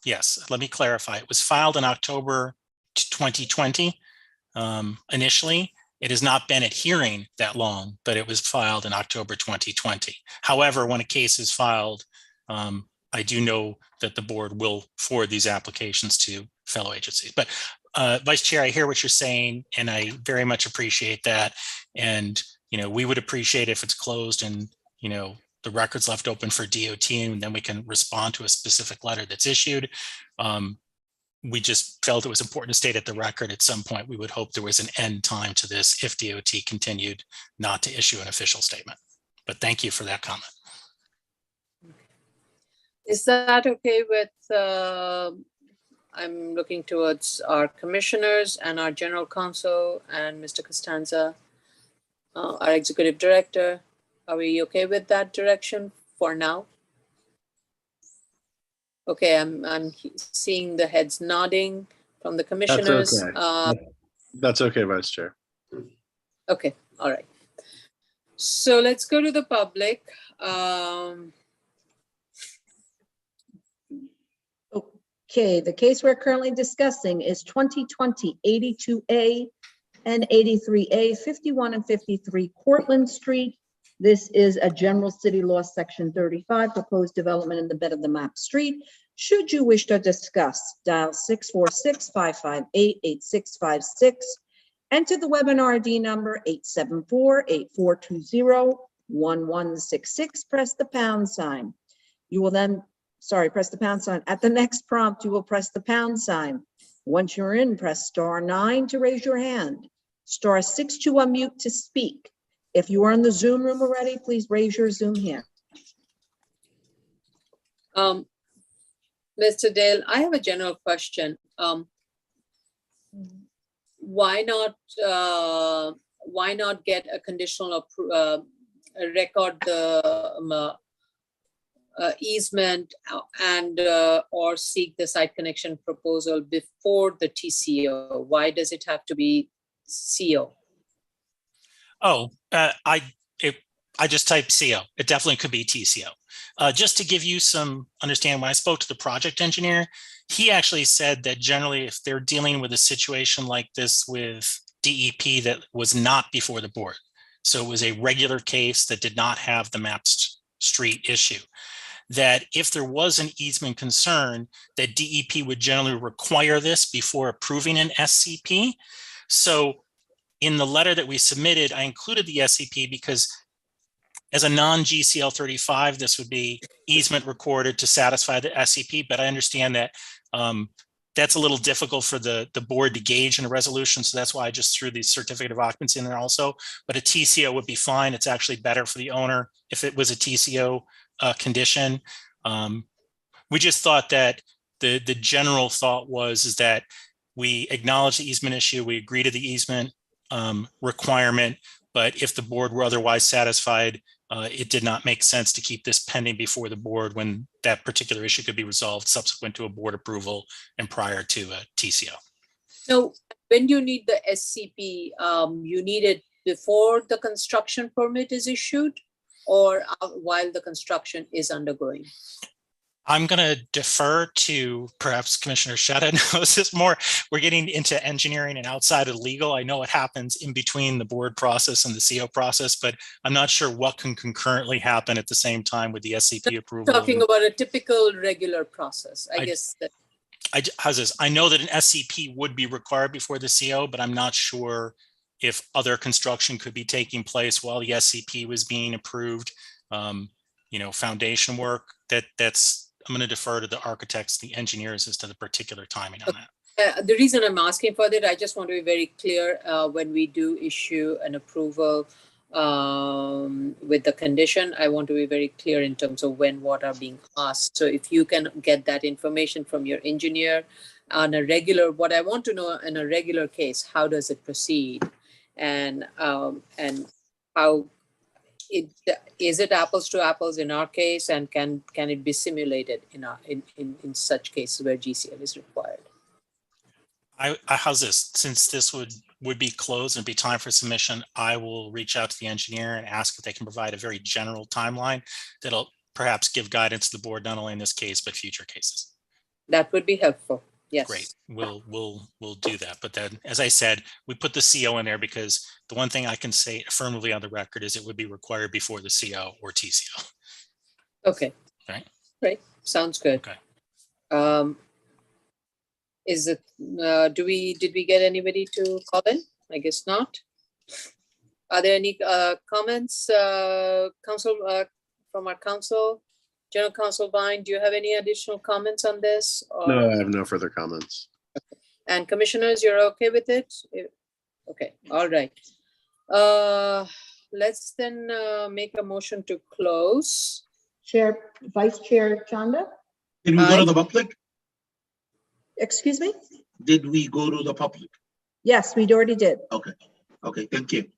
yes, let me clarify. It was filed in October 2020 initially, it has not been adhering that long, but it was filed in October 2020. However, when a case is filed, I do know that the board will forward these applications to fellow agencies. But Vice Chair, I hear what you're saying, and I very much appreciate that. And, we would appreciate if it's closed and, the record's left open for DOT, and then we can respond to a specific letter that's issued. We just felt it was important to state at the record at some point, we would hope there was an end time to this if DOT continued not to issue an official statement. But thank you for that comment. Is that okay with, I'm looking towards our commissioners and our general counsel and Mr. Costanza, our executive director. Are we okay with that direction for now? Okay, I'm seeing the heads nodding from the commissioners. That's okay. That's okay, Vice Chair. Okay, all right. So let's go to the public. Okay, the case we're currently discussing is 2020 82A and 83A, 51 and 53 Cortlandt Street. This is a general city law section 35, proposed development in the bed of the map street. Should you wish to discuss, dial 646-558-8656. Enter the webinar ID number 874-8420-1166. Press the pound sign. You will then, press the pound sign. At the next prompt, you will press the pound sign. Once you're in, press *9 to raise your hand, *6 to unmute to speak. If you are in the Zoom room already, please raise your Zoom hand. Mr. Dale, I have a general question. Why not get a conditional record the easement and or seek the site connection proposal before the TCO? Why does it have to be CO? Oh, I just typed CO. It definitely could be TCO. Just to give you some understanding, when I spoke to the project engineer, he actually said that generally if they're dealing with a situation like this with DEP that was not before the board, so it was a regular case that did not have the mapped street issue, that if there was an easement concern, that DEP would generally require this before approving an SCP. So in the letter that we submitted, I included the SCP because as a non-GCL 35, this would be easement recorded to satisfy the SCP, but I understand that that's a little difficult for the board to gauge in a resolution, so that's why I just threw the certificate of occupancy in there also, but a TCO would be fine. It's actually better for the owner if it was a TCO condition. We just thought that the general thought is that we acknowledge the easement issue, we agree to the easement requirement, but if the board were otherwise satisfied, it did not make sense to keep this pending before the board when that particular issue could be resolved subsequent to a board approval and prior to a TCO. So when you need the SCP, you need it before the construction permit is issued or while the construction is undergoing? I'm going to defer to perhaps Commissioner Shetta knows this more. We're getting into engineering and outside of legal. I know it happens in between the board process and the CO process, but I'm not sure what can concurrently happen at the same time with the SCP approval. Talking about a typical regular process, I guess that. How's this? I know that an SCP would be required before the CO, but I'm not sure if other construction could be taking place while the SCP was being approved. Foundation work, I'm going to defer to the architects, the engineers as to the particular timing on that. The reason I'm asking for that, I just want to be very clear when we do issue an approval with the condition, I want to be very clear in terms of when what are being asked. So if you can get that information from your engineer on a regular, what I want to know in a regular case, how does it proceed? And how is it apples to apples in our case, and can it be simulated in such cases where GCL is required? How's this? Since this would be closed and be time for submission, I will reach out to the engineer and ask if they can provide a very general timeline that'll perhaps give guidance to the board, not only in this case, but future cases. That would be helpful. Yes. Great. We'll do that. But then, as I said, we put the CO in there because the one thing I can say affirmatively on the record is it would be required before the CO or TCO. Okay. Right. Great. Sounds good. Okay. Is it, did we get anybody to call in? I guess not. Are there any comments, council, from our council? General Counsel Vine, do you have any additional comments on this? No, Or, I have no further comments. and commissioners, you're okay with it? Okay, all right. Let's then make a motion to close. Vice Chair Chanda? Did we go to Aye. the public? Excuse me? Did we go to the public? Yes, we already did. Okay, okay, thank you.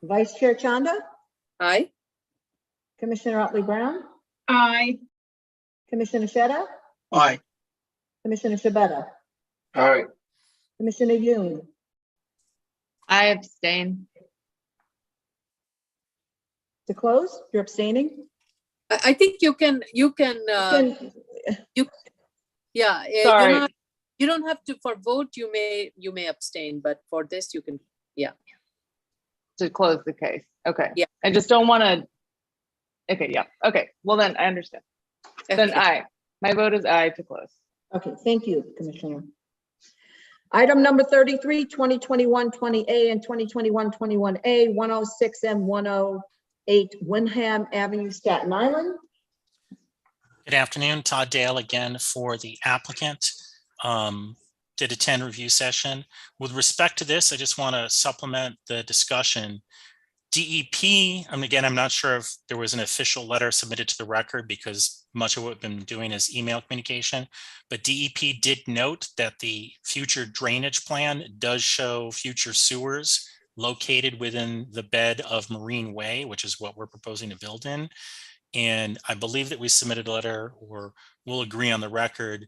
Vice Chair Chanda? Aye. Commissioner Otley Brown? Aye. Commissioner Sheta? Aye. Commissioner Shabeta? All right. Commissioner Yoon? I abstain. To close, you're abstaining? I think you can, yeah, you're Sorry. not- you don't have to, for vote, you may abstain, but for this, you can, yeah. To close the case. Okay. Yeah. I just don't want to. Okay. Yeah. Okay. Well, then I understand. Then Okay. aye. My vote is aye to close. Okay, thank you, Commissioner. Item number 33, 2021-20A and 2021-21A, 106 and 108 Wyndham Avenue, Staten Island. Good afternoon, Todd Dale again for the applicant. Did attend review session. With respect to this, I just want to supplement the discussion. DEP, and again, I'm not sure if there was an official letter submitted to the record because much of what we've been doing is email communication, but DEP did note that the future drainage plan does show future sewers located within the bed of Marine Way, which is what we're proposing to build in. And I believe that we submitted a letter, or we'll agree on the record,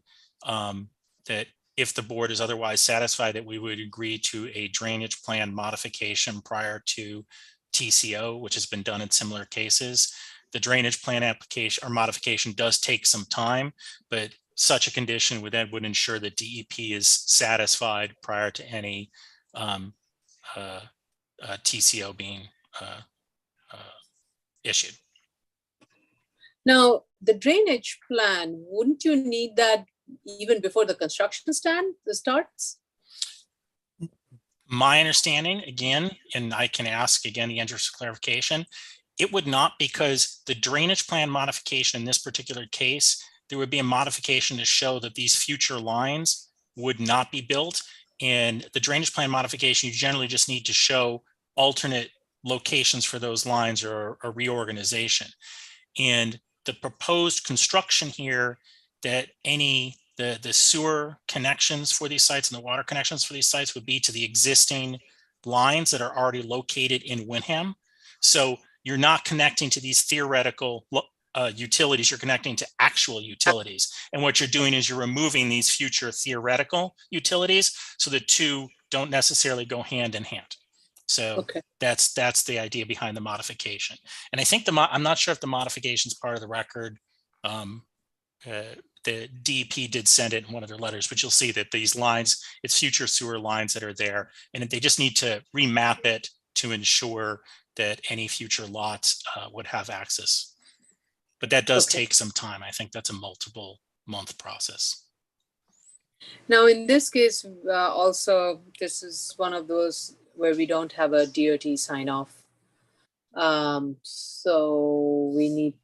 that if the board is otherwise satisfied, that we would agree to a drainage plan modification prior to TCO, which has been done in similar cases. The drainage plan application or modification does take some time, but such a condition would ensure that DEP is satisfied prior to any TCO being issued. Now, the drainage plan, wouldn't you need that even before the construction starts? My understanding, again, and I can ask again the interest of clarification, it would not, because the drainage plan modification in this particular case, there would be a modification to show that these future lines would not be built. And the drainage plan modification, you generally just need to show alternate locations for those lines or a reorganization. And the proposed construction here, that the sewer connections for these sites and the water connections for these sites would be to the existing lines that are already located in Wyndham. So you're not connecting to these theoretical utilities, you're connecting to actual utilities. And what you're doing is you're removing these future theoretical utilities, so the two don't necessarily go hand in hand. So okay, that's the idea behind the modification. And I think I'm not sure if the modification is part of the record. The DEP did send it in one of their letters, but you'll see that these lines, it's future sewer lines that are there, and they just need to remap it to ensure that any future lots would have access. But that does take some time. I think that's a multiple month process. now in this case, also, this is one of those where we don't have a DOT sign off. So we need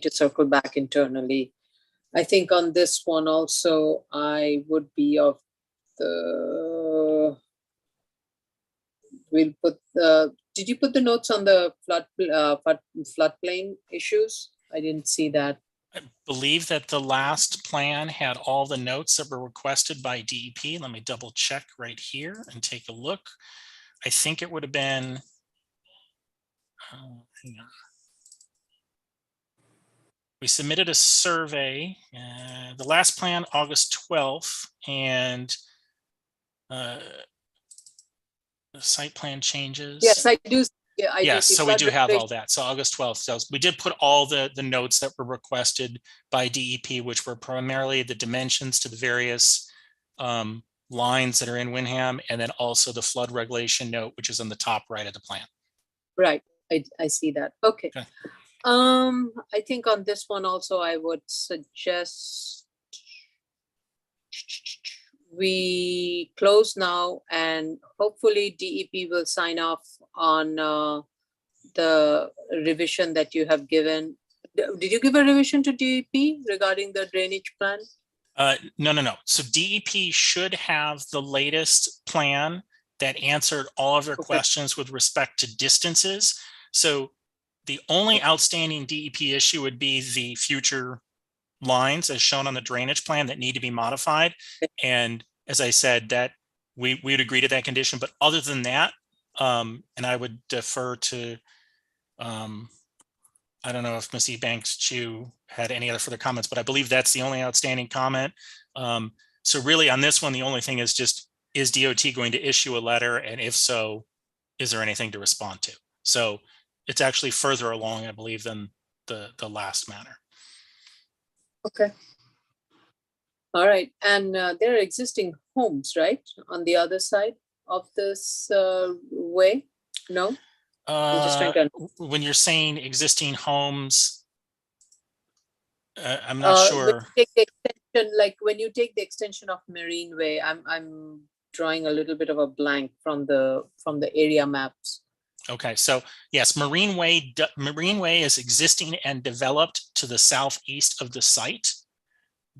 to circle back internally. I think on this one also, I would be of the, we'll put the, did you put the notes on the floodplain issues? I didn't see that. I believe that the last plan had all the notes that were requested by DEP. Let me double check right here and take a look. I think it would have been, hang on. We submitted a survey, the last plan, August 12th, and the site plan changes. Yes, I do see Yeah, Yes, IDP so we flood do have all regulation. that. So August 12th. So we did put all the notes that were requested by DEP, which were primarily the dimensions to the various lines that are in Wyndham, and then also the flood regulation note, which is on the top right of the plan. Right, I see that. Okay. Okay. I think on this one also, I would suggest we close now, and hopefully DEP will sign off on the revision that you have given. Did you give a revision to DEP regarding the drainage plan? No. So DEP should have the latest plan that answered all of their questions with respect to distances. So the only outstanding DEP issue would be the future lines as shown on the drainage plan that need to be modified. And as I said, that we would agree to that condition. But other than that, and I would defer to, I don't know if Ms. Ebanks Chu had any other further comments, but I believe that's the only outstanding comment. So really on this one, the only thing is just, is DOT going to issue a letter? And if so, is there anything to respond to? So it's actually further along, I believe, than the last matter. Okay. All right, and there are existing homes, right, on the other side of this way? No? I'm just trying to. When you're saying existing homes, I'm not sure. When you take the extension, like when you take the extension of Marine Way, I'm drawing a little bit of a blank from the area maps. Okay, so yes, Marine Way is existing and developed to the southeast of the site.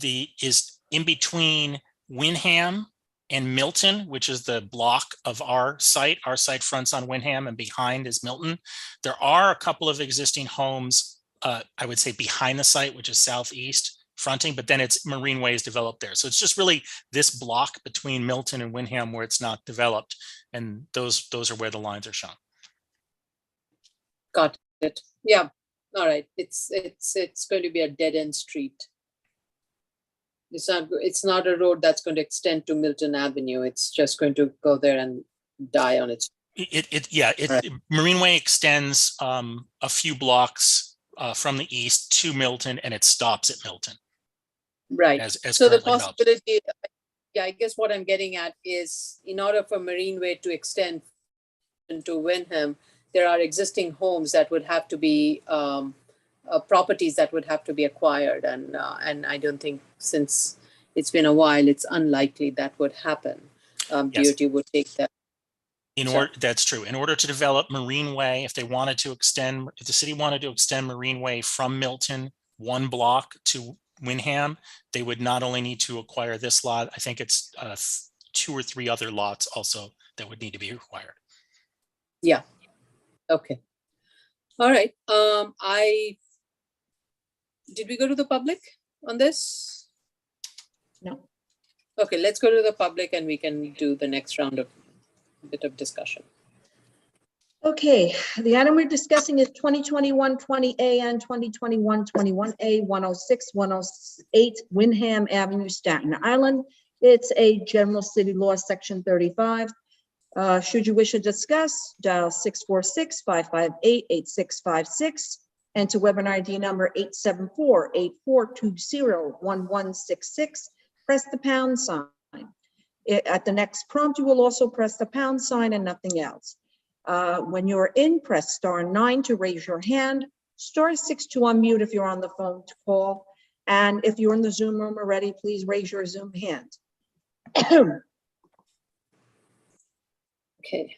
Is in between Wyndham and Milton, which is the block of our site. Our site fronts on Wyndham and behind is Milton. There are a couple of existing homes, I would say behind the site, which is southeast fronting, but then it's Marine Way is developed there. So it's just really this block between Milton and Wyndham where it's not developed. And those are where the lines are shown. Got it. Yeah. All right. It's going to be a dead end street. It's not a road that's going to extend to Milton Avenue. It's just going to go there and die on its. Marine Way extends a few blocks from the east to Milton, and it stops at Milton. Right. As so the currently possibility, yeah, I guess what I'm getting at is, in order for Marine Way to extend into Wyndham, there are existing homes that would have to be properties that would have to be acquired, and I don't think, since it's been a while, it's unlikely that would happen. Yes. DOT would take that. That's true. In order to develop Marine Way, if the city wanted to extend Marine Way from Milton one block to Wyndham, they would not only need to acquire this lot, I think it's 2 or 3 other lots also that would need to be required. Yeah. Okay. All right. Did we go to the public on this? No. Okay, let's go to the public and we can do the next round of bit of discussion. Okay, the item we're discussing is 2021-20A and 2021-21A 106-108 Wyndham Avenue, Staten Island. It's a general city law, section 35. Should you wish to discuss, dial 646-558-8656. Enter webinar ID number 874-8420-1166. Press the pound sign. At the next prompt, you will also press the pound sign and nothing else. When you're in, press *9 to raise your hand, *6 to unmute if you're on the phone to call. And if you're in the Zoom room already, please raise your Zoom hand. Okay,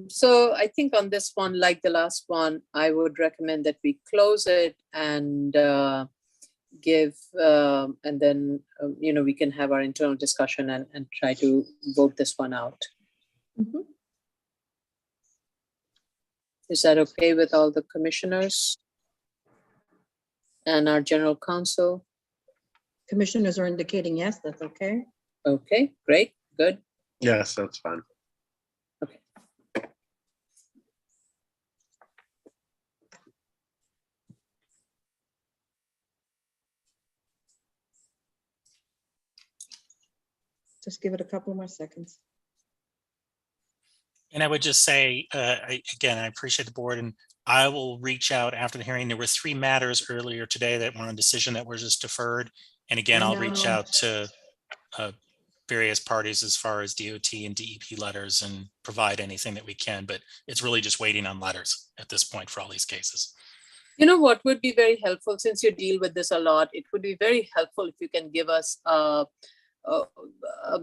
so I think on this one, like the last one, I would recommend that we close it and give, and then, we can have our internal discussion and try to vote this one out. Mm-hmm. Is that okay with all the commissioners and our general counsel? Commissioners are indicating yes, that's okay. Okay, great, good. Yes, that's fine. Okay. Just give it a couple more seconds. And I would just say, again, I appreciate the board, and I will reach out after the hearing. There were 3 matters earlier today that were on decision that were just deferred. And again, I I'll reach know. out to various parties as far as DOT and DEP letters and provide anything that we can, but it's really just waiting on letters at this point for all these cases. You know what would be very helpful, since you deal with this a lot, it would be very helpful if you can give us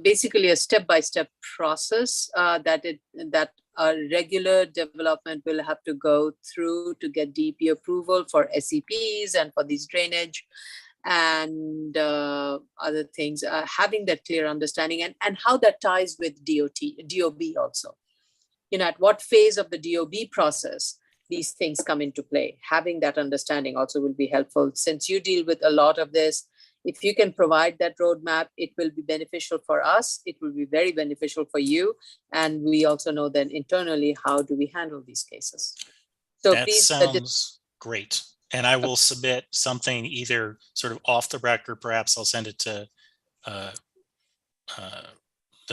basically a step-by-step process that a regular development will have to go through to get DEP approval for SEPs and for these drainage and other things, having that clear understanding and how that ties with DOB also. You know, at what phase of the DOB process these things come into play. Having that understanding also will be helpful. Since you deal with a lot of this, if you can provide that roadmap, it will be beneficial for us. It will be very beneficial for you. And we also know then internally, how do we handle these cases? So That please. sounds great. And I will submit something either sort of off the record, perhaps I'll send it to the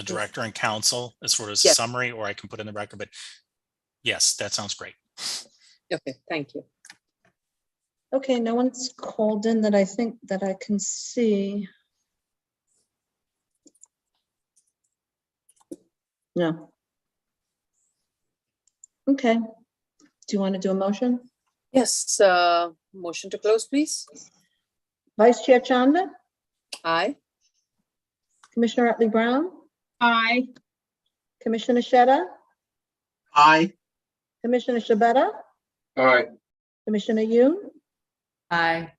director and council as sort of a summary, or I can put in the record, but yes, that sounds great. Okay, thank you. Okay, no one's called in that I think that I can see. No. Okay. Do you want to do a motion? Yes, motion to close, please. Vice Chair Chanda? Aye. Commissioner Otley Brown? Aye. Commissioner Sheta? Aye. Commissioner Shabeta? Aye. Commissioner Yoon? Aye.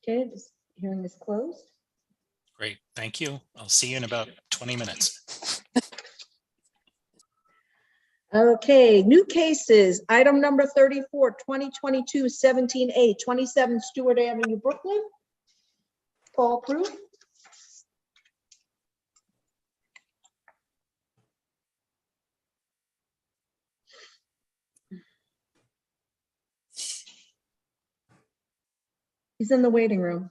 Okay, this hearing is closed. Great, thank you. I'll see you in about 20 minutes. Okay, new cases. Item number 34, 2022-17A, 27 Stewart Avenue, Brooklyn. Paul Prue. He's in the waiting room.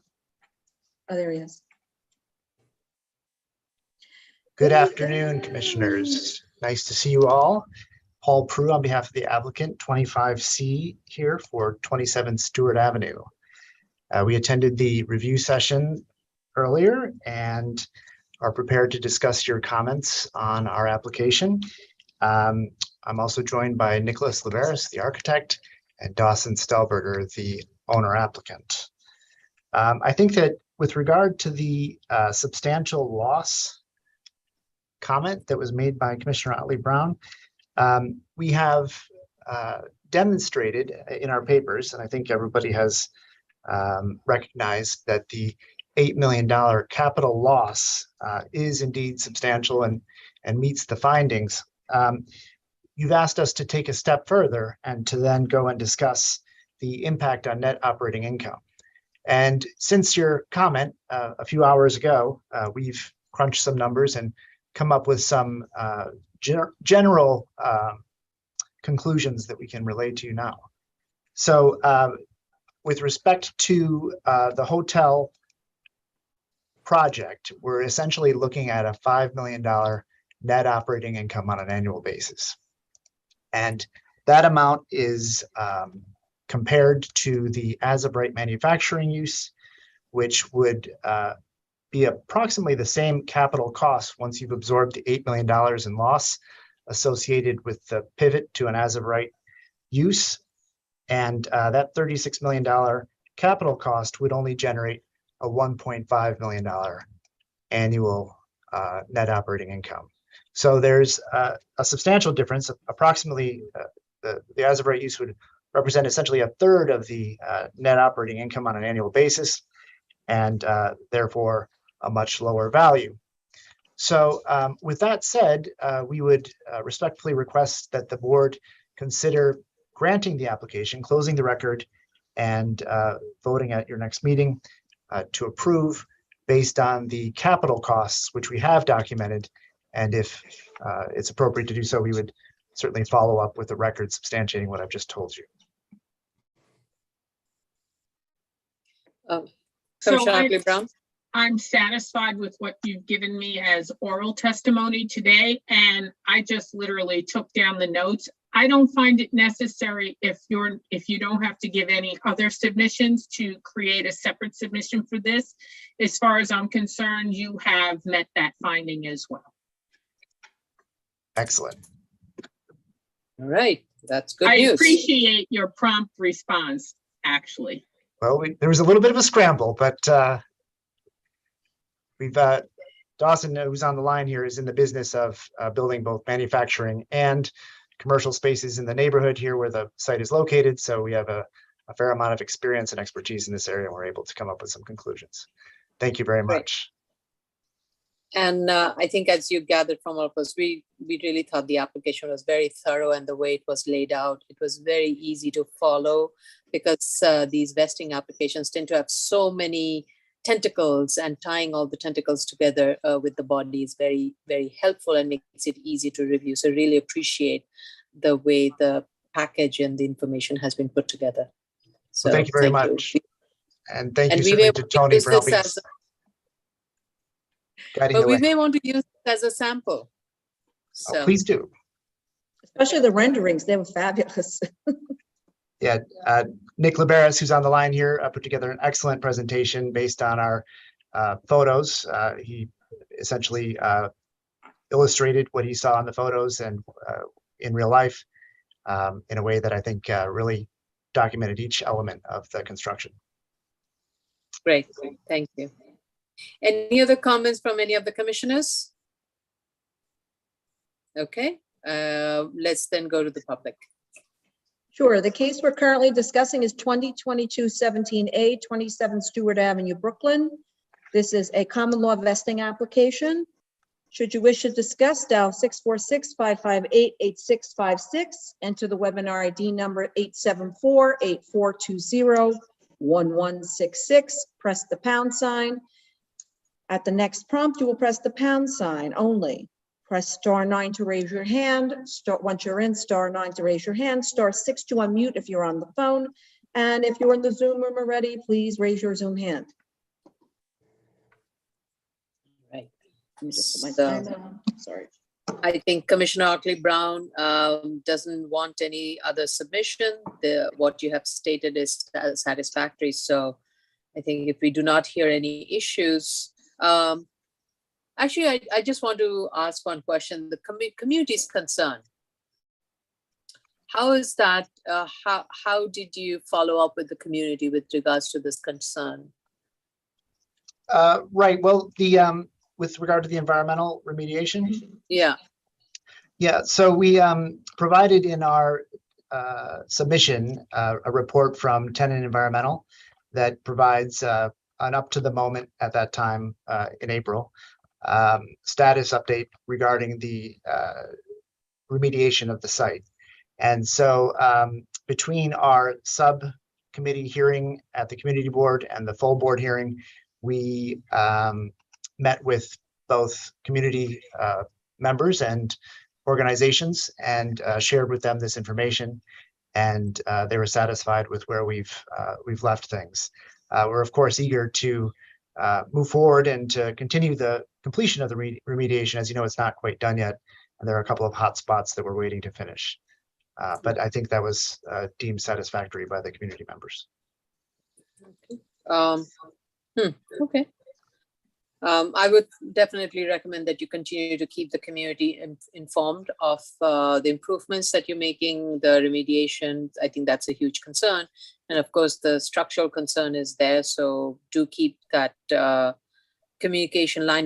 Oh, there he is. Good afternoon, commissioners. Nice to see you all. Paul Prue on behalf of the applicant, 25C here for 27 Stewart Avenue. We attended the review session earlier and are prepared to discuss your comments on our application. I'm also joined by Nicholas Leveris, the architect, and Dawson Stelberger, the owner applicant. I think that with regard to the substantial loss comment that was made by Commissioner Otley Brown, we have demonstrated in our papers, and I think everybody has recognized that the $8 million capital loss is indeed substantial and meets the findings. You've asked us to take a step further and to then go and discuss the impact on net operating income. And since your comment a few hours ago, we've crunched some numbers and come up with some general conclusions that we can relate to you now. So with respect to the hotel project, we're essentially looking at a $5 million net operating income on an annual basis. And that amount is compared to the as-of-right manufacturing use, which would be approximately the same capital cost once you've absorbed the $8 million in loss associated with the pivot to an as-of-right use. And that $36 million capital cost would only generate a $1.5 million annual net operating income. So there's a substantial difference. Approximately the as-of-right use would represent essentially a third of the net operating income on an annual basis, and therefore a much lower value. So with that said, we would respectfully request that the board consider granting the application, closing the record, and voting at your next meeting to approve based on the capital costs, which we have documented. And if it's appropriate to do so, we would certainly follow up with a record substantiating what I've just told you. Commissioner Otley Brown. I'm satisfied with what you've given me as oral testimony today, and I just literally took down the notes. I don't find it necessary if you don't have to give any other submissions to create a separate submission for this. As far as I'm concerned, you have met that finding as well. Excellent. All right, that's good I news. appreciate your prompt response, actually. Well, there was a little bit of a scramble, but Dawson, who's on the line here, is in the business of building both manufacturing and commercial spaces in the neighborhood here where the site is located. So we have a fair amount of experience and expertise in this area, and we're able to come up with some conclusions. Thank you very much. And I think as you gathered from all of us, we really thought the application was very thorough, and the way it was laid out, it was very easy to follow, because these vesting applications tend to have so many tentacles, and tying all the tentacles together with the body is very, very helpful and makes it easy to review. So really appreciate the way the package and the information has been put together. So Well, thank you very much. And thank you we certainly may to want Tony use for this helping us. Guiding But the we way. may want to use it as a sample. So Please do. Especially the renderings, they were fabulous. Yeah, Nick Liberis, who's on the line here, put together an excellent presentation based on our photos. He essentially illustrated what he saw on the photos and in real life in a way that I think really documented each element of the construction. great, thank you. Any other comments from any of the commissioners? Okay, let's then go to the public. Sure. The case we're currently discussing is 2022-17A, 27 Stewart Avenue, Brooklyn. This is a common law vesting application. Should you wish to discuss, dial 646-558-8656. Enter the webinar ID number 874-8420-1166. Press the pound sign. At the next prompt, you will press the pound sign only. Press *9 to raise your hand. Once you're in, *9 to raise your hand, *6 to unmute if you're on the phone. And if you're in the Zoom room already, please raise your Zoom hand. Right. Let me just put my So- timer on. Sorry. I think Commissioner Oakley Brown doesn't want any other submission. What you have stated is satisfactory. So I think if we do not hear any issues, actually, I just want to ask one question. The community's concern. How is that? How did you follow up with the community with regards to this concern? Right. Well, with regard to the environmental remediation. Yeah. Yeah. So we provided in our submission a report from Tenant Environmental that provides an up to the moment at that time in April status update regarding the remediation of the site. And so between our subcommittee hearing at the community board and the full board hearing, we met with both community members and organizations and shared with them this information, and they were satisfied with where we've left things. We're of course eager to move forward and to continue the completion of the remediation. As you know, it's not quite done yet, and there are a couple of hot spots that we're waiting to finish. But I think that was deemed satisfactory by the community members. Okay. I would definitely recommend that you continue to keep the community informed of the improvements that you're making, the remediation. I think that's a huge concern. And of course, the structural concern is there. So do keep that line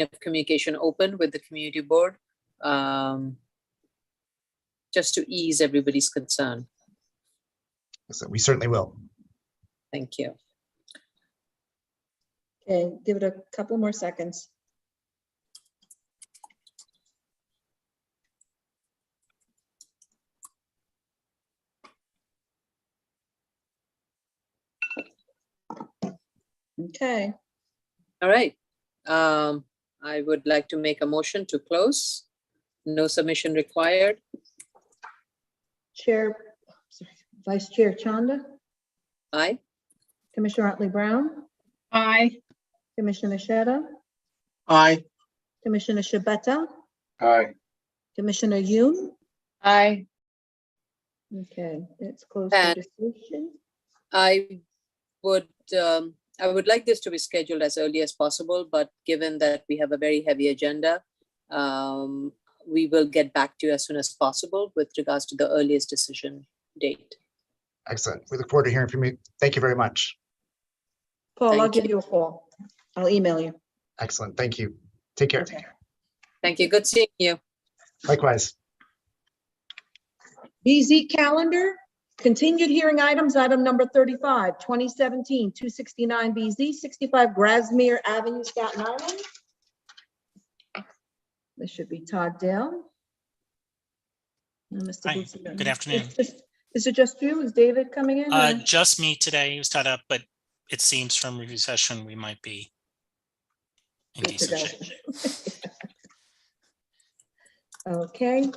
of communication open with the community board, just to ease everybody's concern. So we certainly will. Thank you. Okay, give it a couple more seconds. Okay. All right. I would like to make a motion to close. No submission required. Vice Chair Chanda, Aye. Commissioner Otley Brown, Aye. Commissioner Sheta, Aye. Commissioner Shabeta, Aye. Commissioner Yoon. Aye. Okay, it's closed for And decision. I would, I would like this to be scheduled as early as possible, but given that we have a very heavy agenda, we will get back to you as soon as possible with regards to the earliest decision date. Excellent. We look forward to hearing from you. Thank you very much. Paul, I'll Thank give you a call. I'll email you. Excellent. Thank you. Take care. Thank you. Good seeing you. Likewise. BZ calendar, continued hearing items, item number 35, 2017-269 BZ, 65 Grasmere Avenue, Staten Island. This should be Todd Dale. And Mr. Hi, Booth. good afternoon. Is it just you? Is David coming in? or- Just me today. He was tied up, but it seems from review session, we might be in Good to decent go. shape. Okay,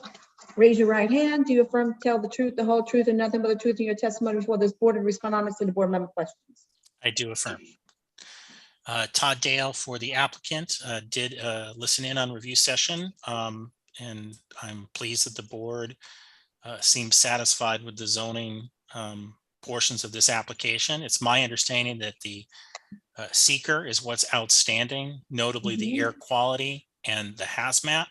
raise your right hand. Do you affirm to tell the truth, the whole truth, and nothing but the truth in your testimony before this board and respond honestly to board member questions? I do affirm. Todd Dale for the applicant did listen in on review session, and I'm pleased that the board seems satisfied with the zoning portions of this application. It's my understanding that the seeker is what's outstanding, notably the air quality and the hazmat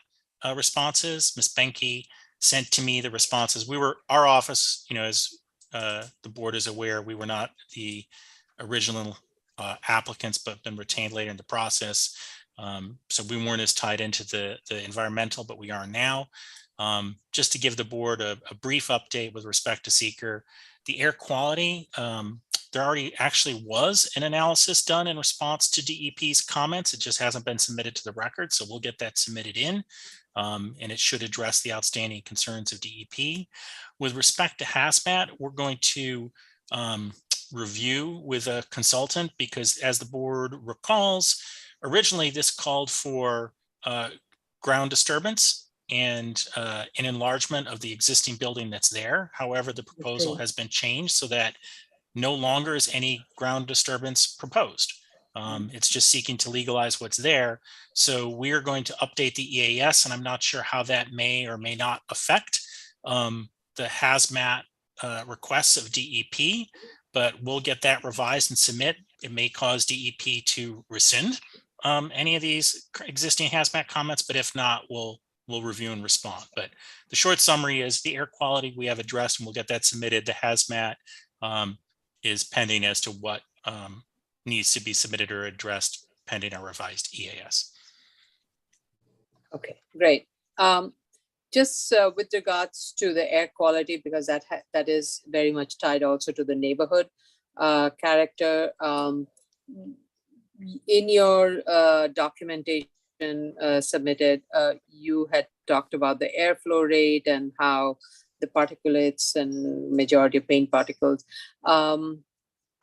responses. Ms. Benke sent to me the responses. Our office, as the board is aware, we were not the original applicants, but been retained later in the process. So we weren't as tied into the environmental, but we are now. Just to give the board a brief update with respect to seeker, the air quality, there already actually was an analysis done in response to DEP's comments. It just hasn't been submitted to the record. So we'll get that submitted in, and it should address the outstanding concerns of DEP. With respect to hazmat, we're going to review with a consultant because, as the board recalls, originally this called for ground disturbance and an enlargement of the existing building that's there. However, the proposal has been changed so that no longer is any ground disturbance proposed. It's just seeking to legalize what's there. So we're going to update the EAS, and I'm not sure how that may or may not affect the hazmat requests of DEP, but we'll get that revised and submit. It may cause DEP to rescind any of these existing hazmat comments, but if not, we'll review and respond. But the short summary is the air quality we have addressed, and we'll get that submitted. The hazmat is pending as to what needs to be submitted or addressed pending our revised EAS. Okay, great. Just with regards to the air quality, because that is very much tied also to the neighborhood character. In your documentation submitted, you had talked about the airflow rate and how the particulates and majority of paint particles.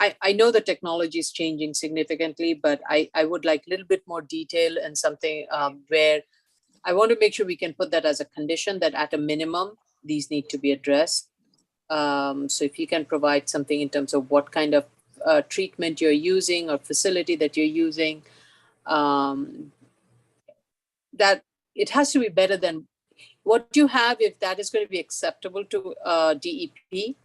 I know the technology is changing significantly, but I would like a little bit more detail and something where I want to make sure we can put that as a condition that at a minimum, these need to be addressed. So if you can provide something in terms of what kind of treatment you're using or facility that you're using, that it has to be better than what you have. If that is going to be acceptable to DEP,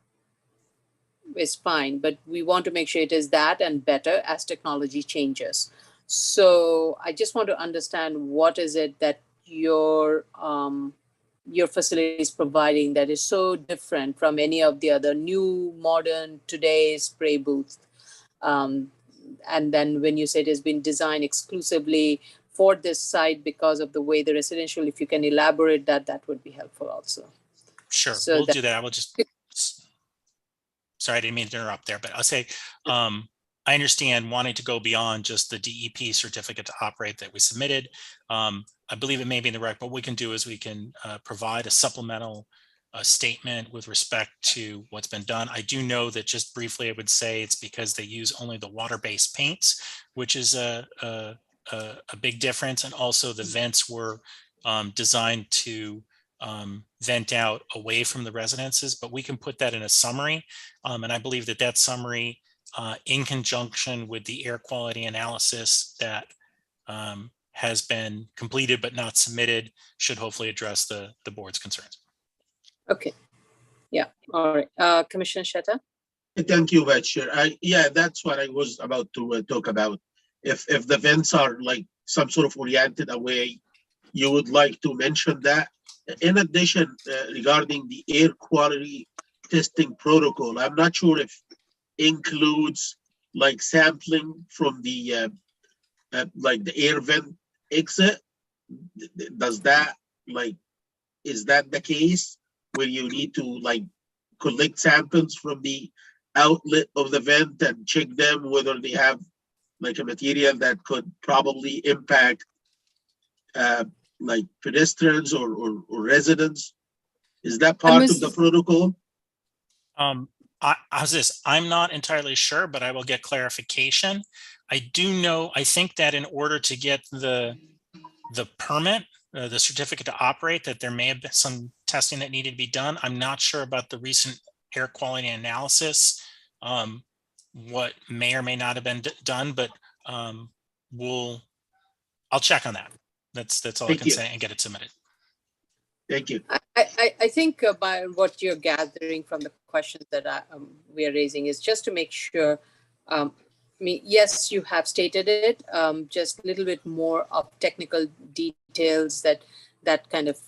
is fine, but we want to make sure it is that and better as technology changes. So I just want to understand what is it that your facility is providing that is so different from any of the other new modern today's spray booths. And then when you say it has been designed exclusively for this site because of the way the residential, if you can elaborate that, that would be helpful also. Sure, So we'll do that. I will just, sorry, I didn't mean to interrupt there, but I'll say, I understand wanting to go beyond just the DEP certificate to operate that we submitted. I believe it may be in the record, but what we can do is we can provide a supplemental statement with respect to what's been done. I do know that, just briefly, I would say it's because they use only the water-based paints, which is a big difference. And also the vents were designed to vent out away from the residences, but we can put that in a summary. And I believe that summary in conjunction with the air quality analysis that has been completed but not submitted, should hopefully address the board's concerns. Okay. Yeah, all right. Commissioner Shetta? Thank you, Vice Chair. Yeah, that's what I was about to talk about. If the vents are like some sort of oriented away, you would like to mention that. In addition, regarding the air quality testing protocol, I'm not sure if includes like sampling from the like the air vent exit. Does that like, is that the case where you need to like collect samples from the outlet of the vent and check them whether they have like a material that could probably impact like pedestrians or residents? Is that part of the protocol? How's this? I'm not entirely sure, but I will get clarification. I do know, I think that in order to get the permit, the certificate to operate, that there may have been some testing that needed to be done. I'm not sure about the recent air quality analysis, what may or may not have been done, but I'll check on that. That's all I can say and get it submitted. Thank you. I think by what you're gathering from the questions that we are raising is just to make sure, I mean, yes, you have stated it, just a little bit more of technical details that kind of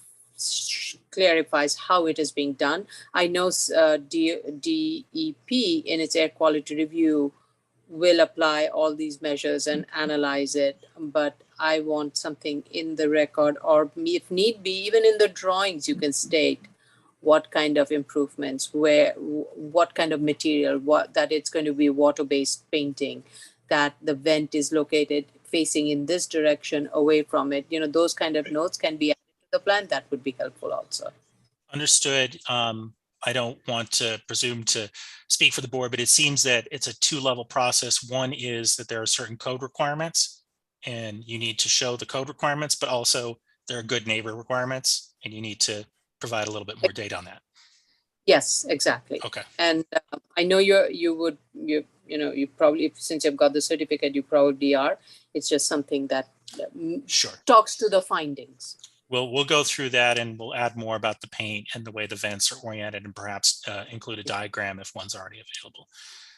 clarifies how it is being done. I know DEP in its air quality review will apply all these measures and analyze it, but I want something in the record, or if need be, even in the drawings, you can state what kind of improvements, what kind of material, that it's going to be water-based painting, that the vent is located facing in this direction away from it. You know, those kind of notes can be added to the plan. That would be helpful also. Understood. I don't want to presume to speak for the board, but it seems that it's a two-level process. One is that there are certain code requirements and you need to show the code requirements, but also there are good neighbor requirements and you need to provide a little bit more data on that. Yes, exactly. Okay. And I know you probably, since you've got the certificate, you probably are. It's just something that sure talks to the findings. We'll go through that and we'll add more about the paint and the way the vents are oriented and perhaps include a diagram if one's already available.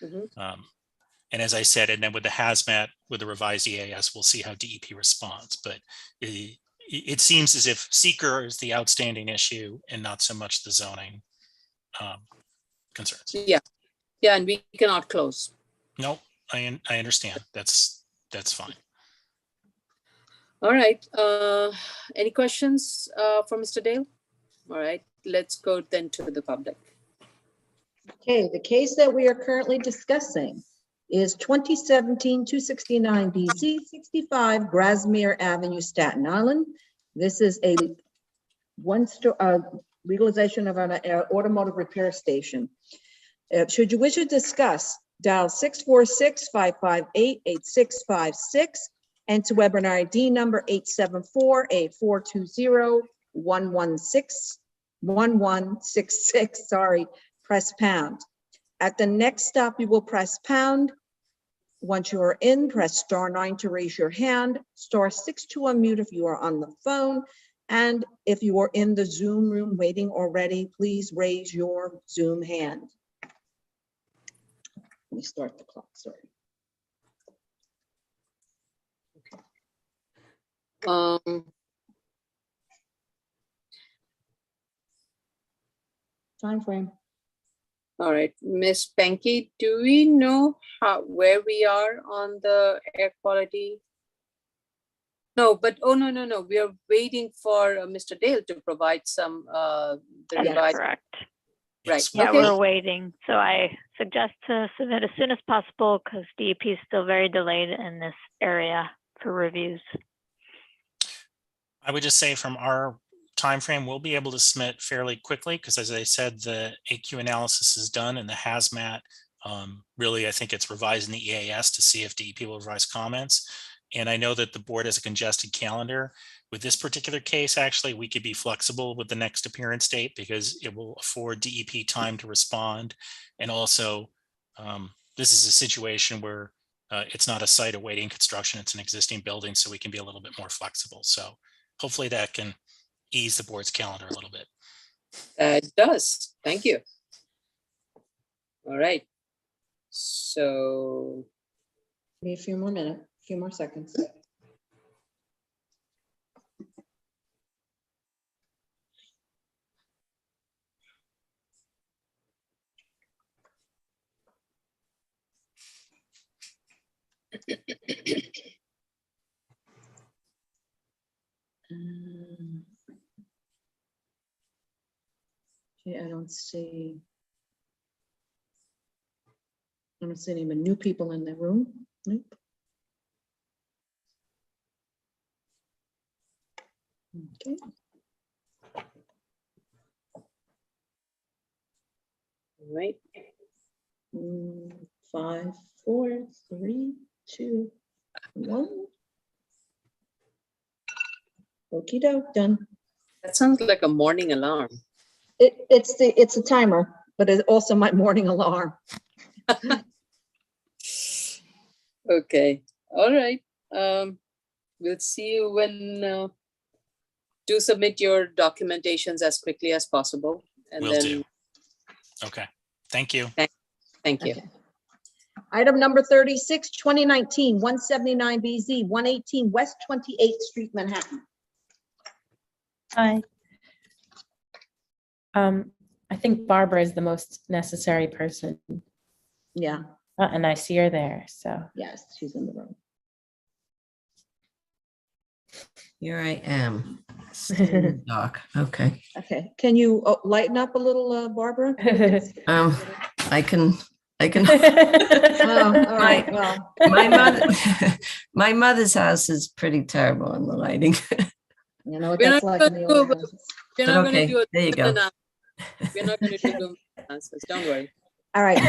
Mm-hmm. And as I said, and then with the hazmat, with the revised EAS, we'll see how DEP responds. But it seems as if seeker is the outstanding issue and not so much the zoning concerns. Yeah, and we cannot close. No, I understand. That's fine. All right. Any questions for Mr. Dale? All right, let's go then to the public. Okay, the case that we are currently discussing is 2017-269 65 Grasmere Avenue, Staten Island. This is a legalization of an automotive repair station. Should you wish to discuss, dial 646-558-8656 and to webinar ID number 874-8420-116, sorry, press pound. At the next stop, you will press pound. Once you are in, press *9 to raise your hand, *6 to unmute if you are on the phone. And if you are in the Zoom room waiting already, please raise your Zoom hand. Let me start the clock, sorry. Time frame. All right, Miss Penke, do we know where we are on the air quality? No, but no. We are waiting for Mr. Dale to provide some That's correct. Right. Yeah, okay. we're waiting. So I suggest to submit as soon as possible because DEP is still very delayed in this area for reviews. I would just say from our time frame, we'll be able to submit fairly quickly because, as I said, the AQ analysis is done and the hazmat. Really, I think it's revising the EAS to see if DEP will revise comments. And I know that the board has a congested calendar. With this particular case, actually, we could be flexible with the next appearance date because it will afford DEP time to respond. And also, this is a situation where it's not a site awaiting construction, it's an existing building, so we can be a little bit more flexible. So hopefully that can ease the board's calendar a little bit. It does. Thank you. All right. So Need a few more minutes, a few more seconds. Okay, I don't see any new people in the room. Nope. Okay. all right. 5, 4, 3, 2, 1. Okie doke, done. That sounds like a morning alarm. It's a timer, but it's also my morning alarm. Okay. All right. We'll see you when do submit your documentations as quickly as possible. And Will then do. Okay. Thank you. Thank you. Okay. Item number 36, 2019, 179 BZ, 118 West 28th Street, Manhattan. Hi. I think Barbara is the most necessary person. Yeah. And I see her there, so. Yes, she's in the room. Here I am. Doc. Okay. Okay, can you lighten up a little, Barbara? I can. Oh, all right, well. My mother's house is pretty terrible on the lighting. You know what We're that's not like going in the to old do- houses. We're But not going okay, to do there you go. We're not going to do answers. Don't worry. All right.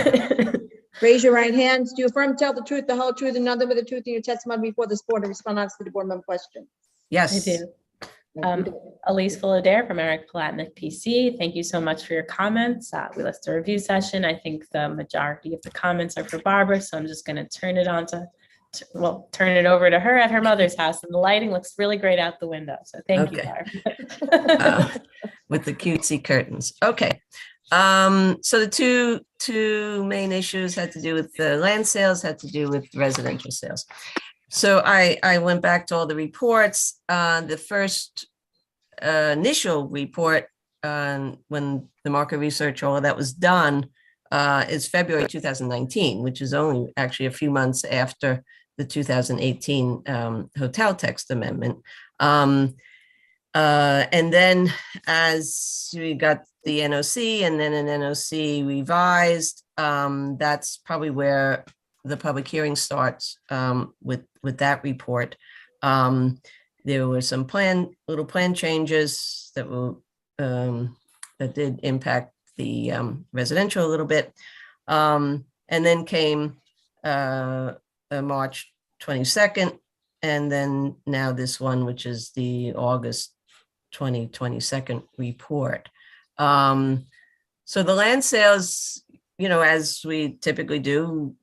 Raise your right hands. Do you affirm to tell the truth, the whole truth, and nothing but the truth in your testimony before this board and respond honestly to the board member question? Yes. I do. Elise Fullader from Eric Palatnik PC. Thank you so much for your comments. We listed a review session. I think the majority of the comments are for Barbara, so I'm just going to turn it over to her at her mother's house. And the lighting looks really great out the window. So thank you, Barbara. With the cutesy curtains. Okay. So the two main issues had to do with the land sales, had to do with residential sales. So I went back to all the reports. The first initial report when the market research, all of that was done, is February 2019, which is only actually a few months after the 2018 hotel text amendment. And then as we got the NOC and then an NOC revised, that's probably where the public hearing starts with that report. There were some little plan changes that will that did impact the residential a little bit. And then came March 22nd, and then now this one, which is the August 2022 report. So the land sales, as we typically do,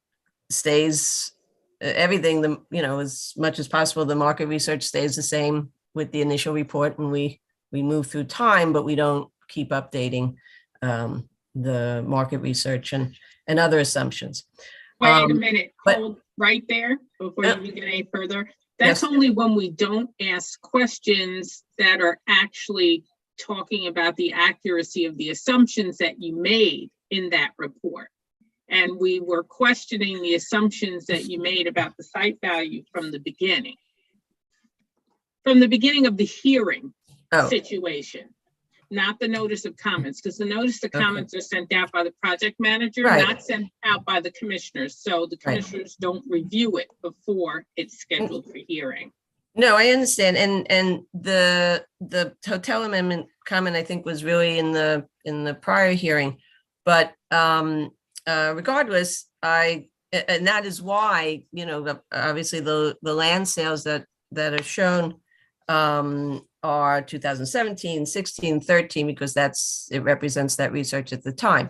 stays everything, as much as possible, the market research stays the same with the initial report, and we move through time, but we don't keep updating the market research and other assumptions. Wait a minute, hold right there before you even get any further. That's only when we don't ask questions that are actually talking about the accuracy of the assumptions that you made in that report. And we were questioning the assumptions that you made about the site value from the beginning. From the beginning of the hearing situation, not the notice of comments, because the notice of comments are sent out by the project manager, not sent out by the commissioners. So the commissioners don't review it before it's scheduled for hearing. No, I understand. And the hotel amendment comment, I think, was really in the prior hearing. But regardless, and that is why, obviously the land sales that are shown are 2017, 16, 13, because it represents that research at the time.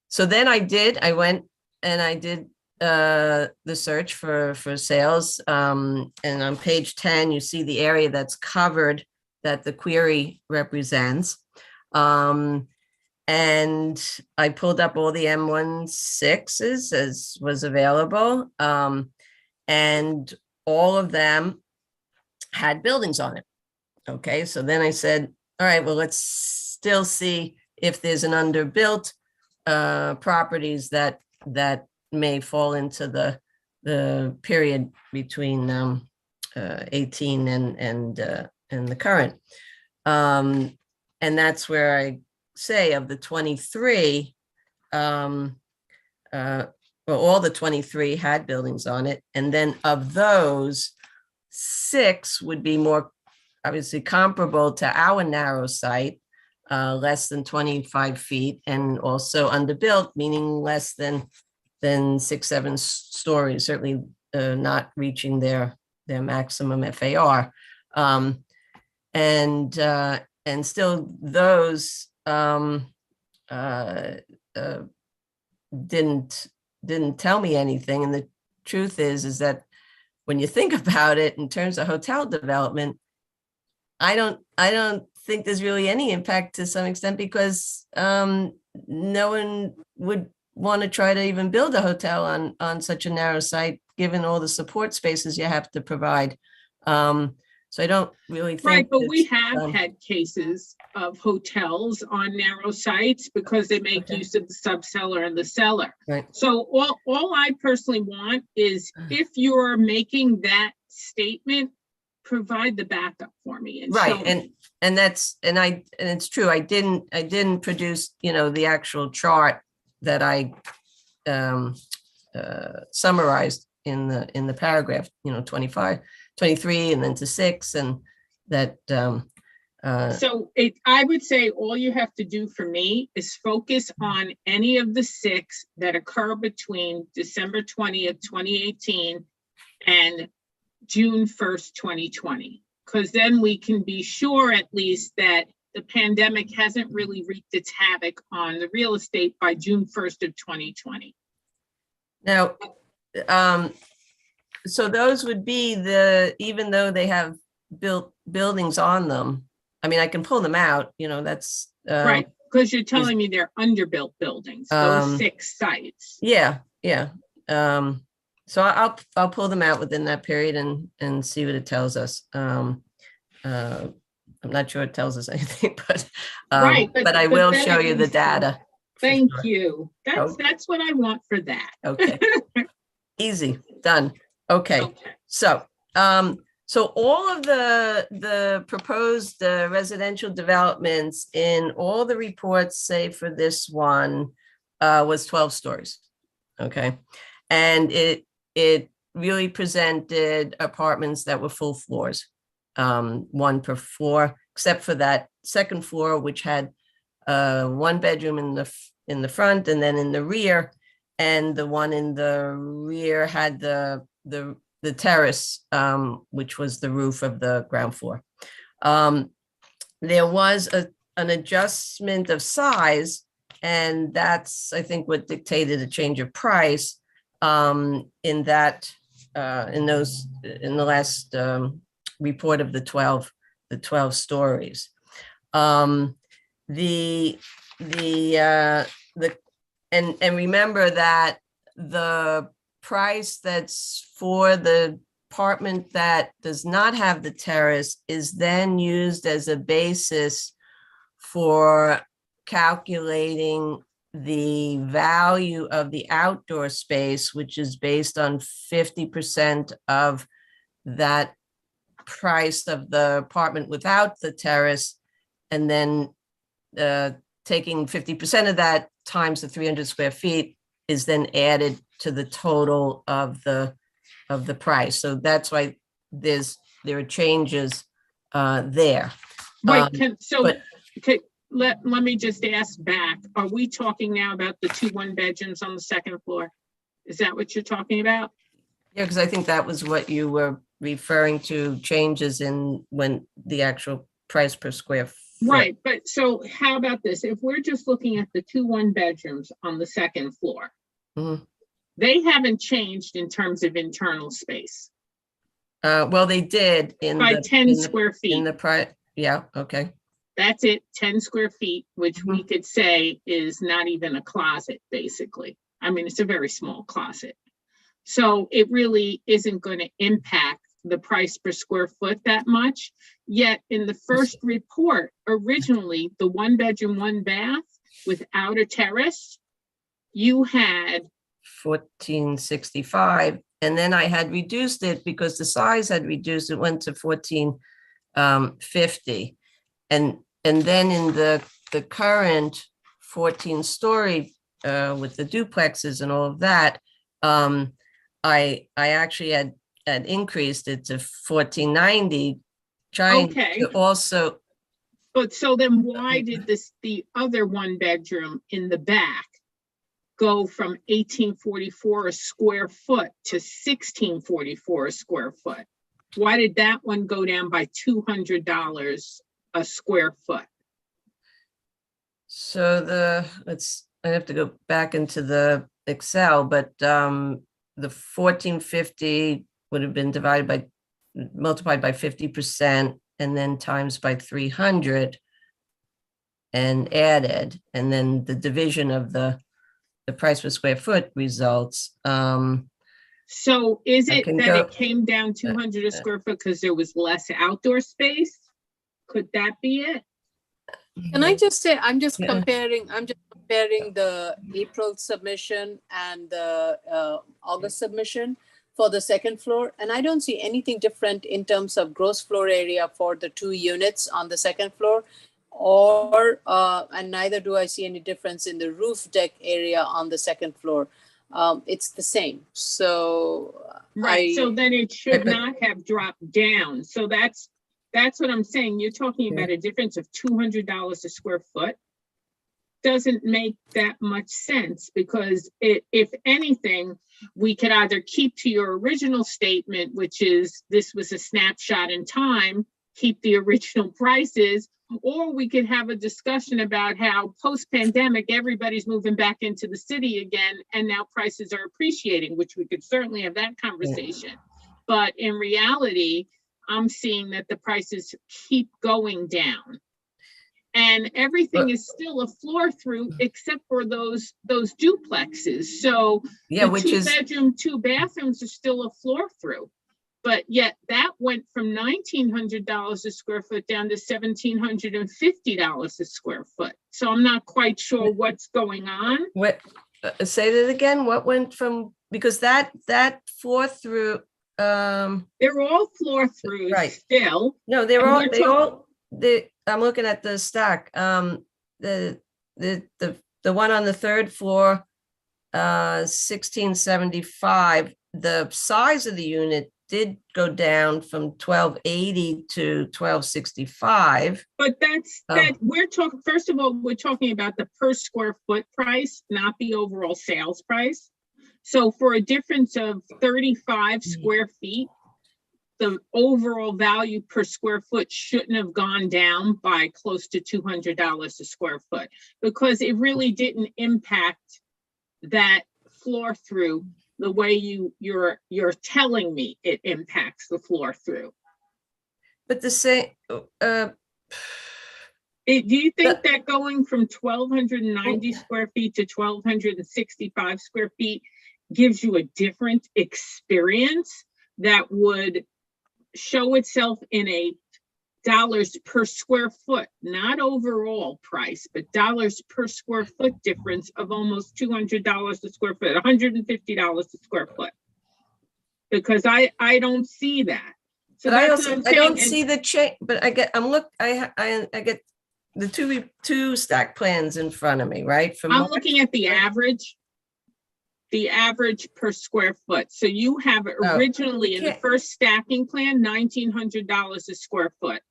So then I went and I did the search for sales. And on page 10, you see the area that's covered that the query represents. And I pulled up all the M16s as was available. And all of them had buildings on it. Okay, so then I said, all right, well, let's still see if there's an underbuilt properties that may fall into the period between 18 and the current. And that's where I say of the 23, well, all the 23 had buildings on it. And then of those, 6 would be more obviously comparable to our narrow site, less than 25 feet, and also underbuilt, meaning less than 6-7 stories, certainly not reaching their maximum FAR. And still those didn't tell me anything. And the truth is that when you think about it in terms of hotel development, I don't think there's really any impact to some extent, because no one would want to try to even build a hotel on such a narrow site, given all the support spaces you have to provide. So I don't really think. Right, but we have had cases of hotels on narrow sites because they make use of the subcellar and the cellar. Right. So all I personally want is, if you're making that statement, provide the backup for me. And right, show me. and it's true. I didn't produce, the actual chart that I summarized in the paragraph, 25, 23, and then to 6, and that. So I would say all you have to do for me is focus on any of the 6 that occur between December 20th, 2018 and June 1st, 2020, because then we can be sure at least that the pandemic hasn't really wreaked its havoc on the real estate by June 1st of 2020. Now, so those would be even though they have built buildings on them, I mean, I can pull them out, that's. Right, because you're telling me they're underbuilt buildings, those 6 sites. Yeah. So I'll pull them out within that period and see what it tells us. I'm not sure it tells us anything, but right, but I will show you the data. Thank you. That's what I want for that. Okay. Easy, done. Okay. So all of the proposed residential developments in all the reports, say for this one, was 12 stories. Okay. And it really presented apartments that were full floors, 1 per floor, except for that second floor, which had 1 bedroom in the front and then in the rear, and the one in the rear had the terrace, which was the roof of the ground floor. There was an adjustment of size, and that's, I think, what dictated a change of price. In the last report of the 12 stories. And remember that the price that's for the apartment that does not have the terrace is then used as a basis for calculating the value of the outdoor space, which is based on 50% of that price of the apartment without the terrace, and then taking 50% of that times the 300 square feet is then added to the total of the price. So that's why there are changes there. Wait, let me just ask back. Are we talking now about the 2 1-bedrooms on the second floor? Is that what you're talking about? Yeah, because I think that was what you were referring to, changes in when the actual price per square foot. Right, but so how about this? If we're just looking at the 2 1-bedrooms on the second floor, They haven't changed in terms of internal space Well, they did in by the. 10 in the- square In feet. the yeah, okay. That's it, 10 square feet, which Mm-hmm. we could say is not even a closet, basically. I mean, it's a very small closet. So it really isn't going to impact the price per square foot that much. Yet in the first report, originally, the 1 bedroom, 1 bath without a terrace, you had 1465, and then I had reduced it because the size had reduced. It went to 1450, and then in the current 14-story with the duplexes and all of that, I actually had increased it to 1490, trying Okay. to also. But so then why did the other 1 bedroom in the back go from 1844 a square foot to 1644 a square foot? Why did that one go down by $200 a square foot? So I have to go back into the Excel, but the 1450 would have been multiplied by 50% and then times by 300 and added, and then the division of the price per square foot results. So is I it can that go- it came down 200 a square foot because there was less outdoor space? Could that be it? Can I just say, I'm just Yeah. comparing the April submission and the August submission for the second floor, and I don't see anything different in terms of gross floor area for the 2 units on the second floor, and neither do I see any difference in the roof deck area on the second floor. It's the same. So Right, so then it should but- not have dropped down. So that's what I'm saying. You're talking about a difference of $200 a square foot. Doesn't make that much sense because if anything, we could either keep to your original statement, which is this was a snapshot in time, keep the original prices, or we could have a discussion about how post-pandemic, everybody's moving back into the city again, and now prices are appreciating, which we could certainly have that conversation. But in reality, I'm seeing that the prices keep going down. And everything is still a floor through except for those duplexes. So Yeah, the which 2 is- bedroom, 2 bathrooms are still a floor through. But yet that went from $1,900 a square foot down to $1,750 a square foot. So I'm not quite sure what's going on. What, say that again, what went from, because that floor through, They're all floor throughs Right. still. no, they're And all, we're they all, I'm looking at the stack, the one on the third floor, 1675, the size of the unit did go down from 1280 to 1265. But we're talking, first of all, we're talking about the per square foot price, not the overall sales price. So for a difference of 35 square feet, the overall value per square foot shouldn't have gone down by close to $200 a square foot because it really didn't impact that floor through the way you're telling me it impacts the floor through. But the same, Do you think that going from 1,290 square feet to 1,265 square feet gives you a different experience that would show itself in a dollars per square foot, not overall price, but dollars per square foot difference of almost $200 a square foot, $150 a square foot? Because I don't see that. So but I that's what also, I'm I saying. don't see the change, but I get the two stack plans in front of me, right? From I'm looking at the average per square foot. So you have originally in the first stacking plan, $1,900 a square foot.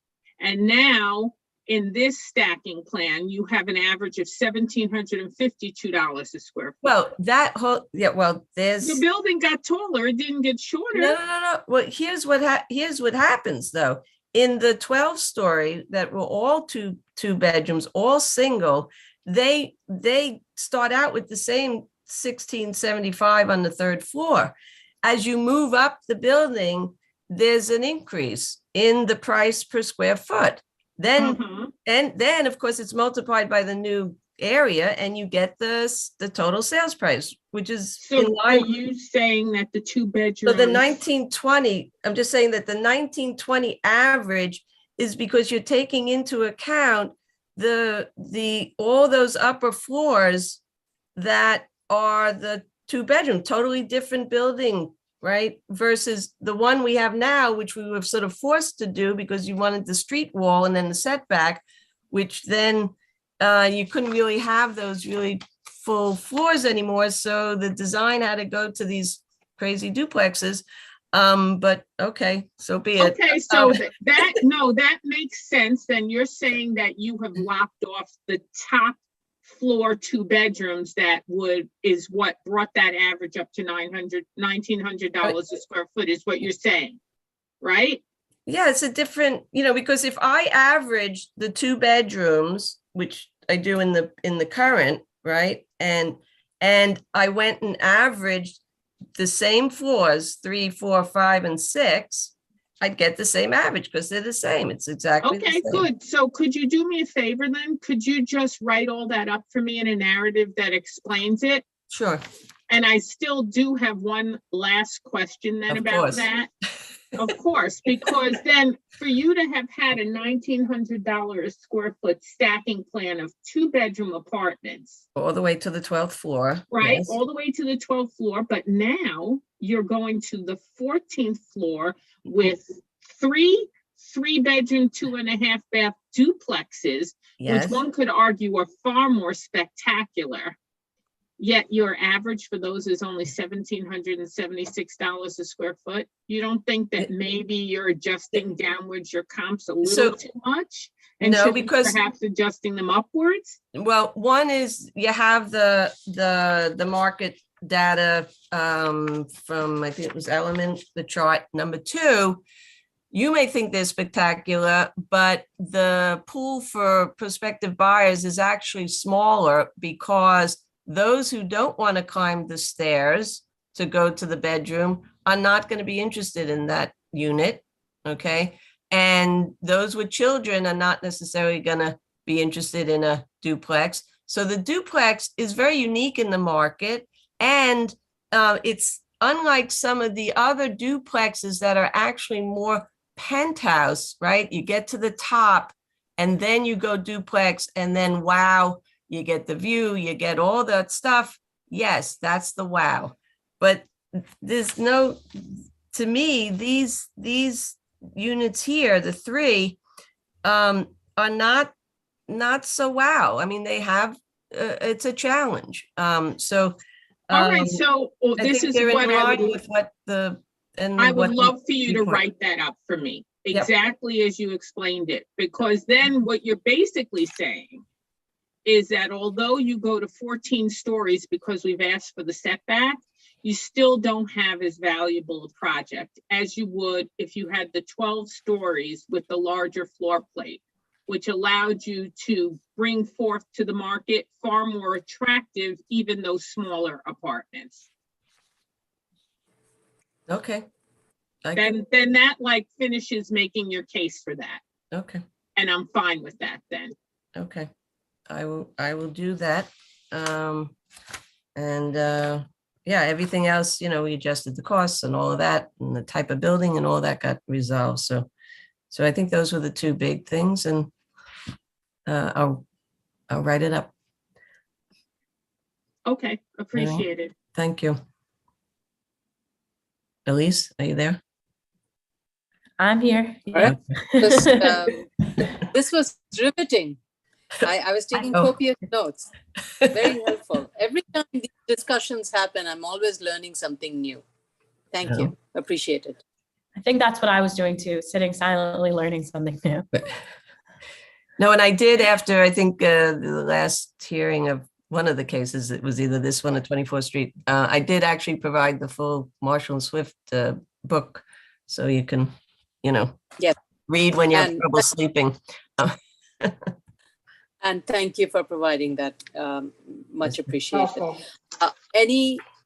And now in this stacking plan, you have an average of $1,752 a square foot. Well, that whole, there's. The building got taller, it didn't get shorter. No. Well, here's what happens though. In the 12-story that were all two bedrooms, all single, they start out with the same 1675 on the third floor. As you move up the building, there's an increase in the price per square foot. Then, and then of course it's multiplied by the new area and you get the total sales price, which is in So line. are you saying that the two So bedrooms? the 1920, I'm just saying that the 1920 average is because you're taking into account all those upper floors that are the two bedroom, totally different building, right? Versus the one we have now, which we were sort of forced to do because you wanted the street wall and then the setback, which then you couldn't really have those really full floors anymore. So the design had to go to these crazy duplexes. But okay, so be it. Okay, so that makes sense. Then you're saying that you have lopped off the top floor two bedrooms that is what brought that average up to $1,900 a square foot is what you're saying, right? Yeah, it's a different, because if I average the two bedrooms, which I do in the current, right? And I went and averaged the same floors, 3, 4, 5, and 6, I'd get the same average because they're the same. It's exactly the Okay, same. good. So could you do me a favor then? Could you just write all that up for me in a narrative that explains it? Sure. And I still do have one last question then Of about course. that. Of course, because then for you to have had a $1,900 a square foot stacking plan of two bedroom apartments, All the way to the 12th floor. right? Yes. All the way to the 12th floor, but now you're going to the 14th floor with three bedroom, 2.5 bath duplexes, Yes. which one could argue are far more spectacular. Yet your average for those is only $1,776 a square foot. You don't think that maybe you're adjusting downwards your comps a little too much? And No, should be because- perhaps adjusting them upwards? Well, one is you have the market data from, I think it was Element, the chart. Number 2, you may think they're spectacular, but the pool for prospective buyers is actually smaller because those who don't want to climb the stairs to go to the bedroom are not going to be interested in that unit, okay? And those with children are not necessarily going to be interested in a duplex. So the duplex is very unique in the market, and it's unlike some of the other duplexes that are actually more penthouse, right? You get to the top and then you go duplex and then wow, you get the view, you get all that stuff. Yes, that's the wow. But there's no, to me, these units here, the 3, are not so wow. I mean, they have, it's a challenge. All right, so I this think is they're in what I line would, with what the, and I would what love for you to report. write that up for me, Yep. exactly as you explained it, because then what you're basically saying is that although you go to 14 stories because we've asked for the setback, you still don't have as valuable a project as you would if you had the 12 stories with the larger floor plate, which allowed you to bring forth to the market far more attractive, even those smaller apartments. Okay. Then that like finishes making your case for that. Okay. And I'm fine with that then. Okay. I will do that. Yeah, everything else, we adjusted the costs and all of that, and the type of building and all that got resolved. So I think those were the 2 big things, and I'll write it up. Okay, appreciate it. Thank you. Elise, are you there? I'm here. All right. This was riveting. I was taking copious notes. Very helpful. Every time these discussions happen, I'm always learning something new. Thank you. Appreciate it. I think that's what I was doing too, sitting silently learning something new. No, and I did after, I think, the last hearing of one of the cases, it was either this one or 24th Street. I did actually provide the full Marshall and Swift book, so you can, Yes. read when you have And trouble sleeping. And thank you for providing that. Much appreciated. Helpful.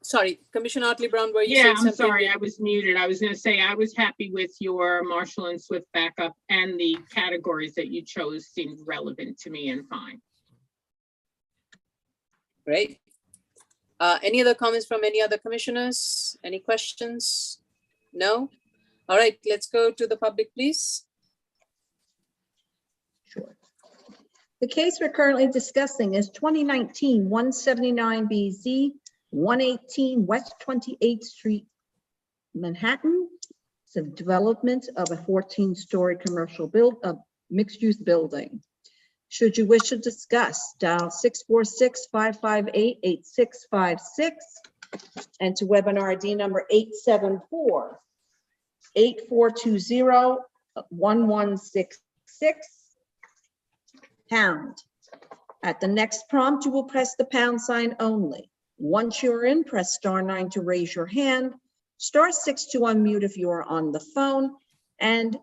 Sorry, Commissioner Otley Brown, were you Yeah, saying I'm something? sorry, I was muted. I was gonna say, I was happy with your Marshall and Swift backup, and the categories that you chose seemed relevant to me and fine. Great. Any other comments from any other commissioners? Any questions? No? All right, let's go to the public, please. Sure. The case we're currently discussing is 2019-179BZ, 118 West 28th Street, Manhattan. It's a development of a 14-story commercial mixed-use building. Should you wish to discuss, dial 646-558-8656 and to webinar ID number 874-8420-1166. Pound. At the next prompt, you will press the pound sign only. Once you're in, press *9 to raise your hand, *6 to unmute if you are on the phone, and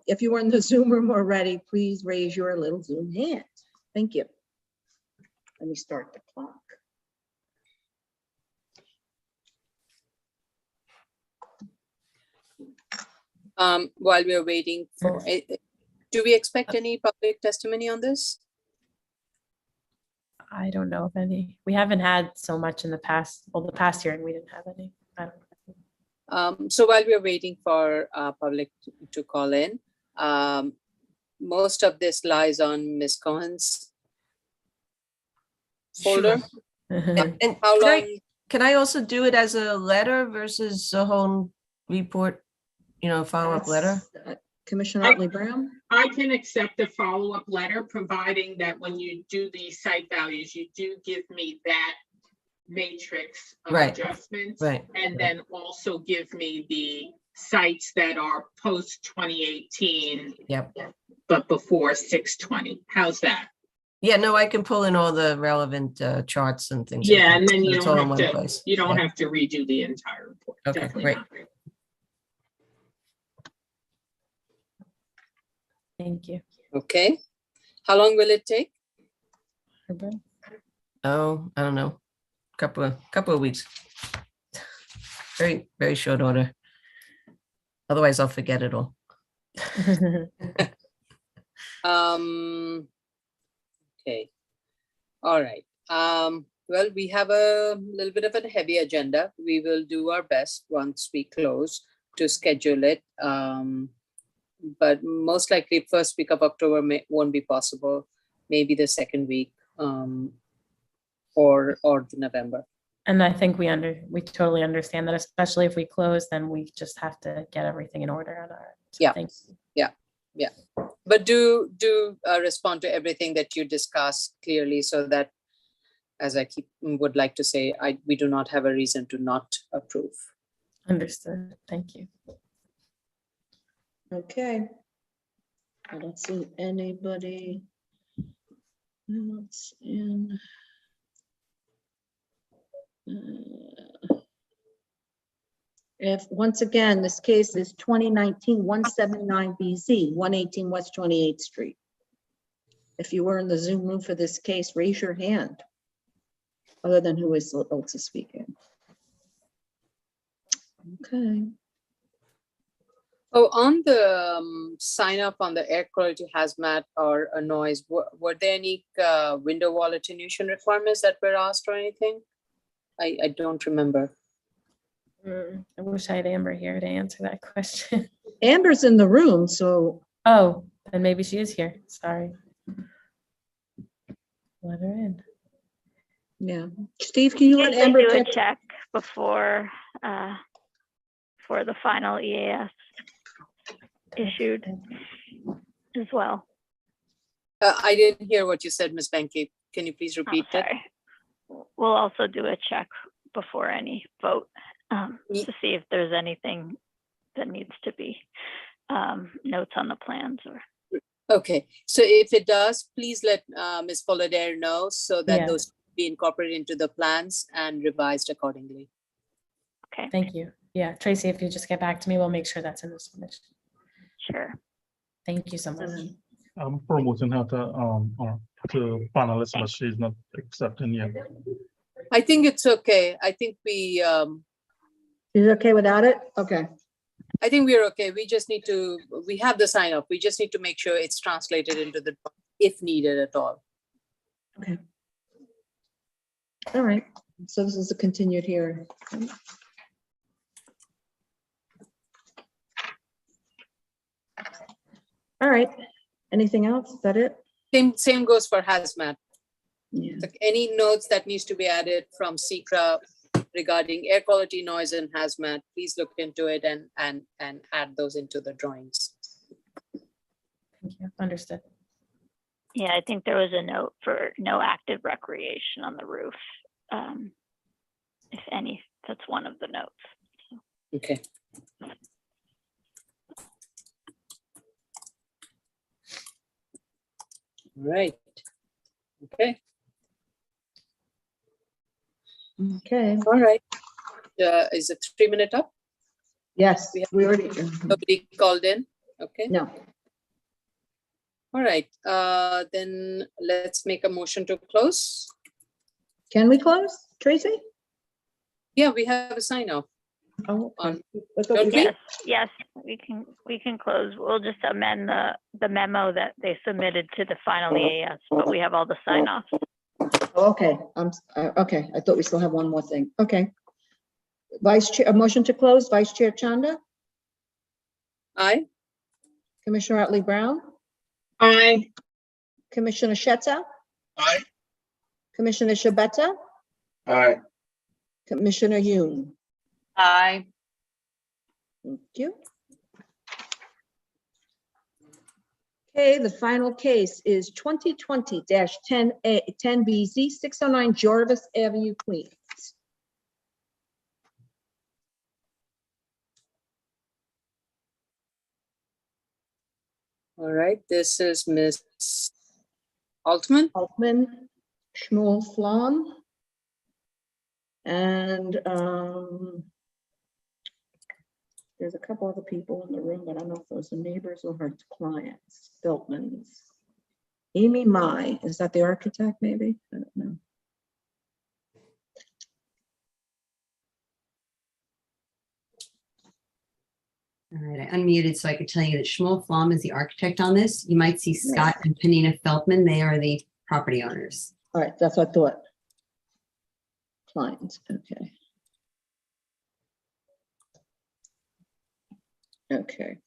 if you are in the Zoom room already, please raise your little Zoom hand. Thank you. Let me start the clock. While we're waiting for, do we expect any public testimony on this? I don't know of any. We haven't had so much in the past. Well, the past hearing, we didn't have any. I don't know. So while we're waiting for public to call in, most of this lies on Ms. Cohen's folder. And How long? can I also do it as a letter versus a whole report, follow-up letter? Commissioner Otley Brown? I can accept a follow-up letter, providing that when you do the site values, you do give me that matrix of Right. adjustments. Right. And then also give me the sites that are post 2018. Yep. But before 6/20. How's that? Yeah, no, I can pull in all the relevant charts and things. Yeah, and then you It's all in don't one have to, place. you don't Yeah. have to redo the entire report. Okay, Definitely great. not. Thank you. Okay. How long will it take? Oh, I don't know. Couple of weeks. Very, very short order. Otherwise, I'll forget it all. Okay. All right. Well, we have a little bit of a heavy agenda. We will do our best once we close to schedule it. But most likely first week of October won't be possible. Maybe the second week or the November. And I think we totally understand that, especially if we close, then we just have to get everything in order on our. Yeah. Thanks. Yeah. But do respond to everything that you discussed clearly, so that, as I would like to say, we do not have a reason to not approve. Understood. Thank you. Okay. I don't see anybody else in. If, once again, this case is 2019-179BZ, 118 West 28th Street. If you were in the Zoom room for this case, raise your hand, other than who is able to speak in. Okay. Oh, on the sign up on the air quality hazmat or a noise, were there any window wall attenuation requirements that were asked or anything? I don't remember. I wish I had Amber here to answer that question. Amber's in the room, so. Oh, then maybe she is here. Sorry. Let her in. Yeah. Steve, can you let They Amber do a catch? check before for the final EAS issued as well. I didn't hear what you said, Ms. Benke. Can you please repeat that? Sorry. We'll also do a check before any vote to see if there's anything that needs to be notes on the plans or. Okay, so if it does, please let Ms. Fullader know so that Yeah. those be incorporated into the plans and revised accordingly. Okay. Thank you. Yeah, Tracy, if you just get back to me, we'll make sure that's in the submission. Sure. Thank you so much. I'm promoting her to panelist, but she's not accepting yet. I think it's okay. I think we, Is it okay without it? Okay. I think we're okay. We just need to, we have the sign off. We just need to make sure it's translated into the, if needed at all. Okay. All right. So this is a continued hearing. All right. Anything else? Is that it? Same goes for hazmat. Yeah. Like any notes that needs to be added from SECRA regarding air quality, noise, and hazmat, please look into it and add those into the drawings. Thank you. Understood. Yeah, I think there was a note for no active recreation on the roof. If any, that's one of the notes. Okay. Right. Okay. Okay. All right. Is it 3 minute up? Yes, we already. Nobody called in? Okay. No. All right. Then let's make a motion to close. Can we close, Tracy? Yeah, we have a sign off. Oh, on. don't we? Yes, we can close. We'll just amend the memo that they submitted to the final EAS, but we have all the sign offs. Oh, okay. Okay. I thought we still have one more thing. Okay. Vice Chair, a motion to close. Vice Chair Chanda, Aye. Commissioner Otley Brown, Aye. Commissioner Sheta, Aye. Commissioner Shabeta, Aye. Commissioner Yoon. Aye. Thank you. Okay, the final case is 2020-10BZ 609 Jarvis Avenue, Queens. All right. This is Miss Altman. Altman, Shmuel Flom. And there's a couple other people in the room, but I don't know if those are neighbors or her clients. Feltmans. Amy Mai, is that the architect maybe? I don't know. All right, I unmuted so I could tell you that Shmuel Flom is the architect on this. You might see Scott and Panina Feltman. They are the property owners. All right, that's what I thought. Clients, okay. Okay.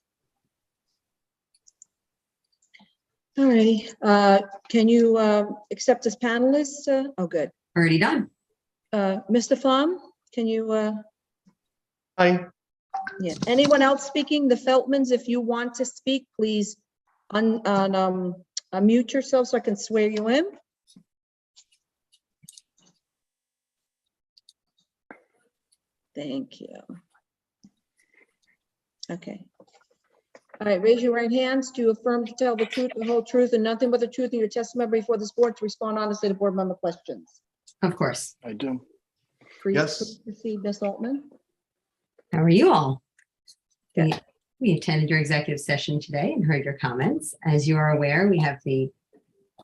All righty, can you accept as panelists? Oh, good. Already done. Mr. Flom, can you? Hi. Yeah, anyone else speaking? The Feltmans, if you want to speak, please unmute yourself so I can swear you in. Thank you. Okay. All right, raise your right hands. Do you affirm to tell the truth, the whole truth, and nothing but the truth in your testimony before this board, to respond honestly to board member questions? Of course. I do. Please proceed, Ms. Altman. How are you all? We attended your executive session today and heard your comments. As you are aware, we have the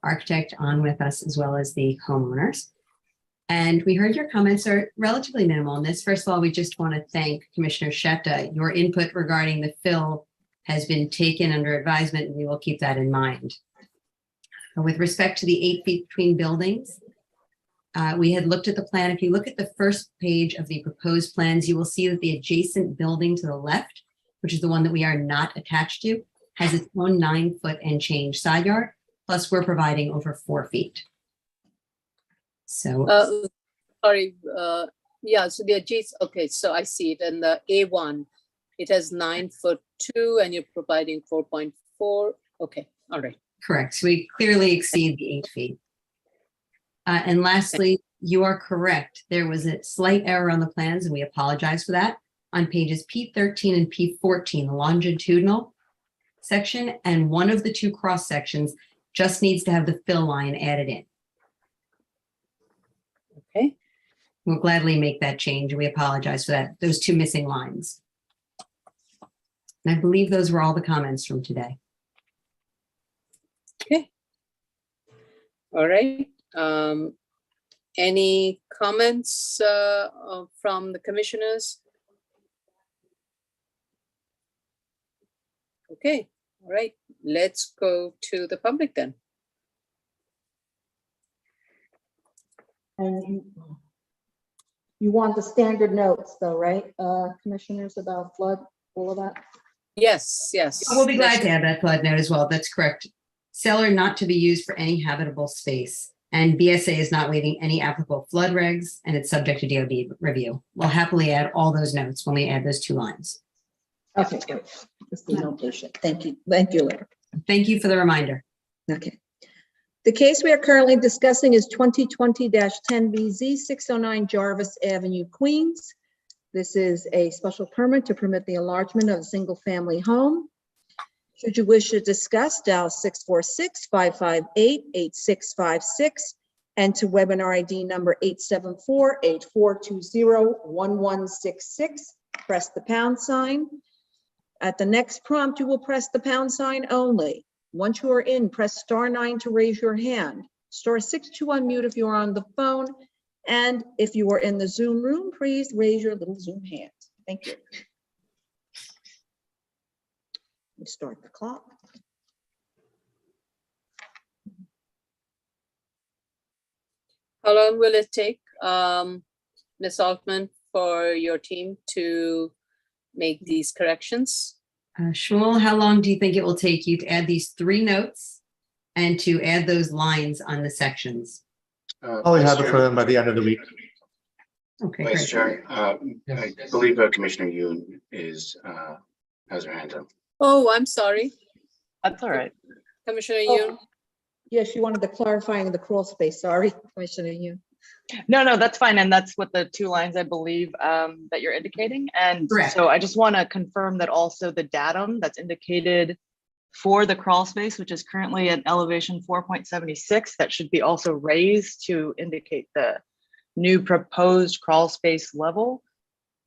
architect on with us as well as the homeowners. And we heard your comments are relatively minimal in this. First of all, we just want to thank Commissioner Sheta. Your input regarding the fill has been taken under advisement, and we will keep that in mind. With respect to the 8 feet between buildings, we had looked at the plan. If you look at the first page of the proposed plans, you will see that the adjacent building to the left, which is the one that we are not attached to, has its own 9 foot and change side yard, plus we're providing over 4 feet. So, sorry, yeah, so the adjacent, okay, so I see it in the A1, it has 9'2" and you're providing 4.4. Okay, all right. Correct. So we clearly exceed the 8 feet. And lastly, you are correct. There was a slight error on the plans, and we apologize for that. On pages P13 and P14, the longitudinal section, and one of the 2 cross sections just needs to have the fill line added in. Okay. We'll gladly make that change. We apologize for that, those 2 missing lines. And I believe those were all the comments from today. Okay. All right. Any comments from the commissioners? Okay, all right. Let's go to the public then. And you want the standard notes though, right, commissioners, about flood, all of that? Yes, yes. We'll be glad to add that flood note as well. That's correct. Cellar not to be used for any habitable space. And BSA is not waiving any applicable flood regs, and it's subject to DOB review. We'll happily add all those notes when we add those 2 lines. Okay, great. Just the notation. Thank you. Thank you, Larry. Thank you for the reminder. Okay. The case we are currently discussing is 2020-10BZ 609 Jarvis Avenue, Queens. This is a special permit to permit the enlargement of a single-family home. Should you wish to discuss, dial 646-558-8656 and to webinar ID number 874-8420-1166. Press the pound sign. At the next prompt, you will press the pound sign only. Once you are in, press *9 to raise your hand, *6 to unmute if you are on the phone, and if you are in the Zoom room, please raise your little Zoom hand. Thank you. We start the clock. How long will it take, Ms. Altman, for your team to make these corrections? Shmuel, how long do you think it will take you to add these 3 notes and to add those lines on the sections? Probably have it for them by the end of the week. Okay, Vice great. Chair, I believe Commissioner Yoon has her hand up. Oh, I'm sorry. That's all right. Commissioner Oh. Yoon. Yes, you wanted the clarifying the crawl space. Sorry, Commissioner Yoon. No, that's fine. And that's what the 2 lines, I believe, that you're indicating. And Correct. so I just want to confirm that also the datum that's indicated for the crawl space, which is currently at elevation 4.76, that should be also raised to indicate the new proposed crawl space level,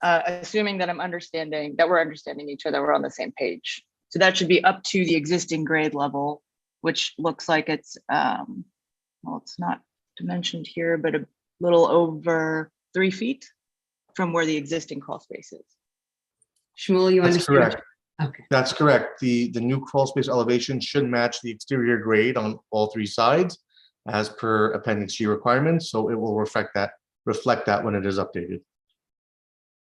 assuming that we're understanding each other, we're on the same page. So that should be up to the existing grade level, which looks like it's, well, it's not dimensioned here, but a little over 3 feet from where the existing crawl space is. Shmuel, you That's understand? correct. Okay. That's correct. The new crawl space elevation should match the exterior grade on all 3 sides as per Appendix G requirements. So it will reflect that when it is updated.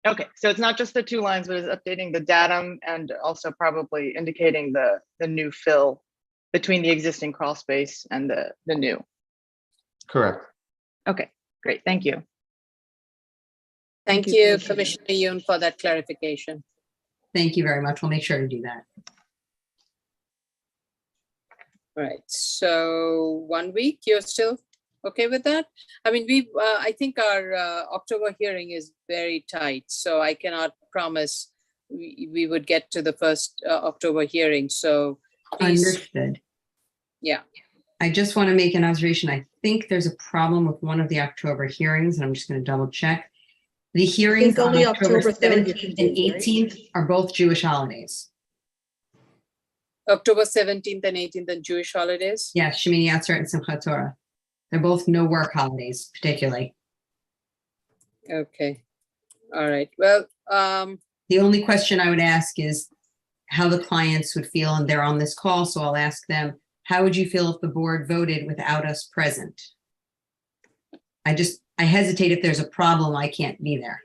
Okay, so it's not just the 2 lines, but it's updating the datum and also probably indicating the new fill between the existing crawl space and the new. Correct. Okay, great. Thank you. Thank you, Commissioner Yoon, for that clarification. Thank you very much. We'll make sure to do that. Right, so 1 week, you're still okay with that? I mean, I think our October hearing is very tight, so I cannot promise we would get to the first October hearing, so please. Understood. Yeah. I just want to make an observation. I think there's a problem with one of the October hearings, and I'm just going to double check. The hearings on only October October 3rd you 17th can and do, right? 18th are both Jewish holidays. October 17th and 18th and Jewish holidays? Yeah, Shemini Atzeret and Simchat Torah. They're both no work holidays, particularly. Okay, all right, well. The only question I would ask is how the clients would feel, and they're on this call, so I'll ask them, how would you feel if the board voted without us present? I hesitate if there's a problem, I can't be there.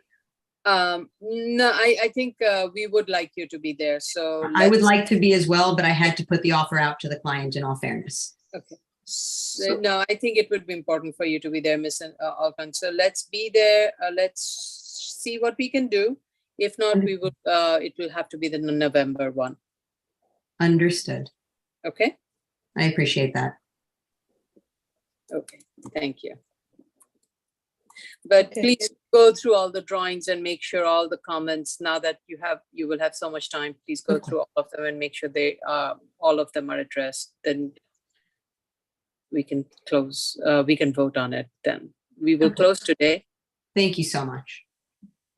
No, I think we would like you to be there, so. I would like to be as well, but I had to put the offer out to the client in all fairness. Okay. So, no, I think it would be important for you to be there, Ms. Altman. So let's be there. Let's see what we can do. If not, we would. It will have to be the November one. Understood. Okay. I appreciate that. Okay. Thank you. But please go through all the drawings and make sure all the comments. Now that you will have so much time. Please go through all of them and make sure all of them are addressed. Then we can close. We can vote on it. Then we will close today. Thank you so much.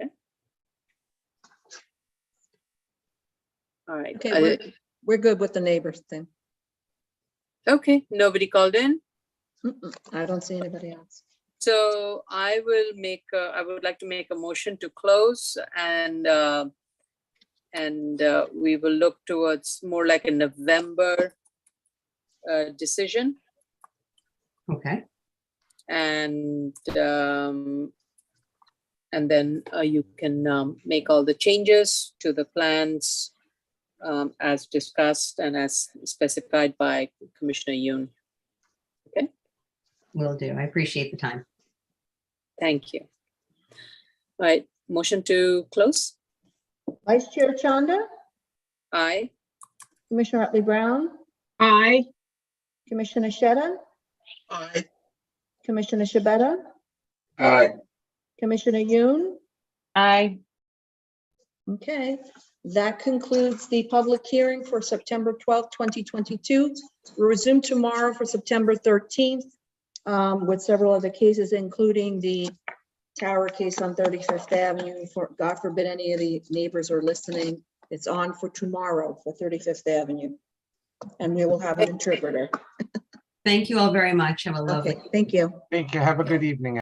Okay. All right. Okay, we're good with the neighbors then. Okay, nobody called in. I don't see anybody else. So I would like to make a motion to close and we will look towards more like a November decision. Okay. And then you can make all the changes to the plans as discussed and as specified by Commissioner Yoon. Okay. Will do. I appreciate the time. Thank you. All right, motion to close. Vice Chair Chanda, Aye. Commissioner Otley Brown, Aye. Commissioner Sheta, Aye. Commissioner Shabeta, Aye. Commissioner Yoon. Aye. Okay, that concludes the public hearing for September 12th, 2022. We'll resume tomorrow for September 13th with several other cases, including the tower case on 35th Avenue. For God forbid any of the neighbors are listening, it's on for tomorrow for 35th Avenue. And we will have an interpreter. Thank you all very much. Have a lovely. Okay, thank you. Thank you. Have a good evening.